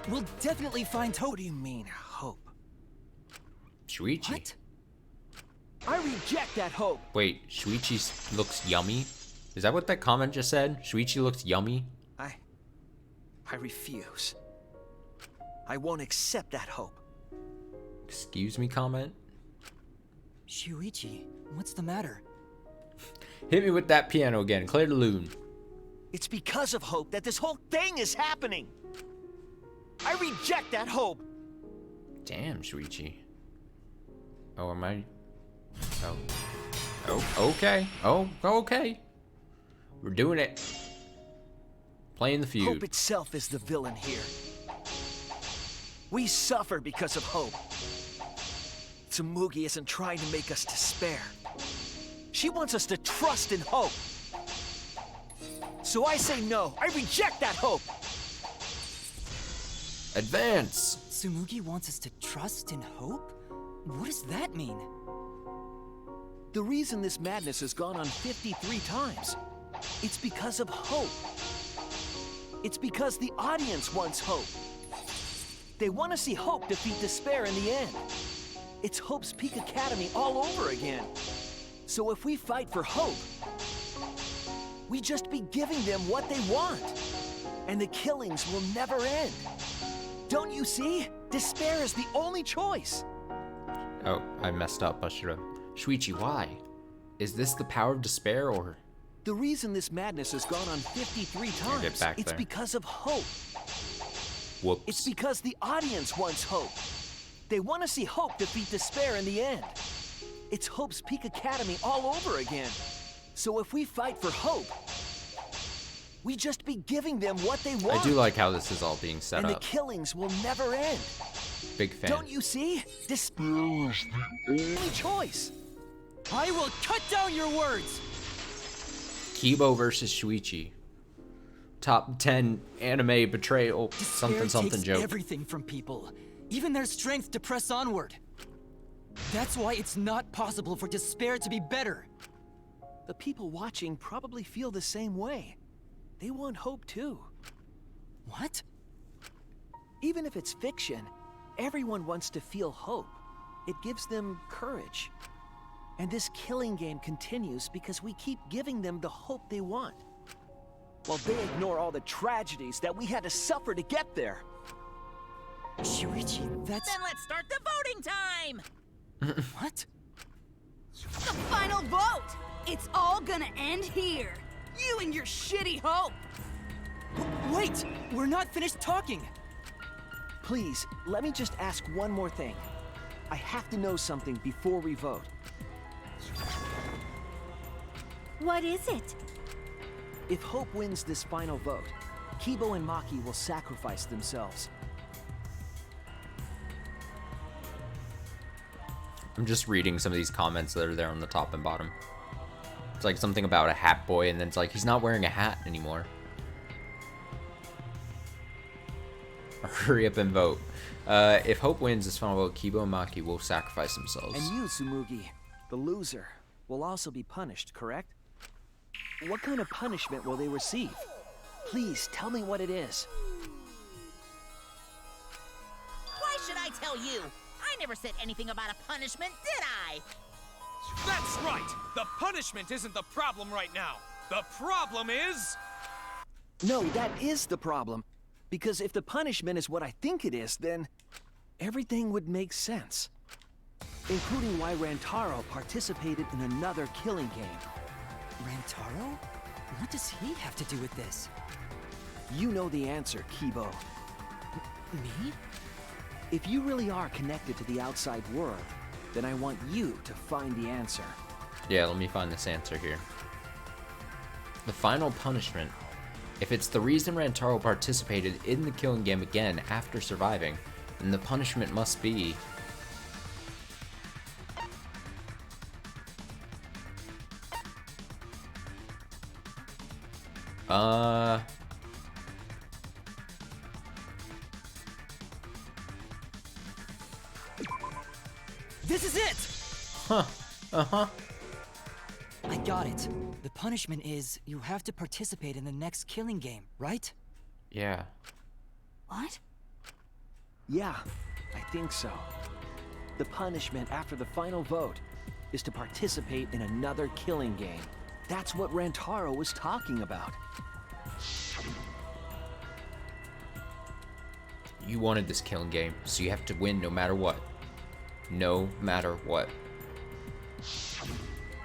We'll definitely find hope. What do you mean, hope? Shuichi. What? I reject that hope. Wait, Shuichi looks yummy? Is that what that comment just said? Shuichi looks yummy? I refuse. I won't accept that hope. Excuse me comment? Shuichi, what's the matter? Hit me with that piano again. Clear the loon. It's because of hope that this whole thing is happening. I reject that hope. Damn, Shuichi. Oh, am I? Oh. Oh, okay. Oh, okay. We're doing it. Playing the feud. Hope itself is the villain here. We suffer because of hope. Tsumugi isn't trying to make us despair. She wants us to trust in hope. So I say no. I reject that hope. Advance. Tsumugi wants us to trust in hope? What does that mean? The reason this madness has gone on 53 times, it's because of hope. It's because the audience wants hope. They want to see hope defeat despair in the end. It's Hope's Peak Academy all over again. So if we fight for hope, we just be giving them what they want. And the killings will never end. Don't you see? Despair is the only choice. Oh, I messed up. I should have. Shuichi, why? Is this the power of despair or? The reason this madness has gone on 53 times, it's there. because of hope. Whoops. It's because the audience wants hope. They want to see hope defeat despair in the end. It's Hope's Peak Academy all over again. So if we fight for hope, we just be giving them what they want. I do like how this is all being set and up. the killings will never end. Big fan. Don't you see? Despair is the only choice. I will cut down your words. Kibo versus Shuichi. Top 10 anime betrayal. Despair Something takes joke. everything from people, even their strength to press onward. That's why it's not possible for despair to be better. The people watching probably feel the same way. They want hope too. What? Even if it's fiction, everyone wants to feel hope. It gives them courage. And this killing game continues because we keep giving them the hope they want. While they ignore all the tragedies that we had to suffer to get there. Shuichi, that's... Then let's start the voting time! What? The final vote! It's all gonna end here! You and your shitty hope! Wait! We're not finished talking! Please, let me just ask one more thing. I have to know something before we vote. What is it? If Hope wins this final vote, Kibo and Maki will sacrifice themselves. I'm just reading some of these comments that are there on the top and bottom. It's like something about a hat boy, and then it's like he's not wearing a hat anymore. Hurry up and vote. If Hope wins this final vote, Kibo and Maki will sacrifice themselves. And you, Tsumugi, the loser, will also be punished, correct? What kind of punishment will they receive? Please, tell me what it is. Why should I tell you? I never said anything about a punishment, did I? That's right! The punishment isn't the problem right now. The problem is... No, that is the problem. Because if the punishment is what I think it is, then everything would make sense. Including why Rantaro participated in another killing game. Rantaro? What does he have to do with this? You know the answer, Kibo. Me? If you really are connected to the outside world, then I want you to find the answer. Yeah, let me find this answer here. The final punishment. If it's the reason Rantaro participated in the killing game again after surviving, then the punishment must be... This is it! Huh. Uh-huh. I got it. The punishment is you have to participate in the next killing game, right? Yeah. What? Yeah, I think so. The punishment after the final vote is to participate in another killing game. That's what Rantaro was talking about. You wanted this killing game, so you have to win no matter what. No matter what.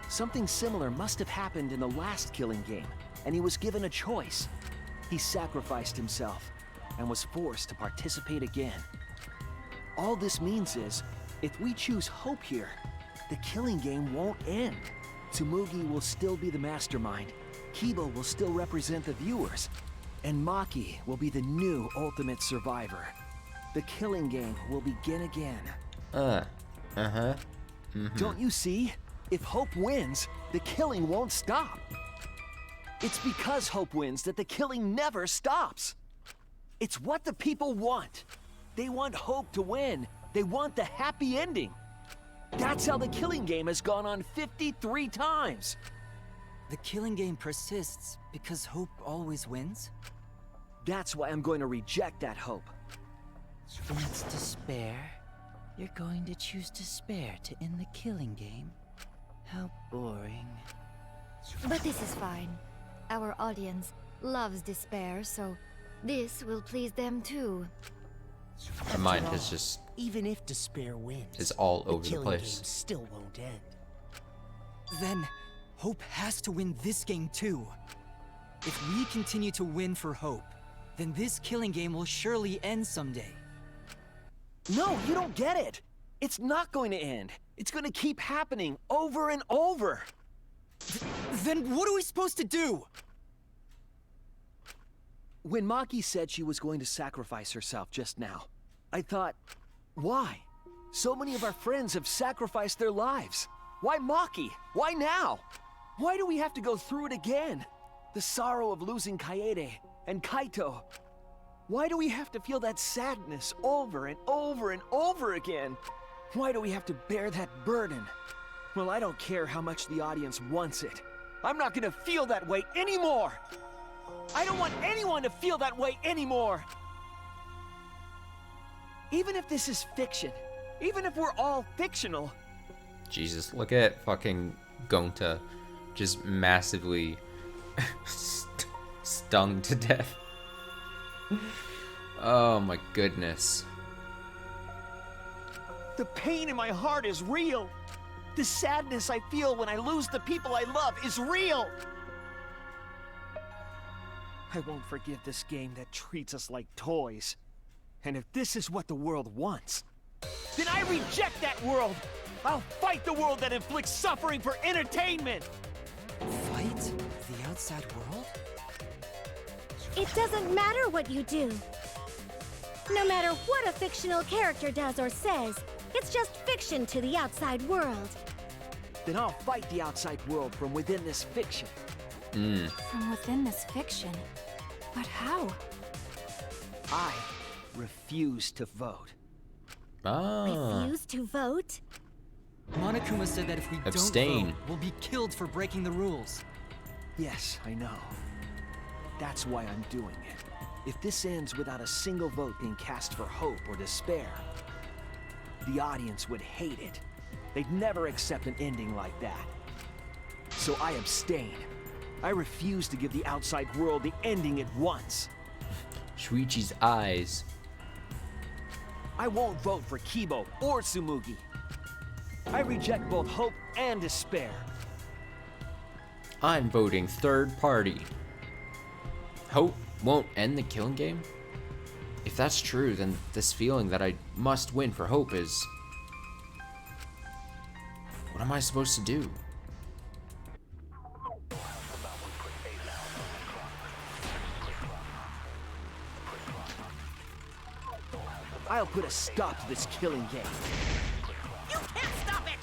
Something similar must have happened in the last killing game, and he was given a choice. He sacrificed himself and was forced to participate again. All this means is, if we choose Hope here, the killing game won't end. Tsumugi will still be the mastermind, Kiba will still represent the viewers, and Maki will be the new ultimate survivor. The killing game will begin again. Don't you see? If Hope wins, the killing won't stop. It's because Hope wins that the killing never stops. It's what the people want. They want Hope to win. They want the happy ending. That's how the killing game has gone on 53 times. The killing game persists because Hope always wins? That's why I'm going to reject that hope. In its despair, you're going to choose despair to end the killing game? How boring. But this is fine. Our audience loves despair, so this will please them too. My mind is just... Even if despair wins, is all over the killing place. game still won't end. Then, Hope has to win this game too. If we continue to win for Hope, then this killing game will surely end someday. No, you don't get it. It's not going to end. It's going to keep happening over and over. Then what are we supposed to do? When Maki said she was going to sacrifice herself just now, I thought, why? So many of our friends have sacrificed their lives. Why Maki? Why now? Why do we have to go through it again? The sorrow of losing Kaede and Kaito. Why do we have to feel that sadness over and over and over again? Why do we have to bear that burden? Well, I don't care how much the audience wants it. I'm not gonna feel that way anymore! I don't want anyone to feel that way anymore! Even if this is fiction, even if we're all fictional. Jesus, look at fucking Gonta just massively stung to death. Oh my goodness. The pain in my heart is real. The sadness I feel when I lose the people I love is real. I won't forgive this game that treats us like toys. And if this is what the world wants, then I reject that world. I'll fight the world that inflicts suffering for entertainment. Fight the outside world? It doesn't matter what you do. No matter what a fictional character does or says, it's just fiction to the outside world. Then I'll fight the outside world from within this fiction. From within this fiction? But how? I refuse to vote. Refuse to vote? Monokuma said that if we Abstain. don't vote, we'll be killed for breaking the rules. Yes, I know. That's why I'm doing it. If this ends without a single vote being cast for hope or despair, the audience would hate it. They'd never accept an ending like that. So I abstain. I refuse to give the outside world the ending it wants. Shuichi's eyes. I won't vote for Kibo or Tsumugi. I reject both hope and despair. I'm voting third party. Hope won't end the killing game? If that's true, then this feeling that I must win for Hope is... What am I supposed to do? I'll put a stop to this killing game. You can't stop it!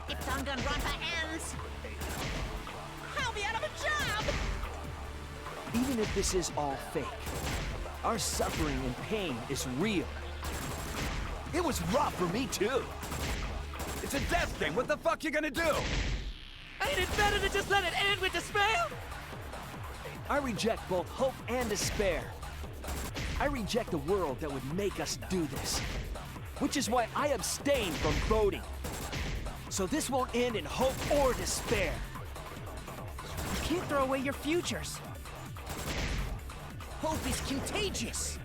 If Danganronpa ends, I'll be out of a job! Even if this is all fake, our suffering and pain is real. It was rough for me, too. It's a death game. What the fuck you gonna do? Ain't it better to just let it end with despair? I reject both hope and despair. I reject a world that would make us do this. Which is why I abstain from voting. So this won't end in hope or despair. You can't throw away your futures. Hope is contagious.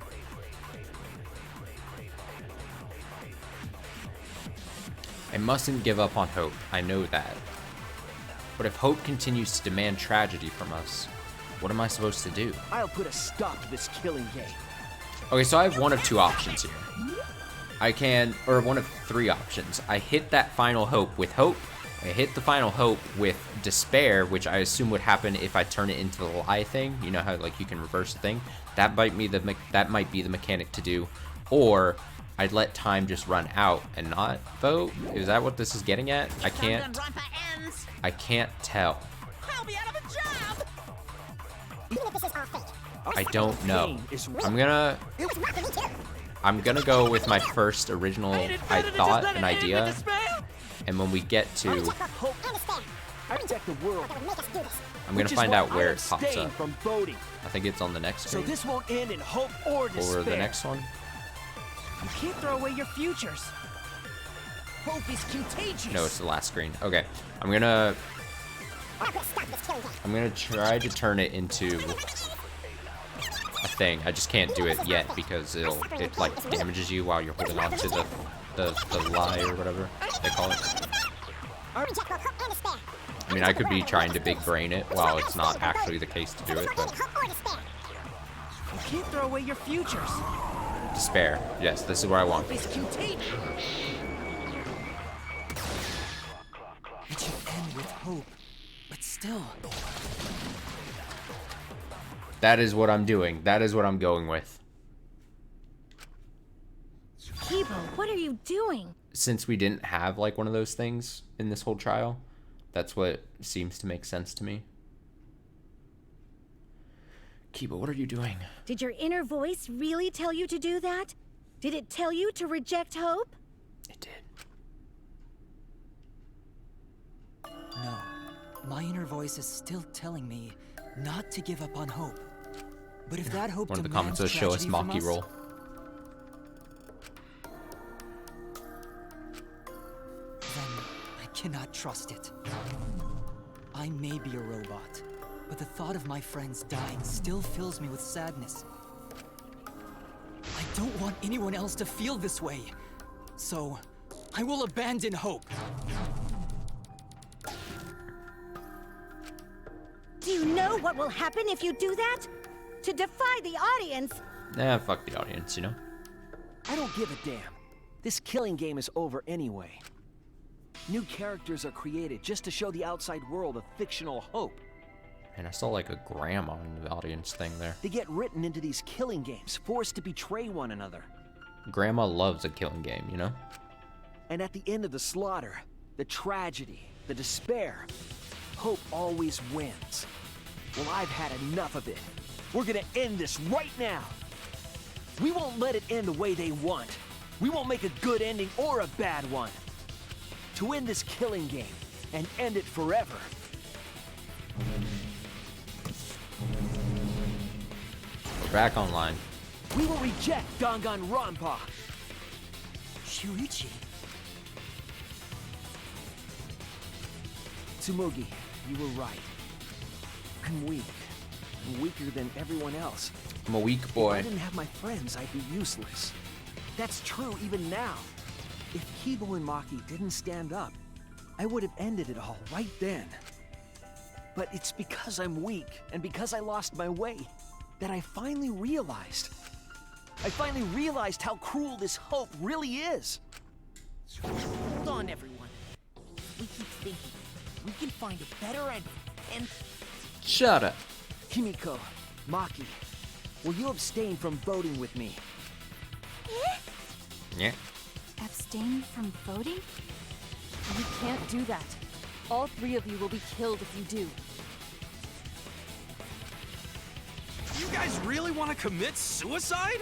I mustn't give up on hope, I know that. But if hope continues to demand tragedy from us, what am I supposed to do? I'll put a stop to this killing game. Okay, so I have one of two options here. I can, or one of three options. I hit that final hope with hope. I hit the final hope with despair, which I assume would happen if I turn it into the lie thing. You know how like you can reverse the thing? That might be the mechanic to do. Or I'd let time just run out and not vote. Is that what this is getting at? I can't tell. I'll be out of a job. Even if this is our fate. I don't know. I'm gonna go with my first original an idea. And when we get to, I'm gonna find out where it pops up. I think it's on the next screen. So this won't end in hope or despair. Or the next one. You can't throw away your futures. Hope is contagious. No, it's the last screen. Okay, I'm gonna try to turn it into a thing. I just can't do it yet because it like damages you while you're holding on to the lie or whatever they call it. I mean, I could be trying to big brain it while it's not actually the case to do it, but you can't throw away your futures. Despair. Yes, this is where I want. It's contagious. It should end with hope, but still. That is what I'm doing. That is what I'm going with. Kibo, what are you doing? Since we didn't have like one of those things in this whole trial, that's what seems to make sense to me. Kiba, what are you doing? Did your inner voice really tell you to do that? Did it tell you to reject hope? It did. No. My inner voice is still telling me not to give up on hope. But if that hope one of the demands comments says show us tragedy Maki roll. Then I cannot trust it. I may be a robot, but the thought of my friends dying still fills me with sadness. I don't want anyone else to feel this way, so I will abandon hope. Do you know what will happen if you do that? To defy the audience. Nah, fuck the audience, you know? I don't give a damn. This killing game is over anyway. New characters are created just to show the outside world a fictional hope. And I saw like a grandma in the audience thing there. They get written into these killing games, forced to betray one another. Grandma loves a killing game, you know? And at the end of the slaughter, the tragedy, the despair, hope always wins. Well, I've had enough of it. We're gonna end this right now. We won't let it end the way they want. We won't make a good ending or a bad one. To end this killing game and end it forever. We're back online. We will reject Danganronpa. Shuichi. Tsumugi, you were right. I'm weak. I'm weaker than everyone else. I'm a weak boy. If I didn't have my friends, I'd be useless. That's true even now. If Kibo and Maki didn't stand up, I would have ended it all right then. But it's because I'm weak and because I lost my way that I finally realized. I finally realized how cruel this hope really is. Hold on, everyone. We keep thinking. We can find a better ending, and... Shut up. Himiko, Maki, will you abstain from voting with me? Yeah. Abstain from voting? You can't do that. All three of you will be killed if you do. You guys really want to commit suicide?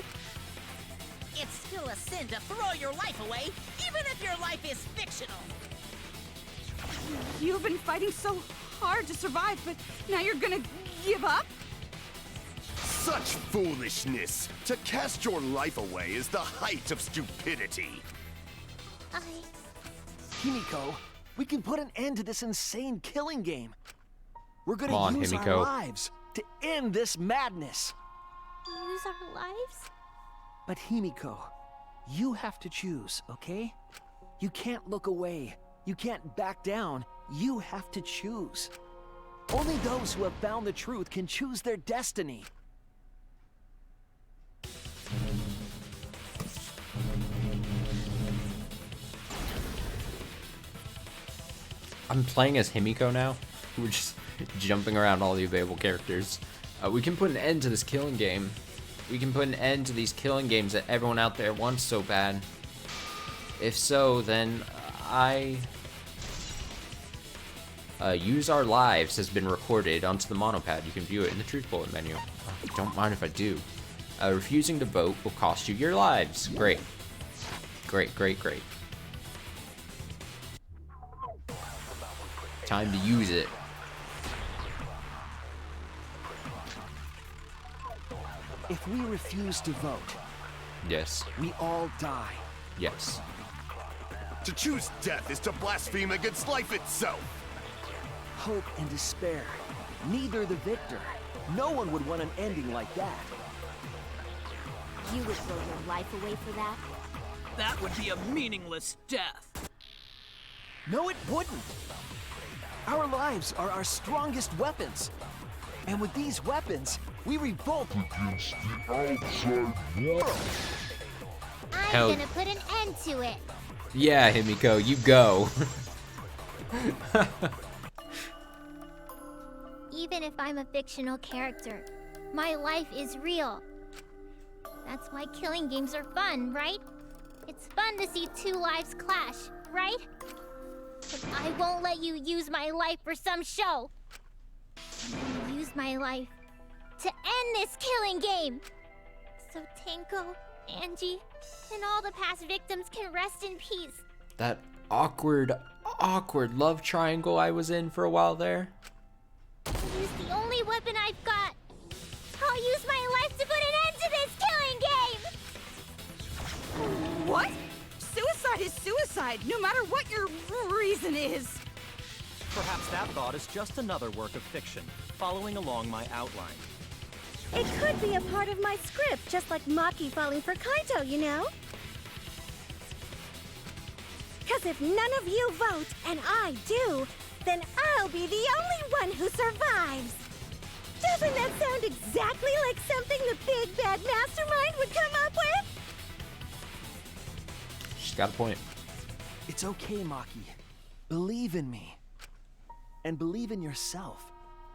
It's still a sin to throw your life away, even if your life is fictional. You've been fighting so hard to survive, but now you're gonna give up? Such foolishness! To cast your life away is the height of stupidity. Himiko, we can put an end to this insane killing game. We're Come gonna on, use Himiko. our lives to end this madness. Use our lives? But Himiko, you have to choose, okay? You can't look away. You can't back down. You have to choose. Only those who have found the truth can choose their destiny. I'm playing as Himiko now. We're just jumping around all the available characters. We can put an end to this killing game. We can put an end to these killing games that everyone out there wants so bad. If so, then Use Our Lives has been recorded onto the monopad. You can view it in the truth bullet menu. Don't mind if I do. Refusing to vote will cost you your lives. Great. Great, great, great. Time to use it. If we refuse to vote, Yes. we all die. Yes. To choose death is to blaspheme against life itself. Hope and despair. Neither the victor. No one would want an ending like that. You would throw your life away for that? That would be a meaningless death. No, it wouldn't. Our lives are our strongest weapons. And with these weapons, we revolt against the outside world. Hell- I'm gonna put an end to it. Yeah, Himiko, you go. Even if I'm a fictional character, my life is real. That's why killing games are fun, right? It's fun to see two lives clash, right? But I won't let you use my life for some show. I'm gonna use my life to end this killing game. So Tenko, Angie, and all the past victims can rest in peace. That awkward love triangle I was in for a while there. I'll use the only weapon I've got. I'll use my life to put an end to this killing game! What? Suicide is suicide, no matter what your reason is. Perhaps that thought is just another work of fiction, following along my outline. It could be a part of my script, just like Maki falling for Kaito, you know? Because if none of you vote, and I do, then I'll be the only one who survives. Doesn't that sound exactly like something the big bad mastermind would come up with? She's got a point. It's okay, Maki. Believe in me. And believe in yourself,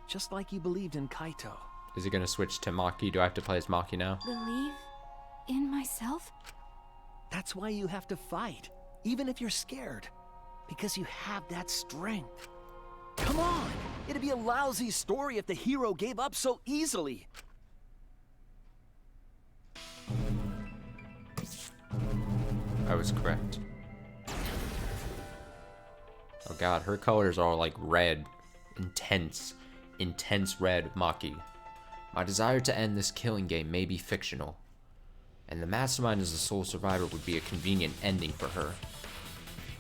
just like you believed in Kaito. Is it gonna switch to Maki? Do I have to play as Maki now? Believe in myself? That's why you have to fight, even if you're scared. Because you have that strength. Come on! It'd be a lousy story if the hero gave up so easily. I was correct. Oh god, her colors are all like red. Intense red, Maki. My desire to end this killing game may be fictional, and the mastermind as the sole survivor would be a convenient ending for her.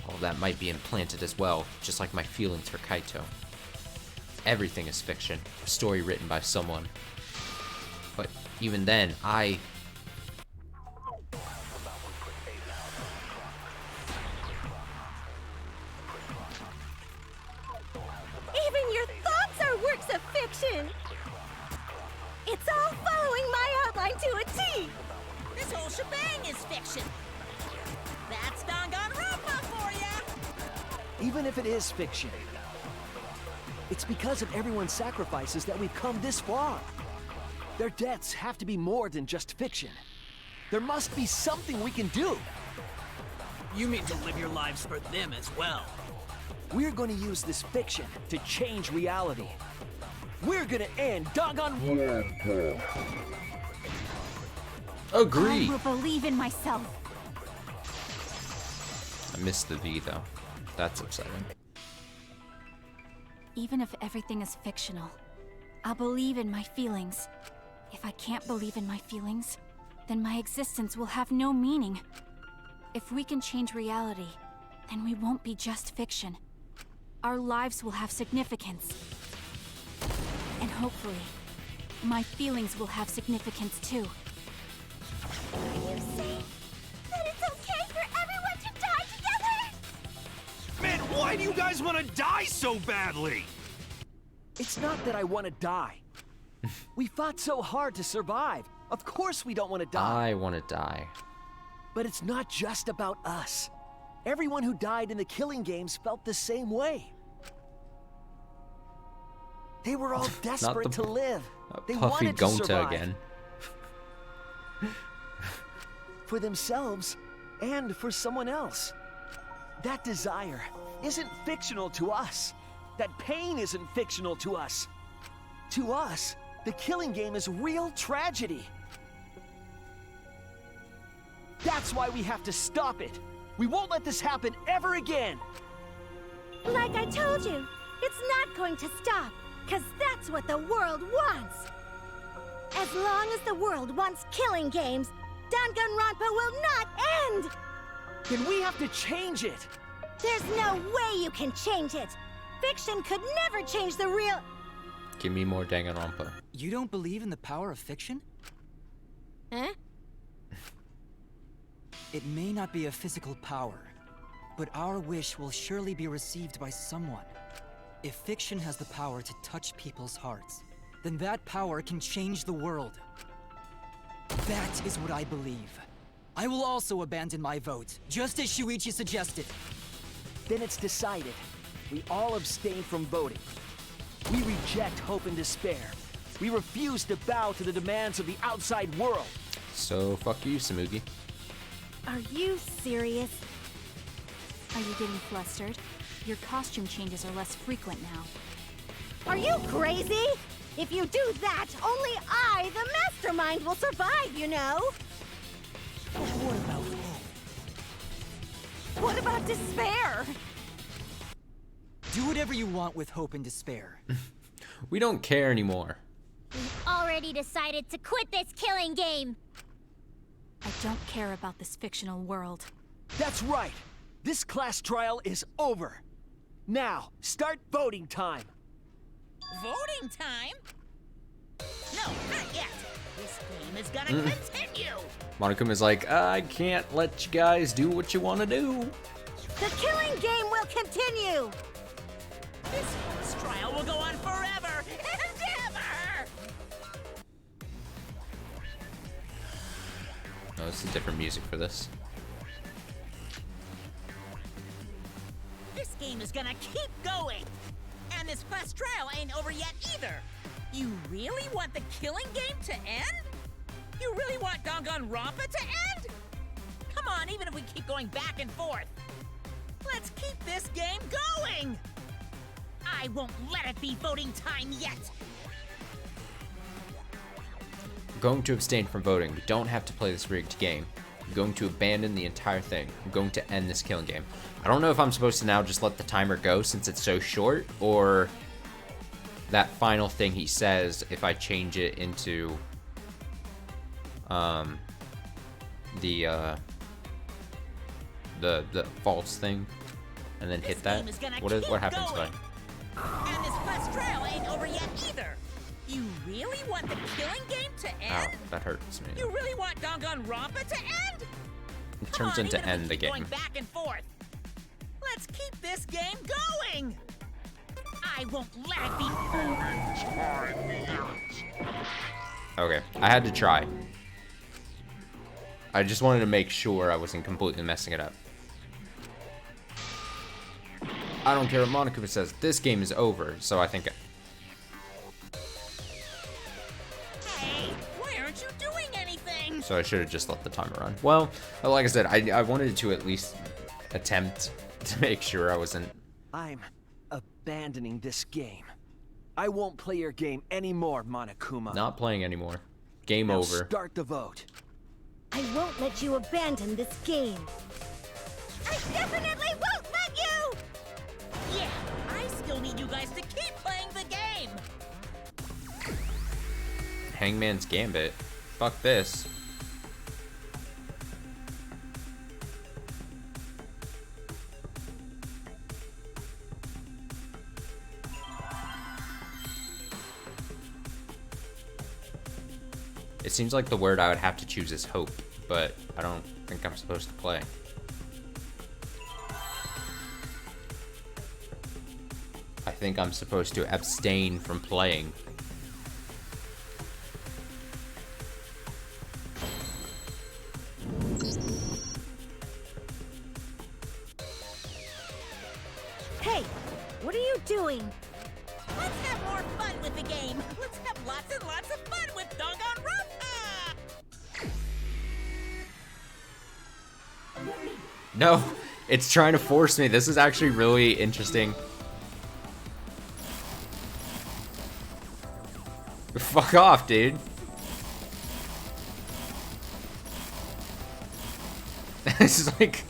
All that might be implanted as well, just like my feelings for Kaito. Everything is fiction, a story written by someone. But even then, Even your thoughts are works of fiction! It's all following my outline to a T! This whole shebang is fiction. That's Danganronpa for ya! Even if it is fiction, it's because of everyone's sacrifices that we've come this far. Their deaths have to be more than just fiction. There must be something we can do. You mean to live your lives for them as well? We're going to use this fiction to change reality. We're going to end Danganronpa. Agree. I will believe in myself. I missed the V though. That's upsetting. Even if everything is fictional, I'll believe in my feelings. If I can't believe in my feelings, then my existence will have no meaning. If we can change reality, then we won't be just fiction. Our lives will have significance. And hopefully, my feelings will have significance too. Are you saying that it's okay for everyone to die together? Man, why do you guys want to die so badly? It's not that I want to die. We fought so hard to survive. Of course we don't want to die. I want to die. But it's not just about us. Everyone who died in the killing games felt the same way. They were all desperate to live. They Puffy wanted to Gonta survive. again. For themselves and for someone else. That desire isn't fictional to us. That pain isn't fictional to us. To us, the killing game is real tragedy. That's why we have to stop it. We won't let this happen ever again. Like I told you, it's not going to stop, because that's what the world wants. As long as the world wants killing games, Danganronpa will not end! Then we have to change it. There's no way you can change it. Fiction could never change the real... Give me more Danganronpa. You don't believe in the power of fiction? Huh? It may not be a physical power, but our wish will surely be received by someone. If fiction has the power to touch people's hearts, then that power can change the world. That is what I believe. I will also abandon my vote, just as Shuichi suggested. Then it's decided. We all abstain from voting. We reject hope and despair. We refuse to bow to the demands of the outside world. So fuck you, Samugi. Are you serious? Are you getting flustered? Your costume changes are less frequent now. Are you crazy? If you do that, only I, the mastermind, will survive, you know? But what about hope? What about despair? Do whatever you want with hope and despair. We don't care anymore. We've already decided to quit this killing game. I don't care about this fictional world. That's right. This class trial is over. Now, start voting time. Voting time? No, not yet. This game is gonna continue. Monokuma's like, I can't let you guys do what you want to do. The killing game will continue! This trial will go on forever and ever! No, it's a different music for this. This game is gonna keep going! And this class trial ain't over yet either! You really want the killing game to end? You really want Danganronpa to end? Come on, even if we keep going back and forth. Let's keep this game going! I won't let it be voting time yet! I'm going to abstain from voting. We don't have to play this rigged game. I'm going to abandon the entire thing. I'm going to end this killing game. I don't know if I'm supposed to now just let the timer go since it's so short, or that final thing he says if I change it into the false thing and then hit that. What happens if I... And this class trial ain't over yet either. You really want the killing game to end? Ow, that hurts me. You really want Danganronpa to end? It turns into end the game. Going back and forth. Let's keep this game going. I won't let it be. Okay, I had to try. I just wanted to make sure I wasn't completely messing it up. I don't care what Monokuma says. This game is over, so I think... Hey, why aren't you doing anything? So I should have just let the timer run. Well, like I said, I wanted to at least attempt to make sure I wasn't... I'm abandoning this game. I won't play your game anymore, Monokuma. Not playing anymore. Game Now over. Start the vote. I won't let you abandon this game. I definitely won't let you! Yeah, I still need you guys to keep playing the game! Hangman's Gambit. Fuck this. It seems like the word I would have to choose is hope, but I don't think I'm supposed to play. I think I'm supposed to abstain from playing. Hey, what are you doing? Let's have more fun with the game! Let's have lots and lots of fun with Danganronpa! No, it's trying to force me. This is actually really interesting. Fuck off, dude. This is like...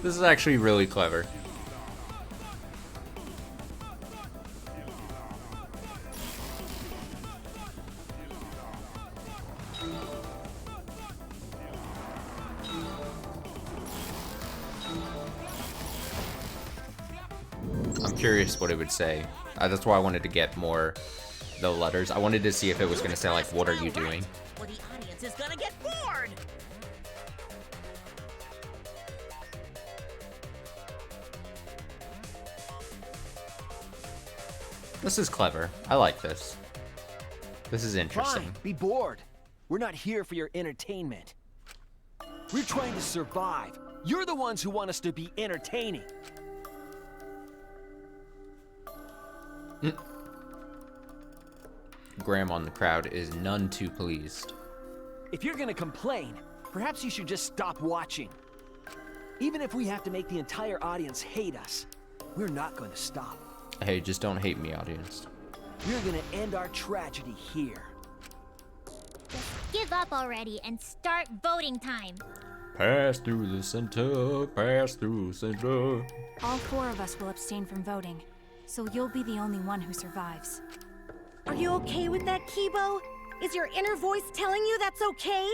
This is actually really clever. I'm curious what it would say. That's why I wanted to get more the letters. I wanted to see if it was going to say like, what are you doing? Or the audience is gonna get bored! This is clever. I like this. This is interesting. Fine, be bored. We're not here for your entertainment. We're trying to survive. You're the ones who want us to be entertaining. Graham on the crowd is none too pleased. If you're gonna complain, perhaps you should just stop watching. Even if we have to make the entire audience hate us, we're not going to stop. Hey, just don't hate me, audience. We're gonna end our tragedy here. Give up already and start voting time. Pass through the center, pass through the center. All 4 of us will abstain from voting, so you'll be the only one who survives. Are you okay with that, Kibo? Is your inner voice telling you that's okay?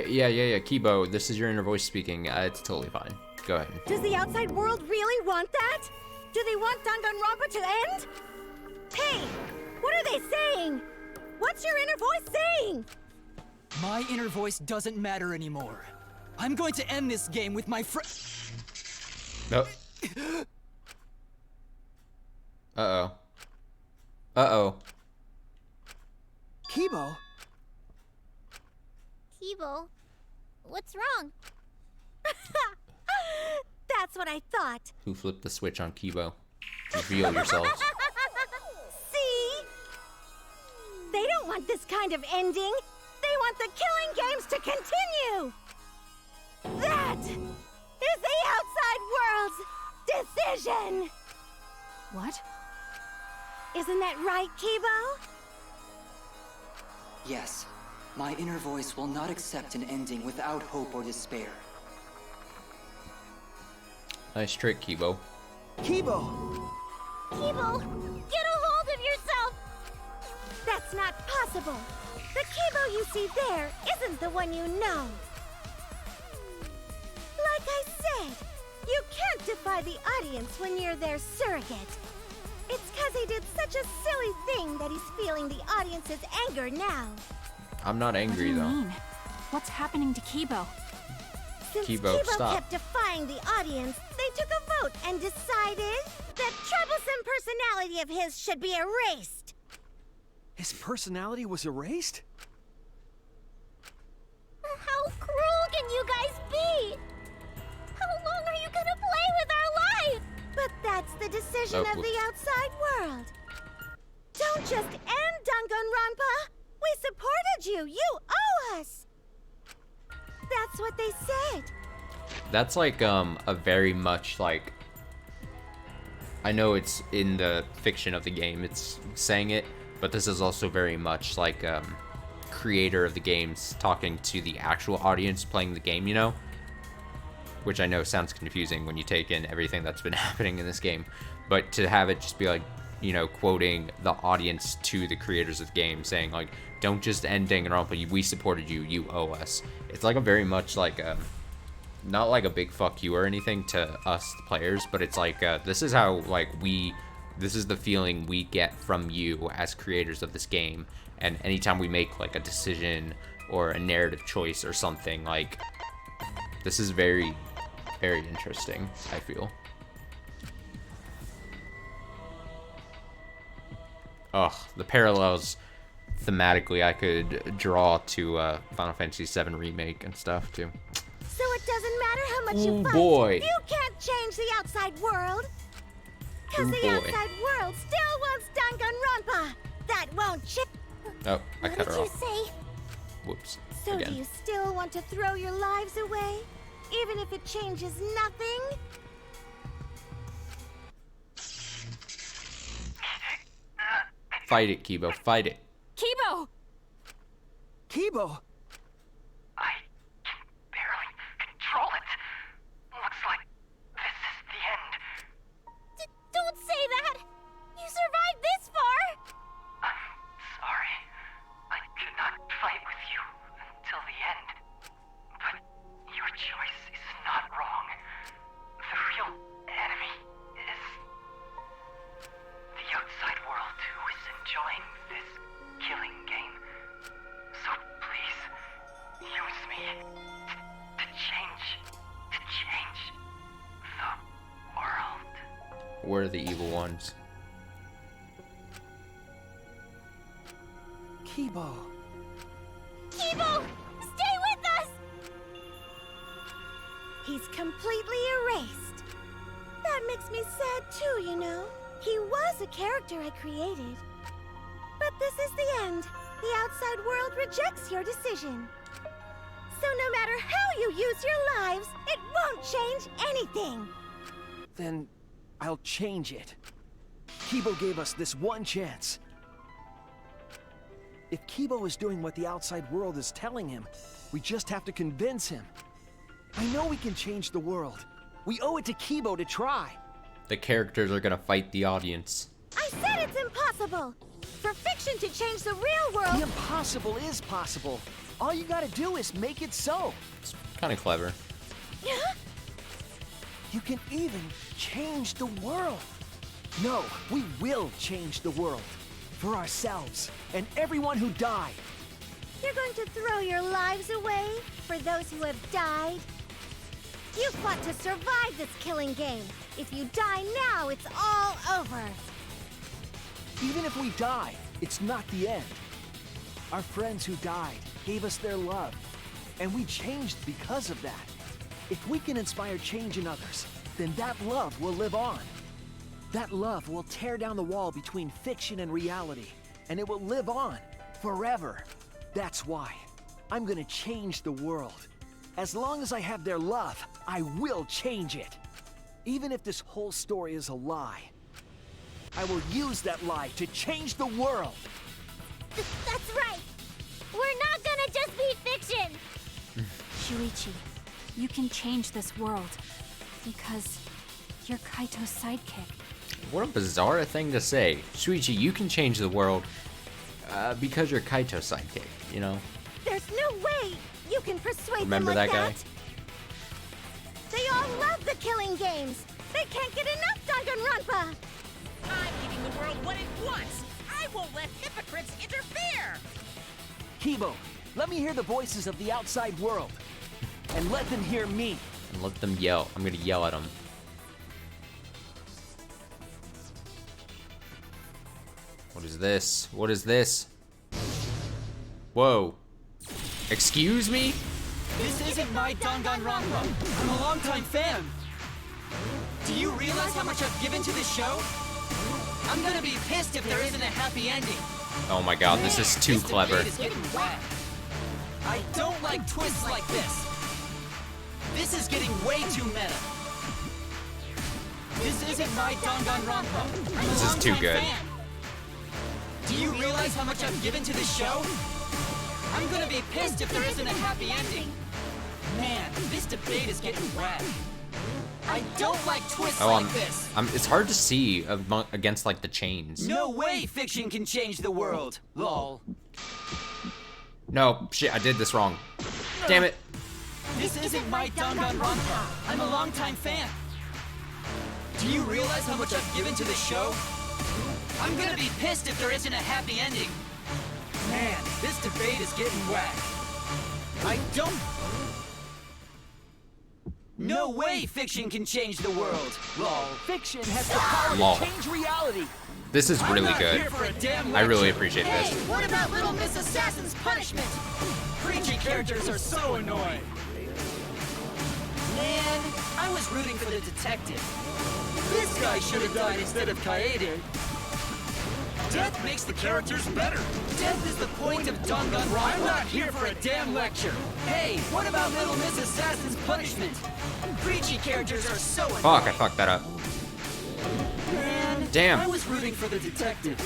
Yeah, Kibo, this is your inner voice speaking. It's totally fine. Go ahead. Does the outside world really want that? Do they want Danganronpa to end? Hey, what are they saying? What's your inner voice saying? My inner voice doesn't matter anymore. I'm going to end this game with my friend. No. Uh-oh. Uh-oh. Kibo? Kibo, what's wrong? That's what I thought. Who flipped the switch on Kibo? Reveal yourselves. See? They don't want this kind of ending. They want the killing games to continue. That is the outside world's decision. What? Isn't that right, Kibo? Yes, my inner voice will not accept an ending without hope or despair. Nice trick, Kibo. Kibo! Kibo, get a hold of yourself! That's not possible. The Kibo you see there isn't the one you know. Like I said, you can't defy the audience when you're their surrogate. It's because he did such a silly thing that he's feeling the audience's anger now. I'm not angry, What do you though. mean? What's happening to Kibo? Since Kibo, Kibo stop. kept defying the audience, they took a vote and decided that troublesome personality of his should be erased. His personality was erased? How cruel can you guys be? How long are you gonna play with our life? But that's the decision of the outside world. Don't just end Danganronpa. We supported you. You owe us. That's what they said. That's like a very much like, I know it's in the fiction of the game, it's saying it, but this is also very much like creator of the games talking to the actual audience playing the game, you know? Which I know sounds confusing when you take in everything that's been happening in this game. But to have it just be like, you know, quoting the audience to the creators of the game, saying like, don't just end Danganronpa, we supported you, you owe us. It's like a very much like a, not like a big fuck you or anything to us the players, but it's like, this is how like this is the feeling we get from you as creators of this game. And anytime we make like a decision or a narrative choice or something, like, this is very, very interesting, I feel. Ugh, the parallels thematically I could draw to Final Fantasy VII Remake and stuff too. So it doesn't matter how much you fight. Boy. You can't change the outside world. Because the outside world still wants Danganronpa. That won't chip. Oh, I cut her off. What did you say? Whoops. So Again. do you still want to throw your lives away? Even if it changes nothing? Fight it, Kibo. Fight it. Kibo! Kibo! I can barely control it. Looks like this is the end. Don't say that! You survived this far! I'm sorry. I could not fight with you until the end. But your choice is not wrong. The real enemy is the outside world who is enjoying this killing game. So please, use me to change the world. We're the evil ones. Kibo. Kibo! Stay with us! He's completely erased. That makes me sad too, you know. He was a character I created. But this is the end. The outside world rejects your decision. So no matter how you use your lives, it won't change anything. Then I'll change it. Kibo gave us this one chance. If Kibo is doing what the outside world is telling him, we just have to convince him. I know we can change the world. We owe it to Kibo to try. The characters are gonna fight the audience. I said it's impossible. For fiction to change the real world... The impossible is possible. All you gotta do is make it so. It's kind of clever. You can even change the world. No, we will change the world. For ourselves and everyone who died. You're going to throw your lives away for those who have died? You fought to survive this killing game. If you die now, it's all over. Even if we die, it's not the end. Our friends who died gave us their love, and we changed because of that. If we can inspire change in others, then that love will live on. That love will tear down the wall between fiction and reality, and it will live on forever. That's why I'm gonna change the world. As long as I have their love, I will change it. Even if this whole story is a lie, I will use that lie to change the world. That's right. We're not gonna just be fiction. Shuichi, you can change this world because you're Kaito's sidekick. What a bizarre thing to say. Shuichi, you can change the world because you're Kaito's sidekick, you know? There's no way you can persuade Remember them like that guy? They all love the killing games. They can't get enough Danganronpa. I'm giving the world what it wants. I won't let hypocrites interfere. Kibo, let me hear the voices of the outside world. And let them hear me. And let them yell. I'm gonna yell at them. What is this? What is this? Whoa. Excuse me? This isn't my Danganronpa. I'm a longtime fan. Do you realize how much I've given to this show? I'm gonna be pissed if there isn't a happy ending. Oh my god, this is too clever. This debate is getting wet. I don't like twists like this. This is getting way too meta. This isn't my Danganronpa. I'm This a is too longtime good. fan. Do you realize how much I've given to this show? I'm gonna be pissed if there isn't a happy ending. Man, this debate is getting whack. I don't like twists like this. It's hard to see against like the chains. No way fiction can change the world. Lol. No, shit, I did this wrong. Damn it. This isn't my Danganronpa. I'm a longtime fan. Do you realize how much I've given to the show? I'm gonna be pissed if there isn't a happy ending. Man, this debate is getting whack. I don't... No way fiction can change the world. Lol. Fiction has the power Lol. to change reality. This is really good. I really appreciate this. Hey, what about Little Miss Assassin's punishment? Preachy characters are so annoying. Man, I was rooting for the detective. This guy should have died instead of Kaede. Death makes the characters better. Death is the point of Danganronpa. I'm not here for a damn lecture. Hey, what about Little Miss Assassin's punishment? Preachy characters are so annoying. Fuck, I fucked that up. Man, damn. I was rooting for the detective.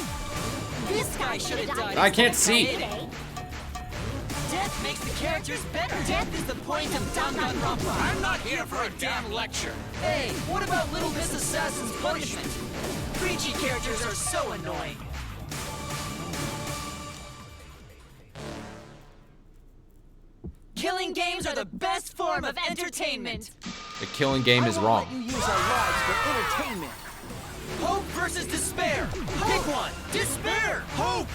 This guy should have died. I can't see. Kaede. Death makes the characters better. Death is the point of Danganronpa. I'm not here for a damn lecture. Hey, what about Little Miss Assassin's punishment? Preachy characters are so annoying. Killing games are the best form of entertainment. The killing game is wrong. You use our lives for entertainment. Hope versus despair. Pick one. Despair. Hope.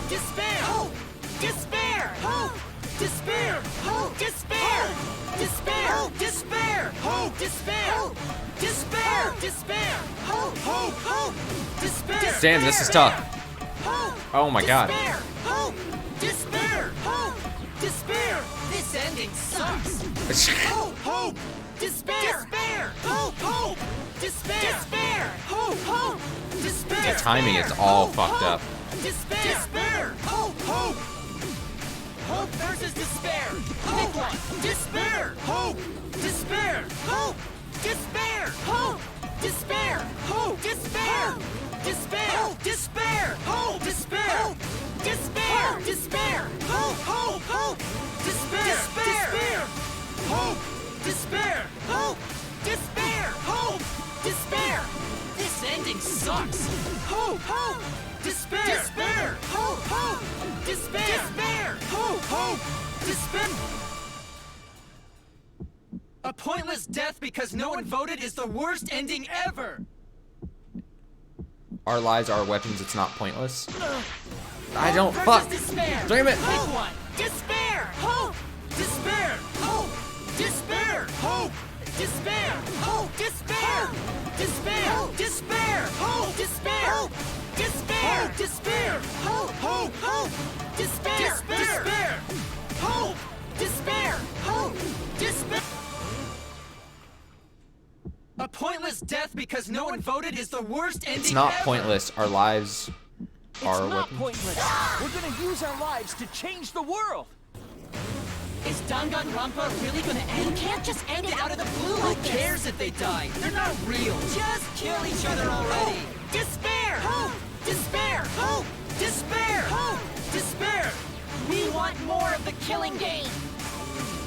Despair. Hope. Despair. Hope. Despair. Hope. Despair. Despair. Despair. Hope. Despair. Despair. Despair. Hope. Hope. Hope. Despair. Damn, this is tough. Hope. Oh my god. Despair. Hope. Despair. Hope. Despair. This ending sucks. Hope. Hope. Despair. Despair. Hope. Hope. Despair. Despair. Hope. Hope. Despair. The timing is all fucked up. Despair. Despair. Hope. Hope. Hope versus despair. Pick one. Despair. Hope. Despair. Hope. Despair. Hope. Despair. Hope. Despair. Despair. Despair. Hope. Despair. Despair. Despair. Hope. Hope. Hope. Despair. Despair. Hope. Despair. Hope. Despair. Hope. Despair. This ending sucks. Hope. Hope. Despair. Despair. Hope. Hope. Despair. Despair. Hope. Hope. Despair. A pointless death because no one voted is the worst ending ever. Our lives are weapons, it's not pointless. I don't fuck. Damn it. Pick one. Despair. Hope. Despair. Hope. Despair. Hope. Despair. Hope. Despair. Despair. Despair. Hope. Despair. Despair. Despair. Hope. Hope. Hope. Despair. Despair. Hope. Despair. Hope. Despair. A pointless death because no one voted is the worst ending It's not ever. pointless. Our lives are It's not weapons. pointless. We're gonna use our lives to change the world. Is Danganronpa really gonna end? You can't just end it out of the blue like this. Who cares if they die? They're not real. Just kill each other already. Despair! Hope! Despair! Hope! Despair! Hope! Despair! We want more of the killing game.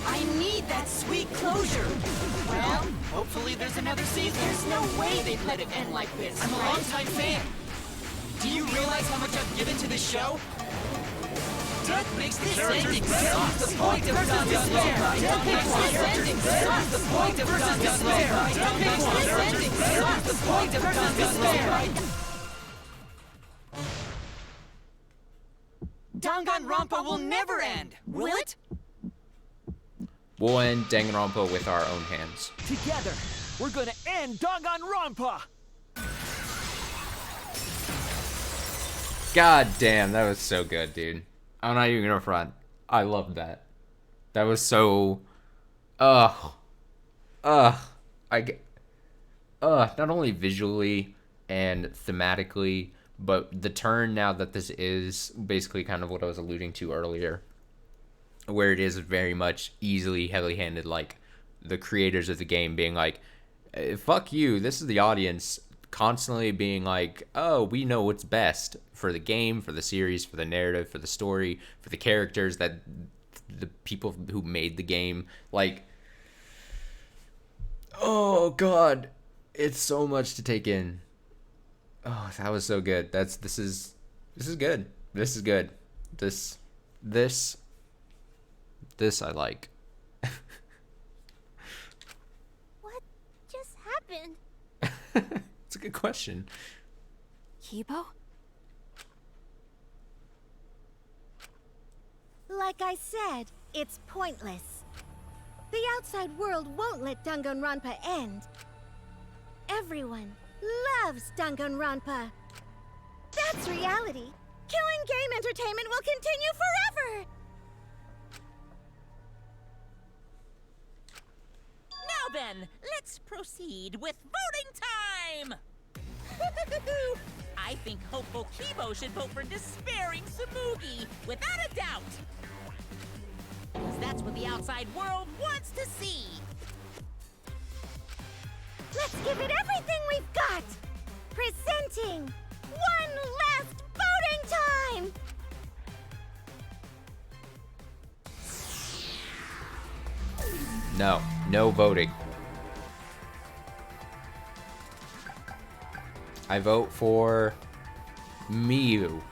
I need that sweet closure. Well, hopefully there's another season. There's no way they'd let it end like this. I'm a longtime fan. Do you realize how much I've given to this show? Death makes the characters better. The point of Danganronpa. Death makes the characters better. The point of Danganronpa. Death makes the characters better. The point of Danganronpa. Danganronpa will never end, will it? We'll end Danganronpa with our own hands. Together, we're gonna end Danganronpa. God damn, that was so good, dude. I'm not even gonna front. I loved that. That was so... Not only visually and thematically, but the turn now that this is basically kind of what I was alluding to earlier, where it is very much easily heavily-handed, like the creators of the game being like, fuck you, this is the audience, constantly being like, oh, we know what's best for the game, for the series, for the narrative, for the story, for the characters, that the people who made the game, like, oh god, it's so much to take in. Oh, that was so good. This is good. This is good. This I like. What just happened? It's a good question. Kibo? Like I said, it's pointless. The outside world won't let Danganronpa end. Everyone loves Danganronpa. That's reality. Killing game entertainment will continue forever! Now then, let's proceed with voting time! I think hopeful Kibo should vote for despairing Tsumugi, without a doubt! Because that's what the outside world wants to see! Let's give it everything we've got! Presenting one last voting time! No voting. I vote for Miyu.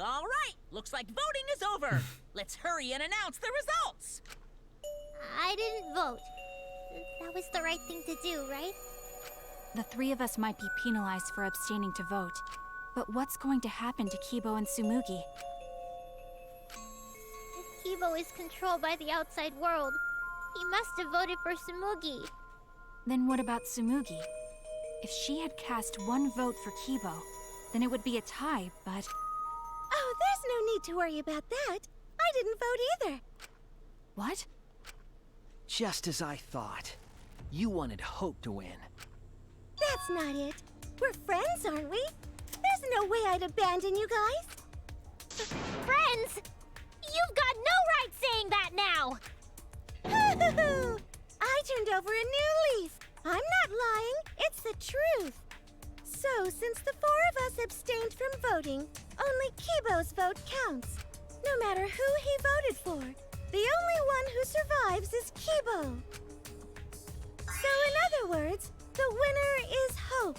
All right, looks like voting is over. Let's hurry and announce the results. I didn't vote. That was the right thing to do, right? The three of us might be penalized for abstaining to vote. But what's going to happen to Kibo and Tsumugi? If Kibo is controlled by the outside world, he must have voted for Tsumugi. Then what about Tsumugi? If she had cast one vote for Kibo, then it would be a tie, but... Oh, there's no need to worry about that. I didn't vote either. What? Just as I thought. You wanted Hope to win. That's not it. We're friends, aren't we? There's no way I'd abandon you guys. Friends? You've got no right saying that now! Hoo-hoo-hoo! I turned over a new leaf. I'm not lying. It's the truth. So, since the four of us abstained from voting, only Kibo's vote counts. No matter who he voted for, the only one who survives is Kibo. So, in other words, the winner is Hope.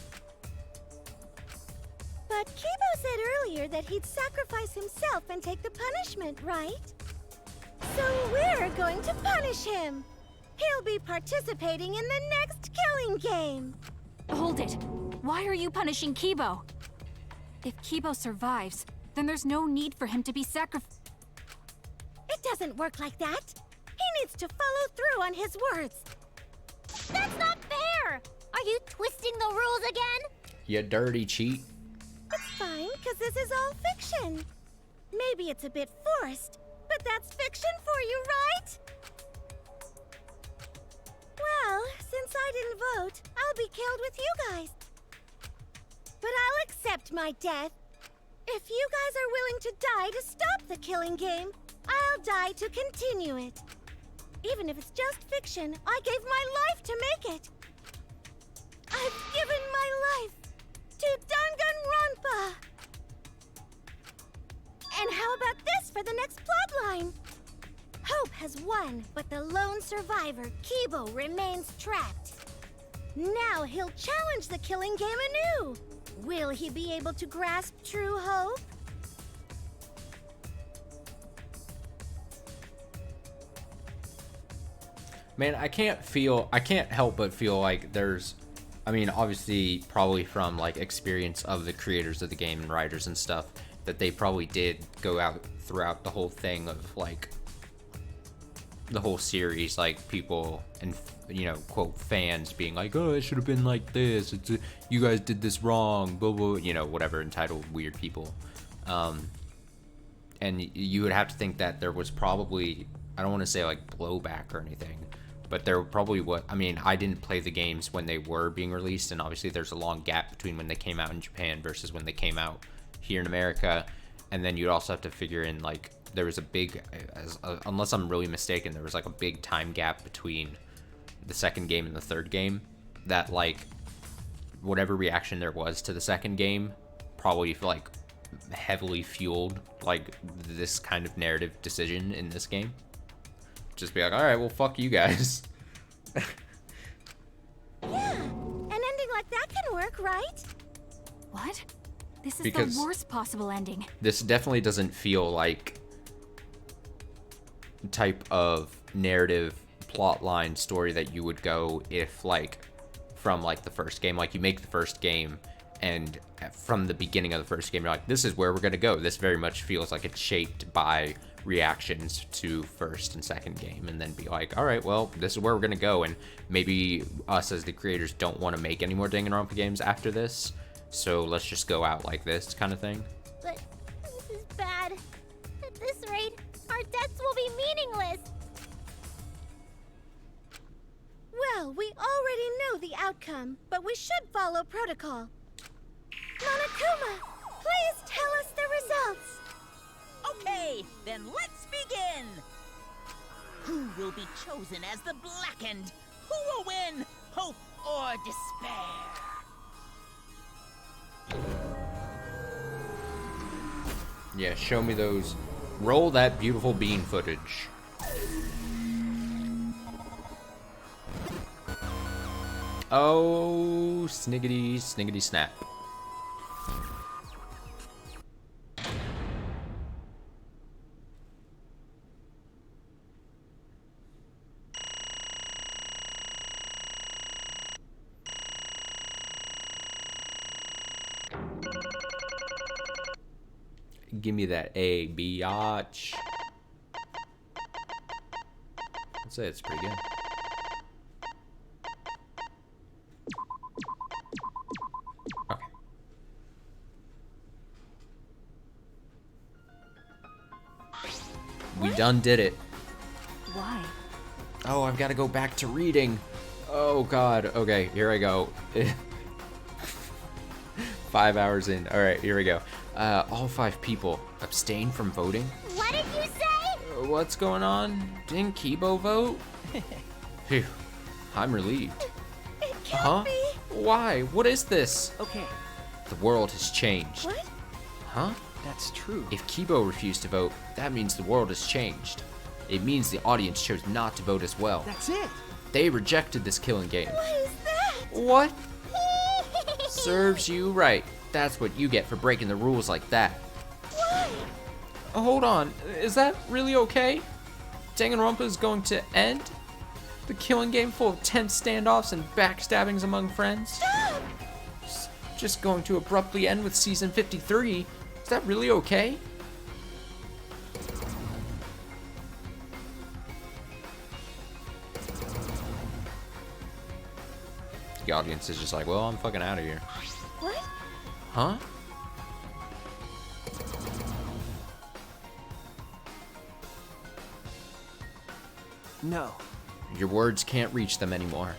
But Kibo said earlier that he'd sacrifice himself and take the punishment, right? So we're going to punish him. He'll be participating in the next killing game. Hold it! Why are you punishing Kibo? If Kibo survives, then there's no need for him to be sacrificed. It doesn't work like that. He needs to follow through on his words. That's not fair! Are you twisting the rules again? You dirty cheat. It's fine, because this is all fiction. Maybe it's a bit forced, but that's fiction for you, right? Well, since I didn't vote, I'll be killed with you guys. But I'll accept my death. If you guys are willing to die to stop the killing game, I'll die to continue it. Even if it's just fiction, I gave my life to make it. I've given my life to Danganronpa! And how about this for the next plotline? Hope has won, but the lone survivor, Kibo, remains trapped. Now he'll challenge the killing game anew. Will he be able to grasp true hope? Man, I can't help but feel like there's, I mean, obviously probably from like experience of the creators of the game and writers and stuff, that they probably did go out throughout the whole thing of like the whole series, like people and quote fans being like, oh, it should have been like this. You guys did this wrong. Blah blah. Whatever, entitled weird people. And you would have to think that there was probably, I don't want to say like blowback or anything, but there probably I didn't play the games when they were being released, and obviously there's a long gap between when they came out in Japan versus when they came out here in America. And then you'd also have to figure in, like, there was a big, unless I'm really mistaken, there was like a big time gap between the second game and the third game, that like whatever reaction there was to the second game probably like heavily fueled like this kind of narrative decision in this game. Just be like, all right, well, fuck you guys. Yeah, an ending like that can work, right? What? This is Because the worst possible ending. This definitely doesn't feel like the type of narrative plot line story that you would go if like from like the first game, like you make the first game and from the beginning of the first game you're like, this is where we're gonna go. This very much feels like it's shaped by reactions to first and second game, and then be like, all right, well, this is where we're gonna go, and maybe us as the creators don't want to make any more Danganronpa games after this, so let's just go out like this kind of thing. But this is bad. At this rate, our deaths will be meaningless. Well, we already know the outcome, but we should follow protocol. Monokuma, please tell us the results. Okay, then let's begin. Who will be chosen as the Blackened? Who will win? Hope or despair? Yeah, show me those. Roll that beautiful bean footage. Oh, sniggity, sniggity snap. Give me that A, biatch. I'd say it's pretty good. Okay. We done did it. Why? Oh, I've got to go back to reading. Oh, God. Okay, here I go. 5 hours in. All right, here we go. All 5 people abstain from voting? What did you say? What's going on? Didn't Kibo vote? Phew, I'm relieved. It can't be. Why? What is this? Okay. The world has changed. What? Huh? That's true. If Kibo refused to vote, that means the world has changed. It means the audience chose not to vote as well. That's it. They rejected this killing game. What is that? What? Serves you right. That's what you get for breaking the rules like that. Why? Oh, hold on. Is that really okay? Danganronpa is going to end? The killing game full of tense standoffs and backstabbings among friends? Stop! Just going to abruptly end with season 53? Is that really okay? The audience is just like, well, I'm fucking out of here. What? Huh? No. Your words can't reach them anymore.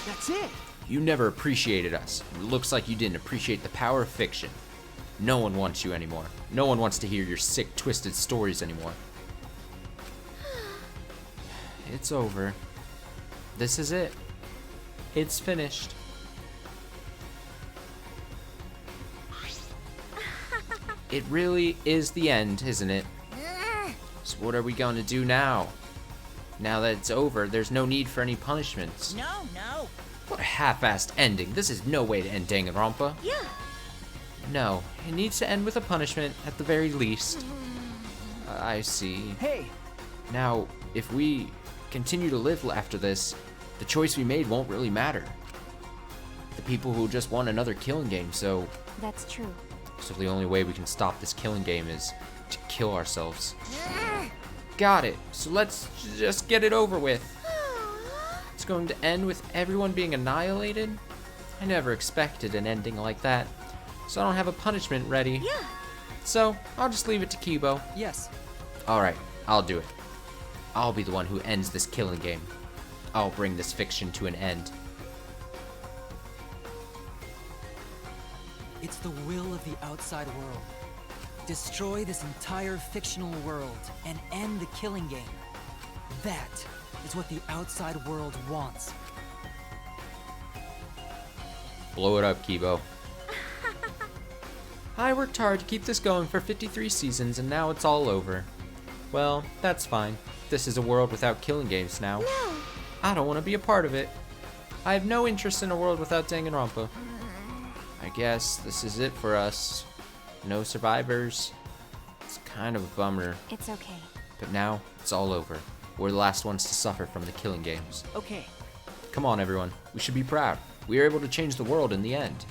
That's it. You never appreciated us. It looks like you didn't appreciate the power of fiction. No one wants you anymore. No one wants to hear your sick, twisted stories anymore. It's over. This is it. It's finished. It really is the end, isn't it? So what are we going to do now? Now that it's over, there's no need for any punishments. No, no. What a half-assed ending. This is no way to end Danganronpa. Yeah. No, it needs to end with a punishment at the very least. I see. Hey! Now, if we continue to live after this, the choice we made won't really matter. The people who just want another killing game, so... That's true. So the only way we can stop this killing game is to kill ourselves. Got it. So let's just get it over with. It's going to end with everyone being annihilated? I never expected an ending like that. So I don't have a punishment ready. Yeah. So I'll just leave it to Kibo. Yes. Alright, I'll do it. I'll be the one who ends this killing game. I'll bring this fiction to an end. It's the will of the outside world. Destroy this entire fictional world and end the killing game. That is what the outside world wants. Blow it up, Kibo. I worked hard to keep this going for 53 seasons and now it's all over. Well, that's fine. This is a world without killing games now. No. I don't want to be a part of it. I have no interest in a world without Danganronpa. I guess this is it for us. No survivors. It's kind of a bummer. It's okay. But now, it's all over. We're the last ones to suffer from the killing games. Okay. Come on, everyone. We should be proud. We were able to change the world in the end.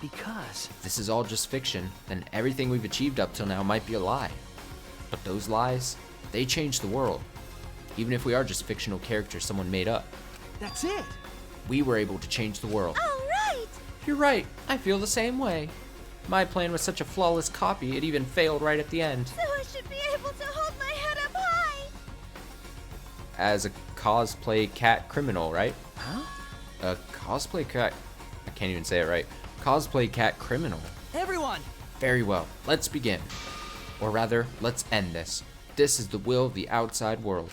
Because If this is all just fiction, then everything we've achieved up till now might be a lie. But those lies, they change the world. Even if we are just fictional characters someone made up. that's it. We were able to change the world. All right. You're right. I feel the same way. My plan was such a flawless copy, it even failed right at the end. So I should be able to hold my head up high. As a cosplay cat criminal, right? Huh? A cosplay cat... I can't even say it right. Cosplay cat criminal. Everyone! Very well. Let's begin. Or rather, let's end this. This is the will of the outside world.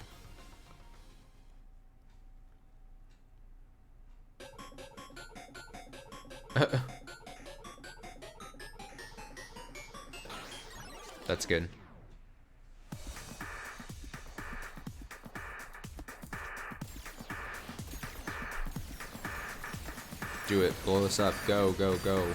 That's good. Do it. Blow us up. Go, go, go.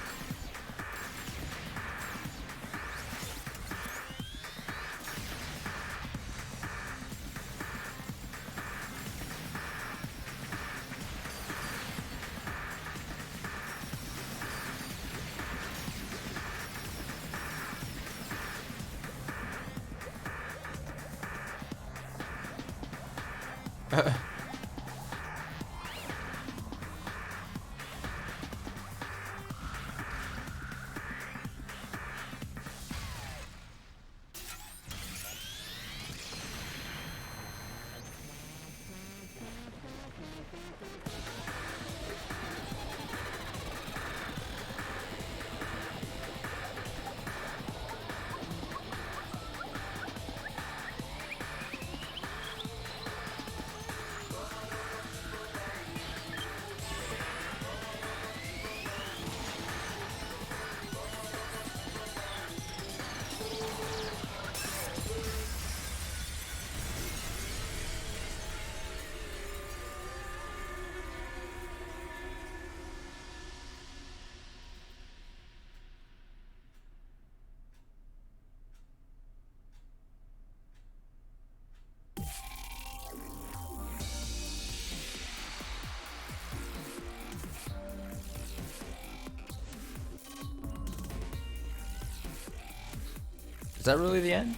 Is that really the end?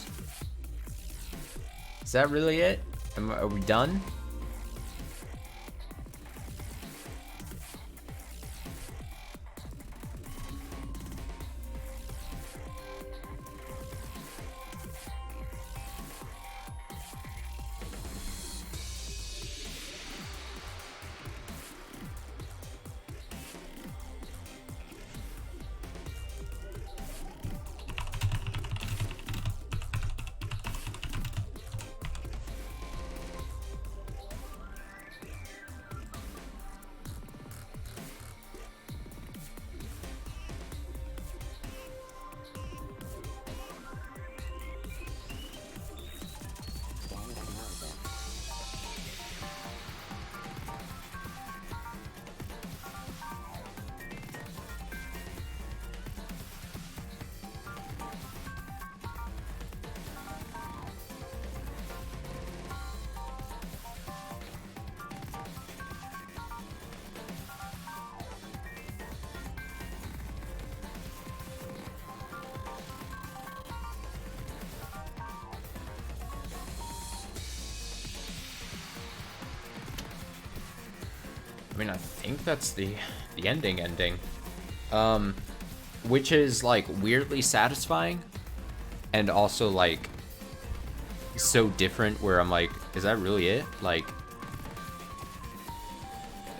Is that really it? Are we done? I mean, I think that's the ending, which is like weirdly satisfying, and also like so different. Where I'm like, is that really it? Like,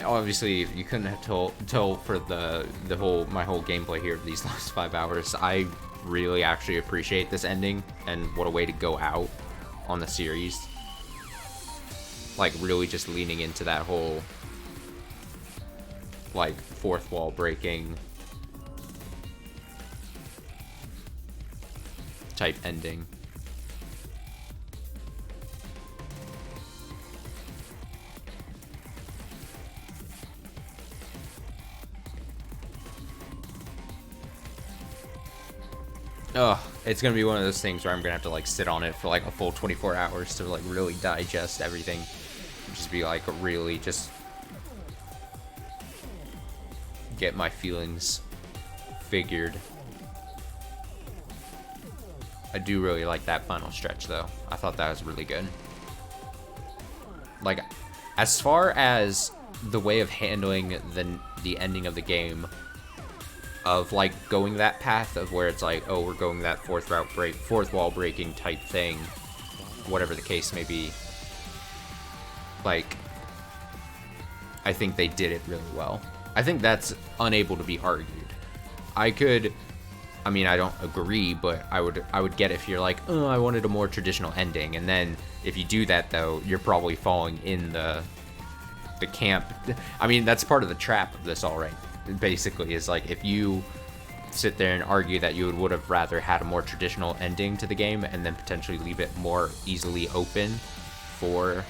obviously, you couldn't have told for my whole gameplay here these last 5 hours. I really actually appreciate this ending, and what a way to go out on the series. Like, really just leaning into that whole, like, fourth wall breaking type ending. Ugh, it's gonna be one of those things where I'm gonna have to like sit on it for like a full 24 hours to like really digest everything. Just be like really just get my feelings figured. I do really like that final stretch though. I thought that was really good. Like, as far as the way of handling the ending of the game, of like going that path of where it's like, oh, we're going that fourth wall breaking type thing, whatever the case may be. Like, I think they did it really well. I think that's unable to be argued. I mean, I don't agree, but I would get if you're like, oh, I wanted a more traditional ending, and then if you do that though, you're probably falling in the camp. I mean, that's part of the trap of this, all right. Basically, is like, if you sit there and argue that you would have rather had a more traditional ending to the game and then potentially leave it more easily open for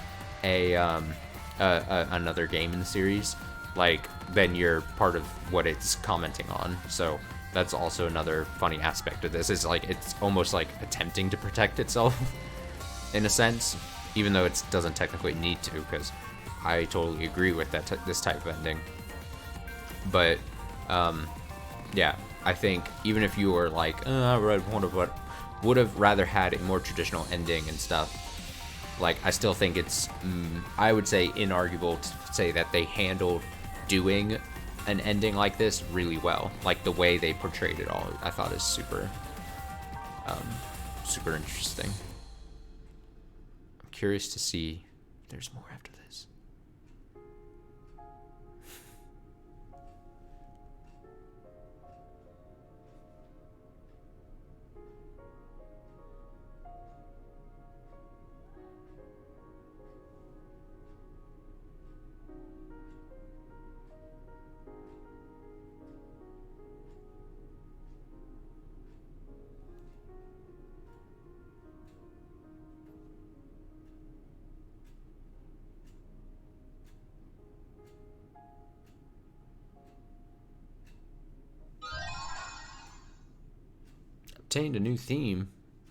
another game in the series, like, then you're part of what it's commenting on. So that's also another funny aspect of this, is like, it's almost like attempting to protect itself in a sense, even though it doesn't technically need to, because I totally agree with that this type of ending. But yeah, I think even if you were like, I would have rather had a more traditional ending and stuff, like, I still think it's, I would say, inarguable to say that they handled doing an ending like this really well. Like, the way they portrayed it all, I thought is super interesting. I'm curious to see if there's more after this. Obtained a new theme.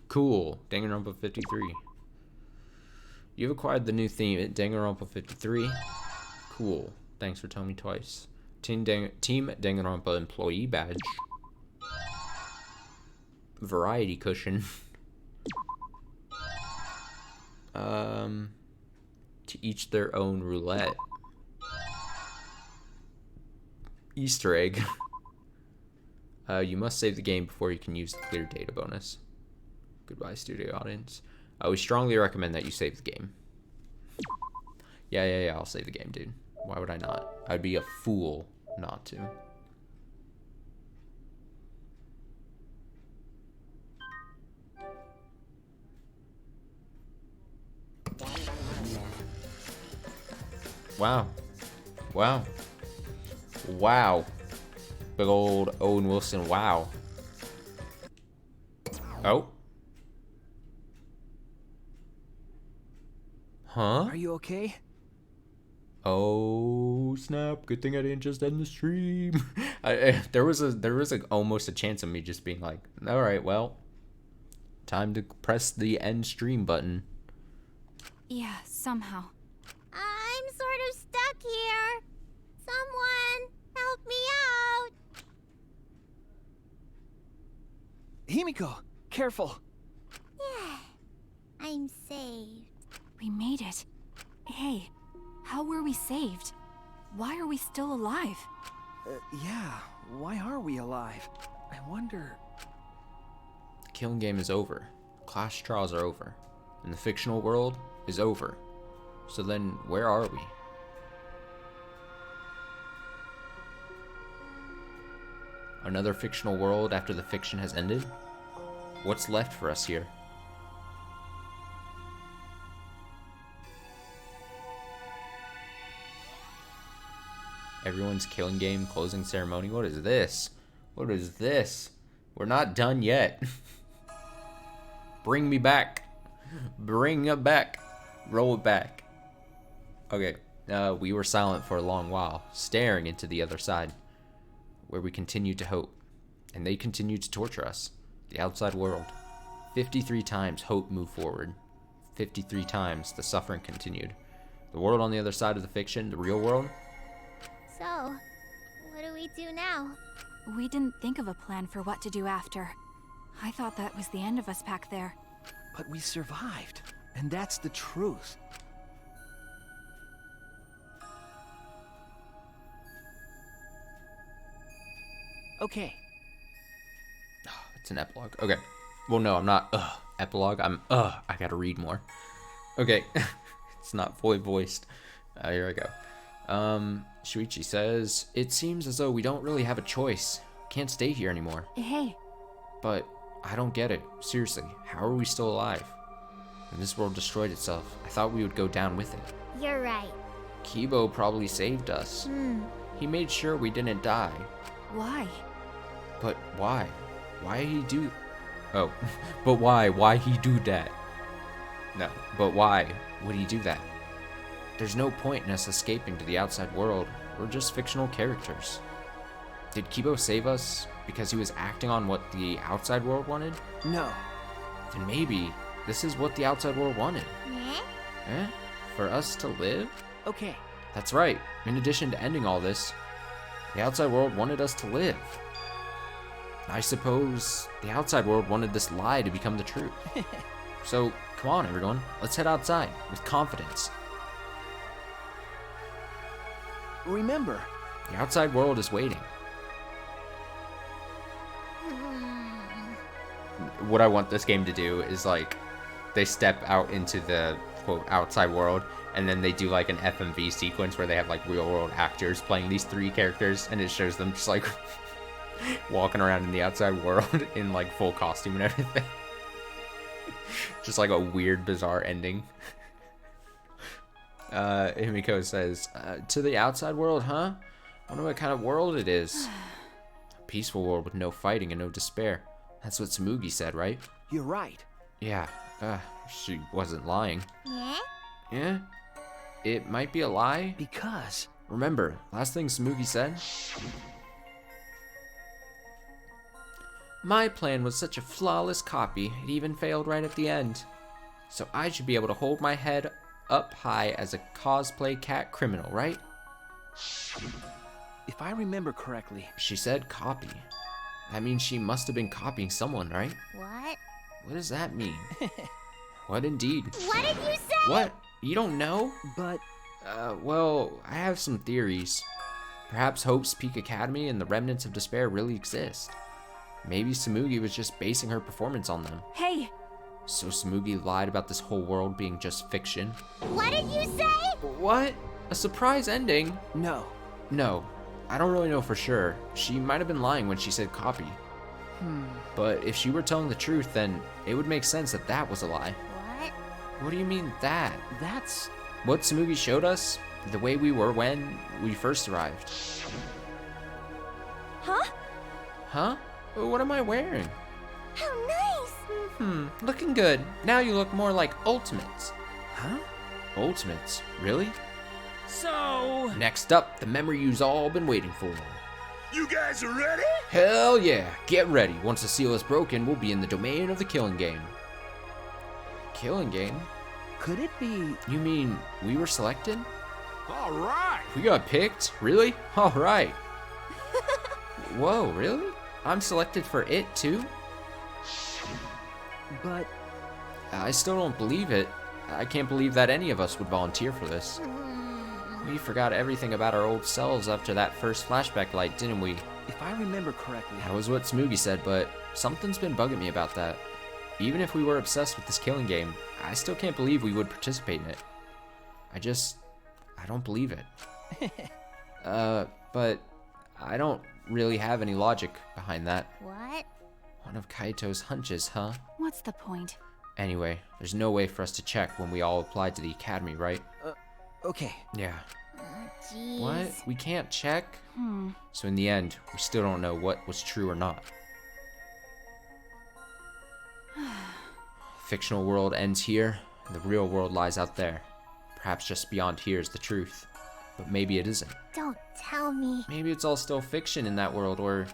Cool. Danganronpa 53. You've acquired the new theme at Danganronpa 53. Cool. Thanks for telling me twice. Team Danganronpa employee badge. Variety cushion. To each their own roulette. Easter egg. You must save the game before you can use the clear data bonus. Goodbye, studio audience. We strongly recommend that you save the game. Yeah, I'll save the game, dude. Why would I not? I'd be a fool not to. Wow. Big old Owen Wilson, wow. Oh. Huh? Are you okay? Oh snap! Good thing I didn't just end the stream. There was almost a chance of me just being like, all right, well, time to press the end stream button. Yeah, somehow. I'm sort of stuck here. Someone help me out. Himiko, careful. Yeah, I'm saved. We made it. Hey, how were we saved? Why are we still alive? Yeah, why are we alive? I wonder... The killing game is over. Class trials are over. And the fictional world is over. So then, where are we? Another fictional world after the fiction has ended? What's left for us here? Everyone's killing game closing ceremony. What is this? What is this? We're not done yet. Bring me back. Bring it back. Roll it back. Okay. We were silent for a long while, staring into the other side, where we continued to hope, and they continued to torture us. The outside world. 53 times hope moved forward. 53 times the suffering continued. The world on the other side of the fiction, the real world. So, what do we do now? We didn't think of a plan for what to do after. I thought that was the end of us back there. But we survived, and that's the truth. Okay. It's an epilogue. Okay. Well, no, I'm not. Epilogue. I gotta read more. Okay. It's not fully voiced. Here I go. Shuichi says, it seems as though we don't really have a choice. Can't stay here anymore. Hey. But I don't get it. Seriously, how are we still alive? When this world destroyed itself, I thought we would go down with it. You're right. Kibo probably saved us. He made sure we didn't die. Why? But why? Why he do... Oh, but why? Why he do that? No, but why would he do that? There's no point in us escaping to the outside world. We're just fictional characters. Did Kibo save us because he was acting on what the outside world wanted? No. Then maybe this is what the outside world wanted. Eh? For us to live? Okay. That's right. In addition to ending all this, the outside world wanted us to live. I suppose the outside world wanted this lie to become the truth. So, come on everyone, let's head outside with confidence. Remember, the outside world is waiting. What I want this game to do is like, they step out into the quote outside world, and then they do like an FMV sequence where they have like real world actors playing these three characters, and it shows them just like walking around in the outside world in like full costume and everything. Just like a weird, bizarre ending. Himiko says, to the outside world, huh? I wonder what kind of world it is. A peaceful world with no fighting and no despair. That's what Tsumugi said, right? You're right. Yeah, she wasn't lying. Yeah? Yeah? It might be a lie? Because... Remember, last thing Tsumugi said? My plan was such a flawless copy, it even failed right at the end. So I should be able to hold my head up high as a cosplay cat criminal, right? If I remember correctly... She said copy. That means she must have been copying someone, right? What? What does that mean? What indeed? What did you say? What? You don't know? But... well, I have some theories. Perhaps Hope's Peak Academy and the remnants of despair really exist. Maybe Tsumugi was just basing her performance on them. Hey! So Tsumugi lied about this whole world being just fiction. What did you say? What? A surprise ending? No. No. I don't really know for sure. She might have been lying when she said copy. But if she were telling the truth, then it would make sense that that was a lie. What? What do you mean that? That's... What Tsumugi showed us? The way we were when we first arrived. Huh? Huh? What am I wearing? How nice! Looking good. Now you look more like Ultimates. Huh? Ultimates? Really? So... Next up, the memory you've all been waiting for. You guys are ready? Hell yeah! Get ready. Once the seal is broken, we'll be in the domain of the killing game. Killing game? Could it be... You mean we were selected? All right. We got picked? Really? All right. Whoa, really? I'm selected for it too? But... I still don't believe it. I can't believe that any of us would volunteer for this. We forgot everything about our old selves after that first flashback light, didn't we? If I remember correctly... That was what Smoogie said, but something's been bugging me about that. Even if we were obsessed with this killing game, I still can't believe we would participate in it. I don't believe it. But I don't really have any logic behind that. What? One of Kaito's hunches, huh? What's the point? Anyway, there's no way for us to check when we all applied to the academy, right? Okay. Yeah. Jeez. What? We can't check? So in the end, we still don't know what was true or not. Fictional world ends here, and the real world lies out there. Perhaps just beyond here is the truth. But maybe it isn't. Don't tell me. Maybe it's all still fiction in that world, or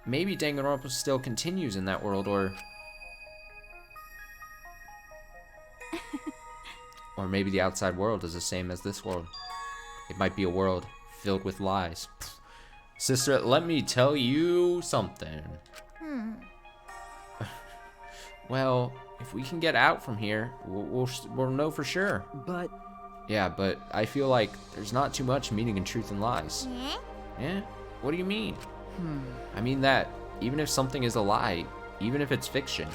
maybe Danganronpa still continues in that world, or maybe the outside world is the same as this world. It might be a world filled with lies. Sister, let me tell you something. Well, if we can get out from here, we'll know for sure. But... Yeah, but I feel like there's not too much meaning in truth and lies. Eh? Yeah? What do you mean? I mean that even if something is a lie, even if it's fiction,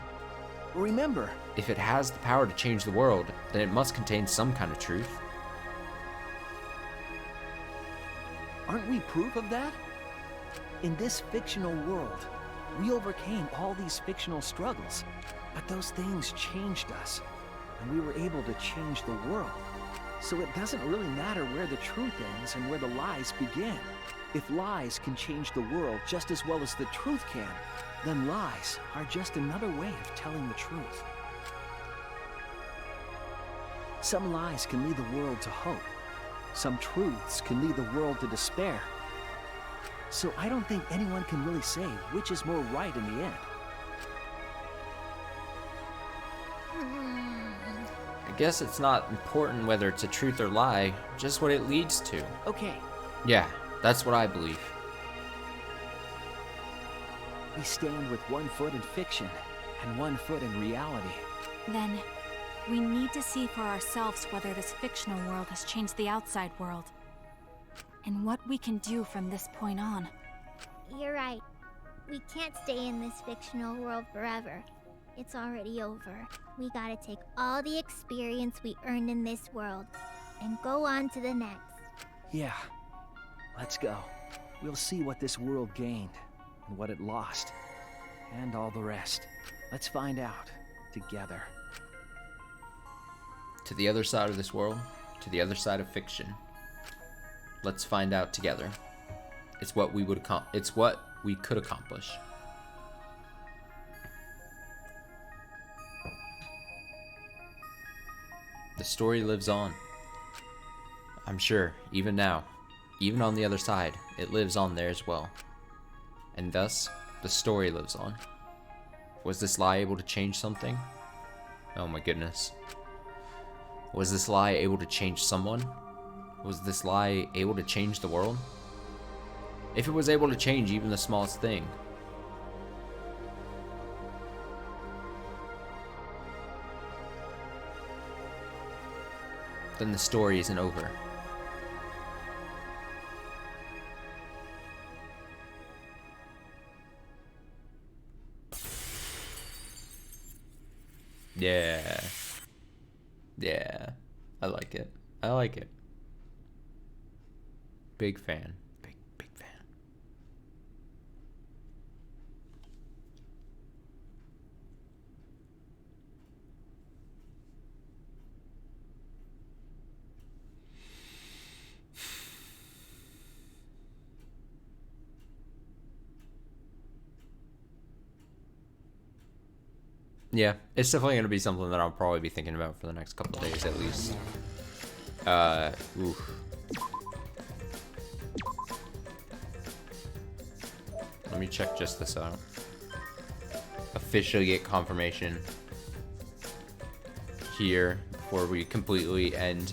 Remember, if it has the power to change the world, then it must contain some kind of truth. aren't we proof of that? In this fictional world, we overcame all these fictional struggles, but those things changed us, and we were able to change the world. So it doesn't really matter where the truth ends and where the lies begin. If lies can change the world just as well as the truth can, then lies are just another way of telling the truth. Some lies can lead the world to hope. Some truths can lead the world to despair. So I don't think anyone can really say which is more right in the end. I guess it's not important whether it's a truth or lie, just what it leads to. Okay. Yeah, that's what I believe. We stand with one foot in fiction and one foot in reality. Then, we need to see for ourselves whether this fictional world has changed the outside world. And what we can do from this point on. You're right. We can't stay in this fictional world forever. It's already over. We gotta take all the experience we earned in this world and go on to the next. Yeah. Let's go. We'll see what this world gained and what it lost. And all the rest. Let's find out together. To the other side of this world, to the other side of fiction. Let's find out together. It's what we could accomplish. The story lives on. I'm sure, even now, even on the other side, it lives on there as well. And thus, the story lives on. Was this lie able to change something? Oh my goodness. Was this lie able to change someone? Was this lie able to change the world? If it was able to change even the smallest thing, then the story isn't over. Yeah. Yeah. I like it. I like it. Big fan. Big fan. Yeah, it's definitely going to be something that I'll probably be thinking about for the next couple of days at least. Oof. Let me check just this out. Officially get confirmation here before we completely end.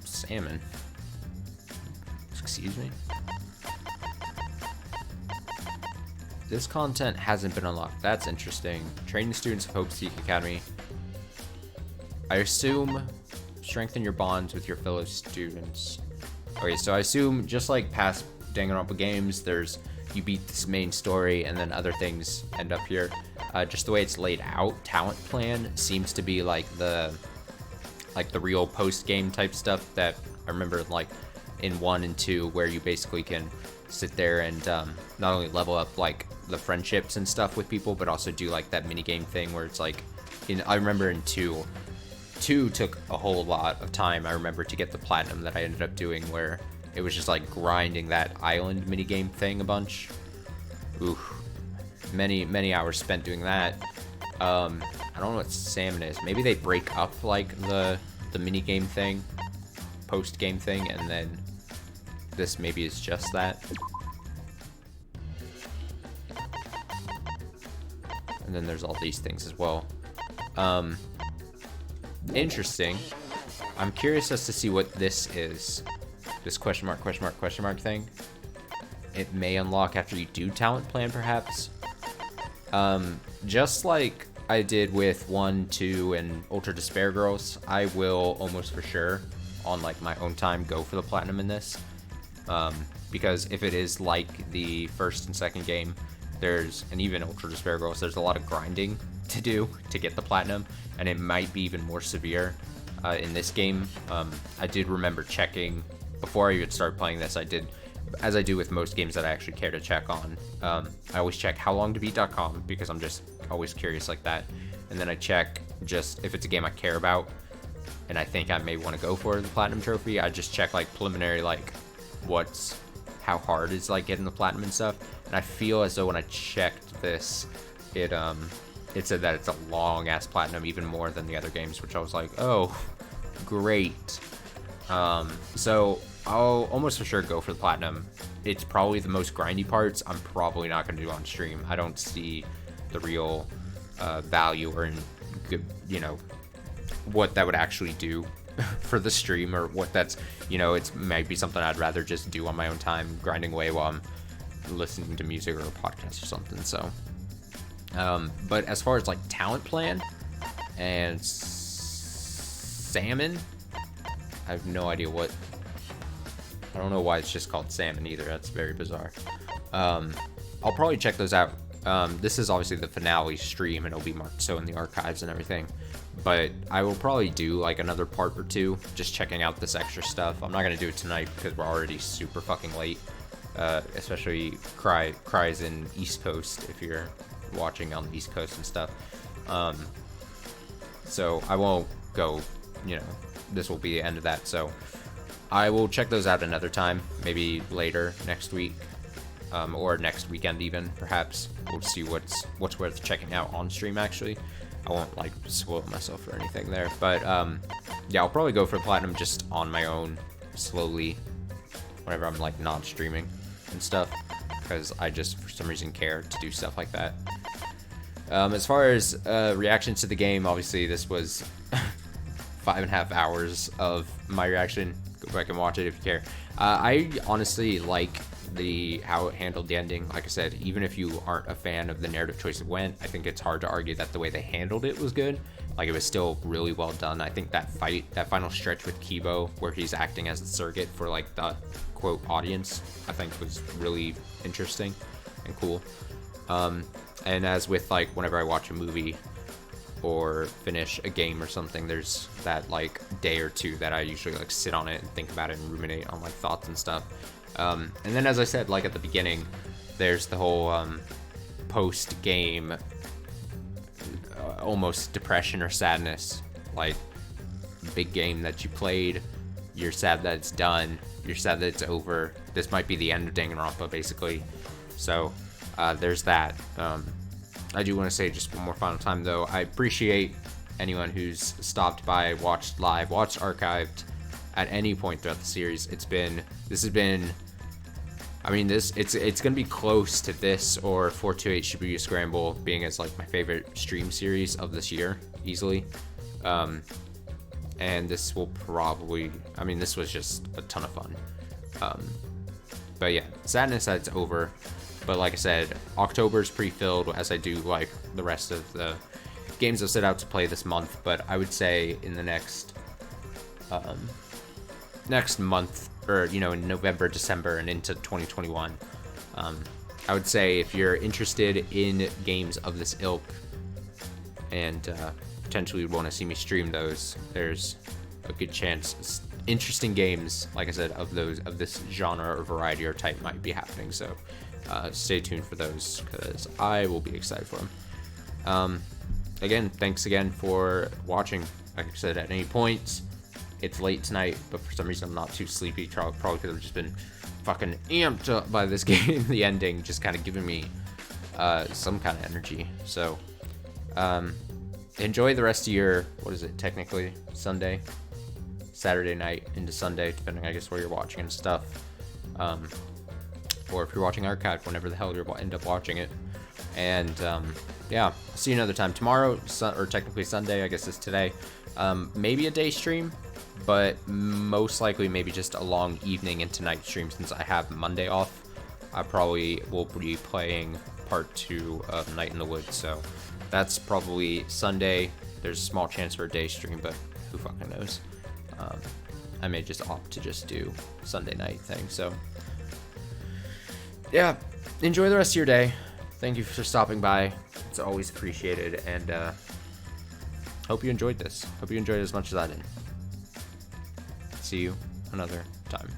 Salmon. Excuse me? This content hasn't been unlocked. That's interesting. Training students of Hope Seek Academy. I assume strengthen your bonds with your fellow students. Okay, so I assume just like past Danganronpa games, you beat this main story and then other things end up here. Just the way it's laid out, talent plan seems to be like the real post-game type stuff that I remember like in 1 and 2, where you basically can sit there and not only level up like the friendships and stuff with people, but also do like that mini game thing where it's like I remember in 2 took a whole lot of time, I remember, to get the platinum that I ended up doing, where it was just like grinding that island minigame thing a bunch. Ooh, many hours spent doing that. I don't know what salmon is. Maybe they break up like the minigame thing, post game thing, and then this maybe is just that. And then there's all these things as well. Interesting. I'm curious as to see what this is. This question mark thing. It may unlock after you do talent plan, perhaps. Just like I did with 1, 2, and Ultra Despair Girls, I will almost for sure, on like my own time, go for the platinum in this. Because if it is like the first and second game, and even Ultra Despair Girls, there's a lot of grinding to do to get the platinum, and it might be even more severe in this game. I did remember checking before I even started playing this. I did, as I do with most games that I actually care to check on. I always check howlongtobeat.com because I'm just always curious like that, and then I check just if it's a game I care about and I think I may want to go for the platinum trophy. I just check like preliminary, like how hard is like getting the platinum and stuff. And I feel as though when I checked this, it said that it's a long ass platinum, even more than the other games, which I was like, oh, great. So I'll almost for sure go for the platinum. It's probably the most grindy parts I'm probably not going to do on stream. I don't see the real value or what that would actually do for the stream, or what that's, it might be something I'd rather just do on my own time, grinding away while I'm listening to music or a podcast or something. So but as far as like talent plan and salmon, I have no idea I don't know why it's just called salmon either. That's very bizarre. I'll probably check those out. This is obviously the finale stream, and it'll be marked so in the archives and everything. But I will probably do like another part or two, just checking out this extra stuff. I'm not gonna do it tonight because we're already super fucking late. Especially Cry's in East Coast, if you're watching on the East Coast and stuff. So I won't go, this will be the end of that. So I will check those out another time, maybe later next week, or next weekend even, perhaps. We'll see what's worth checking out on stream, actually. I won't like spoil myself or anything there, but yeah, I'll probably go for platinum just on my own, slowly, whenever I'm like not streaming and stuff, because I just for some reason care to do stuff like that. As far as reactions to the game, obviously this was 5.5 hours of my reaction. Go back and watch it if you care. I honestly like how it handled the ending. Like I said, even if you aren't a fan of the narrative choice it went, I think it's hard to argue that the way they handled it was good. Like, it was still really well done. I think that final stretch with Kibo, where he's acting as the surrogate for like the quote audience, I think was really interesting and cool. And as with like whenever I watch a movie or finish a game or something, there's that like day or two that I usually like sit on it and think about it and ruminate on like thoughts and stuff. And then, as I said, like at the beginning, there's the whole post-game almost depression or sadness. Like, big game that you played, you're sad that it's done, you're sad that it's over. This might be the end of Danganronpa, basically. So there's that. I do want to say just one more final time, though, I appreciate anyone who's stopped by, watched live, watched archived at any point throughout the series. It's gonna be close to this or 428 Shibuya Scramble being as like my favorite stream series of this year, easily. And this will probably, this was just a ton of fun. But yeah, sadness that it's over. But like I said, October's pretty filled, as I do like the rest of the games I've set out to play this month, but I would say in the next month, or in November, December, and into 2021, I would say if you're interested in games of this ilk and potentially would want to see me stream those, there's a good chance interesting games, like I said, of this genre or variety or type might be happening. So stay tuned for those, because I will be excited for them. Again, thanks again for watching. Like I said, at any point, it's late tonight, but for some reason I'm not too sleepy. Probably because I've just been fucking amped up by this game. The ending just kind of giving me some kind of energy. So enjoy the rest of your, what is it, technically Sunday, Saturday night into Sunday, depending, I guess, where you're watching and stuff. Or if you're watching archive, whenever the hell you end up watching it. And yeah, see you another time tomorrow, or technically Sunday, I guess it's today. Maybe a day stream, but most likely maybe just a long evening into night stream, since I have Monday off. I probably will be playing part 2 of Night in the Woods, so that's probably Sunday. There's a small chance for a day stream, but who fucking knows. I may just opt to just do Sunday night thing. So yeah, enjoy the rest of your day. Thank you for stopping by. It's always appreciated, and hope you enjoyed this. Hope you enjoyed it as much as I did. See you another time.